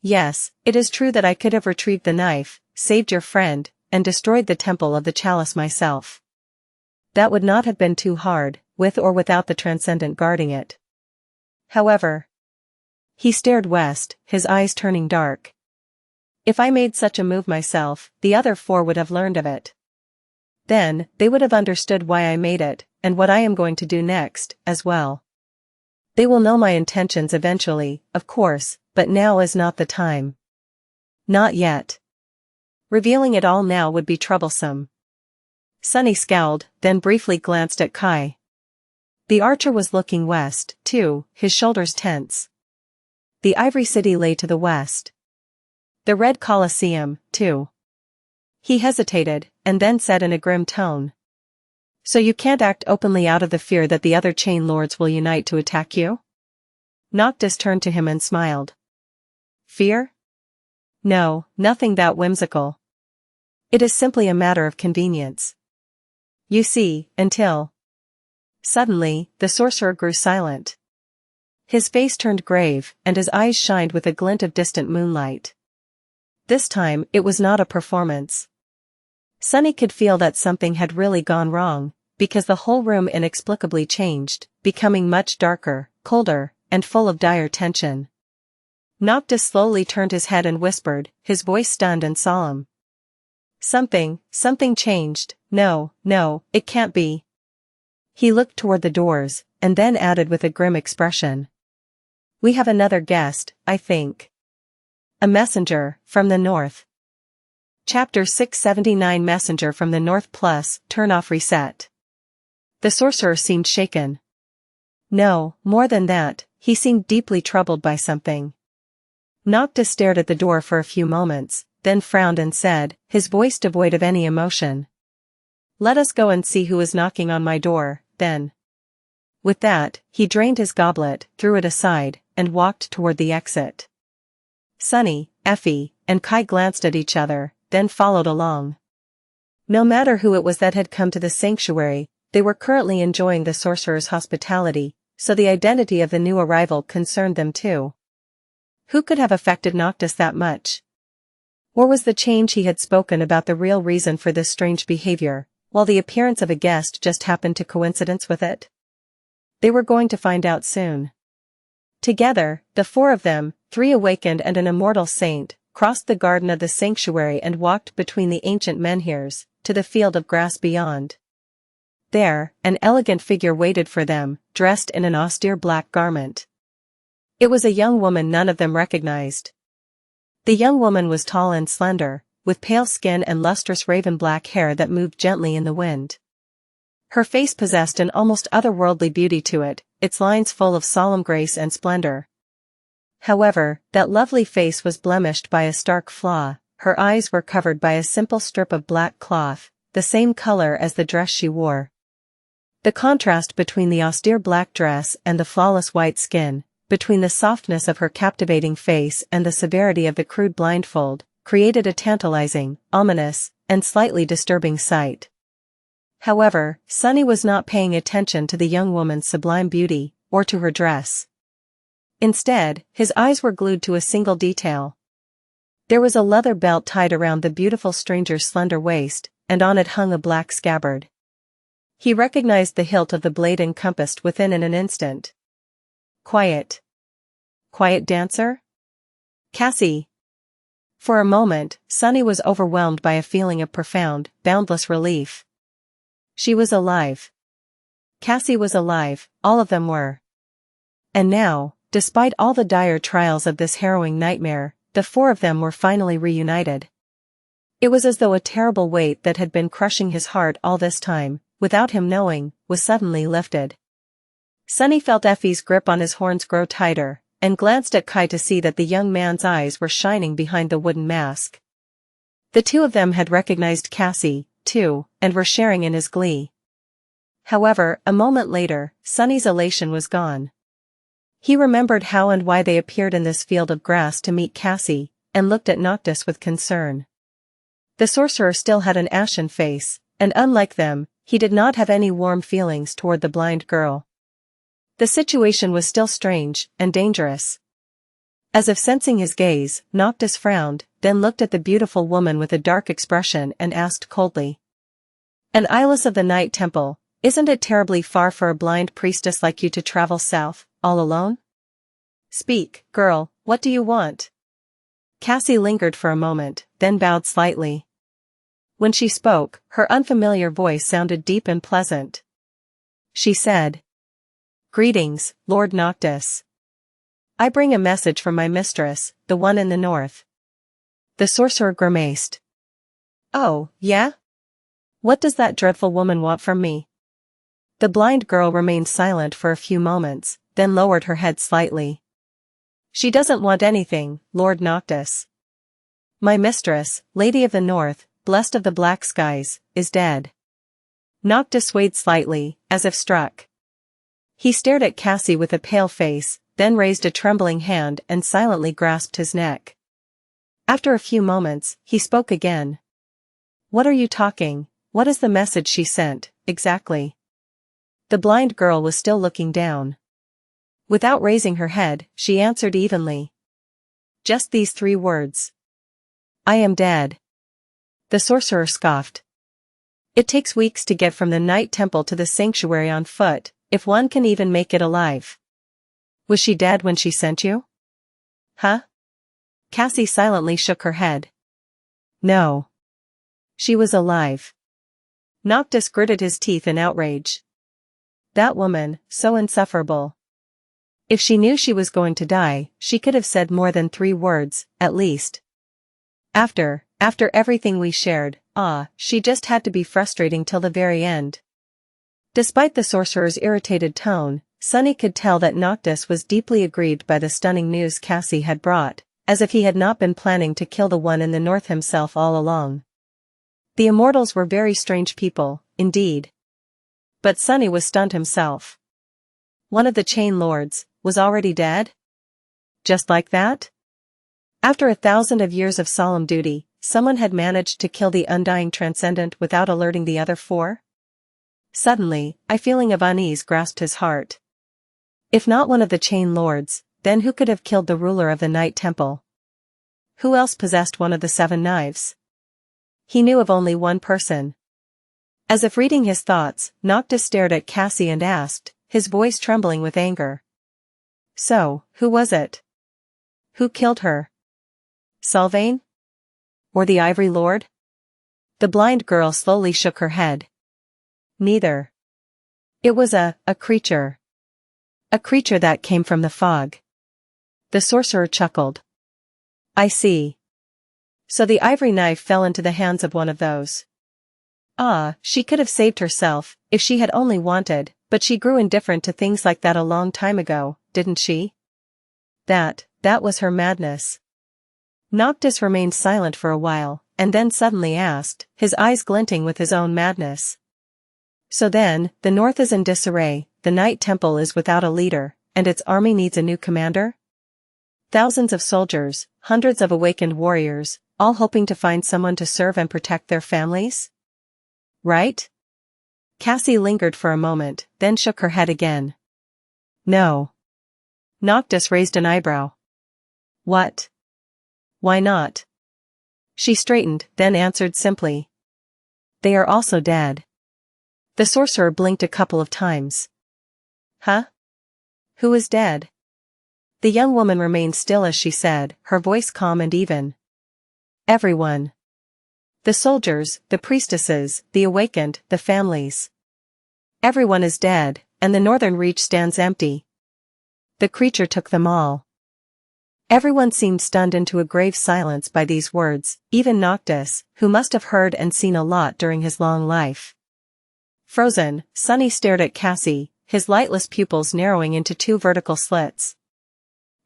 A: Yes, it is true that I could have retrieved the knife, saved your friend, and destroyed the Temple of the Chalice myself. That would not have been too hard, with or without the Transcendent guarding it. However, he stared west, his eyes turning dark. If I made such a move myself, the other four would have learned of it. Then, they would have understood why I made it, and what I am going to do next, as well. They will know my intentions eventually, of course, but now is not the time. Not yet. Revealing it all now would be troublesome. Sunny scowled, then briefly glanced at Kai. The archer was looking west, too, his shoulders tense. The Ivory City lay to the west. The Red Colosseum, too. He hesitated, and then said in a grim tone. So you can't act openly out of the fear that the other chain lords will unite to attack you? Noctis turned to him and smiled. Fear? No, nothing that whimsical. It is simply a matter of convenience. You see, until... Suddenly, the sorcerer grew silent. His face turned grave, and his eyes shined with a glint of distant moonlight. This time, it was not a performance. Sunny could feel that something had really gone wrong, because the whole room inexplicably changed, becoming much darker, colder, and full of dire tension. Noctis slowly turned his head and whispered, his voice stunned and solemn. Something changed. No, it can't be. He looked toward the doors, and then added with a grim expression. We have another guest, I think. A messenger, from the north. Chapter 679 Messenger from the North plus, turn off reset. The sorcerer seemed shaken. No, more than that, he seemed deeply troubled by something. Noctis stared at the door for a few moments, then frowned and said, his voice devoid of any emotion. Let us go and see who is knocking on my door, then. With that, he drained his goblet, threw it aside, and walked toward the exit. Sunny, Effie, and Kai glanced at each other, then followed along. No matter who it was that had come to the sanctuary, they were currently enjoying the sorcerer's hospitality, so the identity of the new arrival concerned them too. Who could have affected Noctis that much? Or was the change he had spoken about the real reason for this strange behavior, while the appearance of a guest just happened to coincidence with it? They were going to find out soon. Together, the four of them, 3 awakened and an immortal saint, crossed the garden of the sanctuary and walked between the ancient menhirs, to to the field of grass beyond. There, an elegant figure waited for them, dressed in an austere black garment. It was a young woman none of them recognized. The young woman was tall and slender, with pale skin and lustrous raven-black hair that moved gently in the wind. Her face possessed an almost otherworldly beauty to it, its lines full of solemn grace and splendor. However, that lovely face was blemished by a stark flaw. Her eyes were covered by a simple strip of black cloth, the same color as the dress she wore. The contrast between the austere black dress and the flawless white skin, between the softness of her captivating face and the severity of the crude blindfold, created a tantalizing, ominous, and slightly disturbing sight. However, Sunny was not paying attention to the young woman's sublime beauty, or to her dress. Instead, his eyes were glued to a single detail. There was a leather belt tied around the beautiful stranger's slender waist, and on it hung a black scabbard. He recognized the hilt of the blade encompassed within in an instant. Quiet. Quiet dancer? Cassie. For a moment, Sunny was overwhelmed by a feeling of profound, boundless relief. She was alive. Cassie was alive, all of them were. And now, despite all the dire trials of this harrowing nightmare, the four of them were finally reunited. It was as though a terrible weight that had been crushing his heart all this time, without him knowing, was suddenly lifted. Sunny felt Effie's grip on his horns grow tighter, and glanced at Kai to see that the young man's eyes were shining behind the wooden mask. The two of them had recognized Cassie, too, and were sharing in his glee. However, a moment later, Sunny's elation was gone. He remembered how and why they appeared in this field of grass to meet Cassie, and looked at Noctis with concern. The sorcerer still had an ashen face, and unlike them, he did not have any warm feelings toward the blind girl. The situation was still strange, and dangerous. As if sensing his gaze, Noctis frowned, then looked at the beautiful woman with a dark expression and asked coldly. "An eyeless of the Night Temple, isn't it terribly far for a blind priestess like you to travel south, all alone? Speak, girl, what do you want?" Cassie lingered for a moment, then bowed slightly. When she spoke, her unfamiliar voice sounded deep and pleasant. She said, "Greetings, Lord Noctis. I bring a message from my mistress, the one in the north." The sorcerer grimaced. "Oh, yeah? What does that dreadful woman want from me?" The blind girl remained silent for a few moments, then lowered her head slightly. "She doesn't want anything, Lord Noctis. My mistress, Lady of the North, blessed of the black skies, is dead." Noctis swayed slightly, as if struck. He stared at Cassie with a pale face, then raised a trembling hand and silently grasped his neck. After a few moments, he spoke again. "What are you talking? What is the message she sent, exactly?" The blind girl was still looking down. Without raising her head, she answered evenly. "Just these 3 words. I am dead." The sorcerer scoffed. "It takes weeks to get from the Night Temple to the sanctuary on foot, if one can even make it alive. Was she dead when she sent you?" "Huh?" Cassie silently shook her head. "No. She was alive." Noctis gritted his teeth in outrage. That woman, so insufferable. If she knew she was going to die, she could have said more than 3 words, at least. After everything we shared, she just had to be frustrating till the very end. Despite the sorcerer's irritated tone, Sunny could tell that Noctis was deeply aggrieved by the stunning news Cassie had brought, as if he had not been planning to kill the one in the north himself all along. The immortals were very strange people, indeed. But Sunny was stunned himself. One of the chain lords was already dead? Just like that? After 1,000 years of solemn duty, someone had managed to kill the undying transcendent without alerting the other 4? Suddenly, a feeling of unease grasped his heart. If not one of the chain lords, then who could have killed the ruler of the Night Temple? Who else possessed one of the 7 knives? He knew of only one person. As if reading his thoughts, Noctis stared at Cassie and asked, his voice trembling with anger. "So, who was it? Who killed her? Sylvain? Or the Ivory Lord?" The blind girl slowly shook her head. Neither. It was a creature. A creature that came from the fog. The sorcerer chuckled. I see. So the ivory knife fell into the hands of one of those. Ah, she could have saved herself, if she had only wanted, but she grew indifferent to things like that a long time ago, didn't she? That was her madness. Noctis remained silent for a while, and then suddenly asked, his eyes glinting with his own madness. So then, the North is in disarray, the Night Temple is without a leader, and its army needs a new commander? Thousands of soldiers, hundreds of awakened warriors, all hoping to find someone to serve and protect their families? Right? Cassie lingered for a moment, then shook her head again. No. Noctis raised an eyebrow. What? Why not? She straightened, then answered simply. They are also dead. The sorcerer blinked a couple of times. Huh? Who is dead? The young woman remained still as she said, her voice calm and even. Everyone. The soldiers, the priestesses, the awakened, the families. Everyone is dead, and the northern reach stands empty. The creature took them all. Everyone seemed stunned into a grave silence by these words, even Noctis, who must have heard and seen a lot during his long life. Frozen, Sunny stared at Cassie, his lightless pupils narrowing into two vertical slits.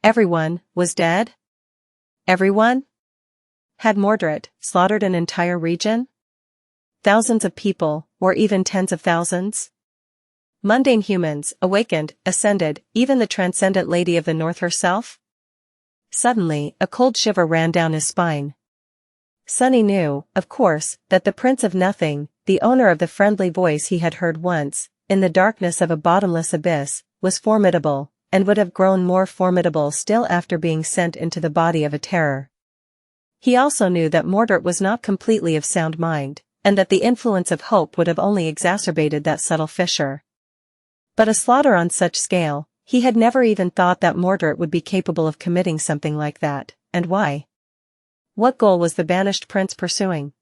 A: Everyone was dead? Everyone? Had Mordred slaughtered an entire region? Thousands of people, or even tens of thousands? Mundane humans, awakened, ascended, even the transcendent Lady of the North herself? Suddenly, a cold shiver ran down his spine. Sunny knew, of course, that the Prince of Nothing, the owner of the friendly voice he had heard once, in the darkness of a bottomless abyss, was formidable, and would have grown more formidable still after being sent into the body of a terror. He also knew that Mordred was not completely of sound mind, and that the influence of hope would have only exacerbated that subtle fissure. But a slaughter on such scale, he had never even thought that Mordred would be capable of committing something like that, and why? What goal was the banished prince pursuing?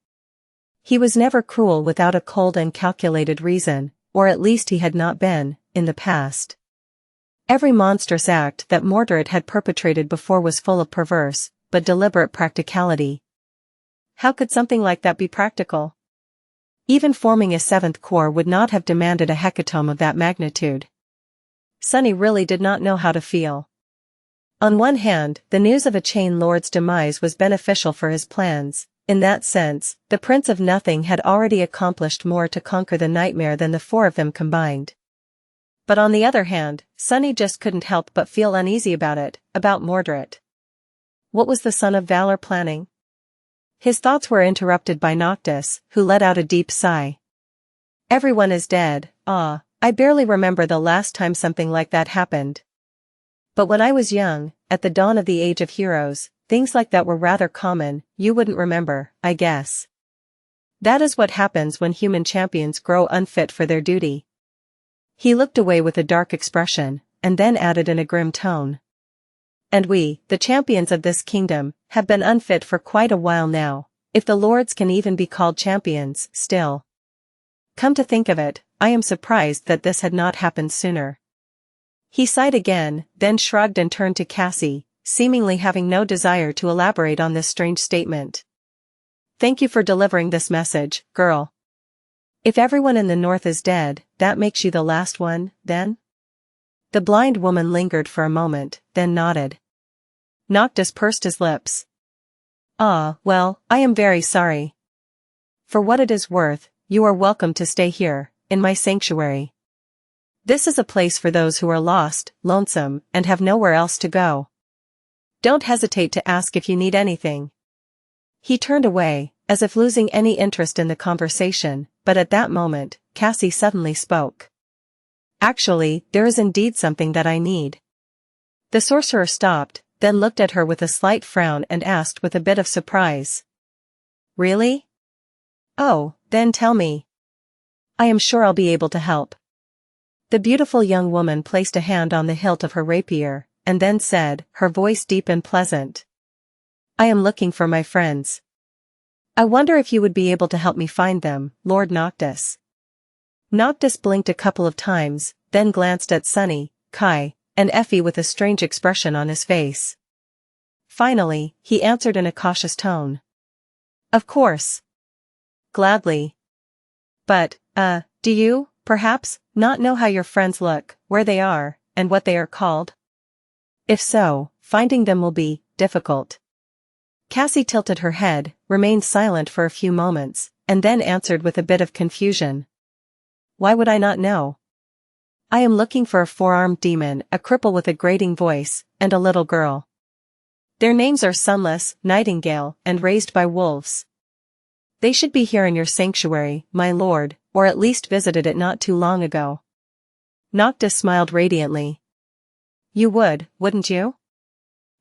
A: He was never cruel without a cold and calculated reason, or at least he had not been, in the past. Every monstrous act that Mordred had perpetrated before was full of perverse, but deliberate practicality. How could something like that be practical? Even forming a seventh corps would not have demanded a hecatomb of that magnitude. Sunny really did not know how to feel. On one hand, the news of a chain lord's demise was beneficial for his plans. In that sense, the Prince of Nothing had already accomplished more to conquer the nightmare than the four of them combined. But on the other hand, Sunny just couldn't help but feel uneasy about it, about Mordred. What was the Son of Valor planning? His thoughts were interrupted by Noctis, who let out a deep sigh. Everyone is dead. Ah, I barely remember the last time something like that happened. But when I was young, at the dawn of the Age of Heroes, things like that were rather common. You wouldn't remember, I guess. That is what happens when human champions grow unfit for their duty. He looked away with a dark expression, and then added in a grim tone. And we, the champions of this kingdom, have been unfit for quite a while now, if the lords can even be called champions, still. Come to think of it, I am surprised that this had not happened sooner. He sighed again, then shrugged and turned to Cassie, seemingly having no desire to elaborate on this strange statement. Thank you for delivering this message, girl. If everyone in the north is dead, that makes you the last one, then? The blind woman lingered for a moment, then nodded. Noctis pursed his lips. Ah, well, I am very sorry. For what it is worth, you are welcome to stay here, in my sanctuary. This is a place for those who are lost, lonesome, and have nowhere else to go. Don't hesitate to ask if you need anything. He turned away, as if losing any interest in the conversation, but at that moment, Cassie suddenly spoke. Actually, there is indeed something that I need. The sorcerer stopped, then looked at her with a slight frown and asked with a bit of surprise. Really? Oh, then tell me. I am sure I'll be able to help. The beautiful young woman placed a hand on the hilt of her rapier, and then said, her voice deep and pleasant. I am looking for my friends. I wonder if you would be able to help me find them, Lord Noctis. Noctis blinked a couple of times, then glanced at Sunny, Kai, and Effie with a strange expression on his face. Finally, he answered in a cautious tone. Of course. Gladly. But, do you, perhaps, not know how your friends look, where they are, and what they are called? If so, finding them will be difficult. Cassie tilted her head, remained silent for a few moments, and then answered with a bit of confusion. Why would I not know? I am looking for a four-armed demon, a cripple with a grating voice, and a little girl. Their names are Sunless, Nightingale, and Raised by Wolves. They should be here in your sanctuary, my lord, or at least visited it not too long ago. Noctis smiled radiantly. You would, wouldn't you?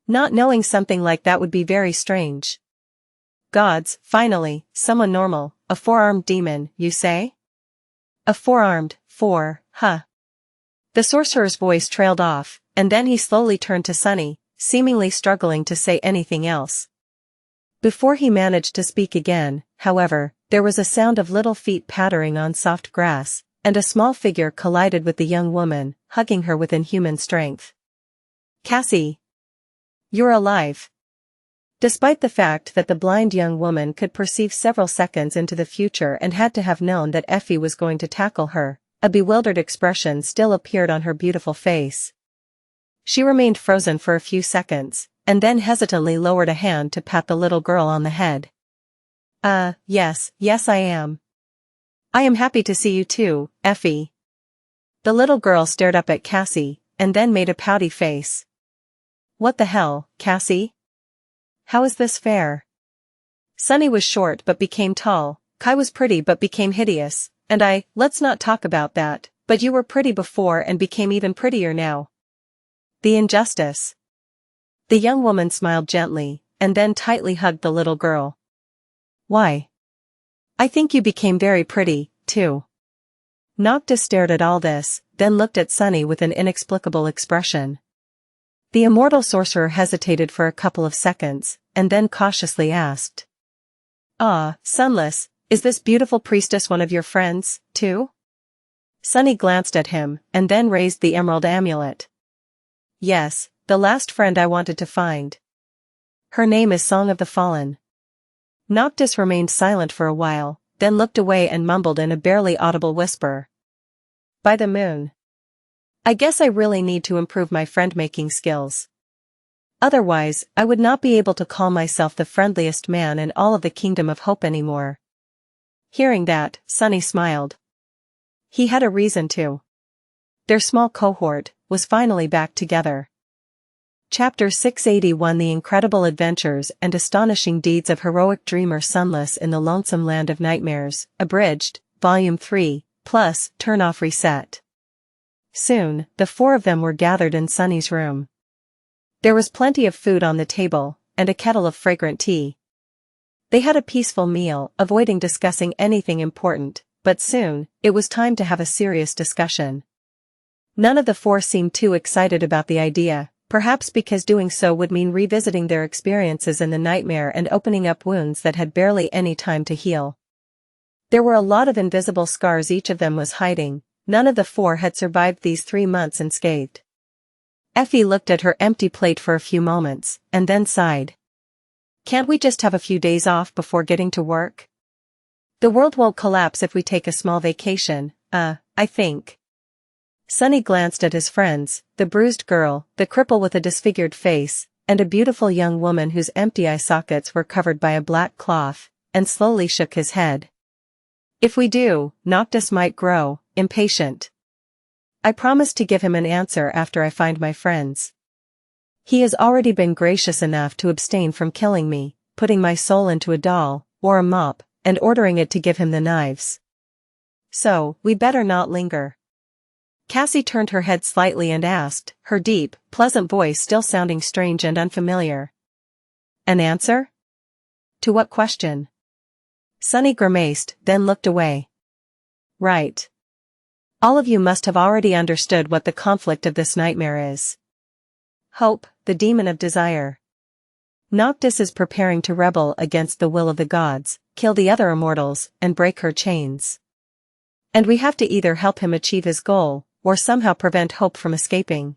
A: Not knowing something like that would be very strange. Gods, finally, someone normal, a four-armed demon, you say? A four-armed, huh? The sorcerer's voice trailed off, and then he slowly turned to Sunny, seemingly struggling to say anything else. Before he managed to speak again, however, there was a sound of little feet pattering on soft grass, and a small figure collided with the young woman, hugging her with inhuman strength. Cassie! You're alive. Despite the fact that the blind young woman could perceive several seconds into the future and had to have known that Effie was going to tackle her, a bewildered expression still appeared on her beautiful face. She remained frozen for a few seconds, and then hesitantly lowered a hand to pat the little girl on the head. Yes I am. I am happy to see you too, Effie. The little girl stared up at Cassie, and then made a pouty face. What the hell, Cassie? How is this fair? Sunny was short but became tall, Kai was pretty but became hideous, and let's not talk about that, but you were pretty before and became even prettier now. The injustice. The young woman smiled gently, and then tightly hugged the little girl. Why? I think you became very pretty, too. Noctis stared at all this, then looked at Sunny with an inexplicable expression. The immortal sorcerer hesitated for a couple of seconds, and then cautiously asked. Sunless, is this beautiful priestess one of your friends, too? Sunny glanced at him, and then raised the emerald amulet. Yes, the last friend I wanted to find. Her name is Song of the Fallen. Noctis remained silent for a while, then looked away and mumbled in a barely audible whisper. By the moon. I guess I really need to improve my friend-making skills. Otherwise, I would not be able to call myself the friendliest man in all of the Kingdom of Hope anymore. Hearing that, Sunny smiled. He had a reason to. Their small cohort was finally back together. Chapter 681 The Incredible Adventures and Astonishing Deeds of Heroic Dreamer Sunless in the Lonesome Land of Nightmares, Abridged, Volume 3, plus, Turn Off Reset. Soon, the four of them were gathered in Sunny's room. There was plenty of food on the table, and a kettle of fragrant tea. They had a peaceful meal, avoiding discussing anything important, but soon, it was time to have a serious discussion. None of the four seemed too excited about the idea, perhaps because doing so would mean revisiting their experiences in the nightmare and opening up wounds that had barely any time to heal. There were a lot of invisible scars each of them was hiding. None of the four had survived these 3 months unscathed. Effie looked at her empty plate for a few moments, and then sighed. Can't we just have a few days off before getting to work? The world won't collapse if we take a small vacation, I think. Sunny glanced at his friends, the bruised girl, the cripple with a disfigured face, and a beautiful young woman whose empty eye sockets were covered by a black cloth, and slowly shook his head. If we do, Noctis might grow impatient. I promised to give him an answer after I find my friends. He has already been gracious enough to abstain from killing me, putting my soul into a doll, or a mop, and ordering it to give him the knives. So, we better not linger. Cassie turned her head slightly and asked, her deep, pleasant voice still sounding strange and unfamiliar. An answer? To what question? Sunny grimaced, then looked away. Right. All of you must have already understood what the conflict of this nightmare is. Hope, the demon of desire. Noctis is preparing to rebel against the will of the gods, kill the other immortals, and break her chains. And we have to either help him achieve his goal, or somehow prevent Hope from escaping.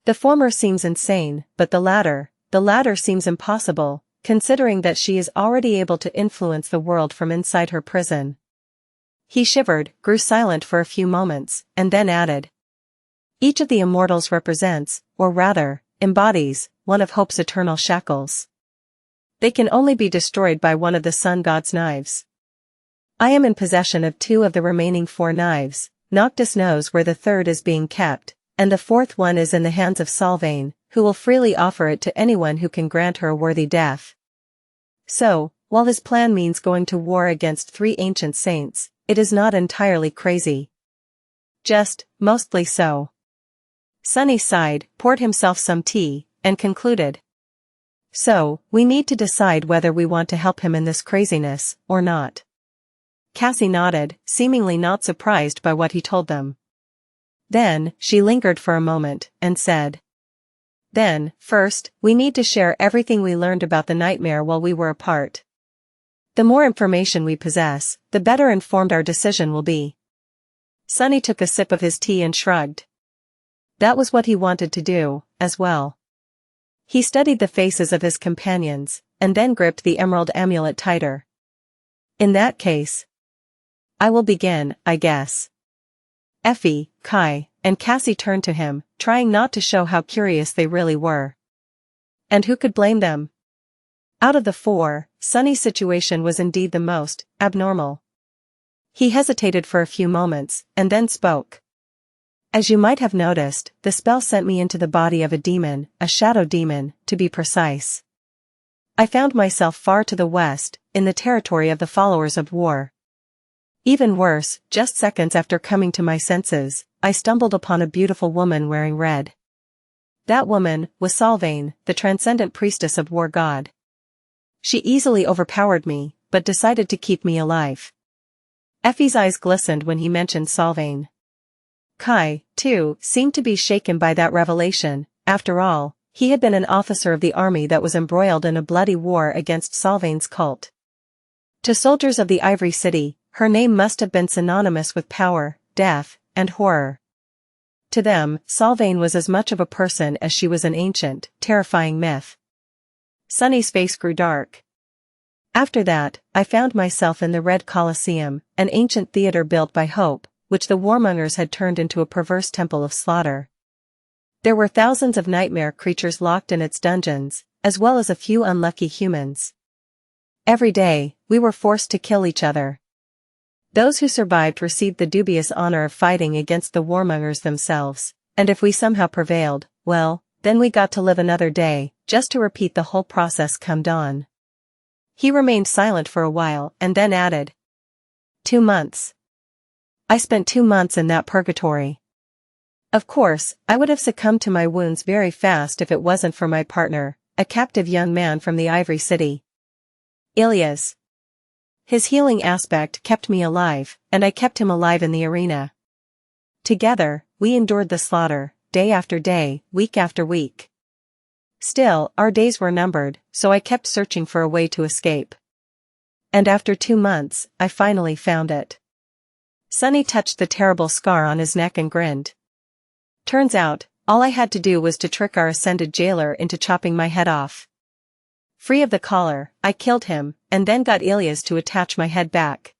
A: The former seems insane, but the latter seems impossible, considering that she is already able to influence the world from inside her prison. He shivered, grew silent for a few moments, and then added. Each of the immortals represents, or rather, embodies, one of Hope's eternal shackles. They can only be destroyed by one of the sun god's knives. I am in possession of 2 of the remaining 4 knives. Noctis knows where the third is being kept, and the 4th one is in the hands of Solvain, who will freely offer it to anyone who can grant her a worthy death. So, while his plan means going to war against 3 ancient saints, it is not entirely crazy. Just, mostly so. Sunny sighed, poured himself some tea, and concluded. So, we need to decide whether we want to help him in this craziness, or not. Cassie nodded, seemingly not surprised by what he told them. Then, she lingered for a moment, and said. Then, first, we need to share everything we learned about the nightmare while we were apart. The more information we possess, the better informed our decision will be. Sunny took a sip of his tea and shrugged. That was what he wanted to do, as well. He studied the faces of his companions, and then gripped the emerald amulet tighter. In that case, I will begin, I guess. Effie, Kai, and Cassie turned to him, trying not to show how curious they really were. And who could blame them? Out of the 4, Sunny's situation was indeed the most abnormal. He hesitated for a few moments, and then spoke. As you might have noticed, the spell sent me into the body of a demon, a shadow demon, to be precise. I found myself far to the west, in the territory of the followers of war. Even worse, just seconds after coming to my senses, I stumbled upon a beautiful woman wearing red. That woman was Solvain, the transcendent priestess of war god. She easily overpowered me, but decided to keep me alive. Effie's eyes glistened when he mentioned Solvain. Kai, too, seemed to be shaken by that revelation. After all, he had been an officer of the army that was embroiled in a bloody war against Solvain's cult. To soldiers of the Ivory City, her name must have been synonymous with power, death, and horror. To them, Solvain was as much of a person as she was an ancient, terrifying myth. Sunny's face grew dark. After that, I found myself in the Red Colosseum, an ancient theater built by Hope, which the warmongers had turned into a perverse temple of slaughter. There were thousands of nightmare creatures locked in its dungeons, as well as a few unlucky humans. Every day, we were forced to kill each other. Those who survived received the dubious honor of fighting against the warmongers themselves, and if we somehow prevailed, well, then we got to live another day, just to repeat the whole process come dawn. He remained silent for a while and then added. 2 months. I spent 2 months in that purgatory. Of course, I would have succumbed to my wounds very fast if it wasn't for my partner, a captive young man from the Ivory City. Ilias. His healing aspect kept me alive, and I kept him alive in the arena. Together, we endured the slaughter, day after day, week after week. Still, our days were numbered, so I kept searching for a way to escape. And after 2 months, I finally found it. Sunny touched the terrible scar on his neck and grinned. Turns out, all I had to do was to trick our ascended jailer into chopping my head off. Free of the collar, I killed him, and then got Ilias to attach my head back.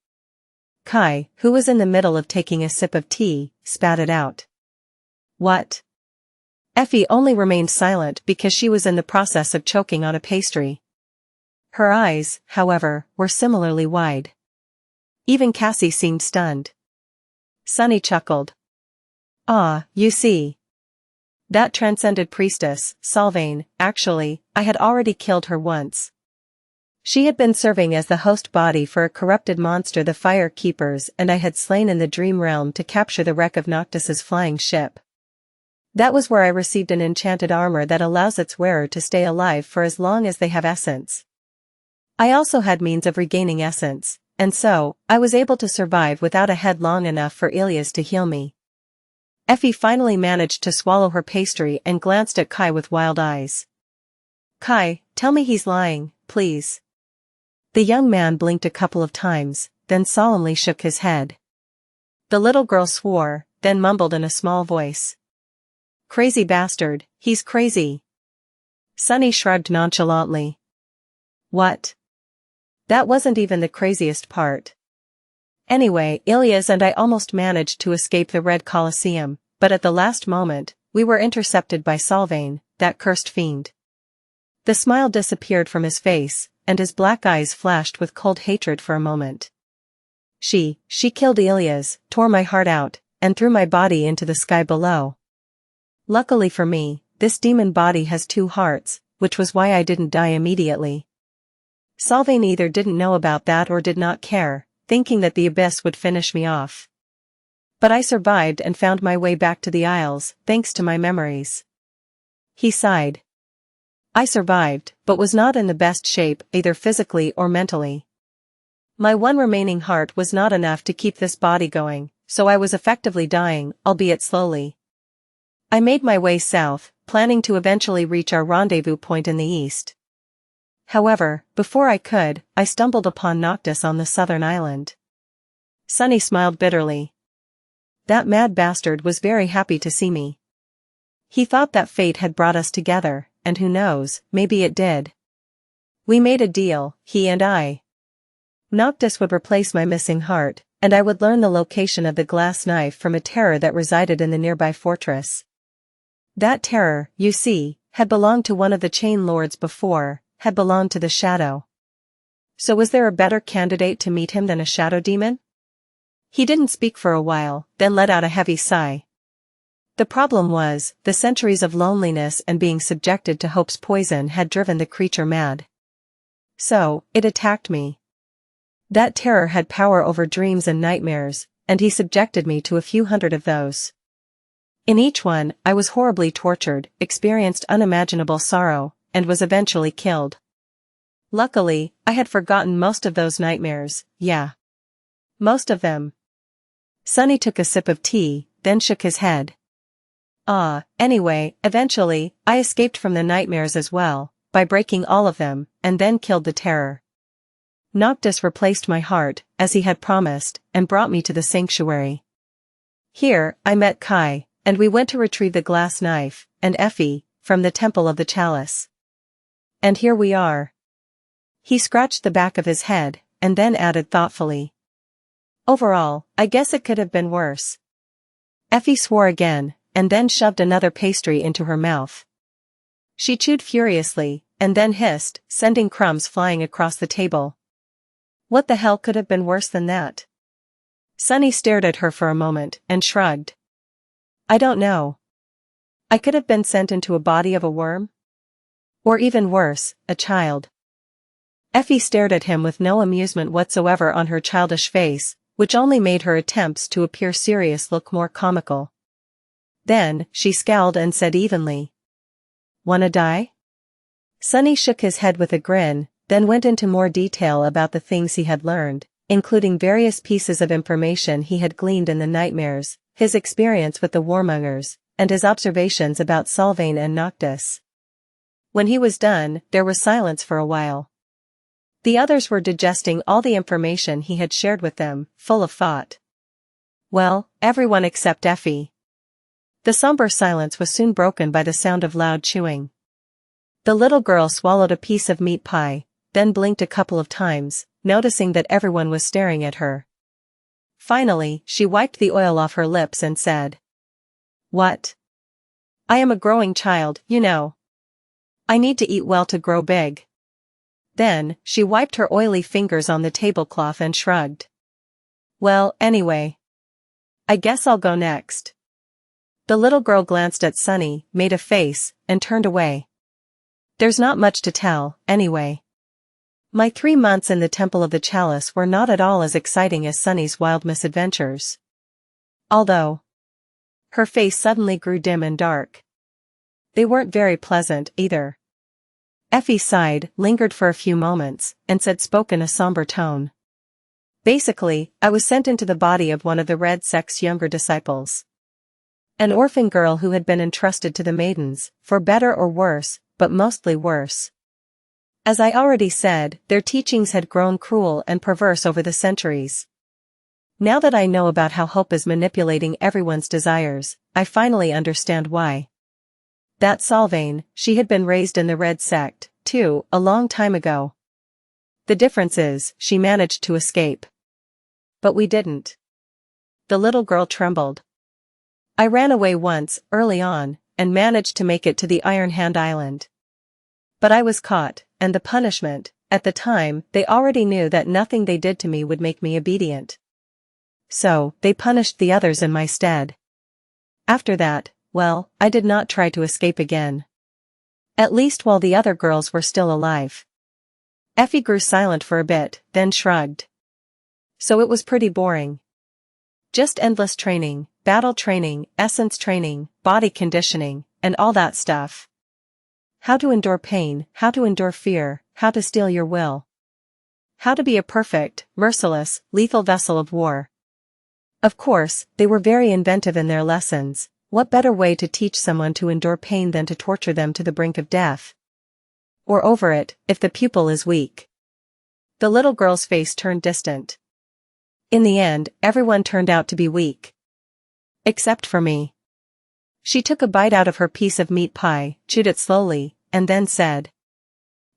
A: Kai, who was in the middle of taking a sip of tea, spat it out. What? Effie only remained silent because she was in the process of choking on a pastry. Her eyes, however, were similarly wide. Even Cassie seemed stunned. Sunny chuckled. Ah, you see. That transcended priestess, Solvain, actually, I had already killed her once. She had been serving as the host body for a corrupted monster, the Fire Keepers, and I had slain in the Dream Realm to capture the wreck of Noctis's flying ship. That was where I received an enchanted armor that allows its wearer to stay alive for as long as they have essence. I also had means of regaining essence, and so, I was able to survive without a head long enough for Ilias to heal me. Effie finally managed to swallow her pastry and glanced at Kai with wild eyes. Kai, tell me he's lying, please. The young man blinked a couple of times, then solemnly shook his head. The little girl swore, then mumbled in a small voice. Crazy bastard, he's crazy. Sunny shrugged nonchalantly. What? That wasn't even the craziest part. Anyway, Ilias and I almost managed to escape the Red Colosseum, but at the last moment, we were intercepted by Sylvain, that cursed fiend. The smile disappeared from his face, and his black eyes flashed with cold hatred for a moment. She killed Ilias, tore my heart out, and threw my body into the sky below. Luckily for me, this demon body has 2 hearts, which was why I didn't die immediately. Sylvain either didn't know about that or did not care, thinking that the abyss would finish me off. But I survived and found my way back to the Isles, thanks to my memories. He sighed. I survived, but was not in the best shape, either physically or mentally. My one remaining heart was not enough to keep this body going, so I was effectively dying, albeit slowly. I made my way south, planning to eventually reach our rendezvous point in the east. However, before I could, I stumbled upon Noctis on the southern island. Sunny smiled bitterly. That mad bastard was very happy to see me. He thought that fate had brought us together, and who knows, maybe it did. We made a deal, he and I. Noctis would replace my missing heart, and I would learn the location of the glass knife from a terror that resided in the nearby fortress. That terror, you see, had belonged to one of the chain lords before, had belonged to the shadow. So was there a better candidate to meet him than a shadow demon? He didn't speak for a while, then let out a heavy sigh. The problem was, the centuries of loneliness and being subjected to hope's poison had driven the creature mad. So, it attacked me. That terror had power over dreams and nightmares, and he subjected me to a few hundred of those. In each one, I was horribly tortured, experienced unimaginable sorrow, and was eventually killed. Luckily, I had forgotten most of those nightmares, yeah. Most of them. Sunny took a sip of tea, then shook his head. Anyway, eventually, I escaped from the nightmares as well, by breaking all of them, and then killed the terror. Noctis replaced my heart, as he had promised, and brought me to the sanctuary. Here, I met Kai, and we went to retrieve the glass knife, and Effie, from the Temple of the Chalice. And here we are. He scratched the back of his head, and then added thoughtfully. Overall, I guess it could have been worse. Effie swore again, and then shoved another pastry into her mouth. She chewed furiously, and then hissed, sending crumbs flying across the table. What the hell could have been worse than that? Sunny stared at her for a moment, and shrugged. I don't know. I could have been sent into a body of a worm? Or even worse, a child. Effie stared at him with no amusement whatsoever on her childish face, which only made her attempts to appear serious look more comical. Then, she scowled and said evenly. Wanna die? Sunny shook his head with a grin, then went into more detail about the things he had learned, including various pieces of information he had gleaned in the nightmares, his experience with the warmongers, and his observations about Sylvain and Noctis. When he was done, there was silence for a while. The others were digesting all the information he had shared with them, full of thought. Well, everyone except Effie. The somber silence was soon broken by the sound of loud chewing. The little girl swallowed a piece of meat pie, then blinked a couple of times, noticing that everyone was staring at her. Finally, she wiped the oil off her lips and said, What? I am a growing child, you know. I need to eat well to grow big. Then, she wiped her oily fingers on the tablecloth and shrugged. Well, anyway. I guess I'll go next. The little girl glanced at Sunny, made a face, and turned away. There's not much to tell, anyway. My 3 months in the Temple of the Chalice were not at all as exciting as Sunny's wild misadventures. Although, her face suddenly grew dim and dark. They weren't very pleasant, either. Effie sighed, lingered for a few moments, and spoke in a somber tone. Basically, I was sent into the body of one of the Red Sect's younger disciples. An orphan girl who had been entrusted to the maidens, for better or worse, but mostly worse. As I already said, their teachings had grown cruel and perverse over the centuries. Now that I know about how hope is manipulating everyone's desires, I finally understand why. That Sylvain, she had been raised in the Red Sect, too, a long time ago. The difference is, she managed to escape. But we didn't. The little girl trembled. I ran away once, early on, and managed to make it to the Iron Hand Island. But I was caught, and the punishment, at the time, they already knew that nothing they did to me would make me obedient. So, they punished the others in my stead. After that, well, I did not try to escape again. At least while the other girls were still alive. Effie grew silent for a bit, then shrugged. So it was pretty boring. Just endless training, battle training, essence training, body conditioning, and all that stuff. How to endure pain, how to endure fear, how to steel your will. How to be a perfect, merciless, lethal vessel of war. Of course, they were very inventive in their lessons. What better way to teach someone to endure pain than to torture them to the brink of death? Or over it, if the pupil is weak. The little girl's face turned distant. In the end, everyone turned out to be weak. Except for me. She took a bite out of her piece of meat pie, chewed it slowly, and then said.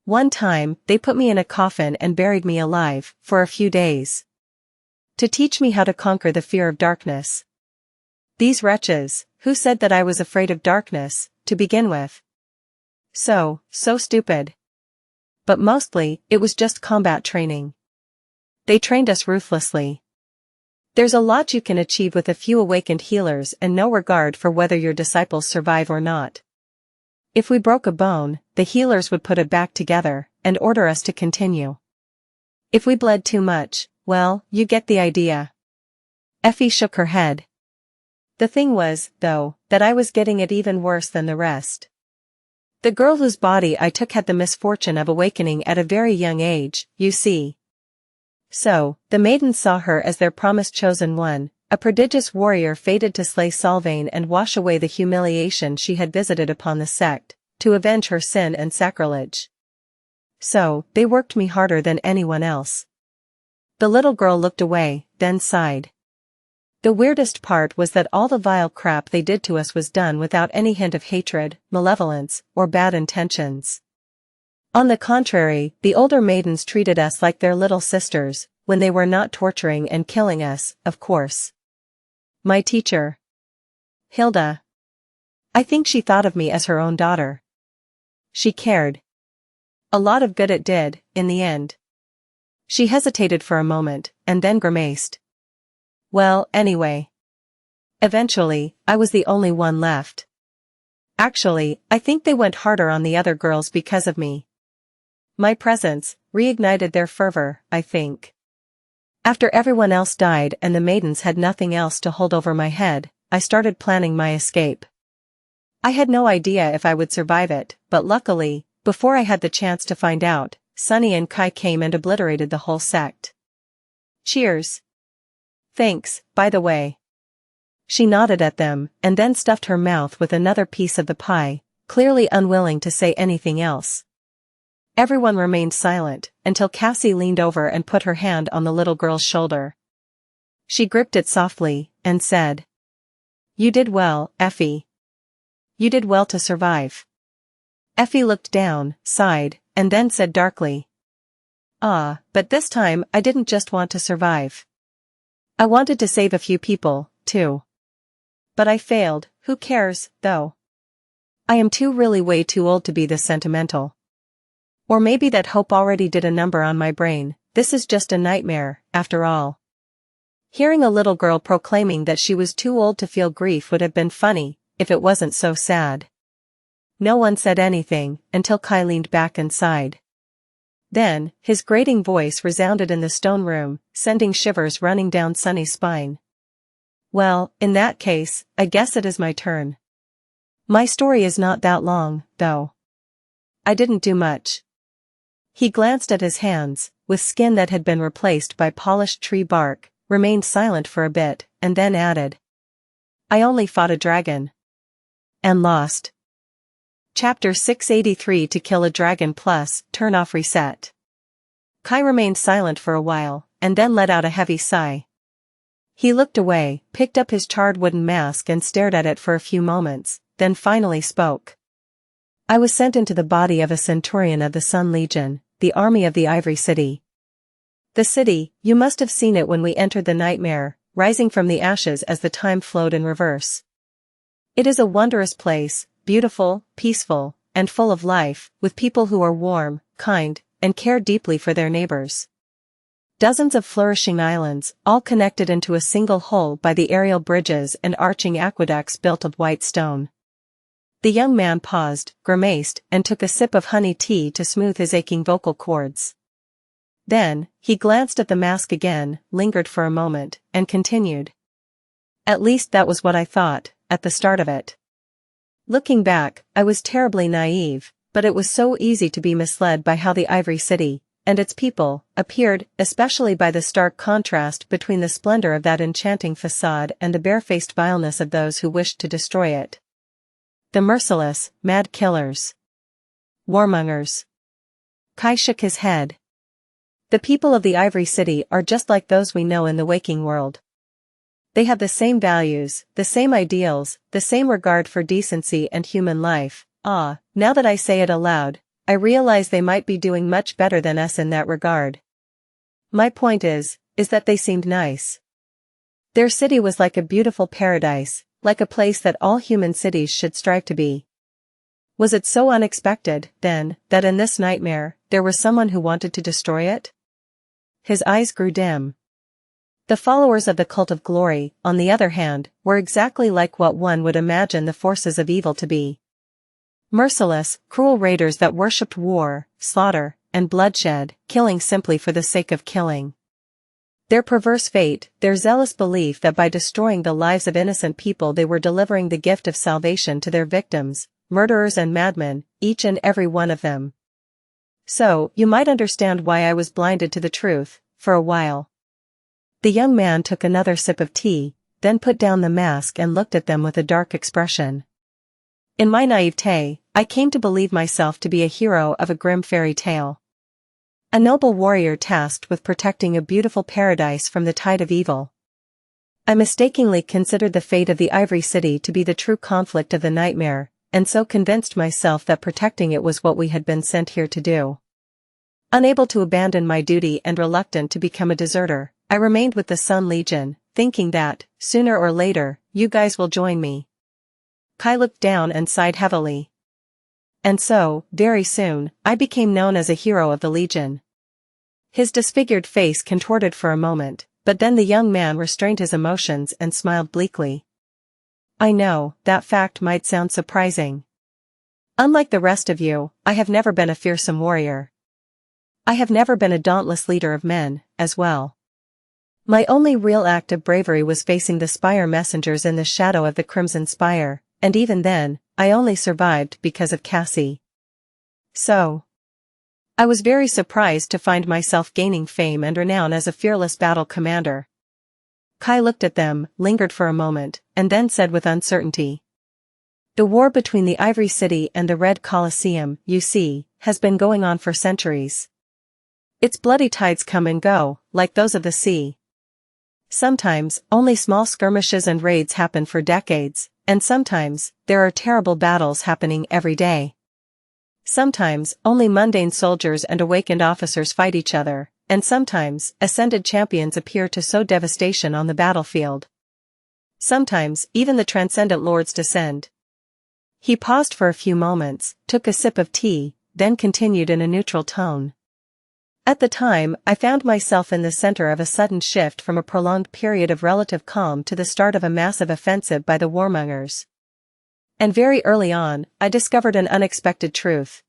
A: One time, they put me in a coffin and buried me alive, for a few days. To teach me how to conquer the fear of darkness. These wretches, who said that I was afraid of darkness, to begin with. So stupid. But mostly, it was just combat training. They trained us ruthlessly. There's a lot you can achieve with a few awakened healers and no regard for whether your disciples survive or not. If we broke a bone, the healers would put it back together, and order us to continue. If we bled too much, well, you get the idea. Effie shook her head. The thing was, though, that I was getting it even worse than the rest. The girl whose body I took had the misfortune of awakening at a very young age, you see. So, the maidens saw her as their promised chosen one, a prodigious warrior fated to slay Sylvain and wash away the humiliation she had visited upon the sect, to avenge her sin and sacrilege. So, they worked me harder than anyone else. The little girl looked away, then sighed. The weirdest part was that all the vile crap they did to us was done without any hint of hatred, malevolence, or bad intentions. On the contrary, the older maidens treated us like their little sisters, when they were not torturing and killing us, of course. My teacher. Hilda. I think she thought of me as her own daughter. She cared. A lot of good it did, in the end. She hesitated for a moment, and then grimaced. Well, anyway. Eventually, I was the only one left. Actually, I think they went harder on the other girls because of me. My presence reignited their fervor, I think. After everyone else died and the maidens had nothing else to hold over my head, I started planning my escape. I had no idea if I would survive it, but luckily, before I had the chance to find out, Sunny and Kai came and obliterated the whole sect. Cheers. Thanks, by the way. She nodded at them, and then stuffed her mouth with another piece of the pie, clearly unwilling to say anything else. Everyone remained silent, until Cassie leaned over and put her hand on the little girl's shoulder. She gripped it softly, and said, You did well, Effie. You did well to survive. Effie looked down, sighed, and then said darkly, but this time I didn't just want to survive. I wanted to save a few people, too. But I failed, who cares, though? I am really way too old to be this sentimental. Or maybe that hope already did a number on my brain. This is just a nightmare, after all. Hearing a little girl proclaiming that she was too old to feel grief would have been funny, if it wasn't so sad. No one said anything, until Kai leaned back and sighed. Then, his grating voice resounded in the stone room, sending shivers running down Sunny's spine. Well, in that case, I guess it is my turn. My story is not that long, though. I didn't do much. He glanced at his hands, with skin that had been replaced by polished tree bark, remained silent for a bit, and then added. I only fought a dragon. And lost. Chapter 683 To Kill a Dragon Plus, Turn Off Reset. Kai remained silent for a while, and then let out a heavy sigh. He looked away, picked up his charred wooden mask and stared at it for a few moments, then finally spoke. I was sent into the body of a centurion of the Sun Legion, the army of the Ivory City. The city, you must have seen it when we entered the nightmare, rising from the ashes as the time flowed in reverse. It is a wondrous place, beautiful, peaceful, and full of life, with people who are warm, kind, and care deeply for their neighbors. Dozens of flourishing islands, all connected into a single whole by the aerial bridges and arching aqueducts built of white stone. The young man paused, grimaced, and took a sip of honey tea to smooth his aching vocal cords. Then, he glanced at the mask again, lingered for a moment, and continued. At least that was what I thought, at the start of it. Looking back, I was terribly naive, but it was so easy to be misled by how the Ivory City, and its people, appeared, especially by the stark contrast between the splendor of that enchanting facade and the barefaced vileness of those who wished to destroy it. The merciless, mad killers. Warmongers. Kai shook his head. The people of the Ivory City are just like those we know in the waking world. They have the same values, the same ideals, the same regard for decency and human life. Now that I say it aloud, I realize they might be doing much better than us in that regard. My point is that they seemed nice. Their city was like a beautiful paradise, like a place that all human cities should strive to be. Was it so unexpected, then, that in this nightmare, there was someone who wanted to destroy it? His eyes grew dim. The followers of the Cult of Glory, on the other hand, were exactly like what one would imagine the forces of evil to be. Merciless, cruel raiders that worshipped war, slaughter, and bloodshed, killing simply for the sake of killing. Their perverse fate, their zealous belief that by destroying the lives of innocent people they were delivering the gift of salvation to their victims, murderers and madmen, each and every one of them. So, you might understand why I was blinded to the truth, for a while. The young man took another sip of tea, then put down the mask and looked at them with a dark expression. In my naivete, I came to believe myself to be a hero of a grim fairy tale. A noble warrior tasked with protecting a beautiful paradise from the tide of evil. I mistakenly considered the fate of the Ivory City to be the true conflict of the nightmare, and so convinced myself that protecting it was what we had been sent here to do. Unable to abandon my duty and reluctant to become a deserter, I remained with the Sun Legion, thinking that, sooner or later, you guys will join me. Kai looked down and sighed heavily. And so, very soon, I became known as a hero of the Legion. His disfigured face contorted for a moment, but then the young man restrained his emotions and smiled bleakly. I know, that fact might sound surprising. Unlike the rest of you, I have never been a fearsome warrior. I have never been a dauntless leader of men, as well. My only real act of bravery was facing the Spire messengers in the shadow of the Crimson Spire, and even then, I only survived because of Cassie. So, I was very surprised to find myself gaining fame and renown as a fearless battle commander. Kai looked at them, lingered for a moment, and then said with uncertainty. The war between the Ivory City and the Red Colosseum, you see, has been going on for centuries. Its bloody tides come and go, like those of the sea. Sometimes, only small skirmishes and raids happen for decades, and sometimes, there are terrible battles happening every day. Sometimes, only mundane soldiers and awakened officers fight each other, and sometimes, ascended champions appear to sow devastation on the battlefield. Sometimes, even the transcendent lords descend. He paused for a few moments, took a sip of tea, then continued in a neutral tone. At the time, I found myself in the center of a sudden shift from a prolonged period of relative calm to the start of a massive offensive by the warmongers. And very early on, I discovered an unexpected truth.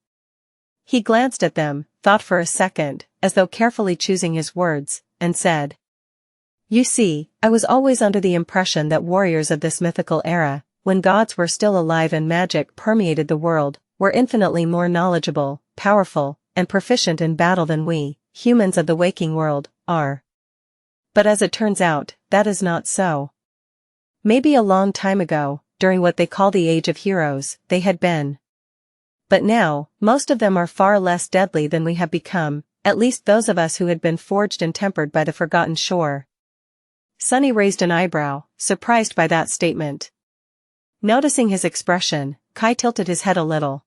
A: He glanced at them, thought for a second, as though carefully choosing his words, and said, You see, I was always under the impression that warriors of this mythical era, when gods were still alive and magic permeated the world, were infinitely more knowledgeable, powerful, and proficient in battle than we, humans of the waking world, are. But as it turns out, that is not so. Maybe a long time ago, during what they call the Age of Heroes, they had been. But now, most of them are far less deadly than we have become, at least those of us who had been forged and tempered by the forgotten shore. Sunny raised an eyebrow, surprised by that statement. Noticing his expression, Kai tilted his head a little.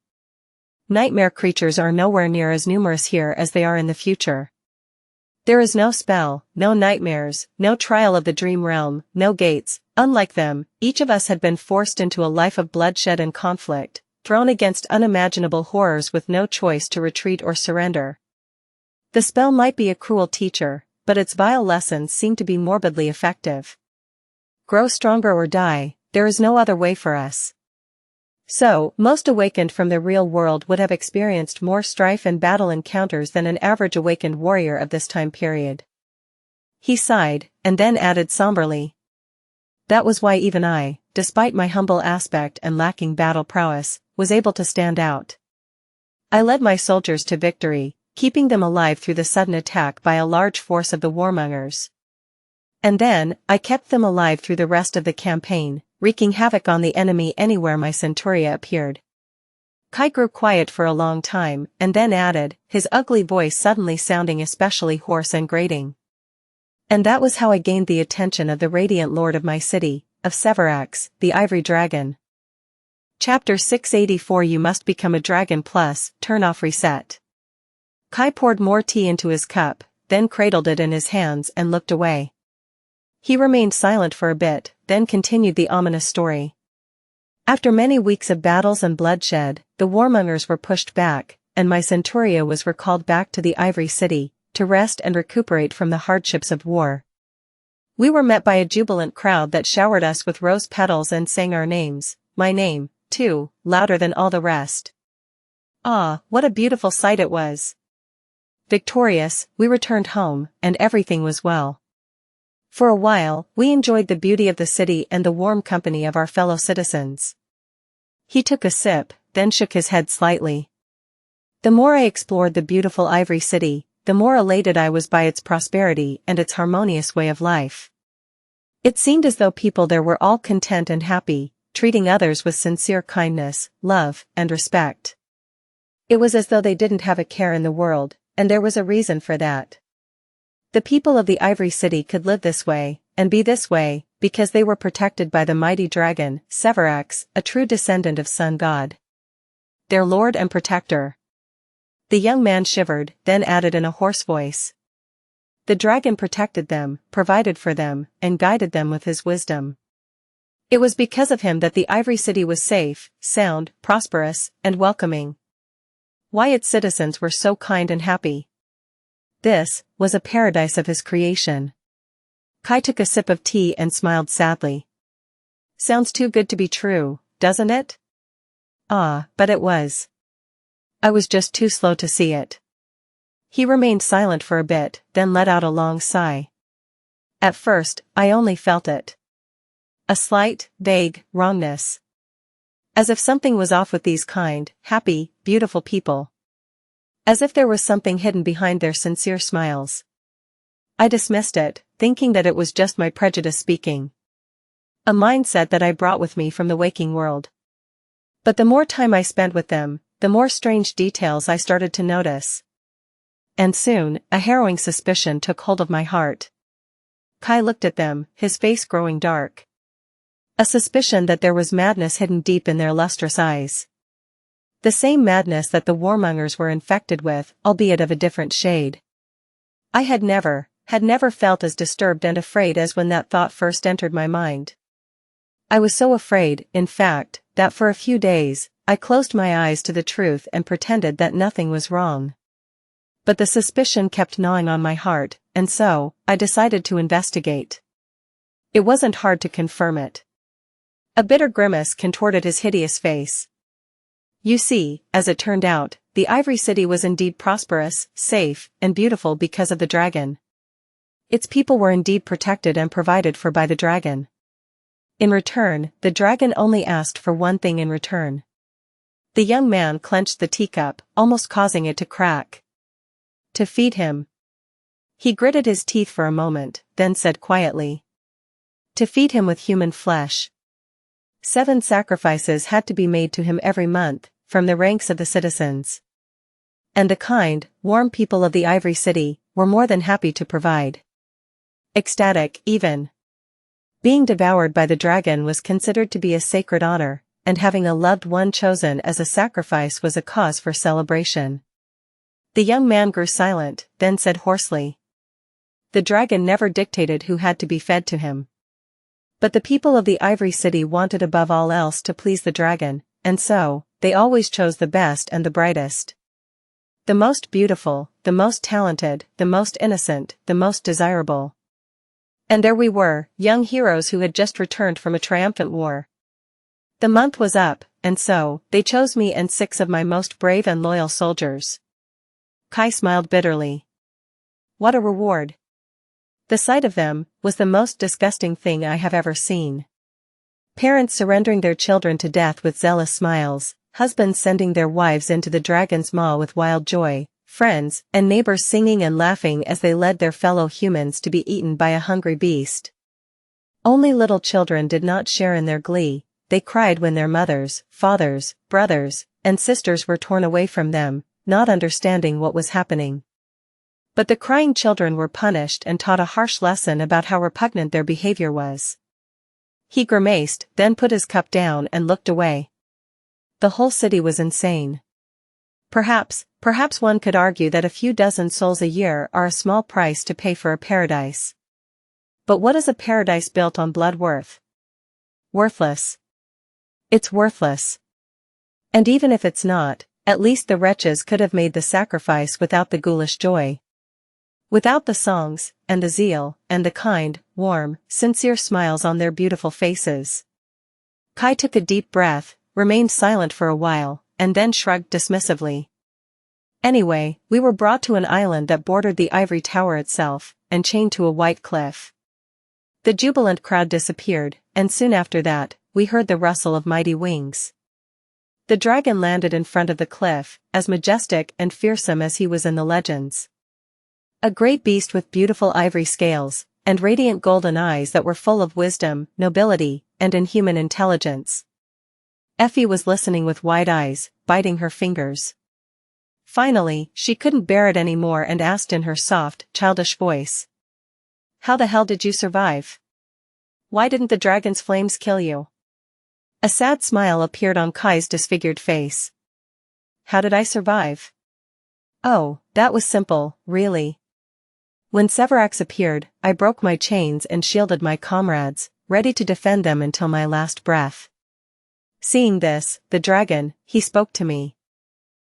A: Nightmare creatures are nowhere near as numerous here as they are in the future. There is no spell, no nightmares, no trial of the dream realm, no gates. Unlike them, each of us had been forced into a life of bloodshed and conflict, thrown against unimaginable horrors with no choice to retreat or surrender. The spell might be a cruel teacher, but its vile lessons seem to be morbidly effective. Grow stronger or die, there is no other way for us. So, most awakened from the real world would have experienced more strife and battle encounters than an average awakened warrior of this time period. He sighed, and then added somberly. That was why even I, despite my humble aspect and lacking battle prowess, was able to stand out. I led my soldiers to victory, keeping them alive through the sudden attack by a large force of the warmongers. And then, I kept them alive through the rest of the campaign, wreaking havoc on the enemy anywhere my centuria appeared. Kai grew quiet for a long time, and then added, his ugly voice suddenly sounding especially hoarse and grating. And that was how I gained the attention of the radiant lord of my city, of Severax, the Ivory Dragon. Chapter 684 You must become a dragon plus, turn off reset. Kai poured more tea into his cup, then cradled it in his hands and looked away. He remained silent for a bit, then continued the ominous story. After many weeks of battles and bloodshed, the warmongers were pushed back, and my centuria was recalled back to the Ivory City, to rest and recuperate from the hardships of war. We were met by a jubilant crowd that showered us with rose petals and sang our names, my name, too, louder than all the rest. Ah, what a beautiful sight it was! Victorious, we returned home, and everything was well. For a while, we enjoyed the beauty of the city and the warm company of our fellow citizens. He took a sip, then shook his head slightly. The more I explored the beautiful Ivory City, the more elated I was by its prosperity and its harmonious way of life. It seemed as though people there were all content and happy, treating others with sincere kindness, love, and respect. It was as though they didn't have a care in the world, and there was a reason for that. The people of the Ivory City could live this way, and be this way, because they were protected by the mighty dragon, Severax, a true descendant of Sun God. Their lord and protector. The young man shivered, then added in a hoarse voice. The dragon protected them, provided for them, and guided them with his wisdom. It was because of him that the Ivory City was safe, sound, prosperous, and welcoming. Why its citizens were so kind and happy. This was a paradise of his creation. Kai took a sip of tea and smiled sadly. Sounds too good to be true, doesn't it? Ah, but it was. I was just too slow to see it. He remained silent for a bit, then let out a long sigh. At first, I only felt it. A slight, vague, wrongness. As if something was off with these kind, happy, beautiful people. As if there was something hidden behind their sincere smiles. I dismissed it, thinking that it was just my prejudice speaking. A mindset that I brought with me from the waking world. But the more time I spent with them, the more strange details I started to notice. And soon, a harrowing suspicion took hold of my heart. Kai looked at them, his face growing dark. A suspicion that there was madness hidden deep in their lustrous eyes. The same madness that the warmongers were infected with, albeit of a different shade. I had never felt as disturbed and afraid as when that thought first entered my mind. I was so afraid, in fact, that for a few days, I closed my eyes to the truth and pretended that nothing was wrong. But the suspicion kept gnawing on my heart, and so, I decided to investigate. It wasn't hard to confirm it. A bitter grimace contorted his hideous face. You see, as it turned out, the Ivory City was indeed prosperous, safe, and beautiful because of the dragon. Its people were indeed protected and provided for by the dragon. In return, the dragon only asked for one thing in return. The young man clenched the teacup, almost causing it to crack. To feed him. He gritted his teeth for a moment, then said quietly. To feed him with human flesh. 7 sacrifices had to be made to him every month, from the ranks of the citizens. And the kind, warm people of the Ivory City were more than happy to provide. Ecstatic, even. Being devoured by the dragon was considered to be a sacred honor, and having a loved one chosen as a sacrifice was a cause for celebration. The young man grew silent, then said hoarsely. The dragon never dictated who had to be fed to him. But the people of the Ivory City wanted above all else to please the dragon, and so, they always chose the best and the brightest. The most beautiful, the most talented, the most innocent, the most desirable. And there we were, young heroes who had just returned from a triumphant war. The month was up, and so, they chose me and 6 of my most brave and loyal soldiers. Kai smiled bitterly. What a reward. The sight of them was the most disgusting thing I have ever seen. Parents surrendering their children to death with zealous smiles, husbands sending their wives into the dragon's maw with wild joy, friends and neighbors singing and laughing as they led their fellow humans to be eaten by a hungry beast. Only little children did not share in their glee. They cried when their mothers, fathers, brothers, and sisters were torn away from them, not understanding what was happening. But the crying children were punished and taught a harsh lesson about how repugnant their behavior was. He grimaced, then put his cup down and looked away. The whole city was insane. Perhaps one could argue that a few dozen souls a year are a small price to pay for a paradise. But what is a paradise built on blood worth? Worthless. It's worthless. And even if it's not, at least the wretches could have made the sacrifice without the ghoulish joy. Without the songs, and the zeal, and the kind, warm, sincere smiles on their beautiful faces. Kai took a deep breath, remained silent for a while, and then shrugged dismissively. Anyway, we were brought to an island that bordered the ivory tower itself, and chained to a white cliff. The jubilant crowd disappeared, and soon after that, we heard the rustle of mighty wings. The dragon landed in front of the cliff, as majestic and fearsome as he was in the legends. A great beast with beautiful ivory scales, and radiant golden eyes that were full of wisdom, nobility, and inhuman intelligence. Effie was listening with wide eyes, biting her fingers. Finally, she couldn't bear it anymore and asked in her soft, childish voice. How the hell did you survive? Why didn't the dragon's flames kill you? A sad smile appeared on Kai's disfigured face. How did I survive? Oh, that was simple, really. When Severax appeared, I broke my chains and shielded my comrades, ready to defend them until my last breath. Seeing this, the dragon, he spoke to me.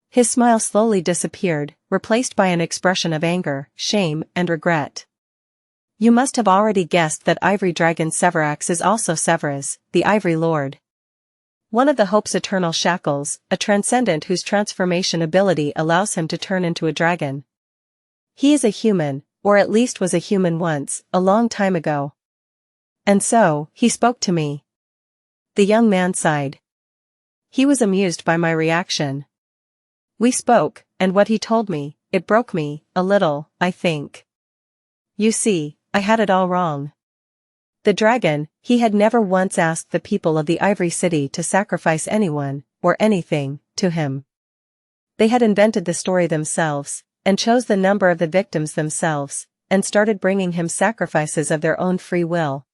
A: His smile slowly disappeared, replaced by an expression of anger, shame, and regret. You must have already guessed that Ivory Dragon Severax is also Severas, the Ivory Lord. One of the Hope's eternal shackles, a transcendent whose transformation ability allows him to turn into a dragon. He is a human, or at least was a human once, a long time ago. And so, he spoke to me. The young man sighed. He was amused by my reaction. We spoke, and what he told me, it broke me, a little, I think. You see, I had it all wrong. The dragon, he had never once asked the people of the Ivory City to sacrifice anyone, or anything, to him. They had invented the story themselves, and chose the number of the victims themselves, and started bringing him sacrifices of their own free will.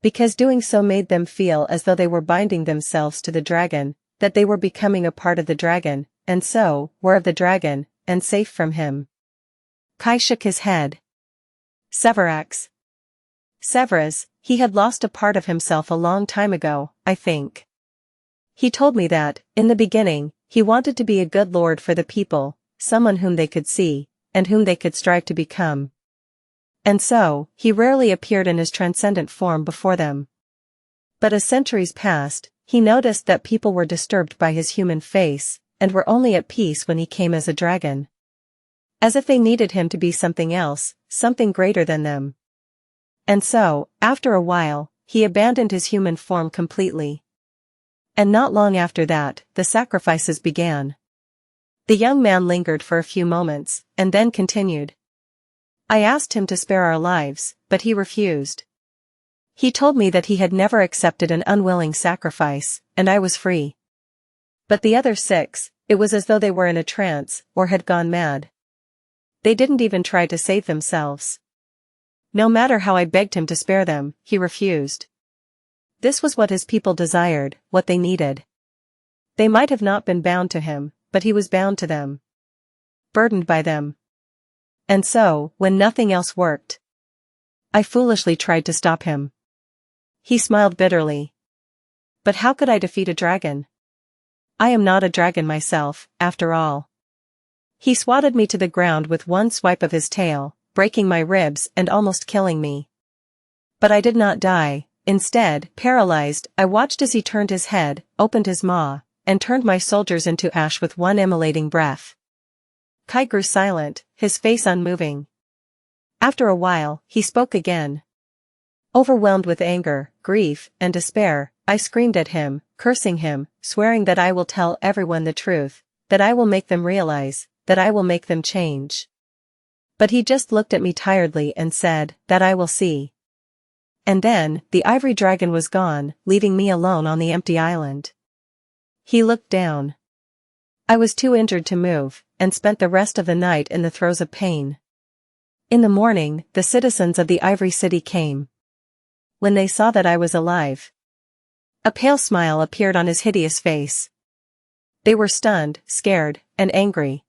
A: Because doing so made them feel as though they were binding themselves to the dragon, that they were becoming a part of the dragon, and so, were of the dragon, and safe from him. Kai shook his head. Severax. Severas, he had lost a part of himself a long time ago, I think. He told me that, in the beginning, he wanted to be a good lord for the people, someone whom they could see, and whom they could strive to become. And so, he rarely appeared in his transcendent form before them. But as centuries passed, he noticed that people were disturbed by his human face, and were only at peace when he came as a dragon. As if they needed him to be something else, something greater than them. And so, after a while, he abandoned his human form completely. And not long after that, the sacrifices began. The young man lingered for a few moments, and then continued. I asked him to spare our lives, but he refused. He told me that he had never accepted an unwilling sacrifice, and I was free. But the other 6, it was as though they were in a trance, or had gone mad. They didn't even try to save themselves. No matter how I begged him to spare them, he refused. This was what his people desired, what they needed. They might have not been bound to him, but he was bound to them. Burdened by them. And so, when nothing else worked, I foolishly tried to stop him. He smiled bitterly. But how could I defeat a dragon? I am not a dragon myself, after all. He swatted me to the ground with one swipe of his tail, breaking my ribs and almost killing me. But I did not die. Instead, paralyzed, I watched as he turned his head, opened his maw, and turned my soldiers into ash with one immolating breath. Kai grew silent, his face unmoving. After a while, he spoke again. Overwhelmed with anger, grief, and despair, I screamed at him, cursing him, swearing that I will tell everyone the truth, that I will make them realize, that I will make them change. But he just looked at me tiredly and said, "That I will see." And then, the ivory dragon was gone, leaving me alone on the empty island. He looked down. I was too injured to move, and spent the rest of the night in the throes of pain. In the morning, the citizens of the Ivory City came. When they saw that I was alive, a pale smile appeared on his hideous face. They were stunned, scared, and angry.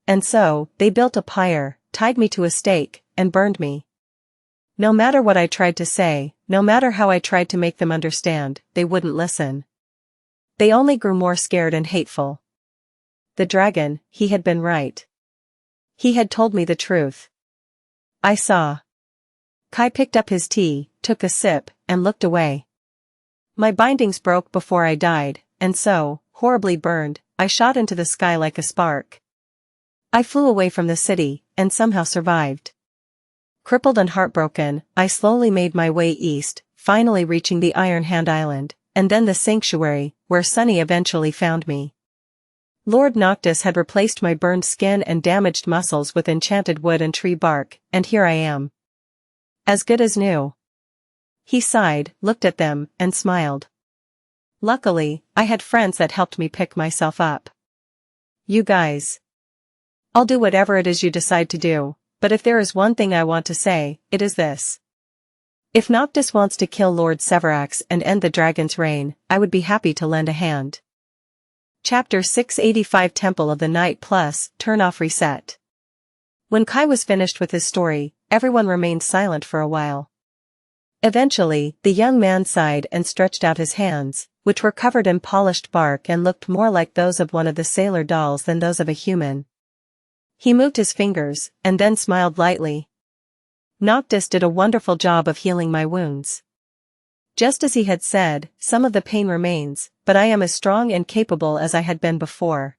A: And so, they built a pyre, tied me to a stake, and burned me. No matter what I tried to say, no matter how I tried to make them understand, they wouldn't listen. They only grew more scared and hateful. The dragon, he had been right. He had told me the truth. I saw. Kai picked up his tea, took a sip, and looked away. My bindings broke before I died, and so, horribly burned, I shot into the sky like a spark. I flew away from the city, and somehow survived. Crippled and heartbroken, I slowly made my way east, finally reaching the Iron Hand Island, and then the sanctuary, where Sunny eventually found me. Lord Noctis had replaced my burned skin and damaged muscles with enchanted wood and tree bark, and here I am. As good as new. He sighed, looked at them, and smiled. Luckily, I had friends that helped me pick myself up. You guys. I'll do whatever it is you decide to do, but if there is one thing I want to say, it is this. If Noctis wants to kill Lord Severax and end the dragon's reign, I would be happy to lend a hand. Chapter 685 Temple of the Night Plus, Turn Off Reset. When Kai was finished with his story, everyone remained silent for a while. Eventually, the young man sighed and stretched out his hands, which were covered in polished bark and looked more like those of one of the sailor dolls than those of a human. He moved his fingers, and then smiled lightly. Noctis did a wonderful job of healing my wounds. Just as he had said, some of the pain remains, but I am as strong and capable as I had been before.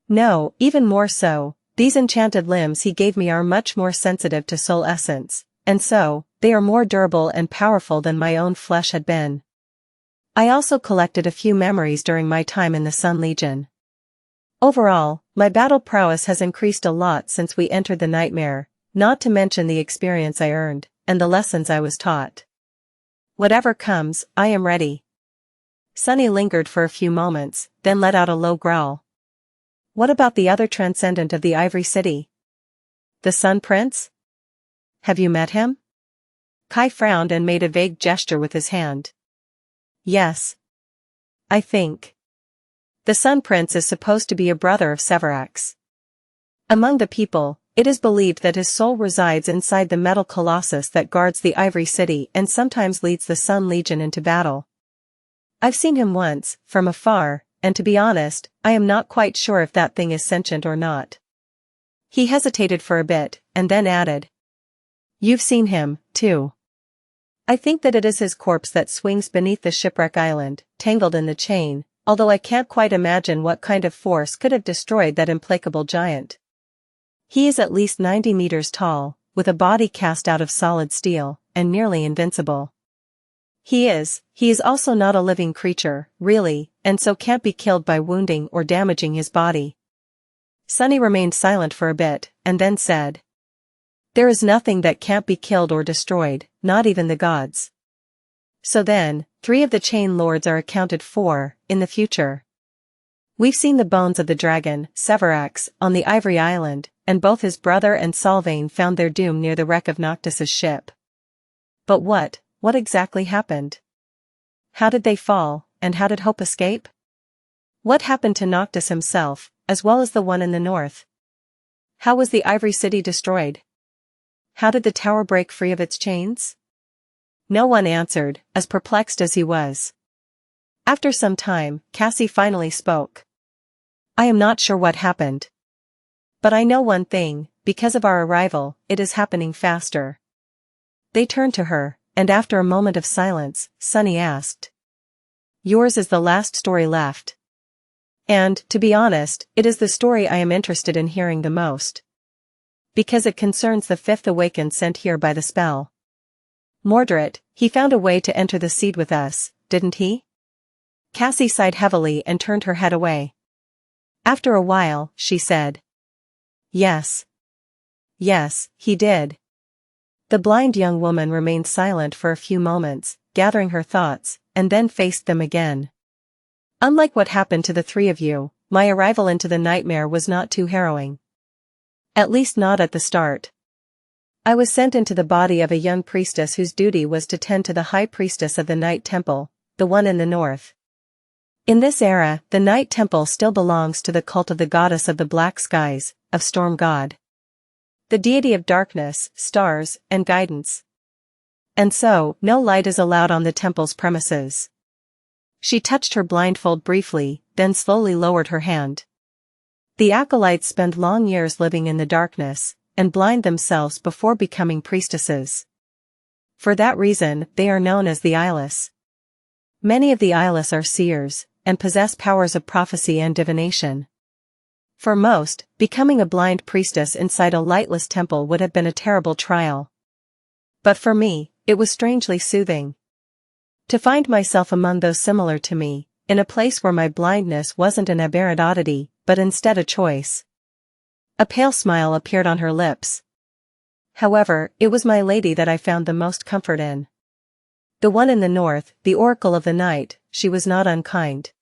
A: No, even more so, these enchanted limbs he gave me are much more sensitive to soul essence, and so, they are more durable and powerful than my own flesh had been. I also collected a few memories during my time in the Sun Legion. Overall, my battle prowess has increased a lot since we entered the nightmare, not to mention the experience I earned, and the lessons I was taught. Whatever comes, I am ready. Sunny lingered for a few moments, then let out a low growl. What about the other transcendent of the Ivory City? The Sun Prince? Have you met him? Kai frowned and made a vague gesture with his hand. Yes. I think. The Sun Prince is supposed to be a brother of Severax. Among the people, it is believed that his soul resides inside the metal colossus that guards the Ivory City and sometimes leads the Sun Legion into battle. I've seen him once, from afar, and to be honest, I am not quite sure if that thing is sentient or not. He hesitated for a bit, and then added. You've seen him, too. I think that it is his corpse that swings beneath the shipwreck island, tangled in the chain, although I can't quite imagine what kind of force could have destroyed that implacable giant. He is at least 90 meters tall, with a body cast out of solid steel, and nearly invincible. He is also not a living creature, really, and so can't be killed by wounding or damaging his body. Sunny remained silent for a bit, and then said. There is nothing that can't be killed or destroyed, not even the gods. So then, 3 of the Chain Lords are accounted for, in the future. We've seen the bones of the dragon, Severax, on the Ivory Island, and both his brother and Solvane found their doom near the wreck of Noctis's ship. But what exactly happened? How did they fall, and how did Hope escape? What happened to Noctis himself, as well as the one in the north? How was the Ivory City destroyed? How did the tower break free of its chains? No one answered, as perplexed as he was. After some time, Cassie finally spoke. I am not sure what happened. But I know one thing, because of our arrival, it is happening faster. They turned to her, and after a moment of silence, Sunny asked. Yours is the last story left. And, to be honest, it is the story I am interested in hearing the most. Because it concerns the fifth awakened sent here by the spell. Mordred, he found a way to enter the seed with us, didn't he? Cassie sighed heavily and turned her head away. After a while, she said. Yes. Yes, he did. The blind young woman remained silent for a few moments, gathering her thoughts, and then faced them again. Unlike what happened to the three of you, my arrival into the nightmare was not too harrowing. At least not at the start. I was sent into the body of a young priestess whose duty was to tend to the high priestess of the Night Temple, the one in the north. In this era, the Night Temple still belongs to the cult of the goddess of the black skies, of Storm God. The deity of darkness, stars, and guidance. And so, no light is allowed on the temple's premises. She touched her blindfold briefly, then slowly lowered her hand. The acolytes spend long years living in the darkness, and blind themselves before becoming priestesses. For that reason, they are known as the eyeless. Many of the eyeless are seers, and possess powers of prophecy and divination. For most, becoming a blind priestess inside a lightless temple would have been a terrible trial. But for me, it was strangely soothing. To find myself among those similar to me, in a place where my blindness wasn't an aberrant oddity, but instead a choice. A pale smile appeared on her lips. However, it was my lady that I found the most comfort in. The one in the north, the Oracle of the Night, she was not unkind.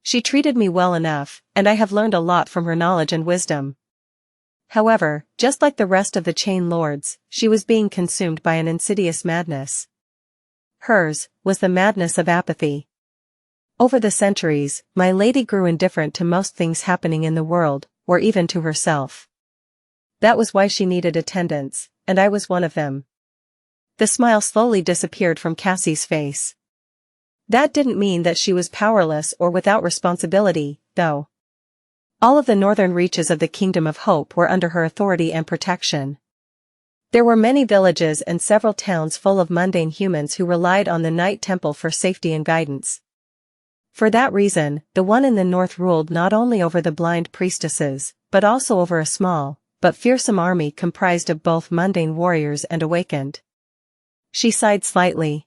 A: She treated me well enough, and I have learned a lot from her knowledge and wisdom. However, just like the rest of the Chain Lords, she was being consumed by an insidious madness. Hers was the madness of apathy. Over the centuries, my lady grew indifferent to most things happening in the world, or even to herself. That was why she needed attendants, and I was one of them. The smile slowly disappeared from Cassie's face. That didn't mean that she was powerless or without responsibility, though. All of the northern reaches of the Kingdom of Hope were under her authority and protection. There were many villages and several towns full of mundane humans who relied on the Night Temple for safety and guidance. For that reason, the one in the north ruled not only over the blind priestesses, but also over a small, but fearsome army comprised of both mundane warriors and awakened. She sighed slightly.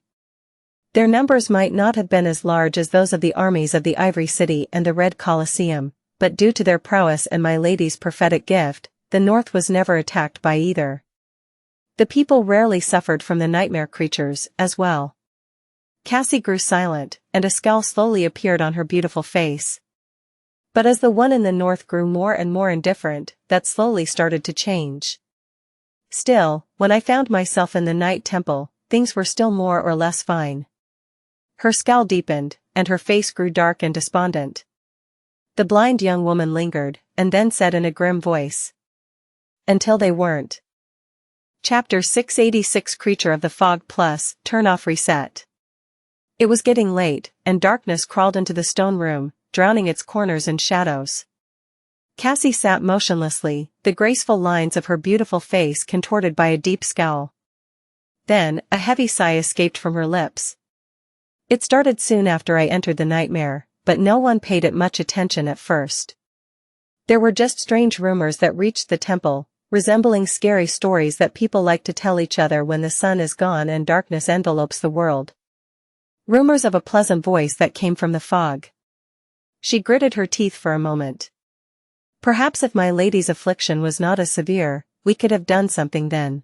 A: Their numbers might not have been as large as those of the armies of the Ivory City and the Red Colosseum, but due to their prowess and my lady's prophetic gift, the north was never attacked by either. The people rarely suffered from the nightmare creatures, as well. Cassie grew silent, and a scowl slowly appeared on her beautiful face. But as the one in the north grew more and more indifferent, that slowly started to change. Still, when I found myself in the Night Temple, things were still more or less fine. Her scowl deepened, and her face grew dark and despondent. The blind young woman lingered, and then said in a grim voice. Until they weren't. Chapter 686 Creature of the Fog Plus, Turn Off Reset. It was getting late, and darkness crawled into the stone room, drowning its corners in shadows. Cassie sat motionlessly, the graceful lines of her beautiful face contorted by a deep scowl. Then, a heavy sigh escaped from her lips. It started soon after I entered the nightmare, but no one paid it much attention at first. There were just strange rumors that reached the temple, resembling scary stories that people like to tell each other when the sun is gone and darkness envelopes the world. Rumors of a pleasant voice that came from the fog. She gritted her teeth for a moment. Perhaps if my lady's affliction was not as severe, we could have done something then.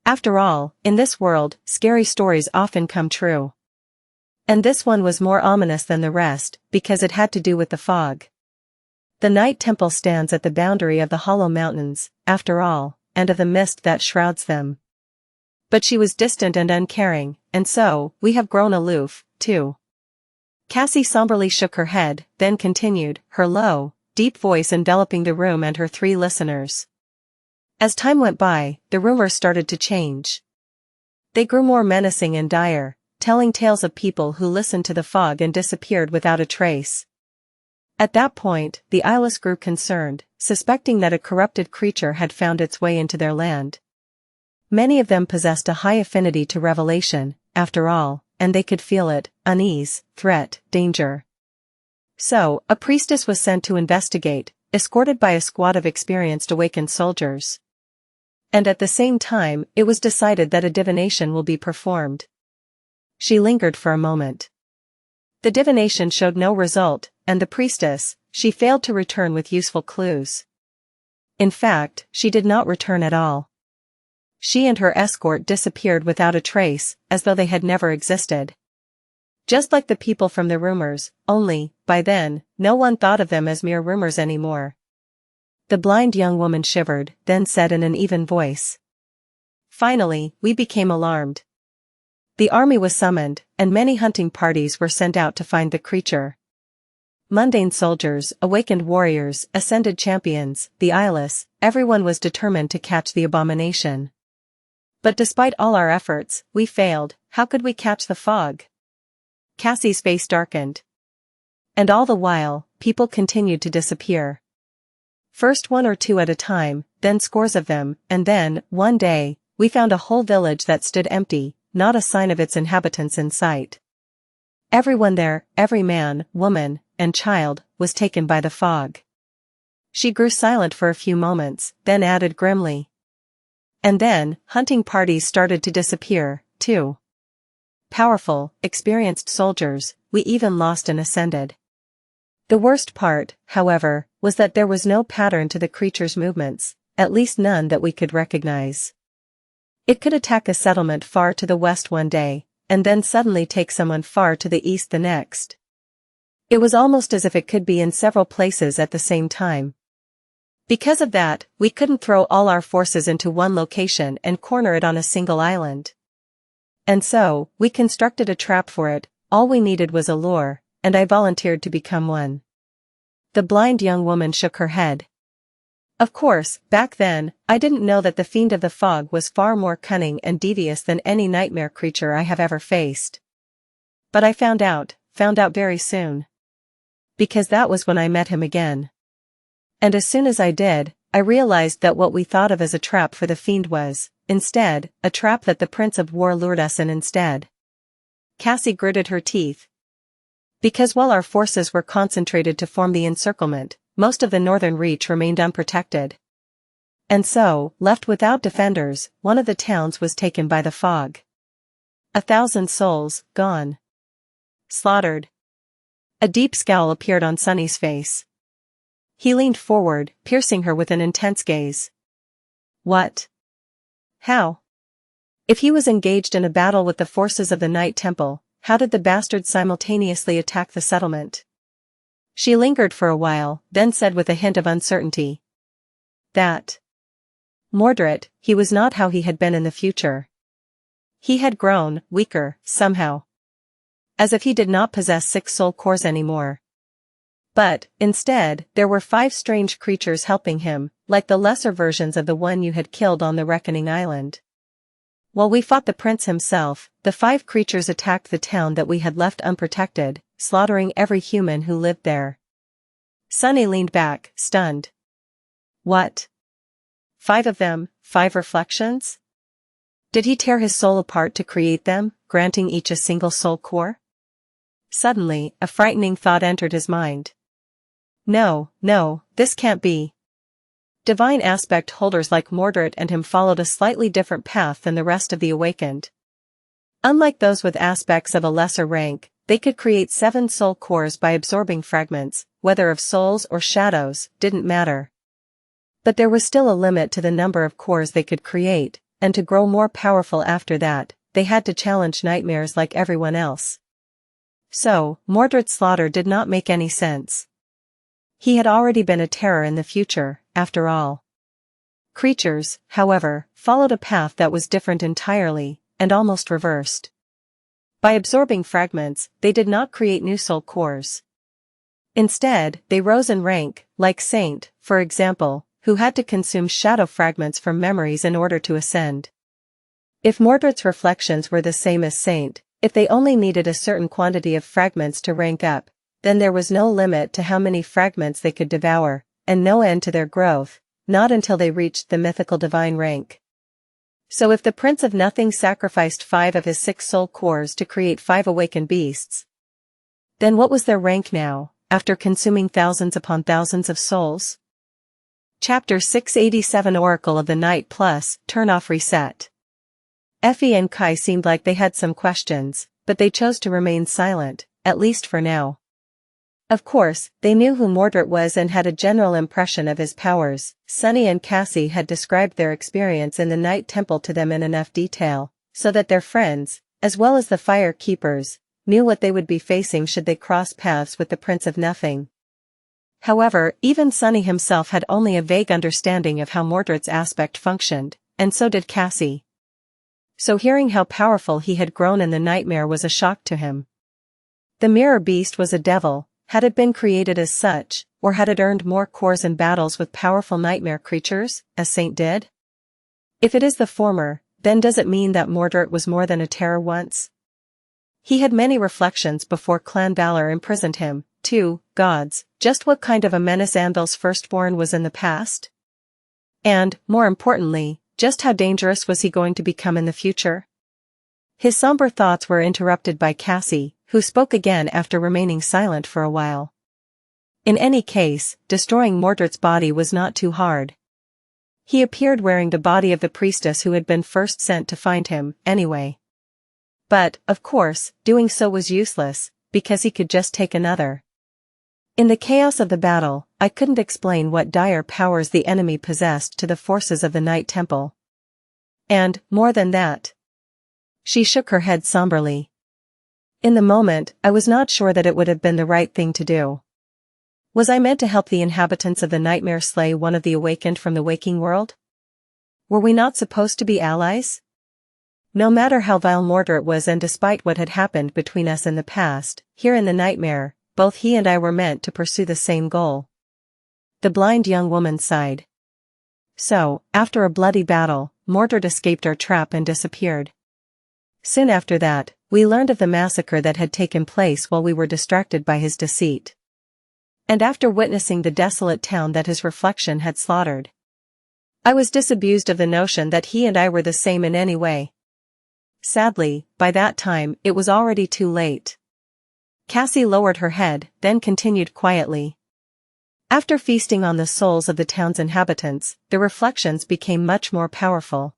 A: After all, in this world, scary stories often come true. And this one was more ominous than the rest, because it had to do with the fog. The Night Temple stands at the boundary of the Hollow Mountains, after all, and of the mist that shrouds them. But she was distant and uncaring, and so, we have grown aloof, too. Cassie somberly shook her head, then continued, her low, deep voice enveloping the room and her three listeners. As time went by, the rumors started to change. They grew more menacing and dire, telling tales of people who listened to the fog and disappeared without a trace. At that point, the eyeless grew concerned, suspecting that a corrupted creature had found its way into their land. Many of them possessed a high affinity to revelation, after all, and they could feel it, unease, threat, danger. So, a priestess was sent to investigate, escorted by a squad of experienced awakened soldiers. And at the same time, it was decided that a divination will be performed. She lingered for a moment. The divination showed no result, and the priestess, she failed to return with useful clues. In fact, she did not return at all. She and her escort disappeared without a trace, as though they had never existed. Just like the people from the rumors, only, by then, no one thought of them as mere rumors anymore. The blind young woman shivered, then said in an even voice. Finally, we became alarmed. The army was summoned, and many hunting parties were sent out to find the creature. Mundane soldiers, awakened warriors, ascended champions, the eyeless, everyone was determined to catch the abomination. But despite all our efforts, we failed. How could we catch the fog? Cassie's face darkened. And all the while, people continued to disappear. First one or two at a time, then scores of them, and then, one day, we found a whole village that stood empty, not a sign of its inhabitants in sight. Everyone there, every man, woman, and child, was taken by the fog. She grew silent for a few moments, then added grimly. And then, hunting parties started to disappear, too. Powerful, experienced soldiers, we even lost and ascended. The worst part, however, was that there was no pattern to the creature's movements, at least none that we could recognize. It could attack a settlement far to the west one day, and then suddenly take someone far to the east the next. It was almost as if it could be in several places at the same time. Because of that, we couldn't throw all our forces into one location and corner it on a single island. And so, we constructed a trap for it. All we needed was a lure, and I volunteered to become one. The blind young woman shook her head. Of course, back then, I didn't know that the fiend of the fog was far more cunning and devious than any nightmare creature I have ever faced. But I found out very soon. Because that was when I met him again. And as soon as I did, I realized that what we thought of as a trap for the fiend was, instead, a trap that the Prince of War lured us in instead. Cassie gritted her teeth. Because while our forces were concentrated to form the encirclement, most of the northern reach remained unprotected. And so, left without defenders, one of the towns was taken by the fog. 1,000 souls, gone. Slaughtered. A deep scowl appeared on Sunny's face. He leaned forward, piercing her with an intense gaze. What? How? If he was engaged in a battle with the forces of the Night Temple, how did the bastards simultaneously attack the settlement? She lingered for a while, then said with a hint of uncertainty. That. Mordred, he was not how he had been in the future. He had grown, weaker, somehow. As if he did not possess 6 soul cores anymore. But, instead, there were 5 strange creatures helping him, like the lesser versions of the one you had killed on the Reckoning Island. While we fought the prince himself, the 5 creatures attacked the town that we had left unprotected, slaughtering every human who lived there. Sunny leaned back, stunned. What? 5 of them, 5 reflections? Did he tear his soul apart to create them, granting each a single soul core? Suddenly, a frightening thought entered his mind. No, this can't be. Divine aspect holders like Mordred and him followed a slightly different path than the rest of the awakened. Unlike those with aspects of a lesser rank, they could create 7 soul cores by absorbing fragments, whether of souls or shadows, didn't matter. But there was still a limit to the number of cores they could create, and to grow more powerful after that, they had to challenge nightmares like everyone else. So, Mordred's slaughter did not make any sense. He had already been a terror in the future, after all. Creatures, however, followed a path that was different entirely, and almost reversed. By absorbing fragments, they did not create new soul cores. Instead, they rose in rank, like Saint, for example, who had to consume shadow fragments from memories in order to ascend. If Mordred's reflections were the same as Saint, if they only needed a certain quantity of fragments to rank up, then there was no limit to how many fragments they could devour, and no end to their growth, not until they reached the mythical divine rank. So if the Prince of Nothing sacrificed 5 of his 6 soul cores to create 5 awakened beasts, then what was their rank now, after consuming thousands upon thousands of souls? Chapter 687 Oracle of the Night Plus, Turn Off Reset. Effie and Kai seemed like they had some questions, but they chose to remain silent, at least for now. Of course, they knew who Mordred was and had a general impression of his powers. Sunny and Cassie had described their experience in the Night Temple to them in enough detail, so that their friends, as well as the Fire Keepers, knew what they would be facing should they cross paths with the Prince of Nothing. However, even Sunny himself had only a vague understanding of how Mordred's aspect functioned, and so did Cassie. So hearing how powerful he had grown in the nightmare was a shock to him. The mirror beast was a devil. Had it been created as such, or had it earned more cores in battles with powerful nightmare creatures, as Saint did? If it is the former, then does it mean that Mordred was more than a terror once? He had many reflections before Clan Valor imprisoned him. 2 gods, just what kind of a menace Anvil's firstborn was in the past? And, more importantly, just how dangerous was he going to become in the future? His somber thoughts were interrupted by Cassie, who spoke again after remaining silent for a while. In any case, destroying Mordred's body was not too hard. He appeared wearing the body of the priestess who had been first sent to find him, anyway. But, of course, doing so was useless, because he could just take another. In the chaos of the battle, I couldn't explain what dire powers the enemy possessed to the forces of the Night Temple. And, more than that. She shook her head somberly. In the moment, I was not sure that it would have been the right thing to do. Was I meant to help the inhabitants of the nightmare slay one of the awakened from the waking world? Were we not supposed to be allies? No matter how vile Mordred was and despite what had happened between us in the past, here in the nightmare, both he and I were meant to pursue the same goal. The blind young woman sighed. So, after a bloody battle, Mordred escaped our trap and disappeared. Soon after that, we learned of the massacre that had taken place while we were distracted by his deceit. And after witnessing the desolate town that his reflection had slaughtered, I was disabused of the notion that he and I were the same in any way. Sadly, by that time, it was already too late. Cassie lowered her head, then continued quietly. After feasting on the souls of the town's inhabitants, the reflections became much more powerful.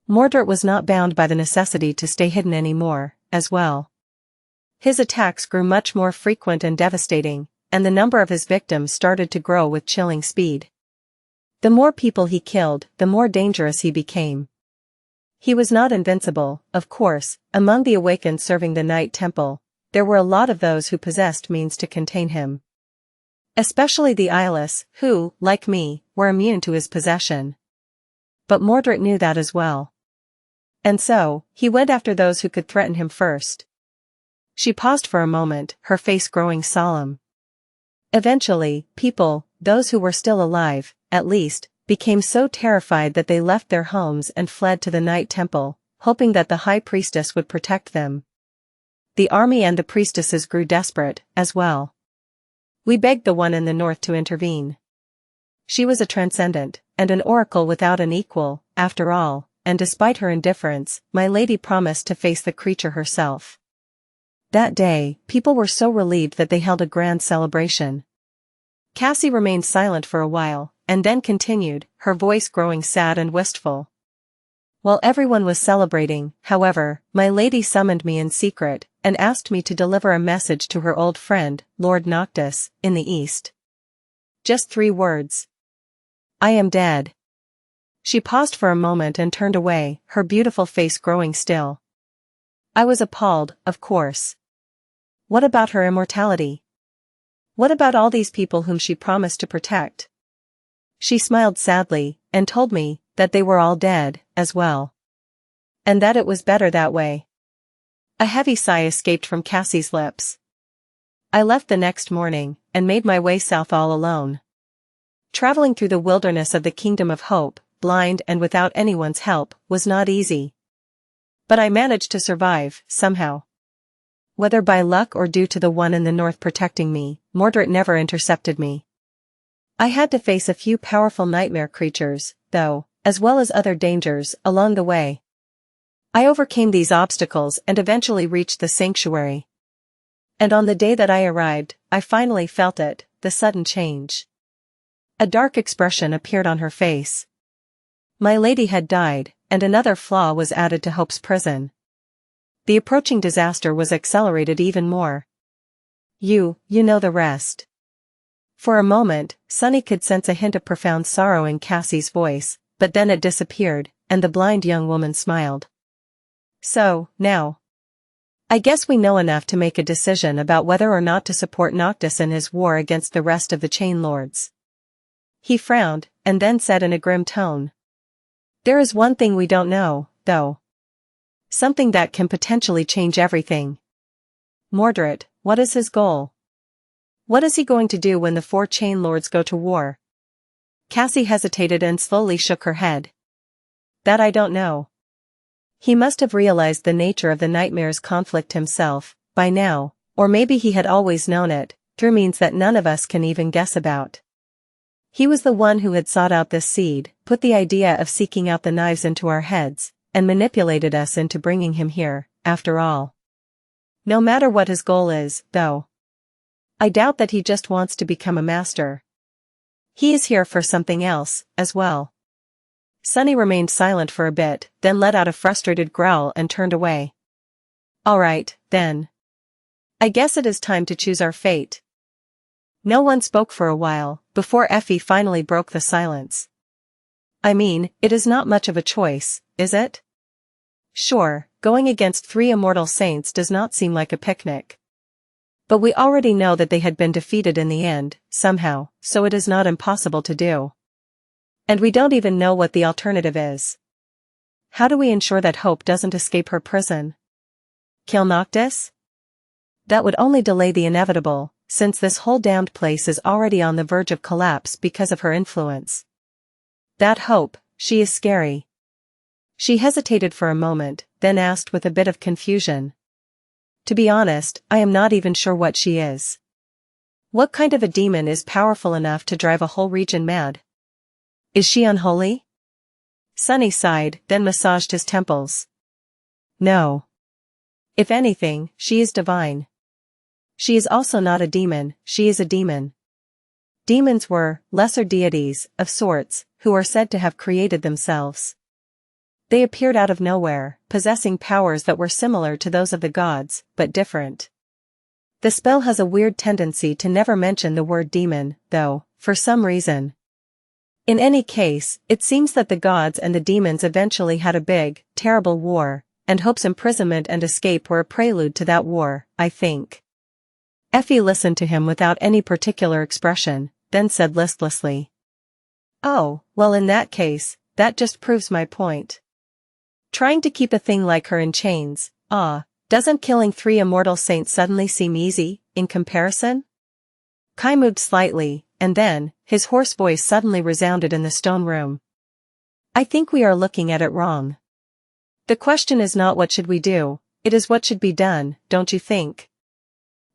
A: Mordred was not bound by the necessity to stay hidden anymore, as well. His attacks grew much more frequent and devastating, and the number of his victims started to grow with chilling speed. The more people he killed, the more dangerous he became. He was not invincible, of course. Among the awakened serving the Night Temple, there were a lot of those who possessed means to contain him. Especially the eyeless, who, like me, were immune to his possession. But Mordred knew that as well. And so, he went after those who could threaten him first. She paused for a moment, her face growing solemn. Eventually, people, those who were still alive, at least, became so terrified that they left their homes and fled to the Night Temple, hoping that the High Priestess would protect them. The army and the priestesses grew desperate, as well. We begged the one in the north to intervene. She was a transcendent, and an oracle without an equal, after all, and despite her indifference, my lady promised to face the creature herself. That day, people were so relieved that they held a grand celebration. Cassie remained silent for a while, and then continued, her voice growing sad and wistful. While everyone was celebrating, however, my lady summoned me in secret, and asked me to deliver a message to her old friend, Lord Noctis, in the east. Just 3 words. I am dead. She paused for a moment and turned away, her beautiful face growing still. I was appalled, of course. What about her immortality? What about all these people whom she promised to protect? She smiled sadly, and told me that they were all dead, as well. And that it was better that way. A heavy sigh escaped from Cassie's lips. I left the next morning, and made my way south all alone. Traveling through the wilderness of the Kingdom of Hope, blind and without anyone's help, was not easy. But I managed to survive, somehow. Whether by luck or due to the one in the north protecting me, Mordred never intercepted me. I had to face a few powerful nightmare creatures, though, as well as other dangers, along the way. I overcame these obstacles and eventually reached the sanctuary. And on the day that I arrived, I finally felt it, the sudden change. A dark expression appeared on her face. My lady had died, and another flaw was added to Hope's prison. The approaching disaster was accelerated even more. You know the rest. For a moment, Sunny could sense a hint of profound sorrow in Cassie's voice, but then it disappeared, and the blind young woman smiled. So, now. I guess we know enough to make a decision about whether or not to support Noctis in his war against the rest of the Chain Lords. He frowned, and then said in a grim tone. There is one thing we don't know, though. Something that can potentially change everything. Mordred, what is his goal? What is he going to do when the 4 Chain Lords go to war? Cassie hesitated and slowly shook her head. That I don't know. He must have realized the nature of the nightmare's conflict himself, by now, or maybe he had always known it, through means that none of us can even guess about. He was the one who had sought out this seed, put the idea of seeking out the knives into our heads, and manipulated us into bringing him here, after all. No matter what his goal is, though. I doubt that he just wants to become a master. He is here for something else, as well. Sunny remained silent for a bit, then let out a frustrated growl and turned away. All right, then. I guess it is time to choose our fate. No one spoke for a while, before Effie finally broke the silence. I mean, it is not much of a choice, is it? Sure, going against 3 immortal saints does not seem like a picnic. But we already know that they had been defeated in the end, somehow, so it is not impossible to do. And we don't even know what the alternative is. How do we ensure that Hope doesn't escape her prison? Kill Noctis? That would only delay the inevitable, since this whole damned place is already on the verge of collapse because of her influence. That Hope, she is scary. She hesitated for a moment, then asked with a bit of confusion. To be honest, I am not even sure what she is. What kind of a demon is powerful enough to drive a whole region mad? Is she unholy? Sunny sighed, then massaged his temples. No. If anything, she is divine. She is also not a demon, she is a demon. Demons were lesser deities, of sorts, who are said to have created themselves. They appeared out of nowhere, possessing powers that were similar to those of the gods, but different. The spell has a weird tendency to never mention the word demon, though, for some reason. In any case, it seems that the gods and the demons eventually had a big, terrible war, and Hope's imprisonment and escape were a prelude to that war, I think. Effie listened to him without any particular expression, then said listlessly. Oh, well in that case, that just proves my point. Trying to keep a thing like her in chains, doesn't killing 3 immortal saints suddenly seem easy, in comparison? Kai moved slightly, and then, his hoarse voice suddenly resounded in the stone room. I think we are looking at it wrong. The question is not what should we do, it is what should be done, don't you think?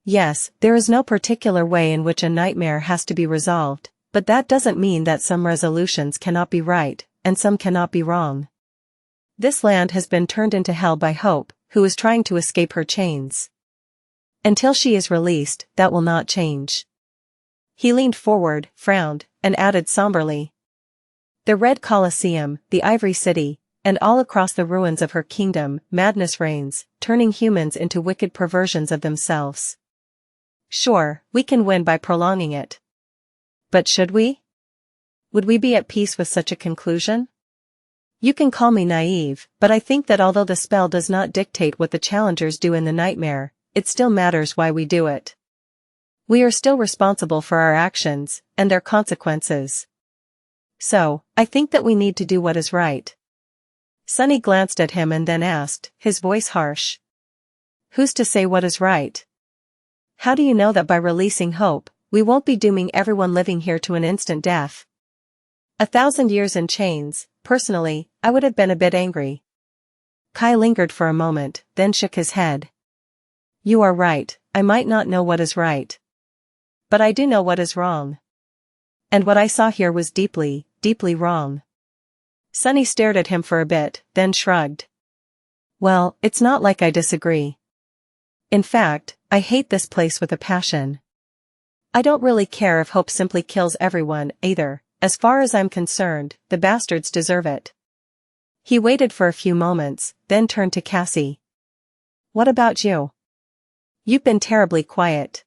A: Yes, there is no particular way in which a nightmare has to be resolved, but that doesn't mean that some resolutions cannot be right, and some cannot be wrong. This land has been turned into hell by Hope, who is trying to escape her chains. Until she is released, that will not change. He leaned forward, frowned, and added somberly. The Red Colosseum, the Ivory City, and all across the ruins of her kingdom, madness reigns, turning humans into wicked perversions of themselves. Sure, we can win by prolonging it. But should we? Would we be at peace with such a conclusion? You can call me naive, but I think that although the spell does not dictate what the challengers do in the nightmare, it still matters why we do it. We are still responsible for our actions, and their consequences. So, I think that we need to do what is right. Sunny glanced at him and then asked, his voice harsh. Who's to say what is right? How do you know that by releasing hope, we won't be dooming everyone living here to an instant death? 1,000 years in chains, personally, I would have been a bit angry. Kai lingered for a moment, then shook his head. You are right, I might not know what is right. But I do know what is wrong. And what I saw here was deeply, deeply wrong. Sunny stared at him for a bit, then shrugged. Well, it's not like I disagree. In fact, I hate this place with a passion. I don't really care if hope simply kills everyone, either. As far as I'm concerned, the bastards deserve it. He waited for a few moments, then turned to Cassie. What about you? You've been terribly quiet.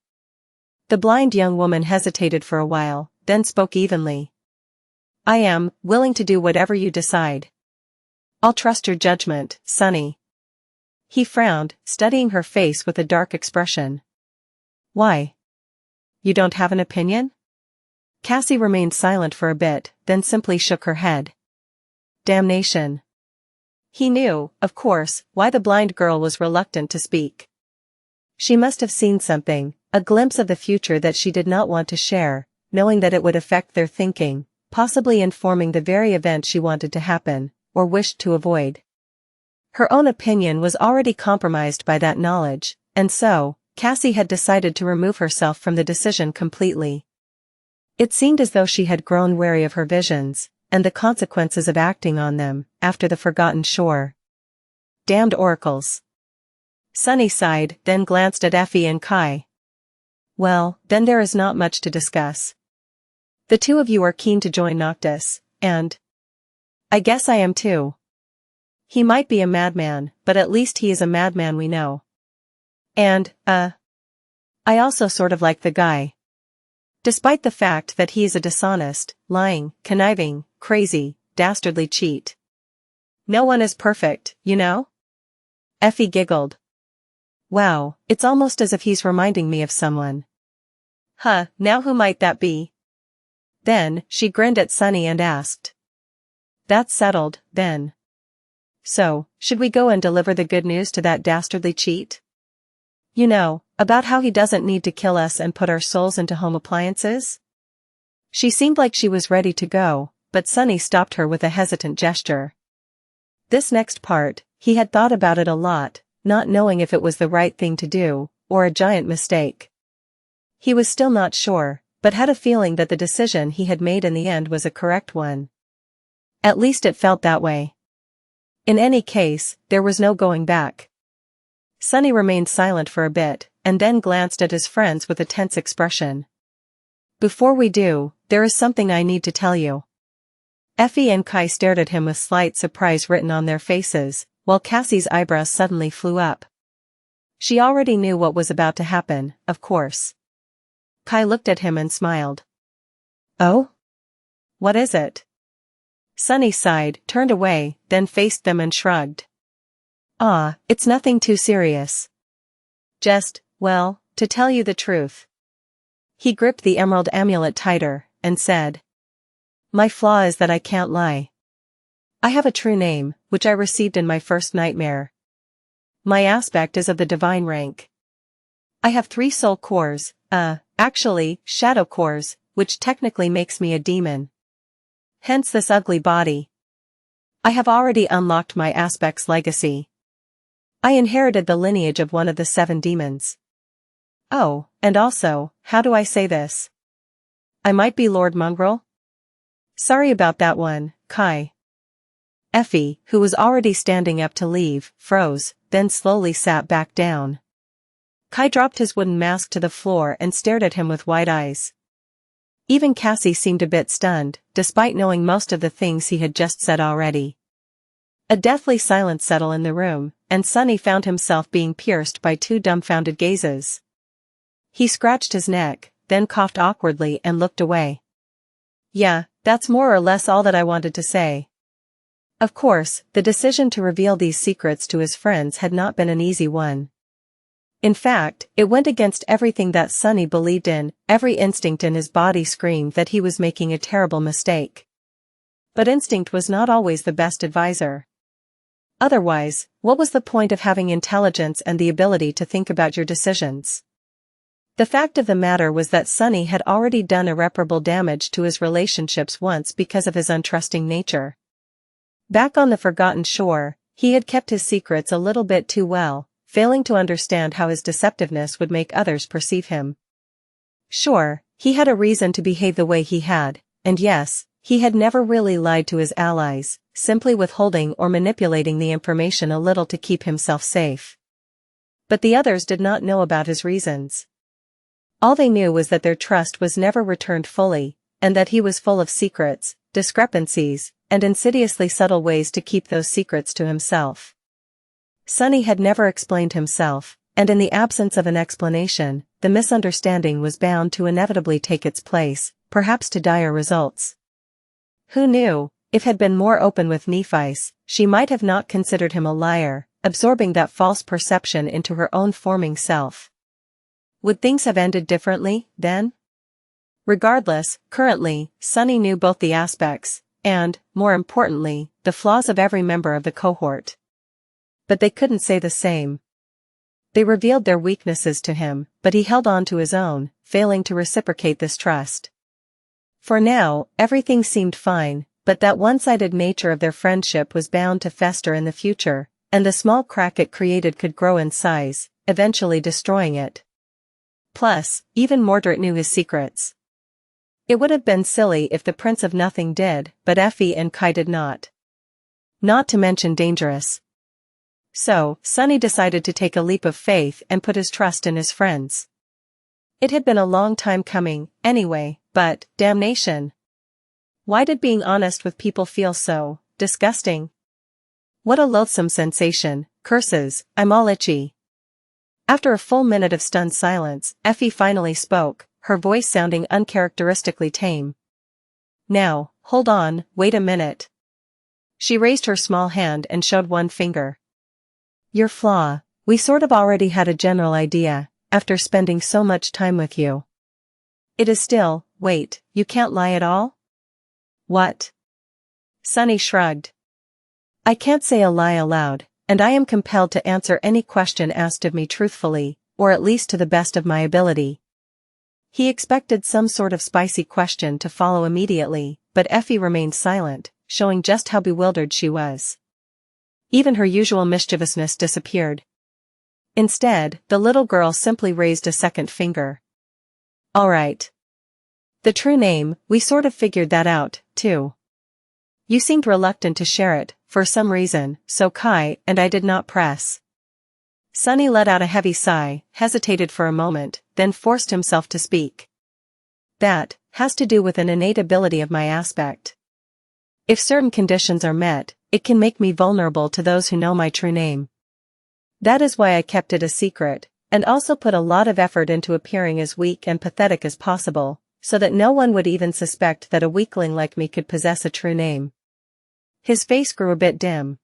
A: The blind young woman hesitated for a while, then spoke evenly. I am willing to do whatever you decide. I'll trust your judgment, Sunny. He frowned, studying her face with a dark expression. Why? You don't have an opinion? Cassie remained silent for a bit, then simply shook her head. Damnation. He knew, of course, why the blind girl was reluctant to speak. She must have seen something, a glimpse of the future that she did not want to share, knowing that it would affect their thinking, possibly informing the very event she wanted to happen, or wished to avoid. Her own opinion was already compromised by that knowledge, and so, Cassie had decided to remove herself from the decision completely. It seemed as though she had grown wary of her visions, and the consequences of acting on them, after the Forgotten Shore. Damned oracles. Sunny sighed, then glanced at Effie and Kai. Well, then there is not much to discuss. The two of you are keen to join Noctis, and I guess I am too. He might be a madman, but at least he is a madman we know. And, I also sort of like the guy. Despite the fact that he is a dishonest, lying, conniving, crazy, dastardly cheat. No one is perfect, you know? Effie giggled. Wow, it's almost as if he's reminding me of someone. Huh, now who might that be? Then, she grinned at Sunny and asked. That's settled, then. So, should we go and deliver the good news to that dastardly cheat? You know, about how he doesn't need to kill us and put our souls into home appliances? She seemed like she was ready to go, but Sunny stopped her with a hesitant gesture. This next part, he had thought about it a lot, not knowing if it was the right thing to do, or a giant mistake. He was still not sure, but had a feeling that the decision he had made in the end was a correct one. At least it felt that way. In any case, there was no going back. Sunny remained silent for a bit, and then glanced at his friends with a tense expression. Before we do, there is something I need to tell you. Effie and Kai stared at him with slight surprise written on their faces, while Cassie's eyebrows suddenly flew up. She already knew what was about to happen, of course. Kai looked at him and smiled. Oh? What is it? Sunny sighed, turned away, then faced them and shrugged. Ah, it's nothing too serious. Just, well, to tell you the truth. He gripped the emerald amulet tighter, and said. My flaw is that I can't lie. I have a true name, which I received in my first nightmare. My aspect is of the divine rank. I have 3 soul cores, actually, shadow cores, which technically makes me a demon. Hence this ugly body. I have already unlocked my aspect's legacy. I inherited the lineage of one of the 7 demons. Oh, and also, how do I say this? I might be Lord Mongrel? Sorry about that one, Kai. Effie, who was already standing up to leave, froze, then slowly sat back down. Kai dropped his wooden mask to the floor and stared at him with wide eyes. Even Cassie seemed a bit stunned, despite knowing most of the things he had just said already. A deathly silence settled in the room, and Sunny found himself being pierced by 2 dumbfounded gazes. He scratched his neck, then coughed awkwardly and looked away. Yeah, that's more or less all that I wanted to say. Of course, the decision to reveal these secrets to his friends had not been an easy one. In fact, it went against everything that Sunny believed in. Every instinct in his body screamed that he was making a terrible mistake. But instinct was not always the best advisor. Otherwise, what was the point of having intelligence and the ability to think about your decisions? The fact of the matter was that Sunny had already done irreparable damage to his relationships once because of his untrusting nature. Back on the Forgotten Shore, he had kept his secrets a little bit too well, failing to understand how his deceptiveness would make others perceive him. Sure, he had a reason to behave the way he had, and yes, he had never really lied to his allies, simply withholding or manipulating the information a little to keep himself safe. But the others did not know about his reasons. All they knew was that their trust was never returned fully, and that he was full of secrets, discrepancies, and insidiously subtle ways to keep those secrets to himself. Sunny had never explained himself, and in the absence of an explanation, the misunderstanding was bound to inevitably take its place, perhaps to dire results. Who knew, if had been more open with Nephice, she might have not considered him a liar, absorbing that false perception into her own forming self. Would things have ended differently, then? Regardless, currently, Sunny knew both the aspects, and, more importantly, the flaws of every member of the cohort. But they couldn't say the same. They revealed their weaknesses to him, but he held on to his own, failing to reciprocate this trust. For now, everything seemed fine, but that one-sided nature of their friendship was bound to fester in the future, and the small crack it created could grow in size, eventually destroying it. Plus, even Mordred knew his secrets. It would have been silly if the Prince of Nothing did, but Effie and Kai did not. Not to mention dangerous. So, Sunny decided to take a leap of faith and put his trust in his friends. It had been a long time coming, anyway, but, damnation. Why did being honest with people feel so disgusting? What a loathsome sensation, curses, I'm all itchy. After a full minute of stunned silence, Effie finally spoke, her voice sounding uncharacteristically tame. Now, hold on, wait a minute. She raised her small hand and showed one finger. Your flaw, we sort of already had a general idea, after spending so much time with you. It is still, wait, you can't lie at all? What? Sunny shrugged. I can't say a lie aloud, and I am compelled to answer any question asked of me truthfully, or at least to the best of my ability. He expected some sort of spicy question to follow immediately, but Effie remained silent, showing just how bewildered she was. Even her usual mischievousness disappeared. Instead, the little girl simply raised a second finger. All right. The true name, we sort of figured that out, too. You seemed reluctant to share it, for some reason, so Kai and I did not press. Sunny let out a heavy sigh, hesitated for a moment, then forced himself to speak. That has to do with an innate ability of my aspect. If certain conditions are met, it can make me vulnerable to those who know my true name. That is why I kept it a secret, and also put a lot of effort into appearing as weak and pathetic as possible, so that no one would even suspect that a weakling like me could possess a true name. His face grew a bit dim.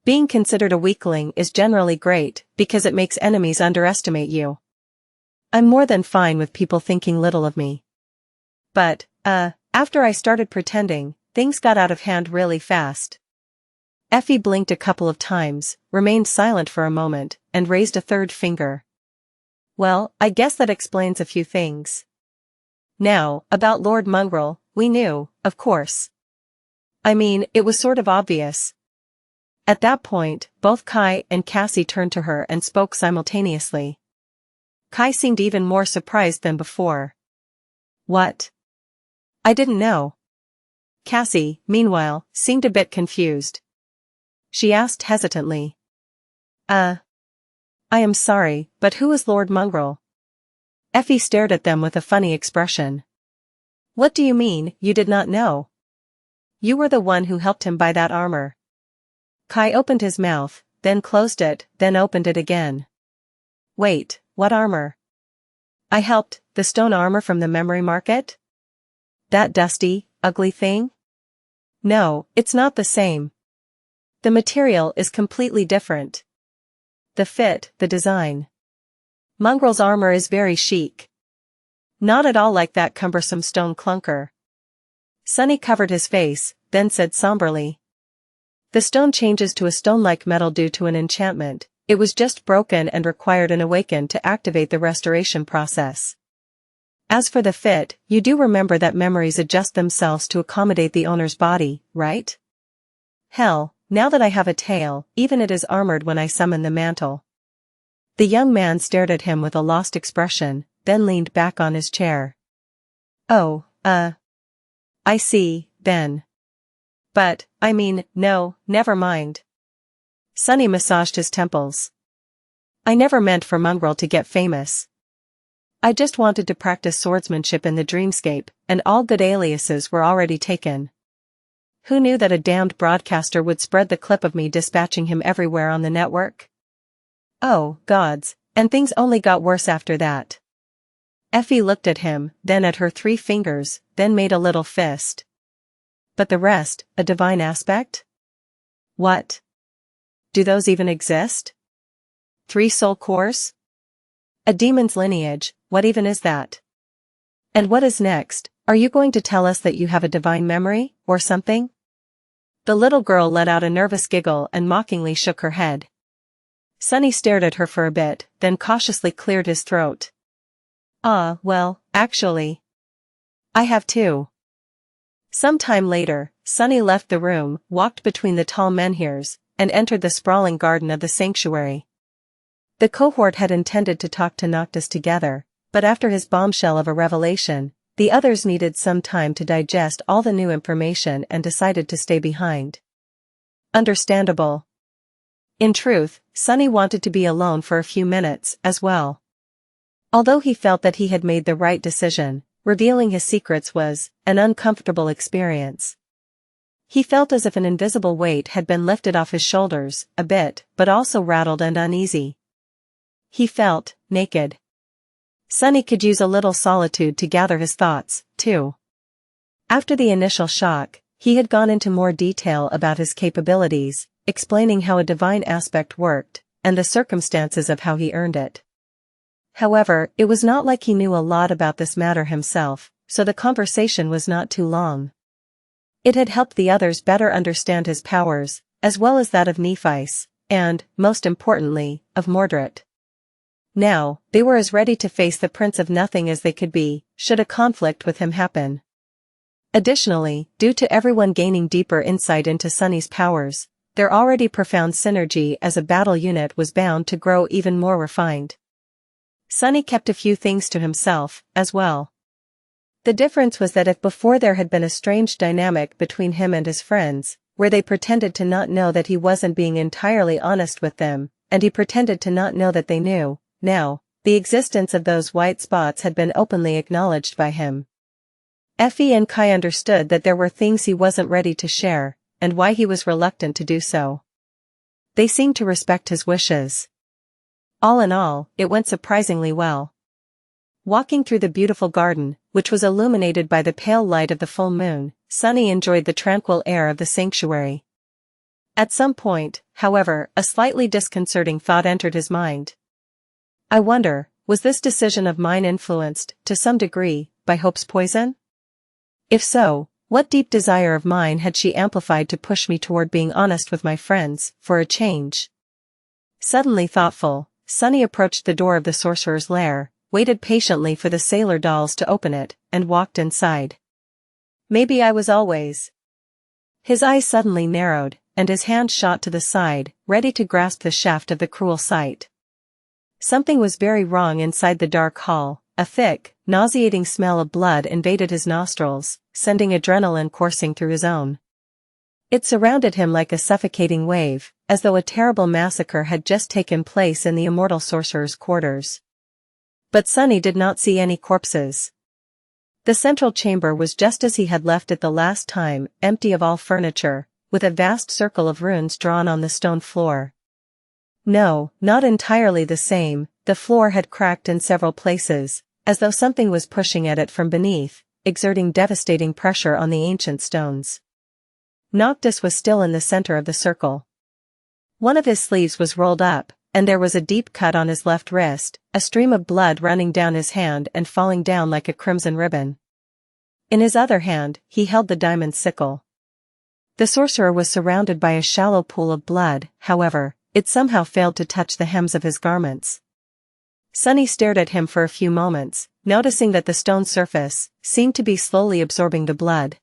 A: Being considered a weakling is generally great, because it makes enemies underestimate you. I'm more than fine with people thinking little of me. But, after I started pretending, things got out of hand really fast. Effie blinked a couple of times, remained silent for a moment, and raised a third finger. Well, I guess that explains a few things. Now, about Lord Mongrel, we knew, of course. I mean, it was sort of obvious. At that point, both Kai and Cassie turned to her and spoke simultaneously. Kai seemed even more surprised than before. What? I didn't know. Cassie, meanwhile, seemed a bit confused. She asked hesitantly. I am sorry, but who is Lord Mongrel? Effie stared at them with a funny expression. What do you mean, you did not know? You were the one who helped him buy that armor. Kai opened his mouth, then closed it, then opened it again. Wait, what armor? I helped, the stone armor from the memory market? That dusty, ugly thing? No, it's not the same. The material is completely different. The fit, the design. Mongrel's armor is very chic. Not at all like that cumbersome stone clunker. Sunny covered his face, then said somberly. The stone changes to a stone-like metal due to an enchantment. It was just broken and required an awaken to activate the restoration process. As for the fit, you do remember that memories adjust themselves to accommodate the owner's body, right? Hell, now that I have a tail, even it is armored when I summon the mantle. The young man stared at him with a lost expression, then leaned back on his chair. Oh, I see, then. But, I mean, no, never mind. Sunny massaged his temples. I never meant for Mongrel to get famous. I just wanted to practice swordsmanship in the dreamscape, and all good aliases were already taken. Who knew that a damned broadcaster would spread the clip of me dispatching him everywhere on the network? Oh, gods, and things only got worse after that. Effie looked at him, then at her 3 fingers, then made a little fist. But the rest, a divine aspect? What? Do those even exist? 3 soul cores? A demon's lineage, what even is that? And what is next? Are you going to tell us that you have a divine memory, or something? The little girl let out a nervous giggle and mockingly shook her head. Sunny stared at her for a bit, then cautiously cleared his throat. Well, actually. I have too. Some time later, Sunny left the room, walked between the tall menhirs, and entered the sprawling garden of the sanctuary. The cohort had intended to talk to Noctis together, but after his bombshell of a revelation, the others needed some time to digest all the new information and decided to stay behind. Understandable. In truth, Sunny wanted to be alone for a few minutes as well. Although he felt that he had made the right decision, revealing his secrets was an uncomfortable experience. He felt as if an invisible weight had been lifted off his shoulders, a bit, but also rattled and uneasy. He felt naked. Sunny could use a little solitude to gather his thoughts, too. After the initial shock, he had gone into more detail about his capabilities, explaining how a divine aspect worked, and the circumstances of how he earned it. However, it was not like he knew a lot about this matter himself, so the conversation was not too long. It had helped the others better understand his powers, as well as that of Nephis, and, most importantly, of Mordred. Now, they were as ready to face the Prince of Nothing as they could be, should a conflict with him happen. Additionally, due to everyone gaining deeper insight into Sunny's powers, their already profound synergy as a battle unit was bound to grow even more refined. Sunny kept a few things to himself, as well. The difference was that if before there had been a strange dynamic between him and his friends, where they pretended to not know that he wasn't being entirely honest with them, and he pretended to not know that they knew, now, the existence of those white spots had been openly acknowledged by him. Effie and Kai understood that there were things he wasn't ready to share, and why he was reluctant to do so. They seemed to respect his wishes. All in all, it went surprisingly well. Walking through the beautiful garden, which was illuminated by the pale light of the full moon, Sunny enjoyed the tranquil air of the sanctuary. At some point, however, a slightly disconcerting thought entered his mind. I wonder, was this decision of mine influenced, to some degree, by Hope's poison? If so, what deep desire of mine had she amplified to push me toward being honest with my friends, for a change? Suddenly thoughtful, Sunny approached the door of the sorcerer's lair, waited patiently for the sailor dolls to open it, and walked inside. Maybe I was always. His eyes suddenly narrowed, and his hand shot to the side, ready to grasp the shaft of the cruel sight. Something was very wrong inside the dark hall. A thick, nauseating smell of blood invaded his nostrils, sending adrenaline coursing through his own. It surrounded him like a suffocating wave, as though a terrible massacre had just taken place in the immortal sorcerer's quarters. But Sunny did not see any corpses. The central chamber was just as he had left it the last time, empty of all furniture, with a vast circle of runes drawn on the stone floor. No, not entirely the same, the floor had cracked in several places, as though something was pushing at it from beneath, exerting devastating pressure on the ancient stones. Noctis was still in the center of the circle. One of his sleeves was rolled up, and there was a deep cut on his left wrist, a stream of blood running down his hand and falling down like a crimson ribbon. In his other hand, he held the diamond sickle. The sorcerer was surrounded by a shallow pool of blood, however, it somehow failed to touch the hems of his garments. Sunny stared at him for a few moments, noticing that the stone surface seemed to be slowly absorbing the blood.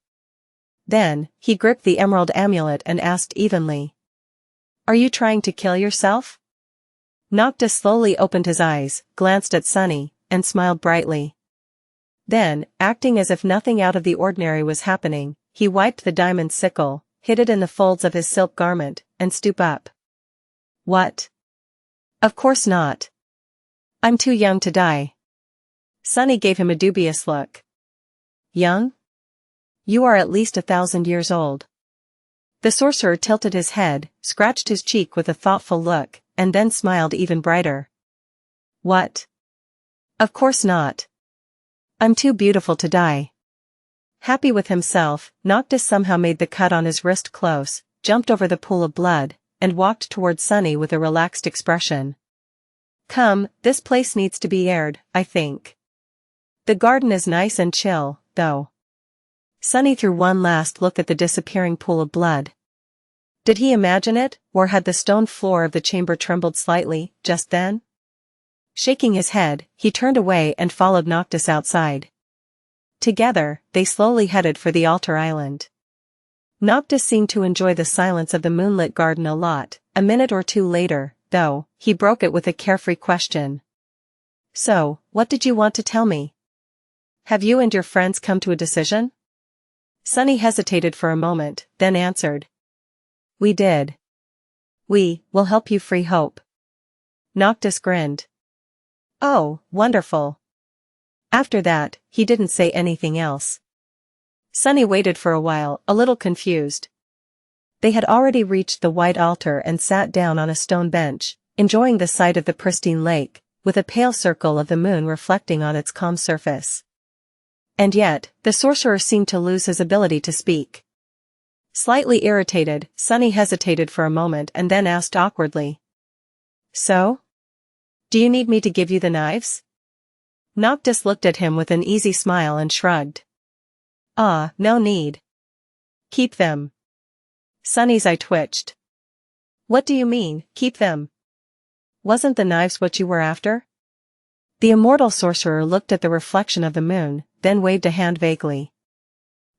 A: Then, he gripped the emerald amulet and asked evenly, "Are you trying to kill yourself?" Noctis slowly opened his eyes, glanced at Sunny, and smiled brightly. Then, acting as if nothing out of the ordinary was happening, he wiped the diamond sickle, hid it in the folds of his silk garment, and stooped up. "What? Of course not. I'm too young to die." Sunny gave him a dubious look. "Young? You are at least 1,000 years old." The sorcerer tilted his head, scratched his cheek with a thoughtful look, and then smiled even brighter. "What? Of course not. I'm too beautiful to die." Happy with himself, Noctis somehow made the cut on his wrist close, jumped over the pool of blood, and walked towards Sunny with a relaxed expression. "Come, this place needs to be aired, I think. The garden is nice and chill, though." Sunny threw one last look at the disappearing pool of blood. Did he imagine it, or had the stone floor of the chamber trembled slightly, just then? Shaking his head, he turned away and followed Noctis outside. Together, they slowly headed for the altar island. Noctis seemed to enjoy the silence of the moonlit garden a lot. A minute or two later, though, he broke it with a carefree question. "So, what did you want to tell me? Have you and your friends come to a decision?" Sunny hesitated for a moment, then answered. "We did. We will help you free Hope." Noctis grinned. "Oh, wonderful." After that, he didn't say anything else. Sunny waited for a while, a little confused. They had already reached the white altar and sat down on a stone bench, enjoying the sight of the pristine lake, with a pale circle of the moon reflecting on its calm surface. And yet, the sorcerer seemed to lose his ability to speak. Slightly irritated, Sunny hesitated for a moment and then asked awkwardly. "So? Do you need me to give you the knives?" Noctis looked at him with an easy smile and shrugged. "Ah, no need. Keep them." Sunny's eye twitched. "What do you mean, keep them? Wasn't the knives what you were after?" The immortal sorcerer looked at the reflection of the moon, then waved a hand vaguely.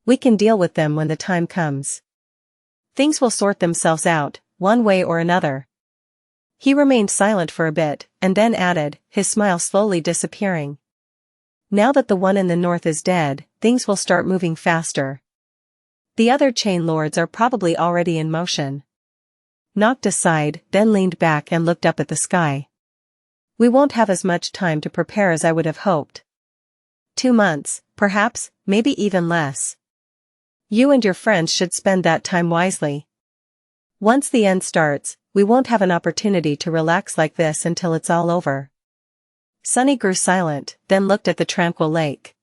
A: "We can deal with them when the time comes. Things will sort themselves out, one way or another." He remained silent for a bit, and then added, his smile slowly disappearing. "Now that the one in the north is dead, things will start moving faster. The other chain lords are probably already in motion." Noctis sighed, then leaned back and looked up at the sky. "We won't have as much time to prepare as I would have hoped. 2 months, perhaps, maybe even less. You and your friends should spend that time wisely. Once the end starts, we won't have an opportunity to relax like this until it's all over." Sunny grew silent, then looked at the tranquil lake.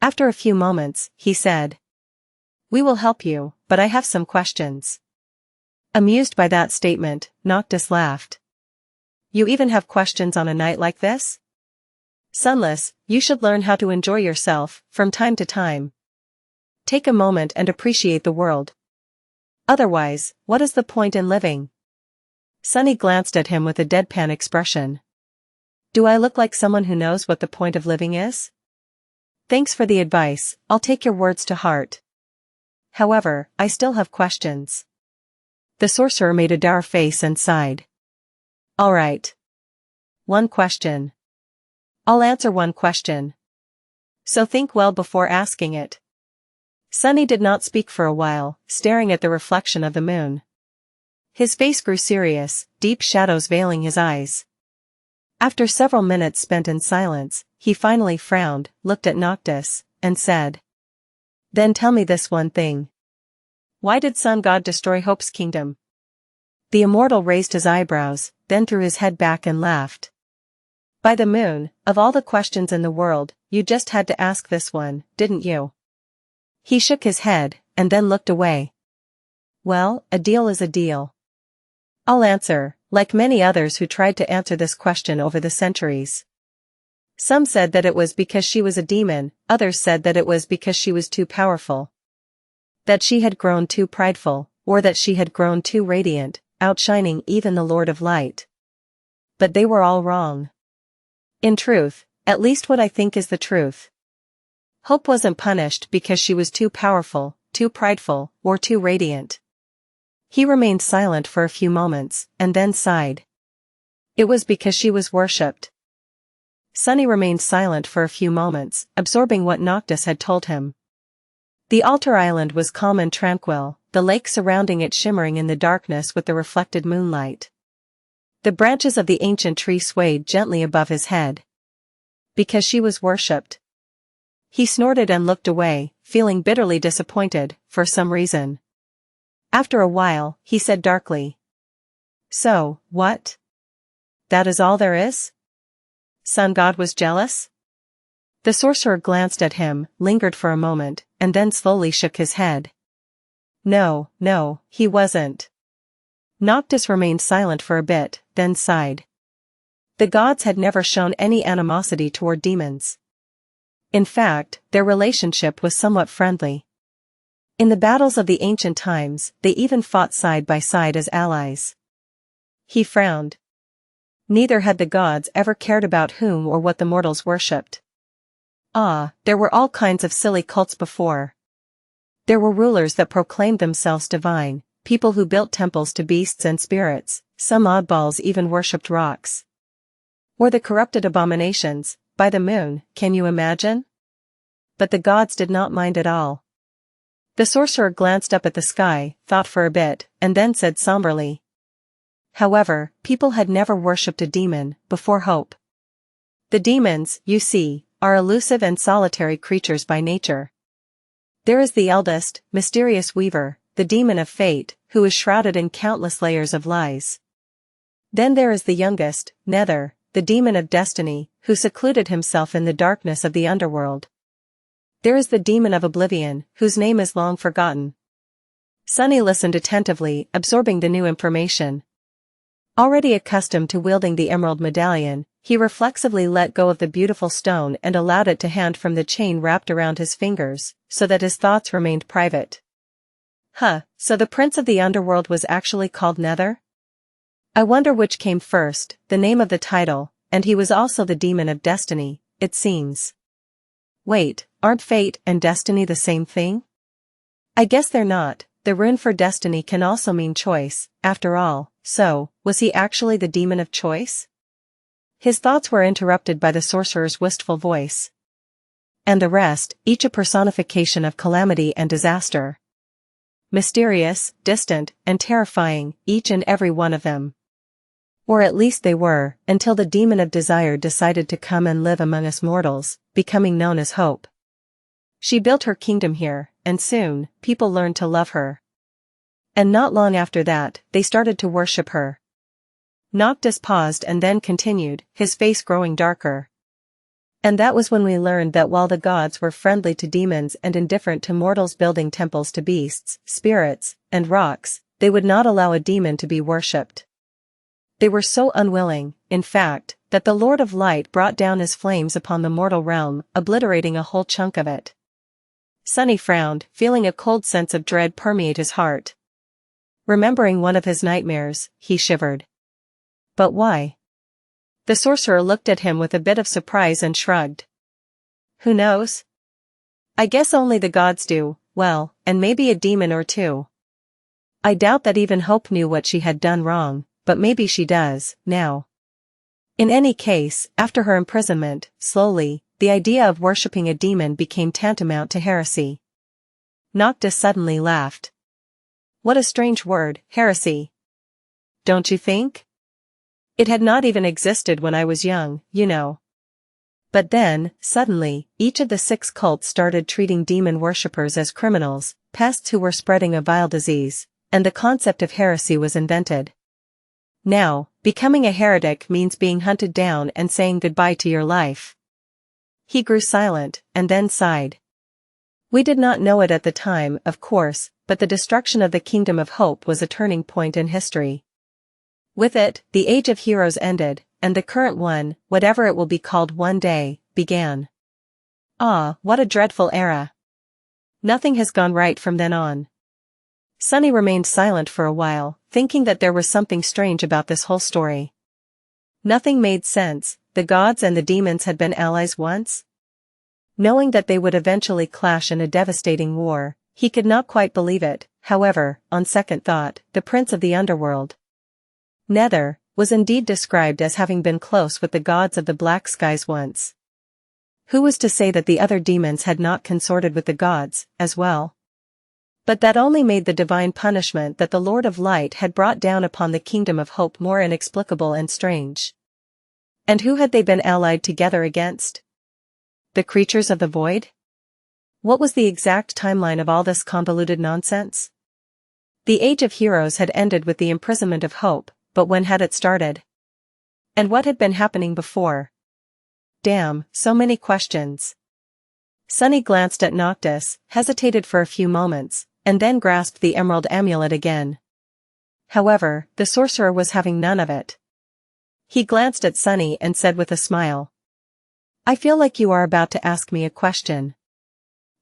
A: After a few moments, he said, "We will help you, but I have some questions." Amused by that statement, Noctis laughed. "You even have questions on a night like this? Sunless, you should learn how to enjoy yourself, from time to time. Take a moment and appreciate the world. Otherwise, what is the point in living?" Sunny glanced at him with a deadpan expression. "Do I look like someone who knows what the point of living is?" "Thanks for the advice, I'll take your words to heart. However, I still have questions." The sorcerer made a dour face and sighed. "All right. One question. I'll answer one question. So think well before asking it." Sunny did not speak for a while, staring at the reflection of the moon. His face grew serious, deep shadows veiling his eyes. After several minutes spent in silence, he finally frowned, looked at Noctis, and said, "Then tell me this one thing. Why did Sun God destroy Hope's kingdom?" The immortal raised his eyebrows, then threw his head back and laughed. "By the moon, of all the questions in the world, you just had to ask this one, didn't you?" He shook his head, and then looked away. "Well, a deal is a deal. I'll answer, like many others who tried to answer this question over the centuries. Some said that it was because she was a demon, others said that it was because she was too powerful. That she had grown too prideful, or that she had grown too radiant, outshining even the Lord of Light. But they were all wrong. In truth, at least what I think is the truth. Hope wasn't punished because she was too powerful, too prideful, or too radiant. He remained silent for a few moments, and then sighed. It was because she was worshipped. Sunny remained silent for a few moments, absorbing what Noctis had told him. The altar island was calm and tranquil, the lake surrounding it shimmering in the darkness with the reflected moonlight. The branches of the ancient tree swayed gently above his head. Because she was worshipped. He snorted and looked away, feeling bitterly disappointed, for some reason. After a while, he said darkly. So, what? That is all there is? Sun God was jealous? The sorcerer glanced at him, lingered for a moment, and then slowly shook his head. No, he wasn't. Noctis remained silent for a bit, then sighed. The gods had never shown any animosity toward demons. In fact, their relationship was somewhat friendly. In the battles of the ancient times, they even fought side by side as allies. He frowned. Neither had the gods ever cared about whom or what the mortals worshipped. There were all kinds of silly cults before. There were rulers that proclaimed themselves divine, people who built temples to beasts and spirits, some oddballs even worshipped rocks. Or the corrupted abominations, by the moon, can you imagine? But the gods did not mind at all. The sorcerer glanced up at the sky, thought for a bit, and then said somberly. However, people had never worshipped a demon, before hope. The demons, you see, are elusive and solitary creatures by nature. There is the eldest, mysterious weaver, the demon of fate, who is shrouded in countless layers of lies. Then there is the youngest, Nether, the demon of destiny, who secluded himself in the darkness of the underworld. There is the demon of oblivion, whose name is long forgotten. Sunny listened attentively, absorbing the new information. Already accustomed to wielding the emerald medallion, he reflexively let go of the beautiful stone and allowed it to hang from the chain wrapped around his fingers, so that his thoughts remained private. So the prince of the underworld was actually called Nether? I wonder which came first, the name of the title, and he was also the demon of destiny, it seems. Wait, aren't fate and destiny the same thing? I guess they're not. The rune for destiny can also mean choice, after all, so, was he actually the demon of choice? His thoughts were interrupted by the sorcerer's wistful voice. And the rest, each a personification of calamity and disaster. Mysterious, distant, and terrifying, each and every one of them. Or at least they were, until the demon of desire decided to come and live among us mortals, becoming known as Hope. She built her kingdom here, and soon, people learned to love her. And not long after that, they started to worship her. Noctis paused and then continued, his face growing darker. And that was when we learned that while the gods were friendly to demons and indifferent to mortals building temples to beasts, spirits, and rocks, they would not allow a demon to be worshipped. They were so unwilling, in fact, that the Lord of Light brought down his flames upon the mortal realm, obliterating a whole chunk of it. Sunny frowned, feeling a cold sense of dread permeate his heart. Remembering one of his nightmares, he shivered. But why? The sorcerer looked at him with a bit of surprise and shrugged. Who knows? I guess only the gods do, well, and maybe a demon or two. I doubt that even Hope knew what she had done wrong, but maybe she does, now. In any case, after her imprisonment, slowly, the idea of worshipping a demon became tantamount to heresy. Noctis suddenly laughed. What a strange word, heresy. Don't you think? It had not even existed when I was young, you know. But then, suddenly, each of the 6 cults started treating demon worshippers as criminals, pests who were spreading a vile disease, and the concept of heresy was invented. Now, becoming a heretic means being hunted down and saying goodbye to your life. He grew silent, and then sighed. We did not know it at the time, of course, but the destruction of the Kingdom of Hope was a turning point in history. With it, the Age of Heroes ended, and the current one, whatever it will be called one day, began. Ah, what a dreadful era. Nothing has gone right from then on. Sunny remained silent for a while, thinking that there was something strange about this whole story. Nothing made sense. The gods and the demons had been allies once? Knowing that they would eventually clash in a devastating war, he could not quite believe it. However, on second thought, the prince of the underworld, Nether, was indeed described as having been close with the gods of the black skies once. Who was to say that the other demons had not consorted with the gods, as well? But that only made the divine punishment that the Lord of Light had brought down upon the Kingdom of Hope more inexplicable and strange. And who had they been allied together against? The creatures of the void? What was the exact timeline of all this convoluted nonsense? The Age of Heroes had ended with the imprisonment of Hope, but when had it started? And what had been happening before? Damn, so many questions. Sunny glanced at Noctis, hesitated for a few moments, and then grasped the emerald amulet again. However, the sorcerer was having none of it. He glanced at Sunny and said with a smile, "I feel like you are about to ask me a question."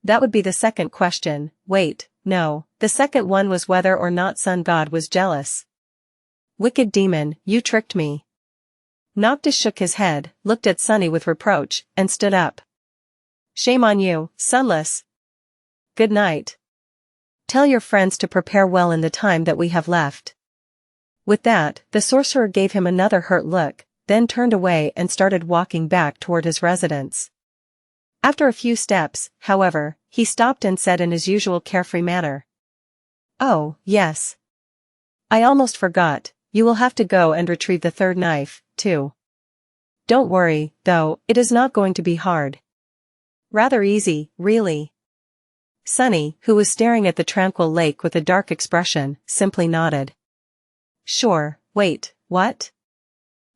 A: That would be the second question. Wait, no, the second one was whether or not Sun God was jealous. Wicked demon, you tricked me. Noctis shook his head, looked at Sunny with reproach, and stood up. Shame on you, Sunless. Good night. Tell your friends to prepare well in the time that we have left. With that, the sorcerer gave him another hurt look, then turned away and started walking back toward his residence. After a few steps, however, he stopped and said in his usual carefree manner, "Oh, yes. I almost forgot, you will have to go and retrieve the third knife, too. Don't worry, though, it is not going to be hard. Rather easy, really." Sunny, who was staring at the tranquil lake with a dark expression, simply nodded. Sure, wait, what?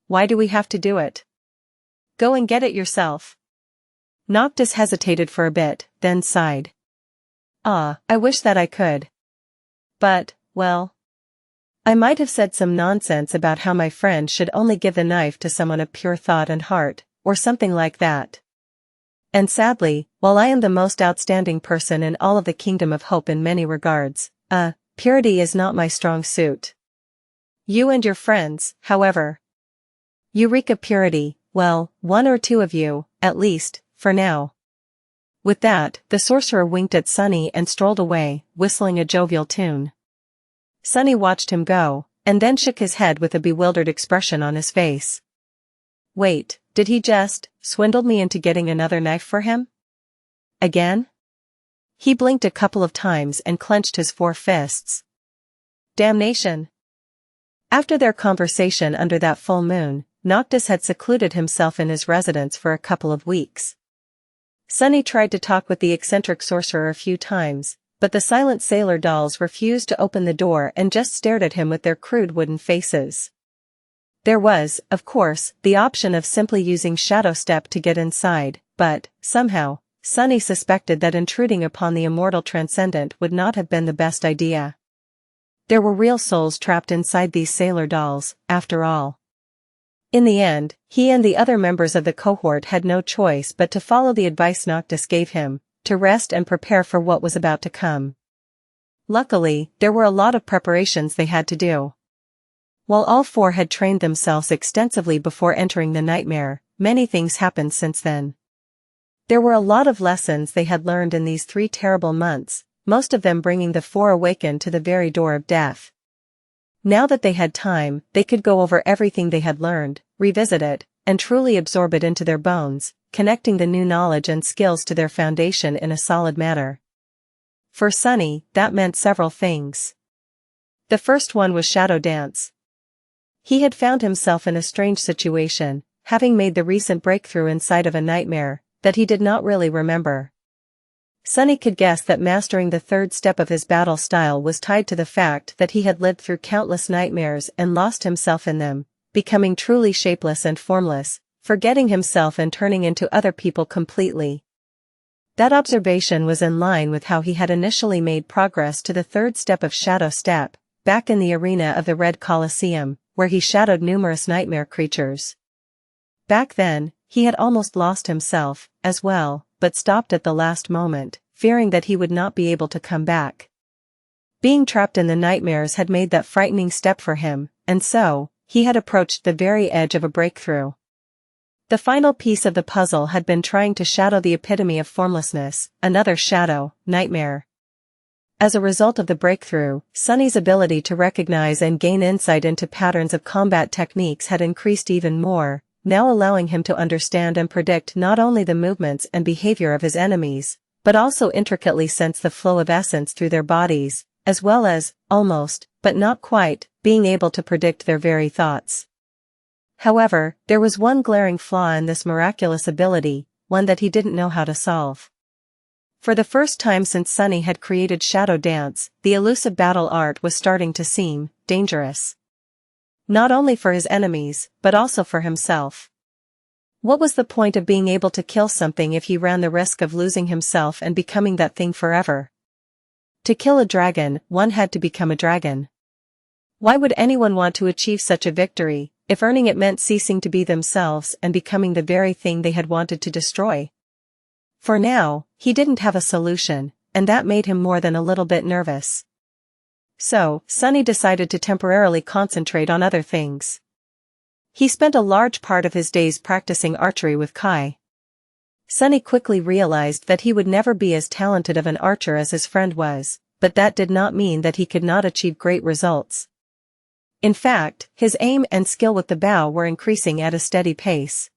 A: Why do we have to do it? Go and get it yourself. Noctis hesitated for a bit, then sighed. Ah, I wish that I could. But, well, I might have said some nonsense about how my friend should only give the knife to someone of pure thought and heart, or something like that. And sadly, while I am the most outstanding person in all of the Kingdom of Hope in many regards, purity is not my strong suit. You and your friends, however. You reek of purity, well, one or two of you, at least, for now. With that, the sorcerer winked at Sunny and strolled away, whistling a jovial tune. Sunny watched him go, and then shook his head with a bewildered expression on his face. Wait, did he just swindle me into getting another knife for him? Again? He blinked a couple of times and clenched his 4 fists. Damnation! After their conversation under that full moon, Noctis had secluded himself in his residence for a couple of weeks. Sunny tried to talk with the eccentric sorcerer a few times, but the silent sailor dolls refused to open the door and just stared at him with their crude wooden faces. There was, of course, the option of simply using Shadow Step to get inside, but, somehow, Sunny suspected that intruding upon the immortal transcendent would not have been the best idea. There were real souls trapped inside these sailor dolls, after all. In the end, he and the other members of the cohort had no choice but to follow the advice Noctis gave him, to rest and prepare for what was about to come. Luckily, there were a lot of preparations they had to do. While all 4 had trained themselves extensively before entering the nightmare, many things happened since then. There were a lot of lessons they had learned in these 3 terrible months, most of them bringing the 4 awakened to the very door of death. Now that they had time, they could go over everything they had learned, revisit it, and truly absorb it into their bones, connecting the new knowledge and skills to their foundation in a solid manner. For Sunny, that meant several things. The first one was Shadow Dance. He had found himself in a strange situation, having made the recent breakthrough inside of a nightmare that he did not really remember. Sunny could guess that mastering the 3rd step of his battle style was tied to the fact that he had lived through countless nightmares and lost himself in them, becoming truly shapeless and formless, forgetting himself and turning into other people completely. That observation was in line with how he had initially made progress to the 3rd step of Shadow Step, back in the arena of the Red Colosseum, where he shadowed numerous nightmare creatures. Back then, he had almost lost himself, as well, but stopped at the last moment, fearing that he would not be able to come back. Being trapped in the nightmares had made that frightening step for him, and so, he had approached the very edge of a breakthrough. The final piece of the puzzle had been trying to shadow the epitome of formlessness, another shadow, nightmare. As a result of the breakthrough, Sunny's ability to recognize and gain insight into patterns of combat techniques had increased even more, now allowing him to understand and predict not only the movements and behavior of his enemies, but also intricately sense the flow of essence through their bodies, as well as, almost, but not quite, being able to predict their very thoughts. However, there was one glaring flaw in this miraculous ability, one that he didn't know how to solve. For the first time since Sunny had created Shadow Dance, the elusive battle art was starting to seem dangerous. Not only for his enemies, but also for himself. What was the point of being able to kill something if he ran the risk of losing himself and becoming that thing forever? To kill a dragon, one had to become a dragon. Why would anyone want to achieve such a victory, if earning it meant ceasing to be themselves and becoming the very thing they had wanted to destroy? For now, he didn't have a solution, and that made him more than a little bit nervous. So, Sunny decided to temporarily concentrate on other things. He spent a large part of his days practicing archery with Kai. Sunny quickly realized that he would never be as talented of an archer as his friend was, but that did not mean that he could not achieve great results. In fact, his aim and skill with the bow were increasing at a steady pace.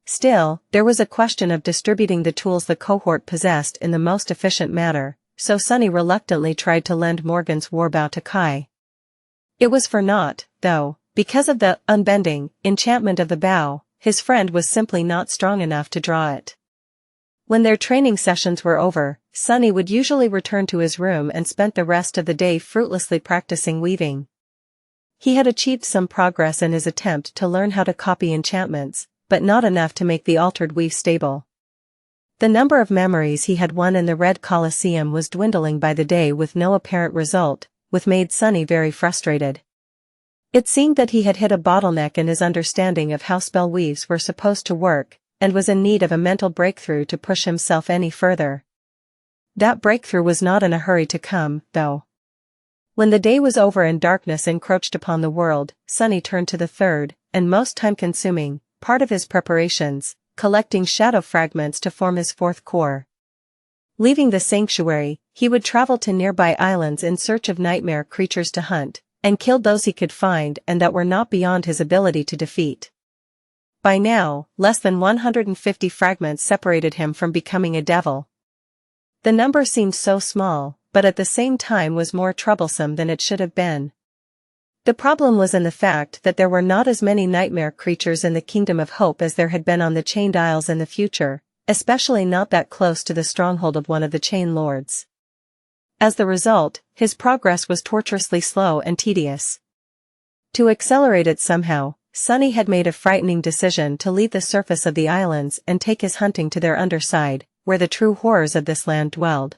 A: Still, there was a question of distributing the tools the cohort possessed in the most efficient manner, so Sunny reluctantly tried to lend Morgan's warbow to Kai. It was for naught, though, because of the unbending enchantment of the bow, his friend was simply not strong enough to draw it. When their training sessions were over, Sunny would usually return to his room and spent the rest of the day fruitlessly practicing weaving. He had achieved some progress in his attempt to learn how to copy enchantments, but not enough to make the altered weave stable. The number of memories he had won in the Red Colosseum was dwindling by the day with no apparent result, which made Sunny very frustrated. It seemed that he had hit a bottleneck in his understanding of how spell weaves were supposed to work, and was in need of a mental breakthrough to push himself any further. That breakthrough was not in a hurry to come, though. When the day was over and darkness encroached upon the world, Sunny turned to the third, and most time-consuming, part of his preparations, collecting shadow fragments to form his fourth core. Leaving the sanctuary, he would travel to nearby islands in search of nightmare creatures to hunt, and kill those he could find and that were not beyond his ability to defeat. By now, less than 150 fragments separated him from becoming a devil. The number seemed so small, but at the same time was more troublesome than it should have been. The problem was in the fact that there were not as many nightmare creatures in the Kingdom of Hope as there had been on the Chained Isles in the future, especially not that close to the stronghold of one of the Chain Lords. As the result, his progress was torturously slow and tedious. To accelerate it somehow, Sunny had made a frightening decision to leave the surface of the islands and take his hunting to their underside, where the true horrors of this land dwelled.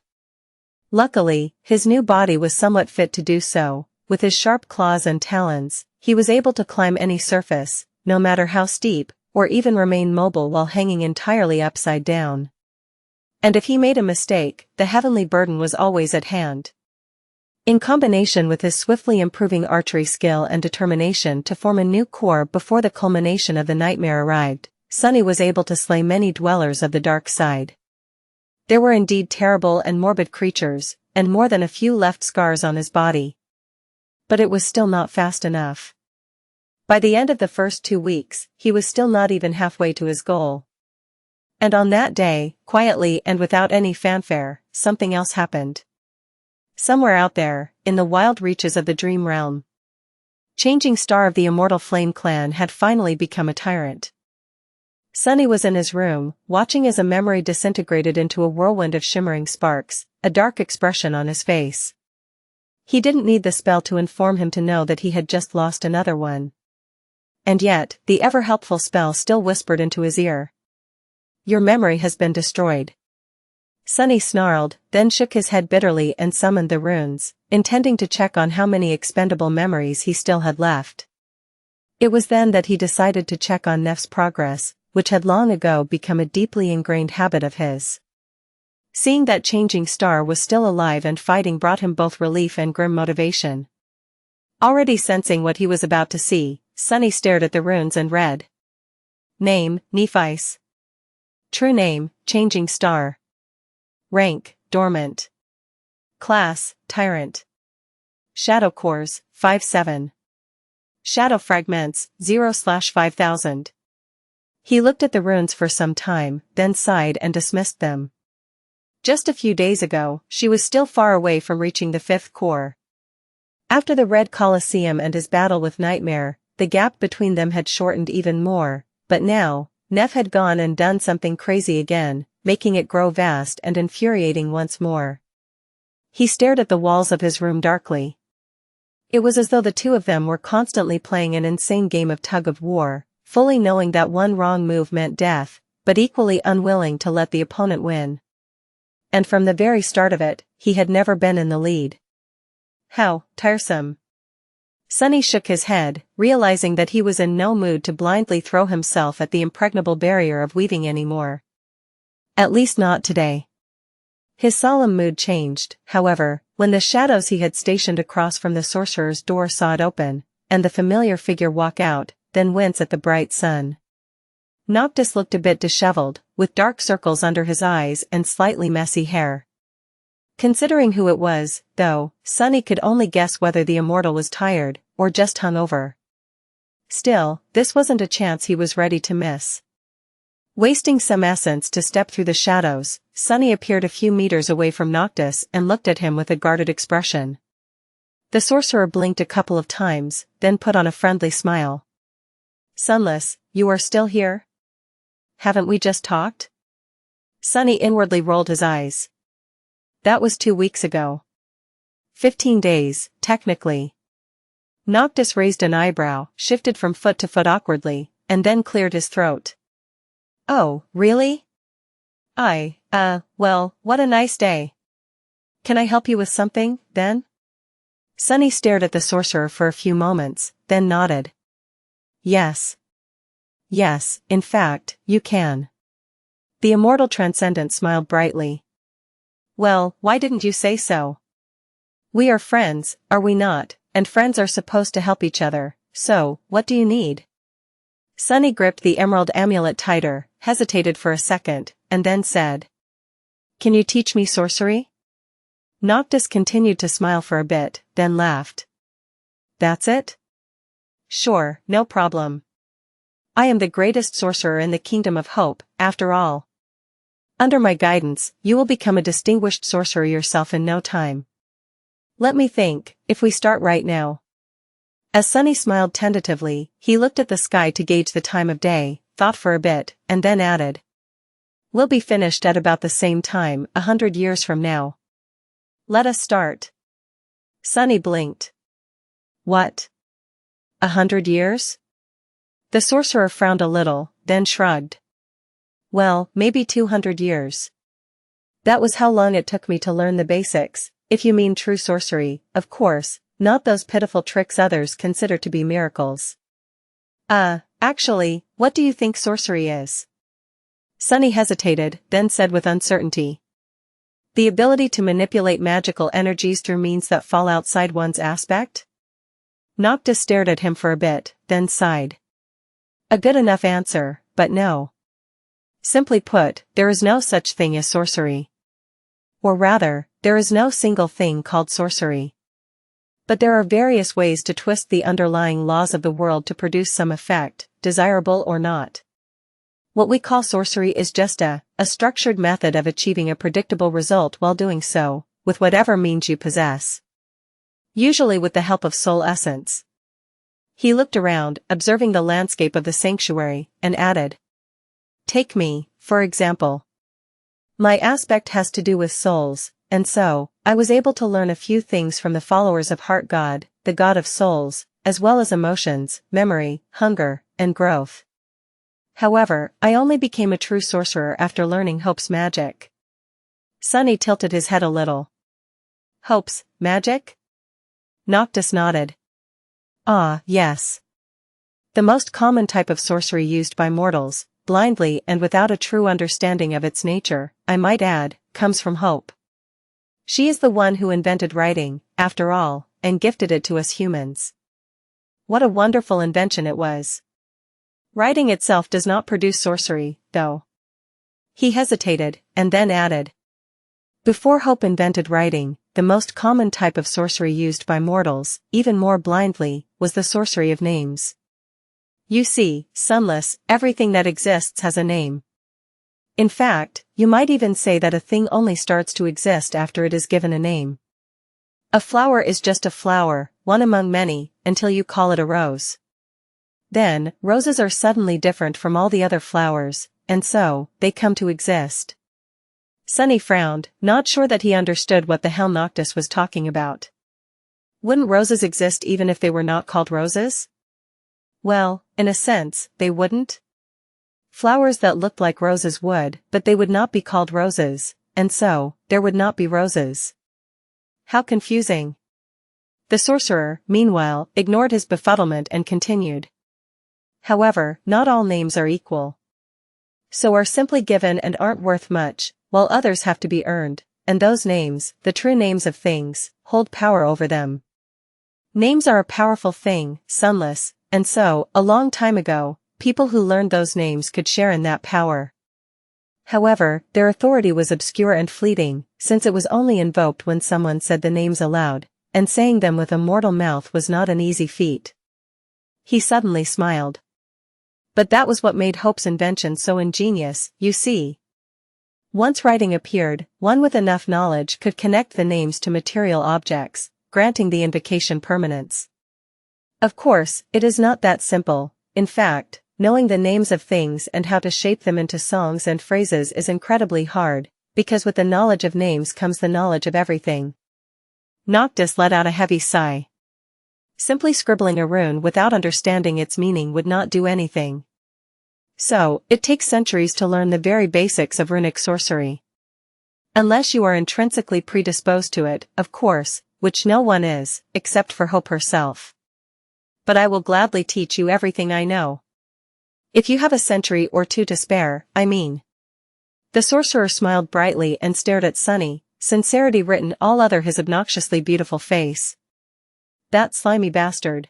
A: Luckily, his new body was somewhat fit to do so. With his sharp claws and talons, he was able to climb any surface, no matter how steep, or even remain mobile while hanging entirely upside down. And if he made a mistake, the heavenly burden was always at hand. In combination with his swiftly improving archery skill and determination to form a new core before the culmination of the nightmare arrived, Sunny was able to slay many dwellers of the dark side. There were indeed terrible and morbid creatures, and more than a few left scars on his body. But it was still not fast enough. By the end of the first 2 weeks, he was still not even halfway to his goal. And on that day, quietly and without any fanfare, something else happened. Somewhere out there, in the wild reaches of the Dream Realm, Changing Star of the Immortal Flame Clan had finally become a tyrant. Sunny was in his room, watching as a memory disintegrated into a whirlwind of shimmering sparks, a dark expression on his face. He didn't need the spell to inform him to know that he had just lost another one. And yet, the ever-helpful spell still whispered into his ear. "Your memory has been destroyed." Sunny snarled, then shook his head bitterly and summoned the runes, intending to check on how many expendable memories he still had left. It was then that he decided to check on Nef's progress, which had long ago become a deeply ingrained habit of his. Seeing that changing star was still alive and fighting brought him both relief and grim motivation. Already sensing what he was about to see, Sunny stared at the runes and read. Name, Nephice. True name, Changing Star. Rank, Dormant. Class, Tyrant. Shadow Cores, 5-7. Shadow Fragments, 0/5000. He looked at the runes for some time, then sighed and dismissed them. Just a few days ago, she was still far away from reaching the 5th core. After the Red Colosseum and his battle with Nightmare, the gap between them had shortened even more, but now, Nef had gone and done something crazy again, making it grow vast and infuriating once more. He stared at the walls of his room darkly. It was as though the two of them were constantly playing an insane game of tug-of-war, fully knowing that one wrong move meant death, but equally unwilling to let the opponent win. And from the very start of it, he had never been in the lead. How tiresome. Sunny shook his head, realizing that he was in no mood to blindly throw himself at the impregnable barrier of weaving anymore. At least not today. His solemn mood changed, however, when the shadows he had stationed across from the sorcerer's door saw it open, and the familiar figure walk out, then wince at the bright sun. Noctis looked a bit disheveled, with dark circles under his eyes and slightly messy hair. Considering who it was, though, Sunny could only guess whether the immortal was tired, or just hungover. Still, this wasn't a chance he was ready to miss. Wasting some essence to step through the shadows, Sunny appeared a few meters away from Noctis and looked at him with a guarded expression. The sorcerer blinked a couple of times, then put on a friendly smile. Sunless, you are still here? Haven't we just talked? Sunny inwardly rolled his eyes. That was 2 weeks ago. 15 days, technically. Noctis raised an eyebrow, shifted from foot to foot awkwardly, and then cleared his throat. Oh, really? Well, what a nice day. Can I help you with something, then? Sunny stared at the sorcerer for a few moments, then nodded. Yes. Yes, in fact, you can. The immortal transcendent smiled brightly. Well, why didn't you say so? We are friends, are we not, and friends are supposed to help each other, so, what do you need? Sunny gripped the emerald amulet tighter, hesitated for a second, and then said. Can you teach me sorcery? Noctis continued to smile for a bit, then laughed. That's it? Sure, no problem. I am the greatest sorcerer in the Kingdom of Hope, after all. Under my guidance, you will become a distinguished sorcerer yourself in no time. Let me think, if we start right now. As Sunny smiled tentatively, he looked at the sky to gauge the time of day, thought for a bit, and then added. We'll be finished at about the same time, 100 years from now. Let us start. Sunny blinked. What? 100 years? The sorcerer frowned a little, then shrugged. Well, maybe 200 years. That was how long it took me to learn the basics, if you mean true sorcery, of course, not those pitiful tricks others consider to be miracles. Actually, what do you think sorcery is? Sunny hesitated, then said with uncertainty. The ability to manipulate magical energies through means that fall outside one's aspect? Noctis stared at him for a bit, then sighed. A good enough answer, but no. Simply put, there is no such thing as sorcery. Or rather, there is no single thing called sorcery. But there are various ways to twist the underlying laws of the world to produce some effect, desirable or not. What we call sorcery is just a structured method of achieving a predictable result while doing so, with whatever means you possess. Usually with the help of soul essence. He looked around, observing the landscape of the sanctuary, and added. Take me, for example. My aspect has to do with souls, and so, I was able to learn a few things from the followers of Heart God, the god of souls, as well as emotions, memory, hunger, and growth. However, I only became a true sorcerer after learning Hope's magic. Sunny tilted his head a little. Hope's magic? Noctis nodded. Ah, yes. The most common type of sorcery used by mortals, blindly and without a true understanding of its nature, I might add, comes from Hope. She is the one who invented writing, after all, and gifted it to us humans. What a wonderful invention it was. Writing itself does not produce sorcery, though. He hesitated, and then added. Before Hope invented writing, the most common type of sorcery used by mortals, even more blindly, was the sorcery of names. You see, Sunless, everything that exists has a name. In fact, you might even say that a thing only starts to exist after it is given a name. A flower is just a flower, one among many, until you call it a rose. Then, roses are suddenly different from all the other flowers, and so, they come to exist. Sunny frowned, not sure that he understood what the hell Noctis was talking about. Wouldn't roses exist even if they were not called roses? Well, in a sense, they wouldn't. Flowers that looked like roses would, but they would not be called roses, and so, there would not be roses. How confusing. The sorcerer, meanwhile, ignored his befuddlement and continued. However, not all names are equal. So are simply given and aren't worth much, while others have to be earned, and those names, the true names of things, hold power over them. Names are a powerful thing, Sunless, and so, a long time ago, people who learned those names could share in that power. However, their authority was obscure and fleeting, since it was only invoked when someone said the names aloud, and saying them with a mortal mouth was not an easy feat. He suddenly smiled. But that was what made Hope's invention so ingenious, you see. Once writing appeared, one with enough knowledge could connect the names to material objects, granting the invocation permanence. Of course, it is not that simple. In fact, knowing the names of things and how to shape them into songs and phrases is incredibly hard, because with the knowledge of names comes the knowledge of everything. Noctis let out a heavy sigh. Simply scribbling a rune without understanding its meaning would not do anything. So, it takes centuries to learn the very basics of runic sorcery. Unless you are intrinsically predisposed to it, of course, which no one is, except for Hope herself. But I will gladly teach you everything I know. If you have a century or two to spare, I mean. The sorcerer smiled brightly and stared at Sunny, sincerity written all over his obnoxiously beautiful face. That slimy bastard.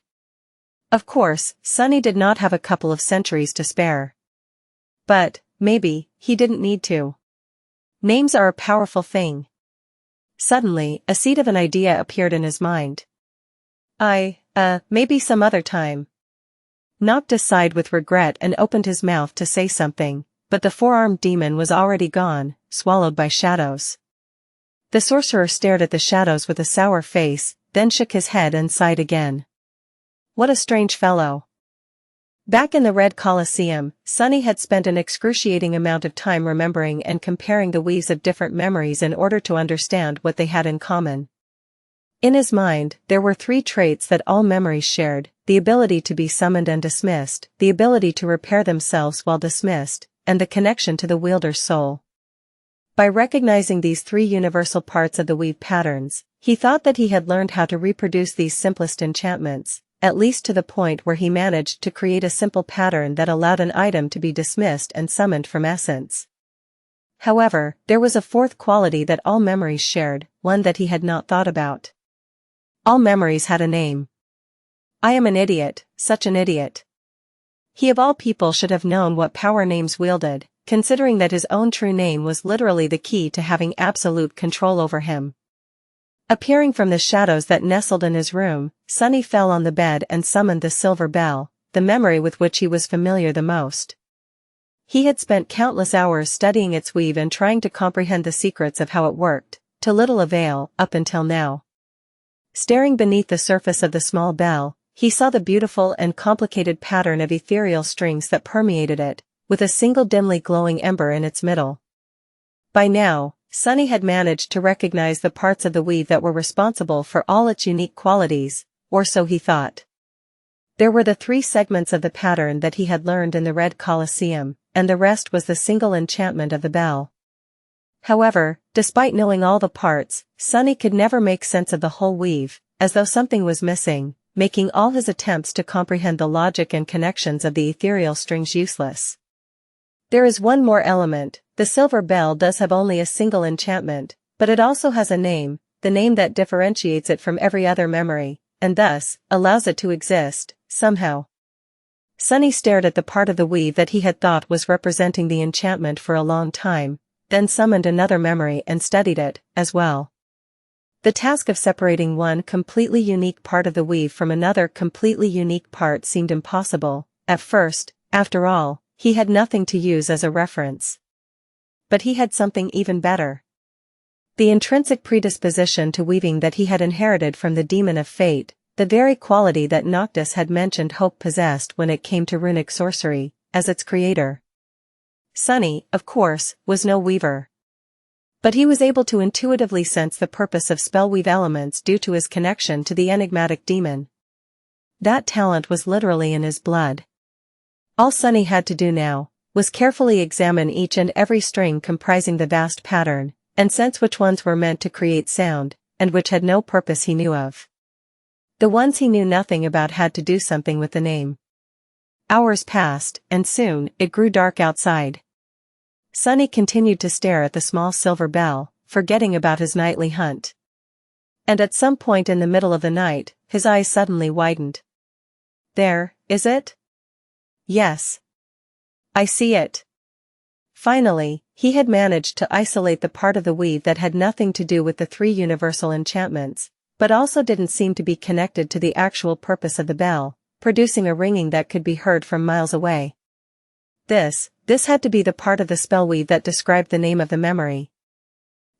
A: Of course, Sunny did not have a couple of centuries to spare. But, maybe, he didn't need to. Names are a powerful thing. Suddenly, a seed of an idea appeared in his mind. Maybe some other time. Noctis sighed with regret and opened his mouth to say something, but the four-armed demon was already gone, swallowed by shadows. The sorcerer stared at the shadows with a sour face, then shook his head and sighed again. What a strange fellow. Back in the Red Colosseum, Sunny had spent an excruciating amount of time remembering and comparing the weaves of different memories in order to understand what they had in common. In his mind, there were three traits that all memories shared: the ability to be summoned and dismissed, the ability to repair themselves while dismissed, and the connection to the wielder's soul. By recognizing these three universal parts of the weave patterns, he thought that he had learned how to reproduce these simplest enchantments, at least to the point where he managed to create a simple pattern that allowed an item to be dismissed and summoned from essence. However, there was a fourth quality that all memories shared, one that he had not thought about. All memories had a name. I am an idiot, such an idiot. He of all people should have known what power names wielded, considering that his own true name was literally the key to having absolute control over him. Appearing from the shadows that nestled in his room, Sunny fell on the bed and summoned the silver bell, the memory with which he was familiar the most. He had spent countless hours studying its weave and trying to comprehend the secrets of how it worked, to little avail, up until now. Staring beneath the surface of the small bell, he saw the beautiful and complicated pattern of ethereal strings that permeated it, with a single dimly glowing ember in its middle. By now, Sunny had managed to recognize the parts of the weave that were responsible for all its unique qualities, or so he thought. There were the three segments of the pattern that he had learned in the Red Colosseum, and the rest was the single enchantment of the bell. However, despite knowing all the parts, Sunny could never make sense of the whole weave, as though something was missing, making all his attempts to comprehend the logic and connections of the ethereal strings useless. There is one more element. The silver bell does have only a single enchantment, but it also has a name, the name that differentiates it from every other memory, and thus, allows it to exist, somehow. Sunny stared at the part of the weave that he had thought was representing the enchantment for a long time, then summoned another memory and studied it, as well. The task of separating one completely unique part of the weave from another completely unique part seemed impossible, at first. After all, he had nothing to use as a reference. But he had something even better. The intrinsic predisposition to weaving that he had inherited from the demon of fate, the very quality that Noctis had mentioned Hope possessed when it came to runic sorcery, as its creator. Sunny, of course, was no weaver. But he was able to intuitively sense the purpose of spellweave elements due to his connection to the enigmatic demon. That talent was literally in his blood. All Sunny had to do now was carefully examine each and every string comprising the vast pattern, and sense which ones were meant to create sound, and which had no purpose he knew of. The ones he knew nothing about had to do something with the name. Hours passed, and soon, it grew dark outside. Sunny continued to stare at the small silver bell, forgetting about his nightly hunt. And at some point in the middle of the night, his eyes suddenly widened. There, is it? Yes. I see it. Finally, he had managed to isolate the part of the weave that had nothing to do with the three universal enchantments, but also didn't seem to be connected to the actual purpose of the bell, producing a ringing that could be heard from miles away. This had to be the part of the spellweave that described the name of the memory.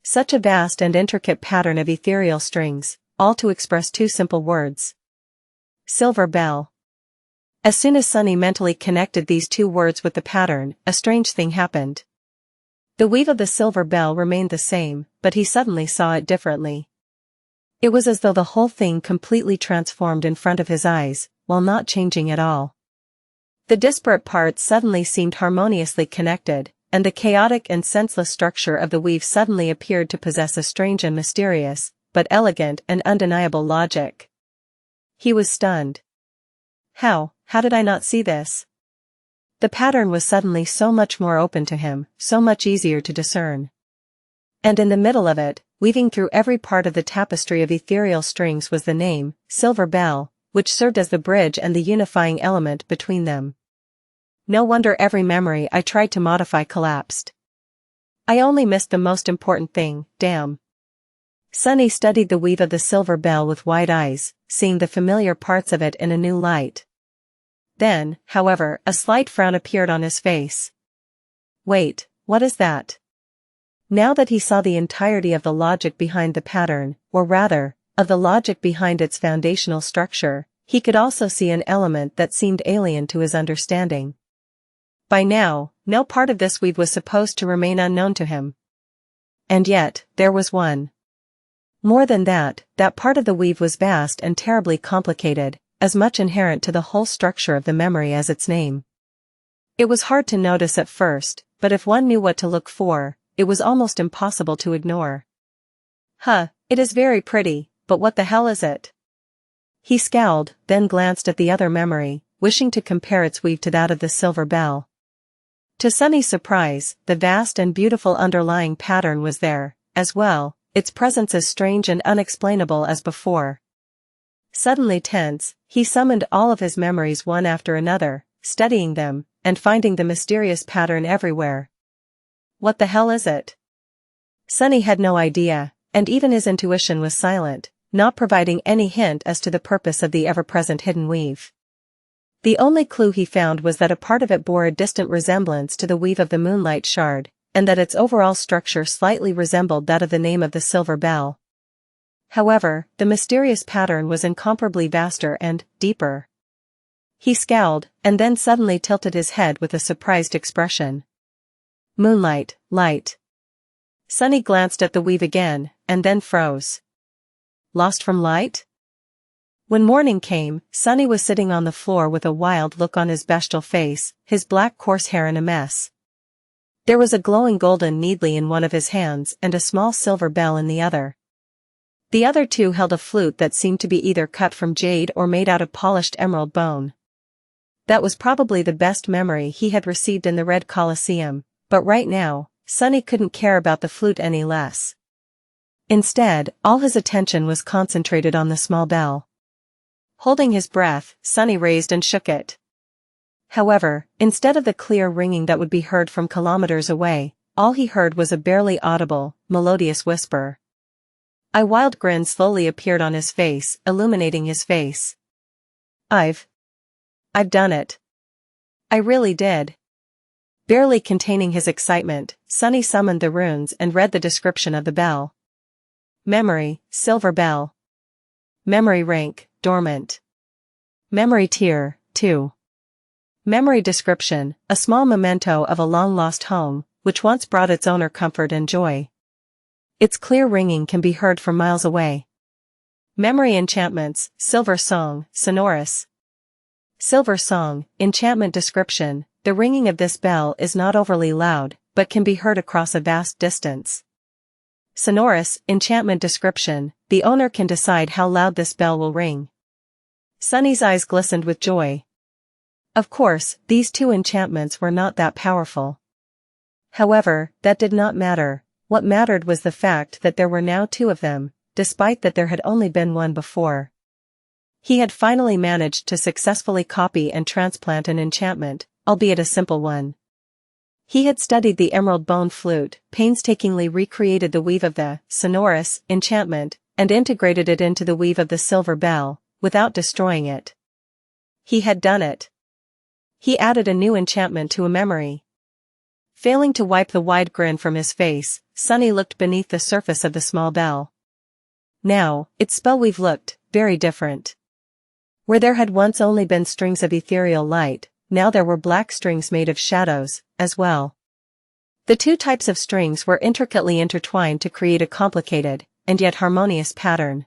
A: Such a vast and intricate pattern of ethereal strings, all to express two simple words. Silver bell. As soon as Sunny mentally connected these two words with the pattern, a strange thing happened. The weave of the silver bell remained the same, but he suddenly saw it differently. It was as though the whole thing completely transformed in front of his eyes, while not changing at all. The disparate parts suddenly seemed harmoniously connected, and the chaotic and senseless structure of the weave suddenly appeared to possess a strange and mysterious, but elegant and undeniable logic. He was stunned. How did I not see this? The pattern was suddenly so much more open to him, so much easier to discern. And in the middle of it, weaving through every part of the tapestry of ethereal strings was the name, Silver Bell, which served as the bridge and the unifying element between them. No wonder every memory I tried to modify collapsed. I only missed the most important thing, damn. Sunny studied the weave of the silver bell with wide eyes, seeing the familiar parts of it in a new light. Then, however, a slight frown appeared on his face. Wait, what is that? Now that he saw the entirety of the logic behind the pattern, or rather, of the logic behind its foundational structure, he could also see an element that seemed alien to his understanding. By now, no part of this weave was supposed to remain unknown to him. And yet, there was one. More than that, that part of the weave was vast and terribly complicated, as much inherent to the whole structure of the memory as its name. It was hard to notice at first, but if one knew what to look for, it was almost impossible to ignore. It is very pretty, but what the hell is it? He scowled, then glanced at the other memory, wishing to compare its weave to that of the silver bell. To Sunny's surprise, the vast and beautiful underlying pattern was there, as well, its presence as strange and unexplainable as before. Suddenly tense, he summoned all of his memories one after another, studying them, and finding the mysterious pattern everywhere. What the hell is it? Sunny had no idea, and even his intuition was silent, not providing any hint as to the purpose of the ever-present hidden weave. The only clue he found was that a part of it bore a distant resemblance to the weave of the moonlight shard, and that its overall structure slightly resembled that of the name of the silver bell. However, the mysterious pattern was incomparably vaster and deeper. He scowled, and then suddenly tilted his head with a surprised expression. Moonlight, light. Sunny glanced at the weave again, and then froze. Lost from light? When morning came, Sunny was sitting on the floor with a wild look on his bestial face, his black coarse hair in a mess. There was a glowing golden needle in one of his hands and a small silver bell in the other. The other two held a flute that seemed to be either cut from jade or made out of polished emerald bone. That was probably the best memory he had received in the Red Colosseum, but right now, Sunny couldn't care about the flute any less. Instead, all his attention was concentrated on the small bell. Holding his breath, Sunny raised and shook it. However, instead of the clear ringing that would be heard from kilometers away, all he heard was a barely audible, melodious whisper. A wild grin slowly appeared on his face, illuminating his face. I've done it. I really did. Barely containing his excitement, Sunny summoned the runes and read the description of the bell. Memory, silver bell. Memory rank, dormant. Memory tier, 2. Memory description, a small memento of a long-lost home, which once brought its owner comfort and joy. Its clear ringing can be heard from miles away. Memory enchantments, silver song, Sonorous. Silver song, enchantment description, the ringing of this bell is not overly loud, but can be heard across a vast distance. Sonorous, enchantment description, the owner can decide how loud this bell will ring. Sunny's eyes glistened with joy. Of course, these two enchantments were not that powerful. However, that did not matter. What mattered was the fact that there were now two of them, despite that there had only been one before. He had finally managed to successfully copy and transplant an enchantment, albeit a simple one. He had studied the emerald bone flute, painstakingly recreated the weave of the Sonorous enchantment, and integrated it into the weave of the silver bell, without destroying it. He had done it. He added a new enchantment to a memory. Failing to wipe the wide grin from his face, Sunny looked beneath the surface of the small bell. Now, its spellweave looked very different. Where there had once only been strings of ethereal light, now there were black strings made of shadows, as well. The two types of strings were intricately intertwined to create a complicated, and yet harmonious pattern.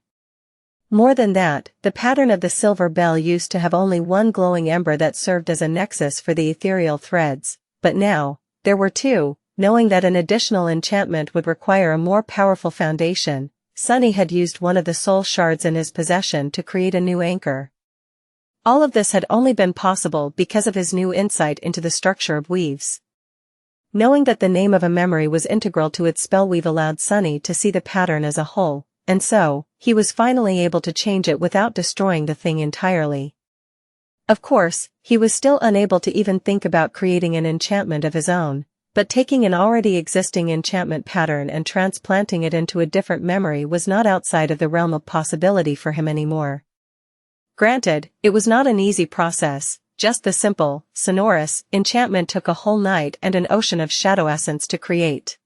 A: More than that, the pattern of the silver bell used to have only one glowing ember that served as a nexus for the ethereal threads, but now, there were two. Knowing that an additional enchantment would require a more powerful foundation, Sunny had used one of the soul shards in his possession to create a new anchor. All of this had only been possible because of his new insight into the structure of weaves. Knowing that the name of a memory was integral to its spellweave allowed Sunny to see the pattern as a whole, and so, he was finally able to change it without destroying the thing entirely. Of course, he was still unable to even think about creating an enchantment of his own, but taking an already existing enchantment pattern and transplanting it into a different memory was not outside of the realm of possibility for him anymore. Granted, it was not an easy process, just the simple, Sonorous enchantment took a whole night and an ocean of shadow essence to create.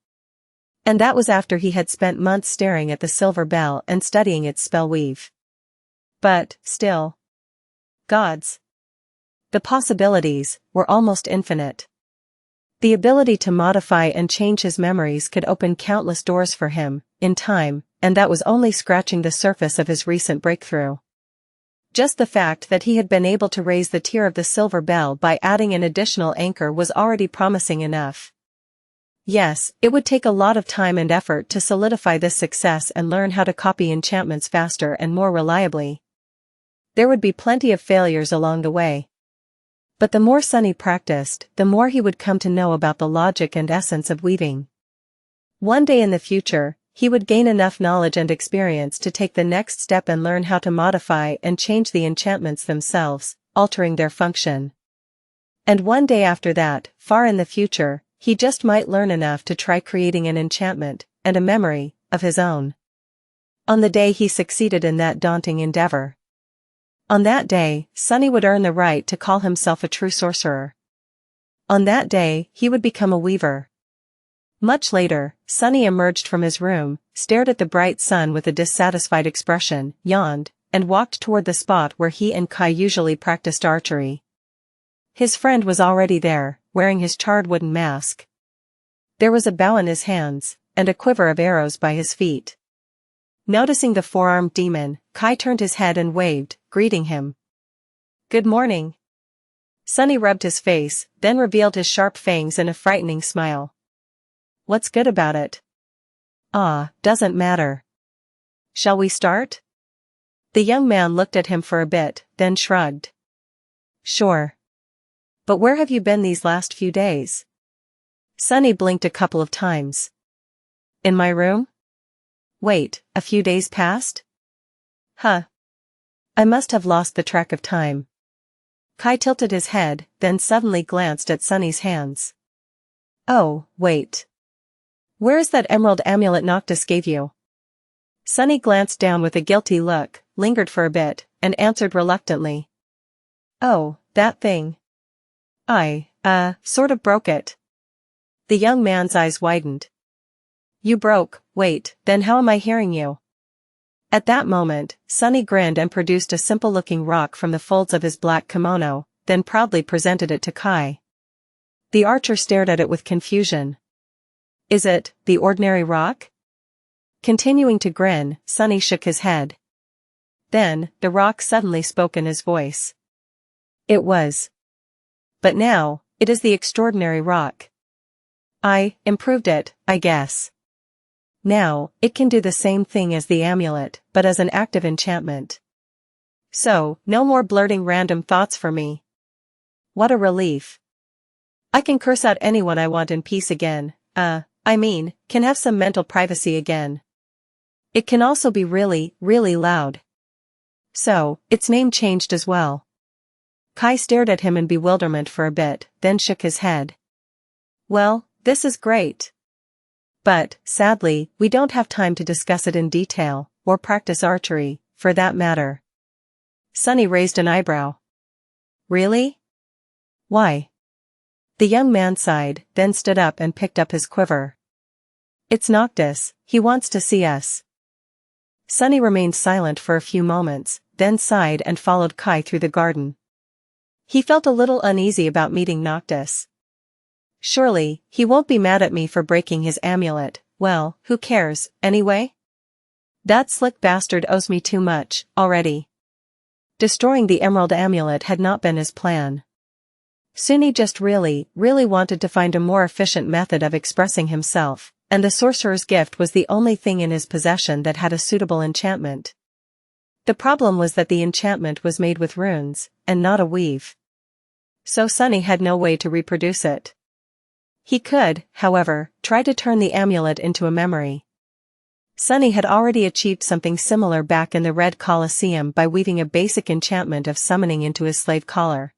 A: And that was after he had spent months staring at the silver bell and studying its spellweave. But, still. Gods. The possibilities were almost infinite. The ability to modify and change his memories could open countless doors for him, in time, and that was only scratching the surface of his recent breakthrough. Just the fact that he had been able to raise the tier of the silver bell by adding an additional anchor was already promising enough. Yes, it would take a lot of time and effort to solidify this success and learn how to copy enchantments faster and more reliably. There would be plenty of failures along the way. But the more Sunny practiced, the more he would come to know about the logic and essence of weaving. One day in the future, he would gain enough knowledge and experience to take the next step and learn how to modify and change the enchantments themselves, altering their function. And one day after that, far in the future, he just might learn enough to try creating an enchantment, and a memory, of his own. On the day he succeeded in that daunting endeavor. On that day, Sunny would earn the right to call himself a true sorcerer. On that day, he would become a weaver. Much later, Sunny emerged from his room, stared at the bright sun with a dissatisfied expression, yawned, and walked toward the spot where he and Kai usually practiced archery. His friend was already there, wearing his charred wooden mask. There was a bow in his hands, and a quiver of arrows by his feet. Noticing the four-armed demon, Kai turned his head and waved, greeting him. "Good morning." Sunny rubbed his face, then revealed his sharp fangs in a frightening smile. "What's good about it?" "Ah, doesn't matter. shall we start? The young man looked at him for a bit, then shrugged. Sure. But where have you been these last few days? Sunny blinked a couple of times. In my room? Wait, a few days past? Huh. I must have lost the track of time. Kai tilted his head, then suddenly glanced at Sunny's hands. Oh, wait. Where is that emerald amulet Noctis gave you? Sunny glanced down with a guilty look, lingered for a bit, and answered reluctantly. Oh, that thing. I, sort of broke it. The young man's eyes widened. You broke, wait, then how am I hearing you? At that moment, Sunny grinned and produced a simple-looking rock from the folds of his black kimono, then proudly presented it to Kai. The archer stared at it with confusion. Is it the ordinary rock? Continuing to grin, Sunny shook his head. Then, the rock suddenly spoke in his voice. It was. But now, it is the extraordinary rock. I improved it, I guess. Now, it can do the same thing as the amulet, but as an active enchantment. So, no more blurting random thoughts for me. What a relief. I can curse out anyone I want in peace again, can have some mental privacy again. It can also be really, really loud. So, its name changed as well. Kai stared at him in bewilderment for a bit, then shook his head. Well, this is great. But, sadly, we don't have time to discuss it in detail, or practice archery, for that matter. Sunny raised an eyebrow. Really? Why? The young man sighed, then stood up and picked up his quiver. It's Noctis, he wants to see us. Sunny remained silent for a few moments, then sighed and followed Kai through the garden. He felt a little uneasy about meeting Noctis. Surely, he won't be mad at me for breaking his amulet. Well, who cares, anyway? That slick bastard owes me too much, already. Destroying the emerald amulet had not been his plan. Sunny just really wanted to find a more efficient method of expressing himself, and the sorcerer's gift was the only thing in his possession that had a suitable enchantment. The problem was that the enchantment was made with runes, and not a weave. So Sunny had no way to reproduce it. He could, however, try to turn the amulet into a memory. Sunny had already achieved something similar back in the Red Colosseum by weaving a basic enchantment of summoning into his slave collar.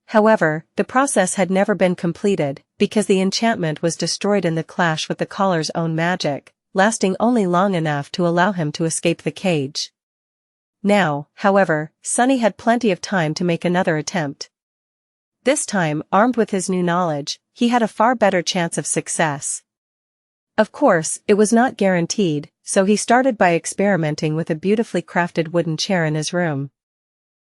A: However, the process had never been completed, because the enchantment was destroyed in the clash with the collar's own magic, lasting only long enough to allow him to escape the cage. Now, however, Sunny had plenty of time to make another attempt. This time, armed with his new knowledge, he had a far better chance of success. Of course, it was not guaranteed, so he started by experimenting with a beautifully crafted wooden chair in his room.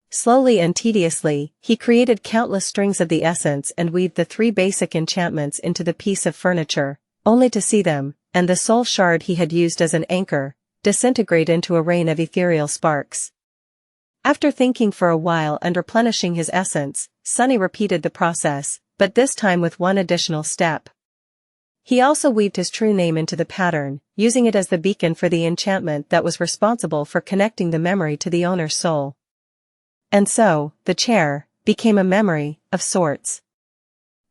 A: Slowly and tediously, he created countless strings of the essence and weaved the 3 basic enchantments into the piece of furniture, only to see them, and the soul shard he had used as an anchor, disintegrate into a rain of ethereal sparks. After thinking for a while and replenishing his essence, Sunny repeated the process, but this time with one additional step. He also weaved his true name into the pattern, using it as the beacon for the enchantment that was responsible for connecting the memory to the owner's soul. And so, the chair became a memory, of sorts.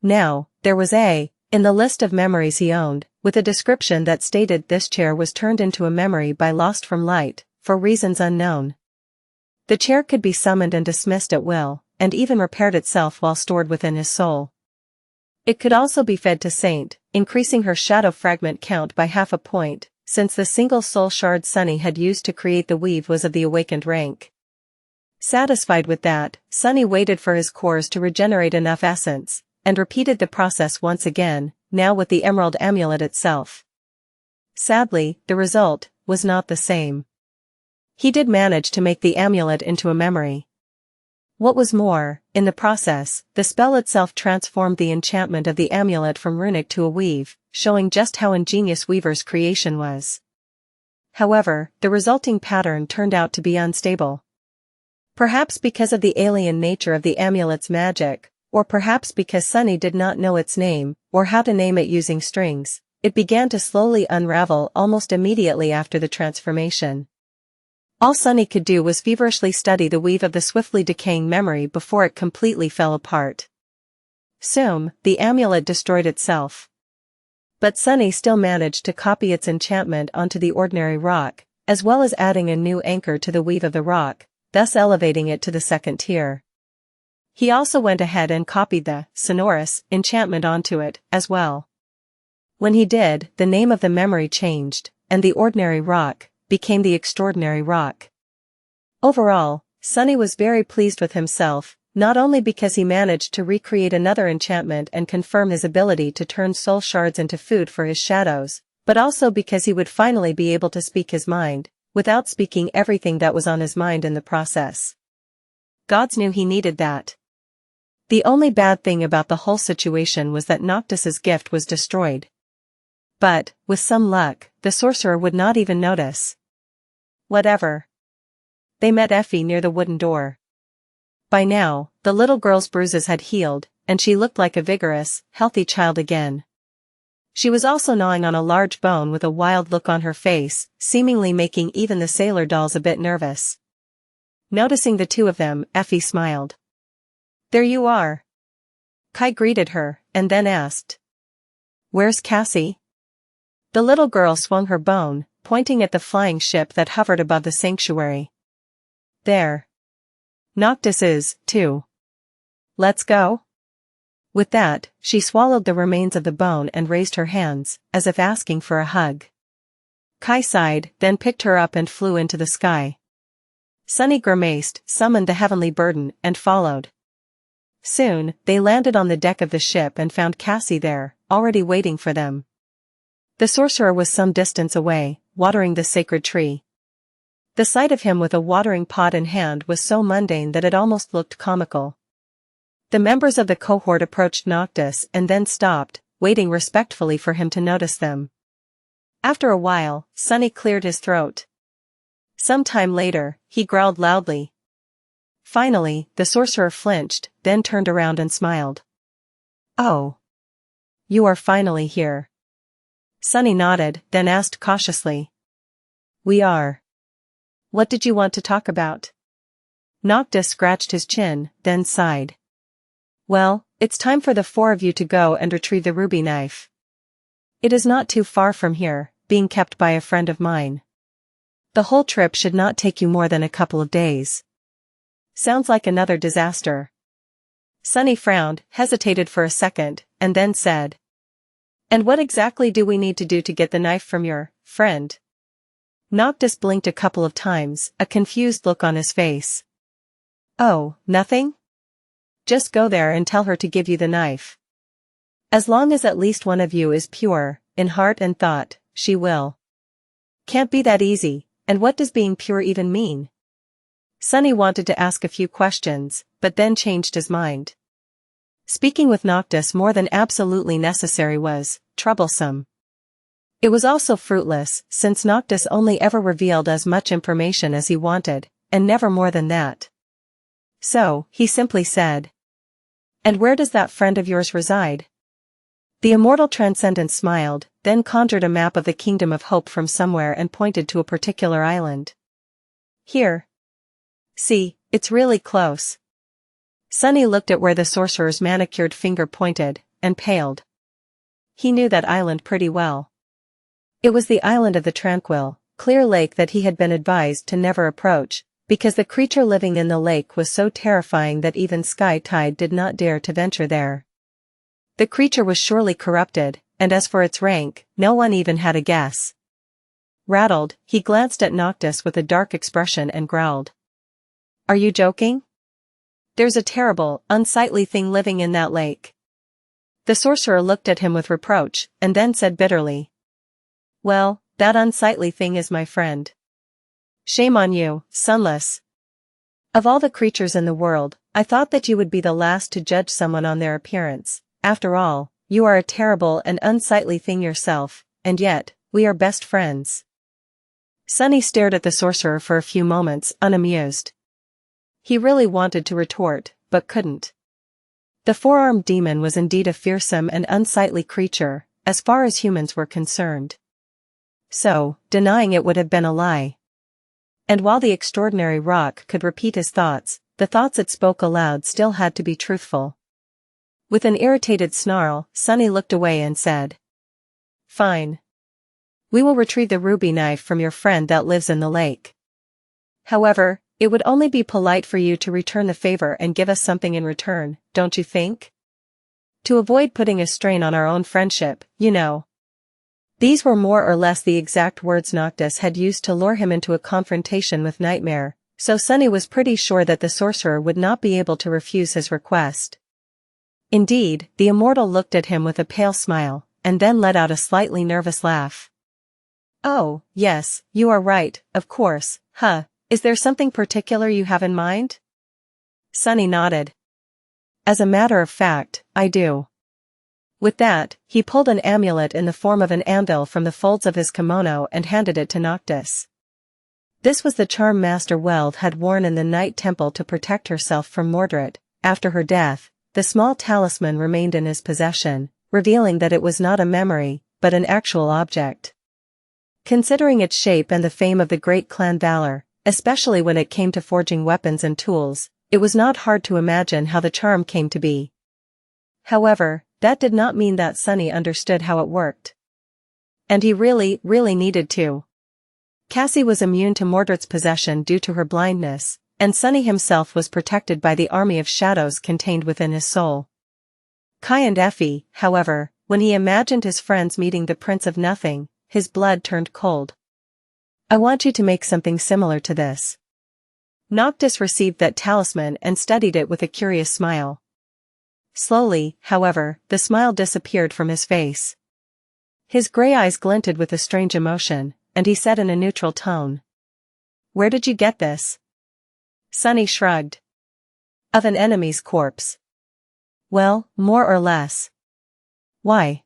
A: Now, there was in the list of memories he owned, with a description that stated this chair was turned into a memory by Lost from Light, for reasons unknown. The chair could be summoned and dismissed at will, and even repaired itself while stored within his soul. It could also be fed to Saint, increasing her shadow fragment count by half a point, since the single soul shard Sunny had used to create the weave was of the awakened rank. Satisfied with that, Sunny waited for his cores to regenerate enough essence, and repeated the process once again, now with the emerald amulet itself. Sadly, the result was not the same. He did manage to make the amulet into a memory. What was more, in the process, the spell itself transformed the enchantment of the amulet from runic to a weave, showing just how ingenious Weaver's creation was. However, the resulting pattern turned out to be unstable. Perhaps because of the alien nature of the amulet's magic, or perhaps because Sunny did not know its name, or how to name it using strings, it began to slowly unravel almost immediately after the transformation. All Sunny could do was feverishly study the weave of the swiftly decaying memory before it completely fell apart. Soon, the amulet destroyed itself. But Sunny still managed to copy its enchantment onto the ordinary rock, as well as adding a new anchor to the weave of the rock, thus elevating it to the second tier. He also went ahead and copied the Sonorous enchantment onto it, as well. When he did, the name of the memory changed, and the ordinary rock became the extraordinary rock. Overall, Sunny was very pleased with himself, not only because he managed to recreate another enchantment and confirm his ability to turn soul shards into food for his shadows, but also because he would finally be able to speak his mind, without speaking everything that was on his mind in the process. Gods knew he needed that. The only bad thing about the whole situation was that Noctis's gift was destroyed. But, with some luck, the sorcerer would not even notice. Whatever. They met Effie near the wooden door. By now, the little girl's bruises had healed, and she looked like a vigorous, healthy child again. She was also gnawing on a large bone with a wild look on her face, seemingly making even the sailor dolls a bit nervous. Noticing the two of them, Effie smiled. "There you are." Kai greeted her, and then asked, "Where's Cassie?" The little girl swung her bone, pointing at the flying ship that hovered above the sanctuary. "There. Noctis is, too. Let's go?" With that, she swallowed the remains of the bone and raised her hands, as if asking for a hug. Kai sighed, then picked her up and flew into the sky. Sunny grimaced, summoned the heavenly burden, and followed. Soon, they landed on the deck of the ship and found Cassie there, already waiting for them. The sorcerer was some distance away, watering the sacred tree. The sight of him with a watering pot in hand was so mundane that it almost looked comical. The members of the cohort approached Noctis and then stopped, waiting respectfully for him to notice them. After a while, Sunny cleared his throat. Some time later, he growled loudly. Finally, the sorcerer flinched, then turned around and smiled. "Oh. You are finally here." Sunny nodded, then asked cautiously. "We are. What did you want to talk about?" Noctis scratched his chin, then sighed. "Well, it's time for the four of you to go and retrieve the ruby knife. It is not too far from here, being kept by a friend of mine. The whole trip should not take you more than a couple of days." Sounds like another disaster. Sunny frowned, hesitated for a second, and then said, "And what exactly do we need to do to get the knife from your friend?" Noctis blinked a couple of times, a confused look on his face. "Oh, nothing? Just go there and tell her to give you the knife. As long as at least one of you is pure, in heart and thought, she will." "Can't be that easy, and what does being pure even mean?" Sunny wanted to ask a few questions, but then changed his mind. Speaking with Noctis more than absolutely necessary was troublesome. It was also fruitless, since Noctis only ever revealed as much information as he wanted, and never more than that. So, he simply said, "And where does that friend of yours reside?" The immortal transcendent smiled, then conjured a map of the Kingdom of Hope from somewhere and pointed to a particular island. "Here. See, it's really close." Sunny looked at where the sorcerer's manicured finger pointed, and paled. He knew that island pretty well. It was the island of the tranquil, clear lake that he had been advised to never approach, because the creature living in the lake was so terrifying that even Sky Tide did not dare to venture there. The creature was surely corrupted, and as for its rank, no one even had a guess. Rattled, he glanced at Noctis with a dark expression and growled. "Are you joking? There's a terrible, unsightly thing living in that lake." The sorcerer looked at him with reproach, and then said bitterly, "Well, that unsightly thing is my friend. Shame on you, Sunless. Of all the creatures in the world, I thought that you would be the last to judge someone on their appearance. After all, you are a terrible and unsightly thing yourself, and yet, we are best friends." Sunny stared at the sorcerer for a few moments, unamused. He really wanted to retort, but couldn't. The four-armed demon was indeed a fearsome and unsightly creature, as far as humans were concerned. So, denying it would have been a lie. And while the extraordinary rock could repeat his thoughts, the thoughts it spoke aloud still had to be truthful. With an irritated snarl, Sunny looked away and said, "Fine. We will retrieve the ruby knife from your friend that lives in the lake. However, it would only be polite for you to return the favor and give us something in return, don't you think? To avoid putting a strain on our own friendship, you know." These were more or less the exact words Noctis had used to lure him into a confrontation with Nightmare, so Sunny was pretty sure that the sorcerer would not be able to refuse his request. Indeed, the immortal looked at him with a pale smile, and then let out a slightly nervous laugh. "Oh, yes, you are right, of course, huh, is there something particular you have in mind?" Sunny nodded. "As a matter of fact, I do." With that, he pulled an amulet in the form of an anvil from the folds of his kimono and handed it to Noctis. This was the charm Master Weld had worn in the Night Temple to protect herself from Mordred. After her death, the small talisman remained in his possession, revealing that it was not a memory, but an actual object. Considering its shape and the fame of the great clan Valor, especially when it came to forging weapons and tools, it was not hard to imagine how the charm came to be. However, that did not mean that Sunny understood how it worked. And he really needed to. Cassie was immune to Mordred's possession due to her blindness, and Sunny himself was protected by the army of shadows contained within his soul. Kai and Effie, however, when he imagined his friends meeting the Prince of Nothing, his blood turned cold. "I want you to make something similar to this." Noctis received that talisman and studied it with a curious smile. Slowly, however, the smile disappeared from his face. His gray eyes glinted with a strange emotion, and he said in a neutral tone, "Where did you get this?" Sunny shrugged. "Of an enemy's corpse." "Well, more or less." "Why?"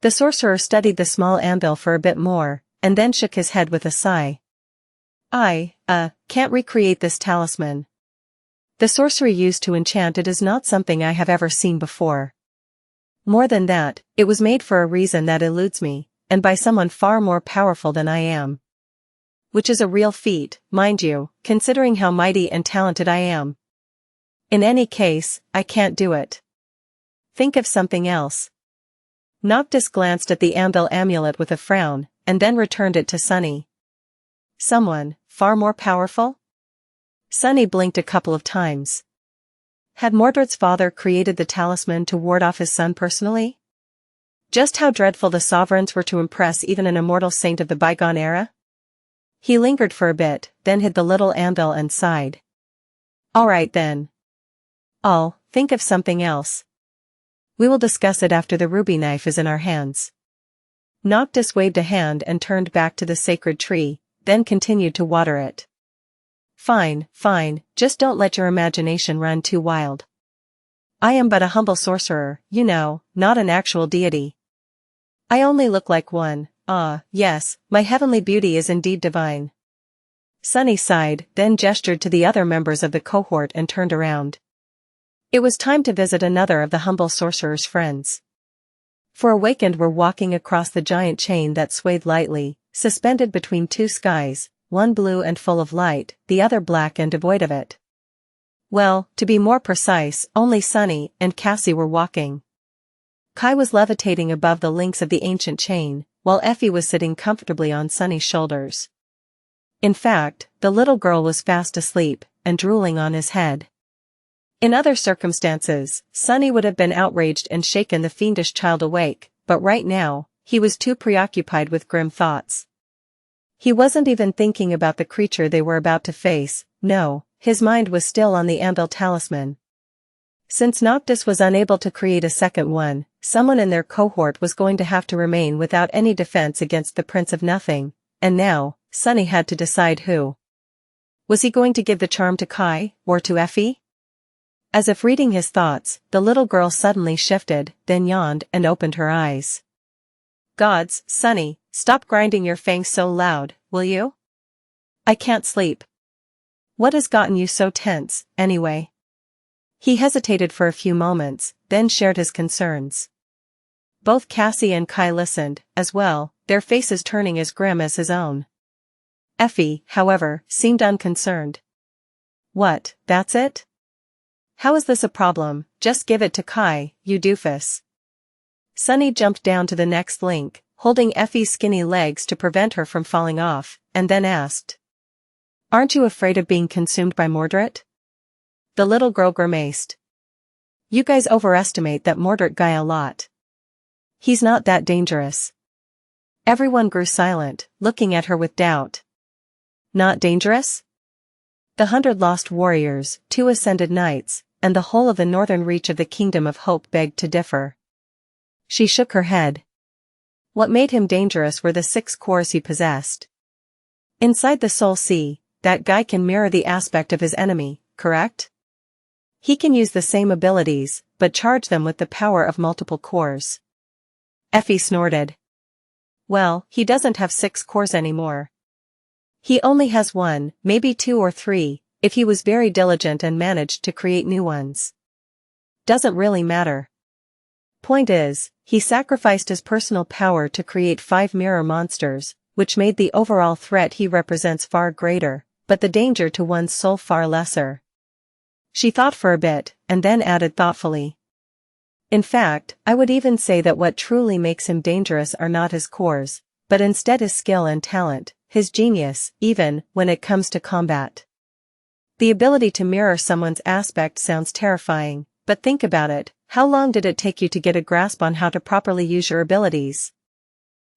A: The sorcerer studied the small anvil for a bit more, and then shook his head with a sigh. "I can't recreate this talisman. The sorcery used to enchant it is not something I have ever seen before. More than that, it was made for a reason that eludes me, and by someone far more powerful than I am. Which is a real feat, mind you, considering how mighty and talented I am. In any case, I can't do it. Think of something else." Noctis glanced at the anvil amulet with a frown, and then returned it to Sunny. "Someone far more powerful?" Sunny blinked a couple of times. Had Mordred's father created the talisman to ward off his son personally? Just how dreadful the sovereigns were to impress even an immortal saint of the bygone era? He lingered for a bit, then hid the little anvil and sighed. "All right then. I'll think of something else. We will discuss it after the ruby knife is in our hands." Noctis waved a hand and turned back to the sacred tree, then continued to water it. Fine, just don't let your imagination run too wild. I am but a humble sorcerer, you know, not an actual deity. I only look like one. Yes, my heavenly beauty is indeed divine." Sunny sighed, then gestured to the other members of the cohort and turned around. It was time to visit another of the humble sorcerer's friends. For Awakened were walking across the giant chain that swayed lightly, suspended between two skies, one blue and full of light, the other black and devoid of it. Well, to be more precise, only Sunny and Cassie were walking. Kai was levitating above the links of the ancient chain, while Effie was sitting comfortably on Sunny's shoulders. In fact, the little girl was fast asleep, and drooling on his head. In other circumstances, Sunny would have been outraged and shaken the fiendish child awake, but right now, he was too preoccupied with grim thoughts. He wasn't even thinking about the creature they were about to face, no, his mind was still on the anvil talisman. Since Noctis was unable to create a second one, someone in their cohort was going to have to remain without any defense against the Prince of Nothing, and now, Sunny had to decide who. Was he going to give the charm to Kai, or to Effie? As if reading his thoughts, the little girl suddenly shifted, then yawned and opened her eyes. Gods, Sunny, stop grinding your fangs so loud, will you? I can't sleep. What has gotten you so tense, anyway? He hesitated for a few moments, then shared his concerns. Both Cassie and Kai listened, as well, their faces turning as grim as his own. Effie, however, seemed unconcerned. What, that's it? How is this a problem? Just give it to Kai, you doofus. Sunny jumped down to the next link, holding Effie's skinny legs to prevent her from falling off, and then asked. Aren't you afraid of being consumed by Mordred? The little girl grimaced. You guys overestimate that Mordred guy a lot. He's not that dangerous. Everyone grew silent, looking at her with doubt. Not dangerous? The 100 lost warriors, 2 ascended knights, and the whole of the northern reach of the Kingdom of Hope begged to differ. She shook her head. What made him dangerous were the 6 cores he possessed. Inside the Soul Sea, that guy can mirror the aspect of his enemy, correct? He can use the same abilities, but charge them with the power of multiple cores. Effie snorted. Well, he doesn't have 6 cores anymore. He only has 1, maybe 2 or 3, if he was very diligent and managed to create new ones. Doesn't really matter. Point is, he sacrificed his personal power to create 5 mirror monsters, which made the overall threat he represents far greater, but the danger to one's soul far lesser. She thought for a bit, and then added thoughtfully. In fact, I would even say that what truly makes him dangerous are not his cores, but instead his skill and talent, his genius, even when it comes to combat. The ability to mirror someone's aspect sounds terrifying, but think about it, how long did it take you to get a grasp on how to properly use your abilities?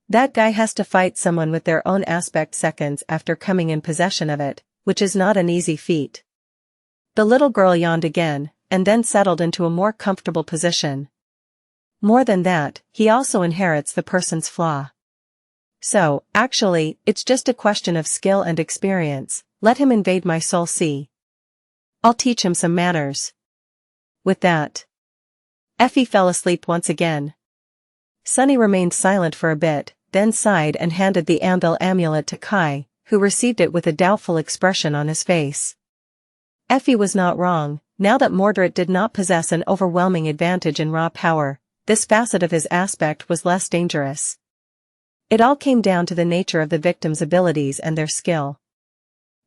A: That guy has to fight someone with their own aspect seconds after coming in possession of it, which is not an easy feat. The little girl yawned again, and then settled into a more comfortable position. More than that, he also inherits the person's flaw. So, actually, it's just a question of skill and experience. Let him invade my Soul Sea. I'll teach him some manners. With that, Effie fell asleep once again. Sunny remained silent for a bit, then sighed and handed the Anvil amulet to Kai, who received it with a doubtful expression on his face. Effie was not wrong. Now that Mordred did not possess an overwhelming advantage in raw power, this facet of his aspect was less dangerous. It all came down to the nature of the victim's abilities and their skill.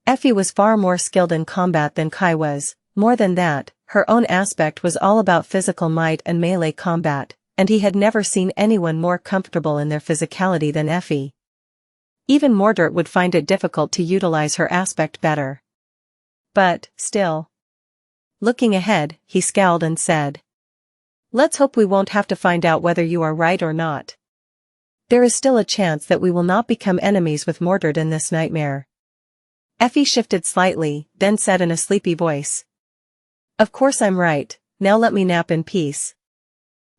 A: Effie was far more skilled in combat than Kai was. More than that, her own aspect was all about physical might and melee combat, and he had never seen anyone more comfortable in their physicality than Effie. Even Mordred would find it difficult to utilize her aspect better. But, still. Looking ahead, he scowled and said. Let's hope we won't have to find out whether you are right or not. There is still a chance that we will not become enemies with Mordred in this nightmare. Effie shifted slightly, then said in a sleepy voice. Of course I'm right, now let me nap in peace.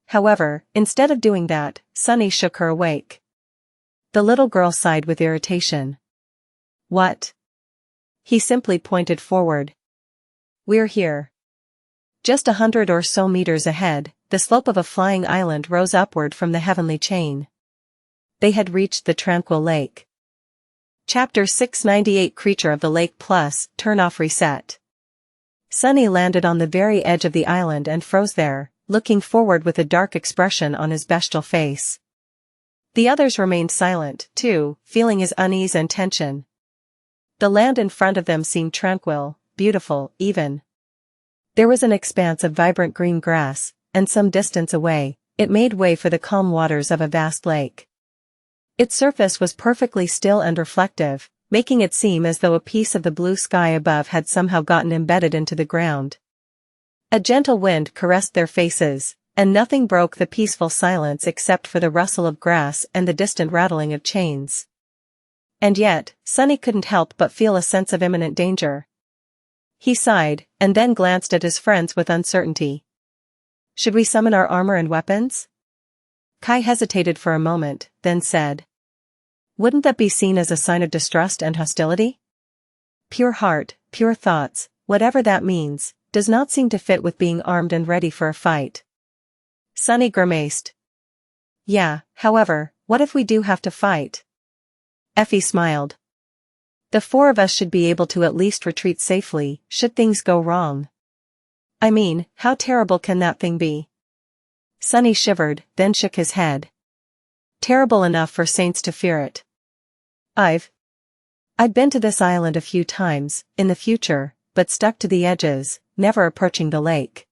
A: However, instead of doing that, Sunny shook her awake. The little girl sighed with irritation. What? He simply pointed forward. We're here. Just 100 or so meters ahead, the slope of a flying island rose upward from the heavenly chain. They had reached the tranquil lake. Chapter 698 Creature of the Lake Plus, Turn Off Reset. Sunny landed on the very edge of the island and froze there, looking forward with a dark expression on his bestial face. The others remained silent, too, feeling his unease and tension. The land in front of them seemed tranquil, beautiful, even. There was an expanse of vibrant green grass, and some distance away, it made way for the calm waters of a vast lake. Its surface was perfectly still and reflective, making it seem as though a piece of the blue sky above had somehow gotten embedded into the ground. A gentle wind caressed their faces, and nothing broke the peaceful silence except for the rustle of grass and the distant rattling of chains. And yet, Sunny couldn't help but feel a sense of imminent danger. He sighed, and then glanced at his friends with uncertainty. Should we summon our armor and weapons? Kai hesitated for a moment, then said. Wouldn't that be seen as a sign of distrust and hostility? Pure heart, pure thoughts, whatever that means, does not seem to fit with being armed and ready for a fight. Sunny grimaced. Yeah, however, what if we do have to fight? Effie smiled. The 4 of us should be able to at least retreat safely, should things go wrong. I mean, how terrible can that thing be? Sunny shivered, then shook his head. Terrible enough for saints to fear it. I've been to this island a few times, in the future, but stuck to the edges, never approaching the lake.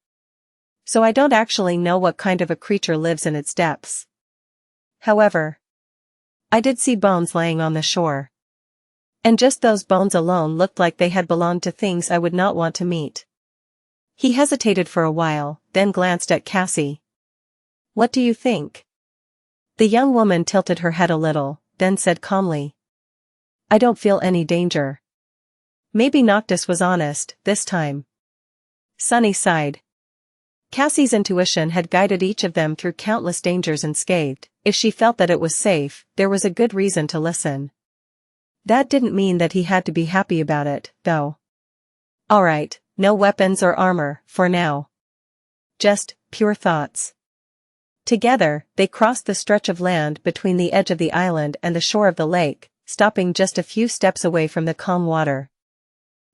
A: So I don't actually know what kind of a creature lives in its depths. However, I did see bones laying on the shore. And just those bones alone looked like they had belonged to things I would not want to meet. He hesitated for a while, then glanced at Cassie. What do you think? The young woman tilted her head a little, then said calmly. I don't feel any danger. Maybe Noctis was honest, this time. Sunny sighed. Cassie's intuition had guided each of them through countless dangers unscathed. If she felt that it was safe, there was a good reason to listen. That didn't mean that he had to be happy about it, though. Alright, no weapons or armor, for now. Just pure thoughts. Together, they crossed the stretch of land between the edge of the island and the shore of the lake, stopping just a few steps away from the calm water.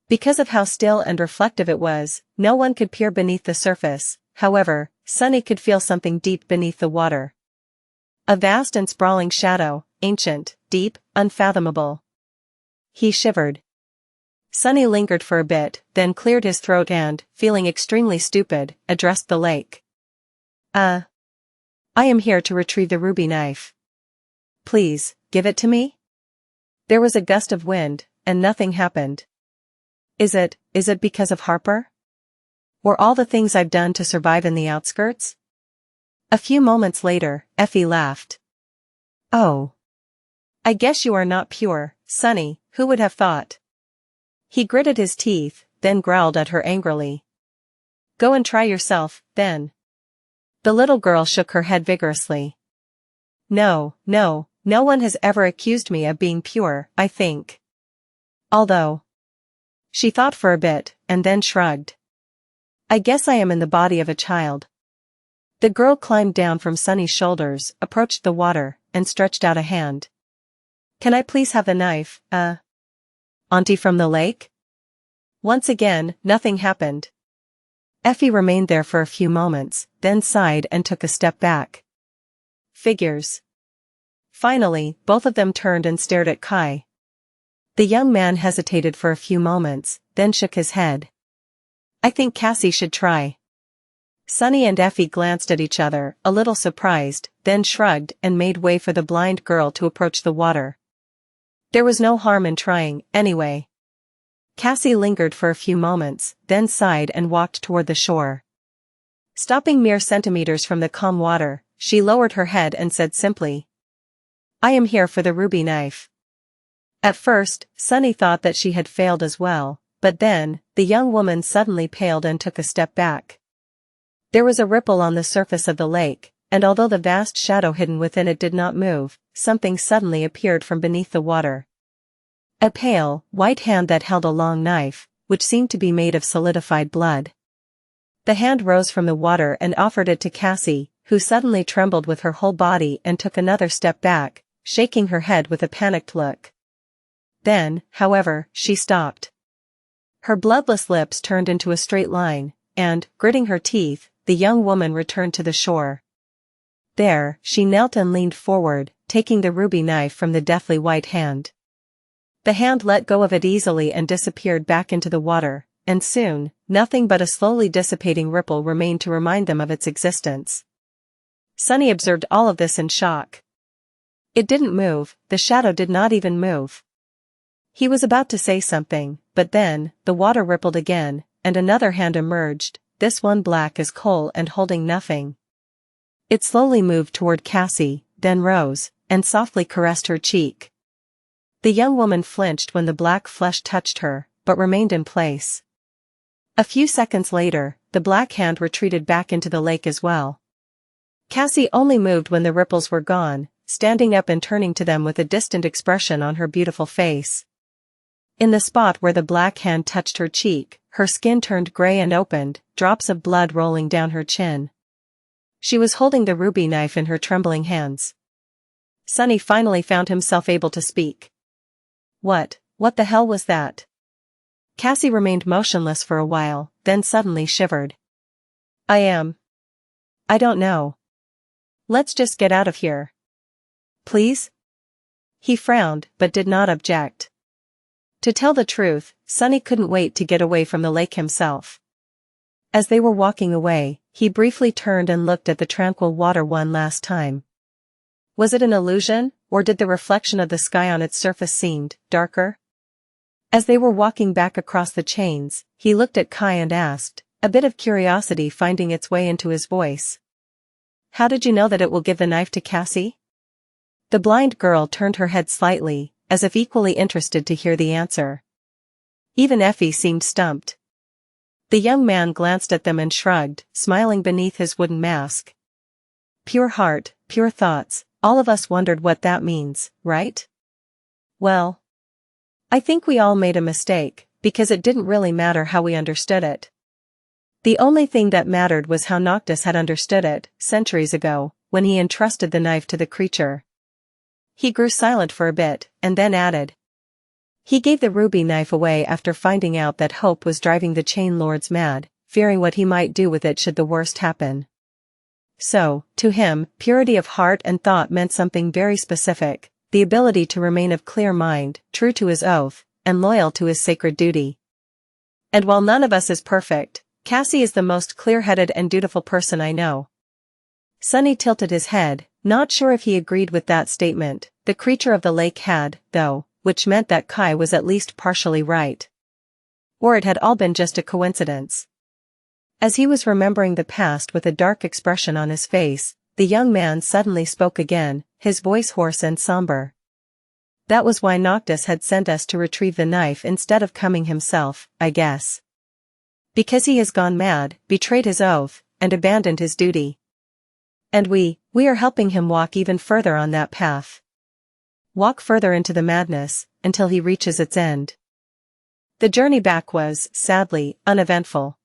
A: Because of how still and reflective it was, no one could peer beneath the surface. However, Sunny could feel something deep beneath the water. A vast and sprawling shadow, ancient, deep, unfathomable. He shivered. Sunny lingered for a bit, then cleared his throat and, feeling extremely stupid, addressed the lake. I am here to retrieve the ruby knife. Please, give it to me? There was a gust of wind, and nothing happened. Is it because of Harper? Or all the things I've done to survive in the outskirts? A few moments later, Effie laughed. Oh. I guess you are not pure, Sunny, who would have thought? He gritted his teeth, then growled at her angrily. Go and try yourself, then. The little girl shook her head vigorously. No one has ever accused me of being pure, I think. Although. She thought for a bit, and then shrugged. I guess I am in the body of a child. The girl climbed down from Sunny's shoulders, approached the water, and stretched out a hand. Can I please have the knife, Auntie from the lake? Once again, nothing happened. Effie remained there for a few moments, then sighed and took a step back. Figures. Finally, both of them turned and stared at Kai. The young man hesitated for a few moments, then shook his head. I think Cassie should try. Sunny and Effie glanced at each other, a little surprised, then shrugged and made way for the blind girl to approach the water. There was no harm in trying, anyway. Cassie lingered for a few moments, then sighed and walked toward the shore. Stopping mere centimeters from the calm water, she lowered her head and said simply, I am here for the ruby knife. At first, Sunny thought that she had failed as well, but then, the young woman suddenly paled and took a step back. There was a ripple on the surface of the lake, and although the vast shadow hidden within it did not move, something suddenly appeared from beneath the water. A pale, white hand that held a long knife, which seemed to be made of solidified blood. The hand rose from the water and offered it to Cassie, who suddenly trembled with her whole body and took another step back, shaking her head with a panicked look. Then, however, she stopped. Her bloodless lips turned into a straight line, and, gritting her teeth, the young woman returned to the shore. There, she knelt and leaned forward, taking the ruby knife from the deathly white hand. The hand let go of it easily and disappeared back into the water, and soon, nothing but a slowly dissipating ripple remained to remind them of its existence. Sunny observed all of this in shock. It didn't move, the shadow did not even move. He was about to say something, but then, the water rippled again, and another hand emerged, this one black as coal and holding nothing. It slowly moved toward Cassie, then rose, and softly caressed her cheek. The young woman flinched when the black flesh touched her, but remained in place. A few seconds later, the black hand retreated back into the lake as well. Cassie only moved when the ripples were gone, standing up and turning to them with a distant expression on her beautiful face. In the spot where the black hand touched her cheek, her skin turned gray and opened, drops of blood rolling down her chin. She was holding the ruby knife in her trembling hands. Sunny finally found himself able to speak. What the hell was that? Cassie remained motionless for a while, then suddenly shivered. I don't know. Let's just get out of here. Please? He frowned, but did not object. To tell the truth, Sunny couldn't wait to get away from the lake himself. As they were walking away, he briefly turned and looked at the tranquil water one last time. Was it an illusion, or did the reflection of the sky on its surface seem darker? As they were walking back across the chains, he looked at Kai and asked, a bit of curiosity finding its way into his voice. How did you know that it will give the knife to Cassie? The blind girl turned her head slightly, as if equally interested to hear the answer. Even Effie seemed stumped. The young man glanced at them and shrugged, smiling beneath his wooden mask. Pure heart, pure thoughts, all of us wondered what that means, right? Well, I think we all made a mistake, because it didn't really matter how we understood it. The only thing that mattered was how Noctis had understood it, centuries ago, when he entrusted the knife to the creature. He grew silent for a bit, and then added. He gave the ruby knife away after finding out that Hope was driving the chain lords mad, fearing what he might do with it should the worst happen. So, to him, purity of heart and thought meant something very specific, the ability to remain of clear mind, true to his oath, and loyal to his sacred duty. And while none of us is perfect, Cassie is the most clear-headed and dutiful person I know. Sunny tilted his head, not sure if he agreed with that statement. The creature of the lake had, though, which meant that Kai was at least partially right. Or it had all been just a coincidence. As he was remembering the past with a dark expression on his face, the young man suddenly spoke again, his voice hoarse and somber. That was why Noctis had sent us to retrieve the knife instead of coming himself, I guess. Because he has gone mad, betrayed his oath, and abandoned his duty. And we are helping him walk even further on that path. Walk further into the madness, until he reaches its end. The journey back was, sadly, uneventful.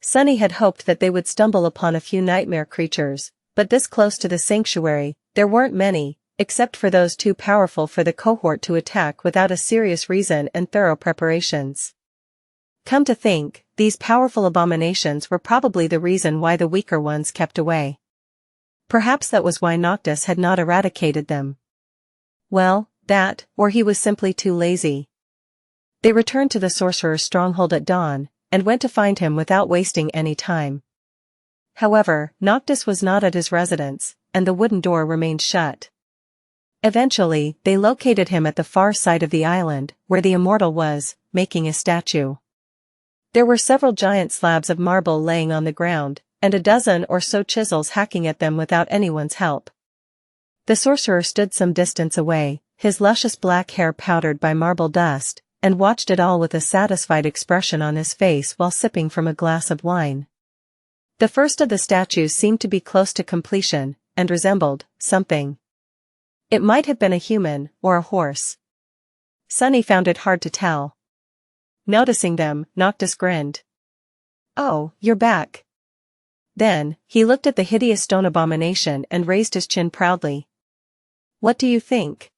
A: Sunny had hoped that they would stumble upon a few nightmare creatures, but this close to the sanctuary, there weren't many, except for those too powerful for the cohort to attack without a serious reason and thorough preparations. Come to think, these powerful abominations were probably the reason why the weaker ones kept away. Perhaps that was why Noctis had not eradicated them. Well, that, or he was simply too lazy. They returned to the sorcerer's stronghold at dawn, and went to find him without wasting any time. However, Noctis was not at his residence, and the wooden door remained shut. Eventually, they located him at the far side of the island, where the immortal was, making a statue. There were several giant slabs of marble laying on the ground, and a dozen or so chisels hacking at them without anyone's help. The sorcerer stood some distance away, his luscious black hair powdered by marble dust, and watched it all with a satisfied expression on his face while sipping from a glass of wine. The first of the statues seemed to be close to completion, and resembled something. It might have been a human, or a horse. Sunny found it hard to tell. Noticing them, Noctis grinned. Oh, you're back. Then, he looked at the hideous stone abomination and raised his chin proudly. What do you think?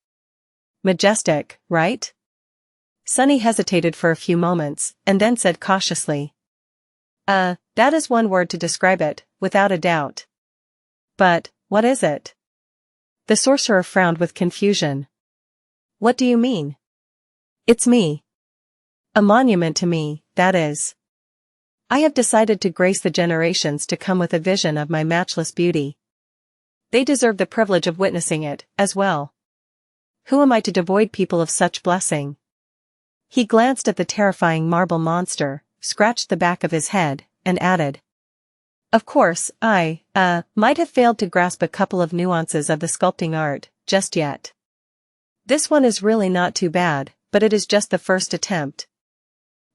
A: Majestic, right? Sunny hesitated for a few moments, and then said cautiously. That is one word to describe it, without a doubt. But, what is it? The sorcerer frowned with confusion. What do you mean? It's me. A monument to me, that is. I have decided to grace the generations to come with a vision of my matchless beauty. They deserve the privilege of witnessing it, as well. Who am I to devoid people of such blessing? He glanced at the terrifying marble monster, scratched the back of his head, and added. Of course, I might have failed to grasp a couple of nuances of the sculpting art, just yet. This one is really not too bad, but it is just the first attempt.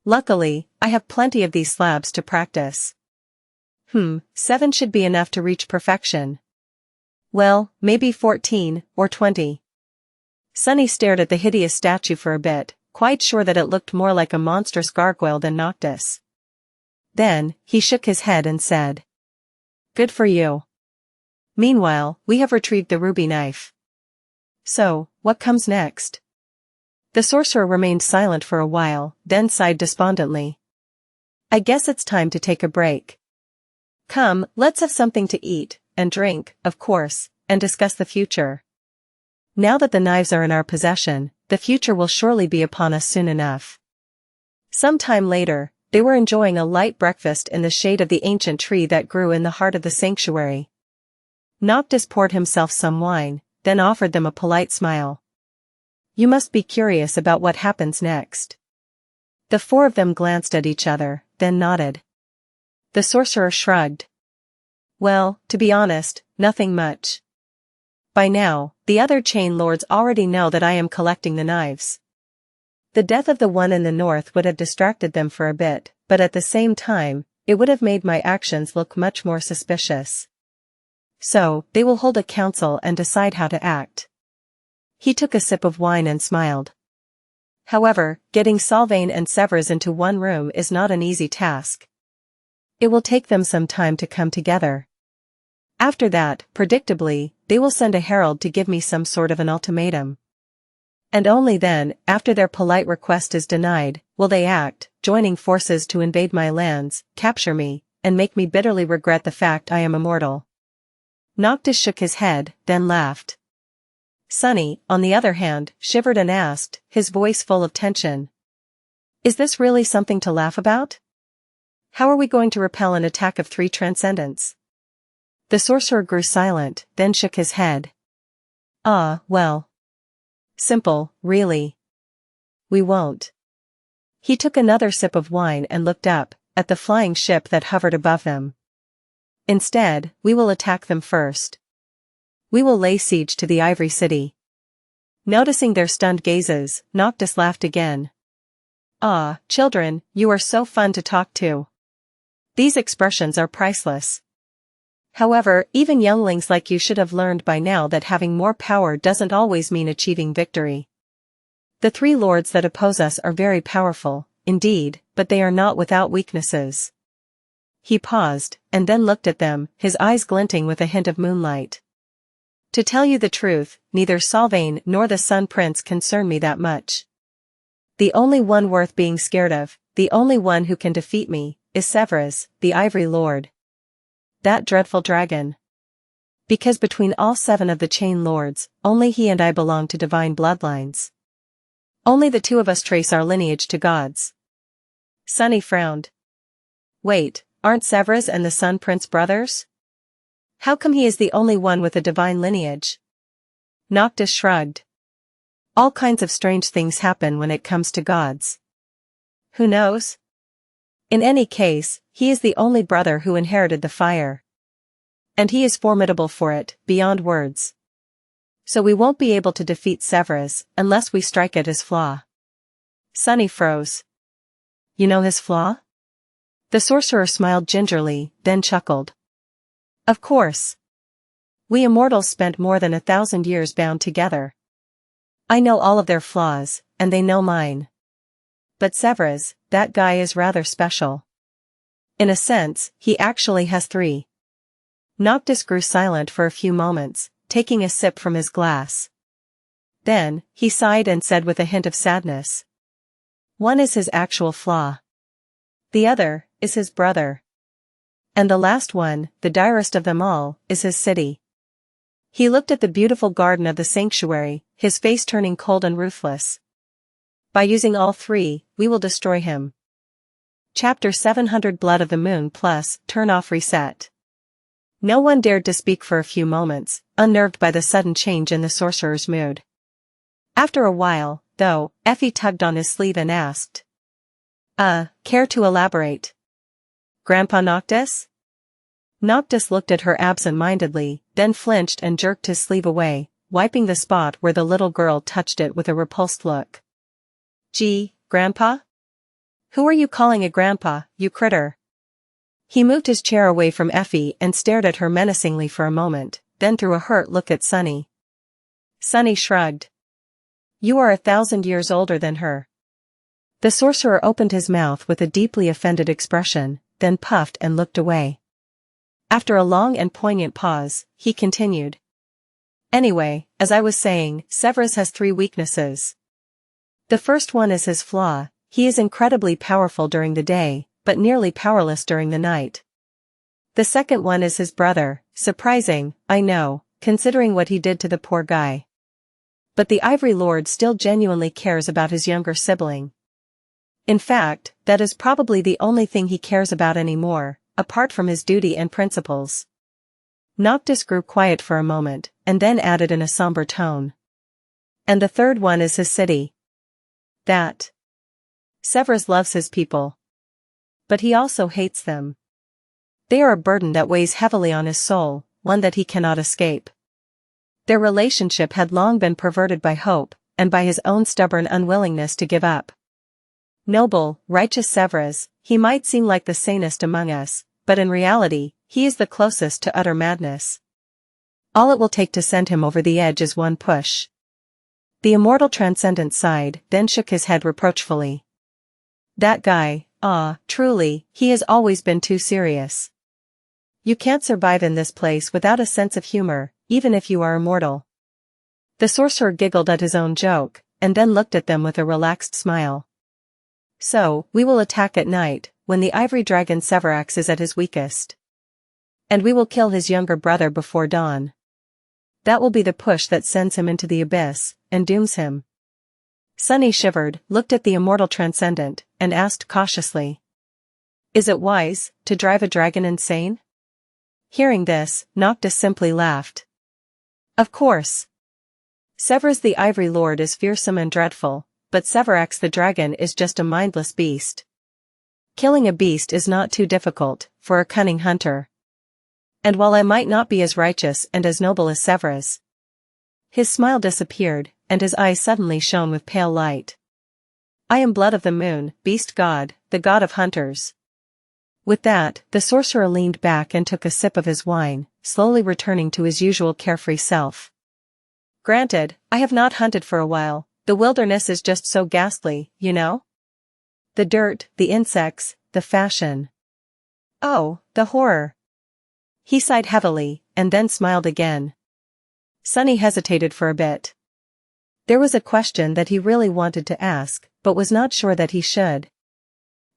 A: Luckily, I have plenty of these slabs to practice. 7 should be enough to reach perfection. Well, maybe 14, or 20. Sunny stared at the hideous statue for a bit, quite sure that it looked more like a monstrous gargoyle than Noctis. Then, he shook his head and said. Good for you. Meanwhile, we have retrieved the ruby knife. So, what comes next? The sorcerer remained silent for a while, then sighed despondently. I guess it's time to take a break. Come, let's have something to eat, and drink, of course, and discuss the future. Now that the knives are in our possession, the future will surely be upon us soon enough. Some time later, they were enjoying a light breakfast in the shade of the ancient tree that grew in the heart of the sanctuary. Noctis poured himself some wine, then offered them a polite smile. You must be curious about what happens next. The four of them glanced at each other, then nodded. The sorcerer shrugged. Well, to be honest, nothing much. By now, the other chain lords already know that I am collecting the knives. The death of the one in the north would have distracted them for a bit, but at the same time, it would have made my actions look much more suspicious. So, they will hold a council and decide how to act. He took a sip of wine and smiled. However, getting Sylvain and Severus into one room is not an easy task. It will take them some time to come together. After that, predictably, they will send a herald to give me some sort of an ultimatum. And only then, after their polite request is denied, will they act, joining forces to invade my lands, capture me, and make me bitterly regret the fact I am immortal. Noctis shook his head, then laughed. Sunny, on the other hand, shivered and asked, his voice full of tension. Is this really something to laugh about? How are we going to repel an attack of 3 transcendents? The sorcerer grew silent, then shook his head. Well. Simple, really. We won't. He took another sip of wine and looked up, at the flying ship that hovered above them. Instead, we will attack them first. We will lay siege to the Ivory City. Noticing their stunned gazes, Noctis laughed again. Children, you are so fun to talk to. These expressions are priceless. However, even younglings like you should have learned by now that having more power doesn't always mean achieving victory. The 3 lords that oppose us are very powerful, indeed, but they are not without weaknesses. He paused, and then looked at them, his eyes glinting with a hint of moonlight. To tell you the truth, neither Sylvain nor the Sun Prince concern me that much. The only one worth being scared of, the only one who can defeat me, is Severus, the Ivory Lord. That dreadful dragon. Because between all 7 of the chain lords, only he and I belong to divine bloodlines. Only the 2 of us trace our lineage to gods. Sunny frowned. Wait, aren't Severus and the Sun Prince brothers? How come he is the only one with a divine lineage? Noctis shrugged. All kinds of strange things happen when it comes to gods. Who knows? In any case, he is the only brother who inherited the fire. And he is formidable for it, beyond words. So we won't be able to defeat Severus, unless we strike at his flaw. Sunny froze. You know his flaw? The sorcerer smiled gingerly, then chuckled. Of course. We immortals spent more than 1,000 years bound together. I know all of their flaws, and they know mine. But Severus, that guy is rather special. In a sense, he actually has 3. Noctis grew silent for a few moments, taking a sip from his glass. Then, he sighed and said with a hint of sadness. One is his actual flaw. The other, is his brother. And the last one, the direst of them all, is his city. He looked at the beautiful garden of the sanctuary, his face turning cold and ruthless. By using all 3, we will destroy him. Chapter 700 Blood of the Moon plus, Turn off reset. No one dared to speak for a few moments, unnerved by the sudden change in the sorcerer's mood. After a while, though, Effie tugged on his sleeve and asked. Care to elaborate? Grandpa Noctis? Noctis looked at her absent-mindedly, then flinched and jerked his sleeve away, wiping the spot where the little girl touched it with a repulsed look. Gee, Grandpa? Who are you calling a grandpa, you critter? He moved his chair away from Effie and stared at her menacingly for a moment, then threw a hurt look at Sunny. Sunny shrugged. You are 1,000 years older than her. The sorcerer opened his mouth with a deeply offended expression, then puffed and looked away. After a long and poignant pause, he continued. Anyway, as I was saying, Severus has 3 weaknesses. The first one is his flaw. He is incredibly powerful during the day, but nearly powerless during the night. The second one is his brother, surprising, I know, considering what he did to the poor guy. But the Ivory Lord still genuinely cares about his younger sibling. In fact, that is probably the only thing he cares about anymore, apart from his duty and principles. Noctis grew quiet for a moment, and then added in a somber tone. And the third one is his city. That. Severus loves his people. But he also hates them. They are a burden that weighs heavily on his soul, one that he cannot escape. Their relationship had long been perverted by hope, and by his own stubborn unwillingness to give up. Noble, righteous Severus, he might seem like the sanest among us, but in reality, he is the closest to utter madness. All it will take to send him over the edge is one push. The immortal transcendent sighed, then shook his head reproachfully. That guy, truly, he has always been too serious. You can't survive in this place without a sense of humor, even if you are immortal. The sorcerer giggled at his own joke, and then looked at them with a relaxed smile. So, we will attack at night, when the ivory dragon Severax is at his weakest. And we will kill his younger brother before dawn. That will be the push that sends him into the abyss, and dooms him. Sunny shivered, looked at the immortal transcendent, and asked cautiously. Is it wise, to drive a dragon insane? Hearing this, Noctis simply laughed. Of course. Severus the Ivory Lord is fearsome and dreadful, but Severax the dragon is just a mindless beast. Killing a beast is not too difficult, for a cunning hunter. And while I might not be as righteous and as noble as Severus. His smile disappeared, and his eyes suddenly shone with pale light. I am blood of the moon, beast god, the god of hunters. With that, the sorcerer leaned back and took a sip of his wine, slowly returning to his usual carefree self. Granted, I have not hunted for a while, the wilderness is just so ghastly, you know? The dirt, the insects, the fashion. Oh, the horror. He sighed heavily, and then smiled again. Sunny hesitated for a bit. There was a question that he really wanted to ask, but was not sure that he should.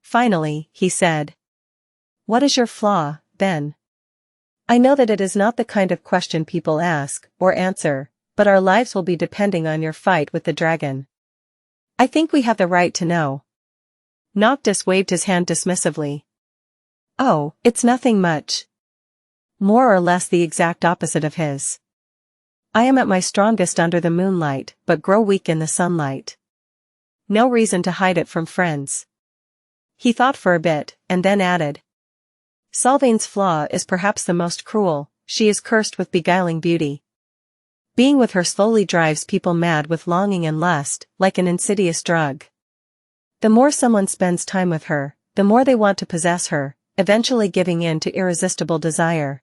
A: Finally, he said. What is your flaw, then? I know that it is not the kind of question people ask, or answer, but our lives will be depending on your fight with the dragon. I think we have the right to know. Noctis waved his hand dismissively. Oh, it's nothing much. More or less the exact opposite of his. I am at my strongest under the moonlight, but grow weak in the sunlight. No reason to hide it from friends. He thought for a bit, and then added. Sylvain's flaw is perhaps the most cruel, she is cursed with beguiling beauty. Being with her slowly drives people mad with longing and lust, like an insidious drug. The more someone spends time with her, the more they want to possess her, eventually giving in to irresistible desire.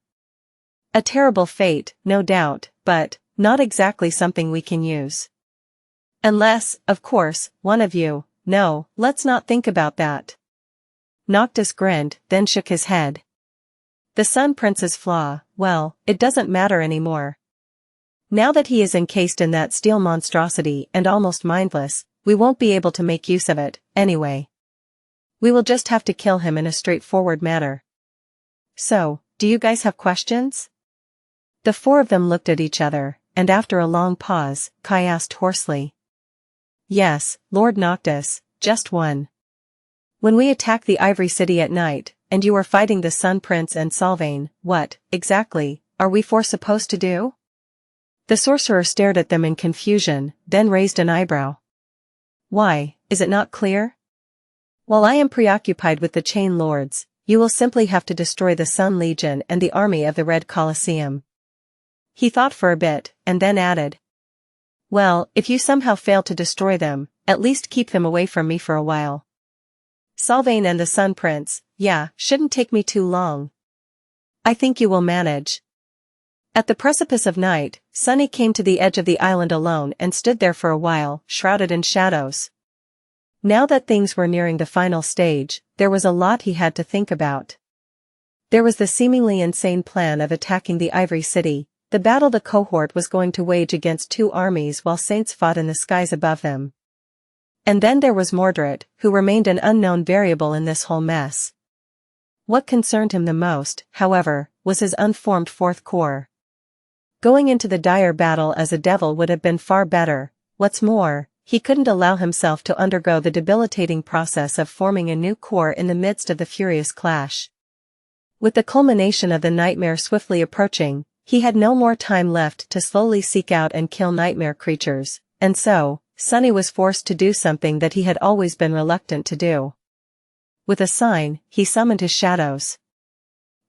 A: A terrible fate, no doubt, but not exactly something we can use. Unless, of course, one of you, no, let's not think about that. Noctis grinned, then shook his head. The Sun Prince's flaw, well, it doesn't matter anymore. Now that he is encased in that steel monstrosity and almost mindless, we won't be able to make use of it, anyway. We will just have to kill him in a straightforward manner. So, do you guys have questions? The four of them looked at each other, and after a long pause, Kai asked hoarsely. Yes, Lord Noctis, just one. When we attack the Ivory City at night, and you are fighting the Sun Prince and Sylvain, what, exactly, are we four supposed to do? The sorcerer stared at them in confusion, then raised an eyebrow. Why, is it not clear? While I am preoccupied with the Chain Lords, you will simply have to destroy the Sun Legion and the army of the Red Colosseum. He thought for a bit, and then added. Well, if you somehow fail to destroy them, at least keep them away from me for a while. Sylvain and the Sun Prince, yeah, shouldn't take me too long. I think you will manage. At the precipice of night, Sunny came to the edge of the island alone and stood there for a while, shrouded in shadows. Now that things were nearing the final stage, there was a lot he had to think about. There was the seemingly insane plan of attacking the Ivory City, the battle the Cohort was going to wage against two armies while saints fought in the skies above them. And then there was Mordred, who remained an unknown variable in this whole mess. What concerned him the most, however, was his unformed fourth core. Going into the dire battle as a devil would have been far better. What's more, he couldn't allow himself to undergo the debilitating process of forming a new core in the midst of the furious clash. With the culmination of the nightmare swiftly approaching, he had no more time left to slowly seek out and kill nightmare creatures, and so, Sunny was forced to do something that he had always been reluctant to do. With a sign, he summoned his shadows.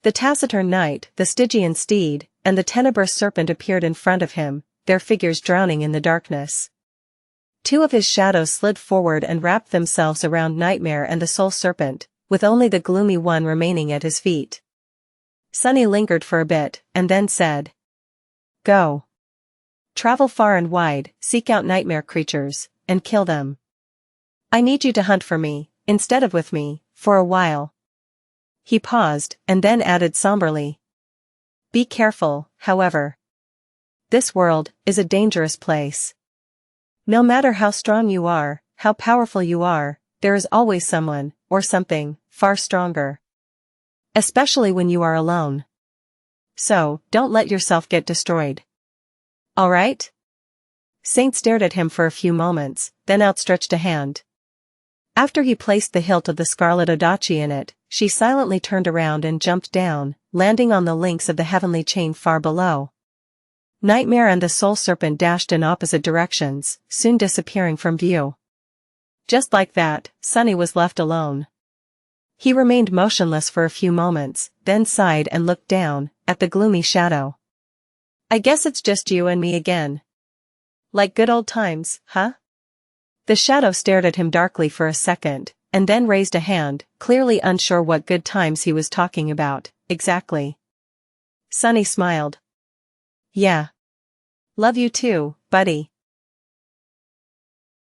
A: The taciturn knight, the Stygian steed, and the tenebrous serpent appeared in front of him, their figures drowning in the darkness. Two of his shadows slid forward and wrapped themselves around Nightmare and the Soul Serpent, with only the gloomy one remaining at his feet. Sunny lingered for a bit, and then said, "Go. Travel far and wide, seek out nightmare creatures, and kill them. I need you to hunt for me, instead of with me, for a while." He paused, and then added somberly, "Be careful, however. This world is a dangerous place. No matter how strong you are, how powerful you are, there is always someone, or something, far stronger. Especially when you are alone. So, don't let yourself get destroyed. All right?" Saint stared at him for a few moments, then outstretched a hand. After he placed the hilt of the scarlet odachi in it, she silently turned around and jumped down, landing on the links of the heavenly chain far below. Nightmare and the Soul Serpent dashed in opposite directions, soon disappearing from view. Just like that, Sunny was left alone. He remained motionless for a few moments, then sighed and looked down, at the gloomy shadow. "I guess it's just you and me again. Like good old times, huh?" The shadow stared at him darkly for a second, and then raised a hand, clearly unsure what good times he was talking about, exactly. Sunny smiled. "Yeah. Love you too, buddy."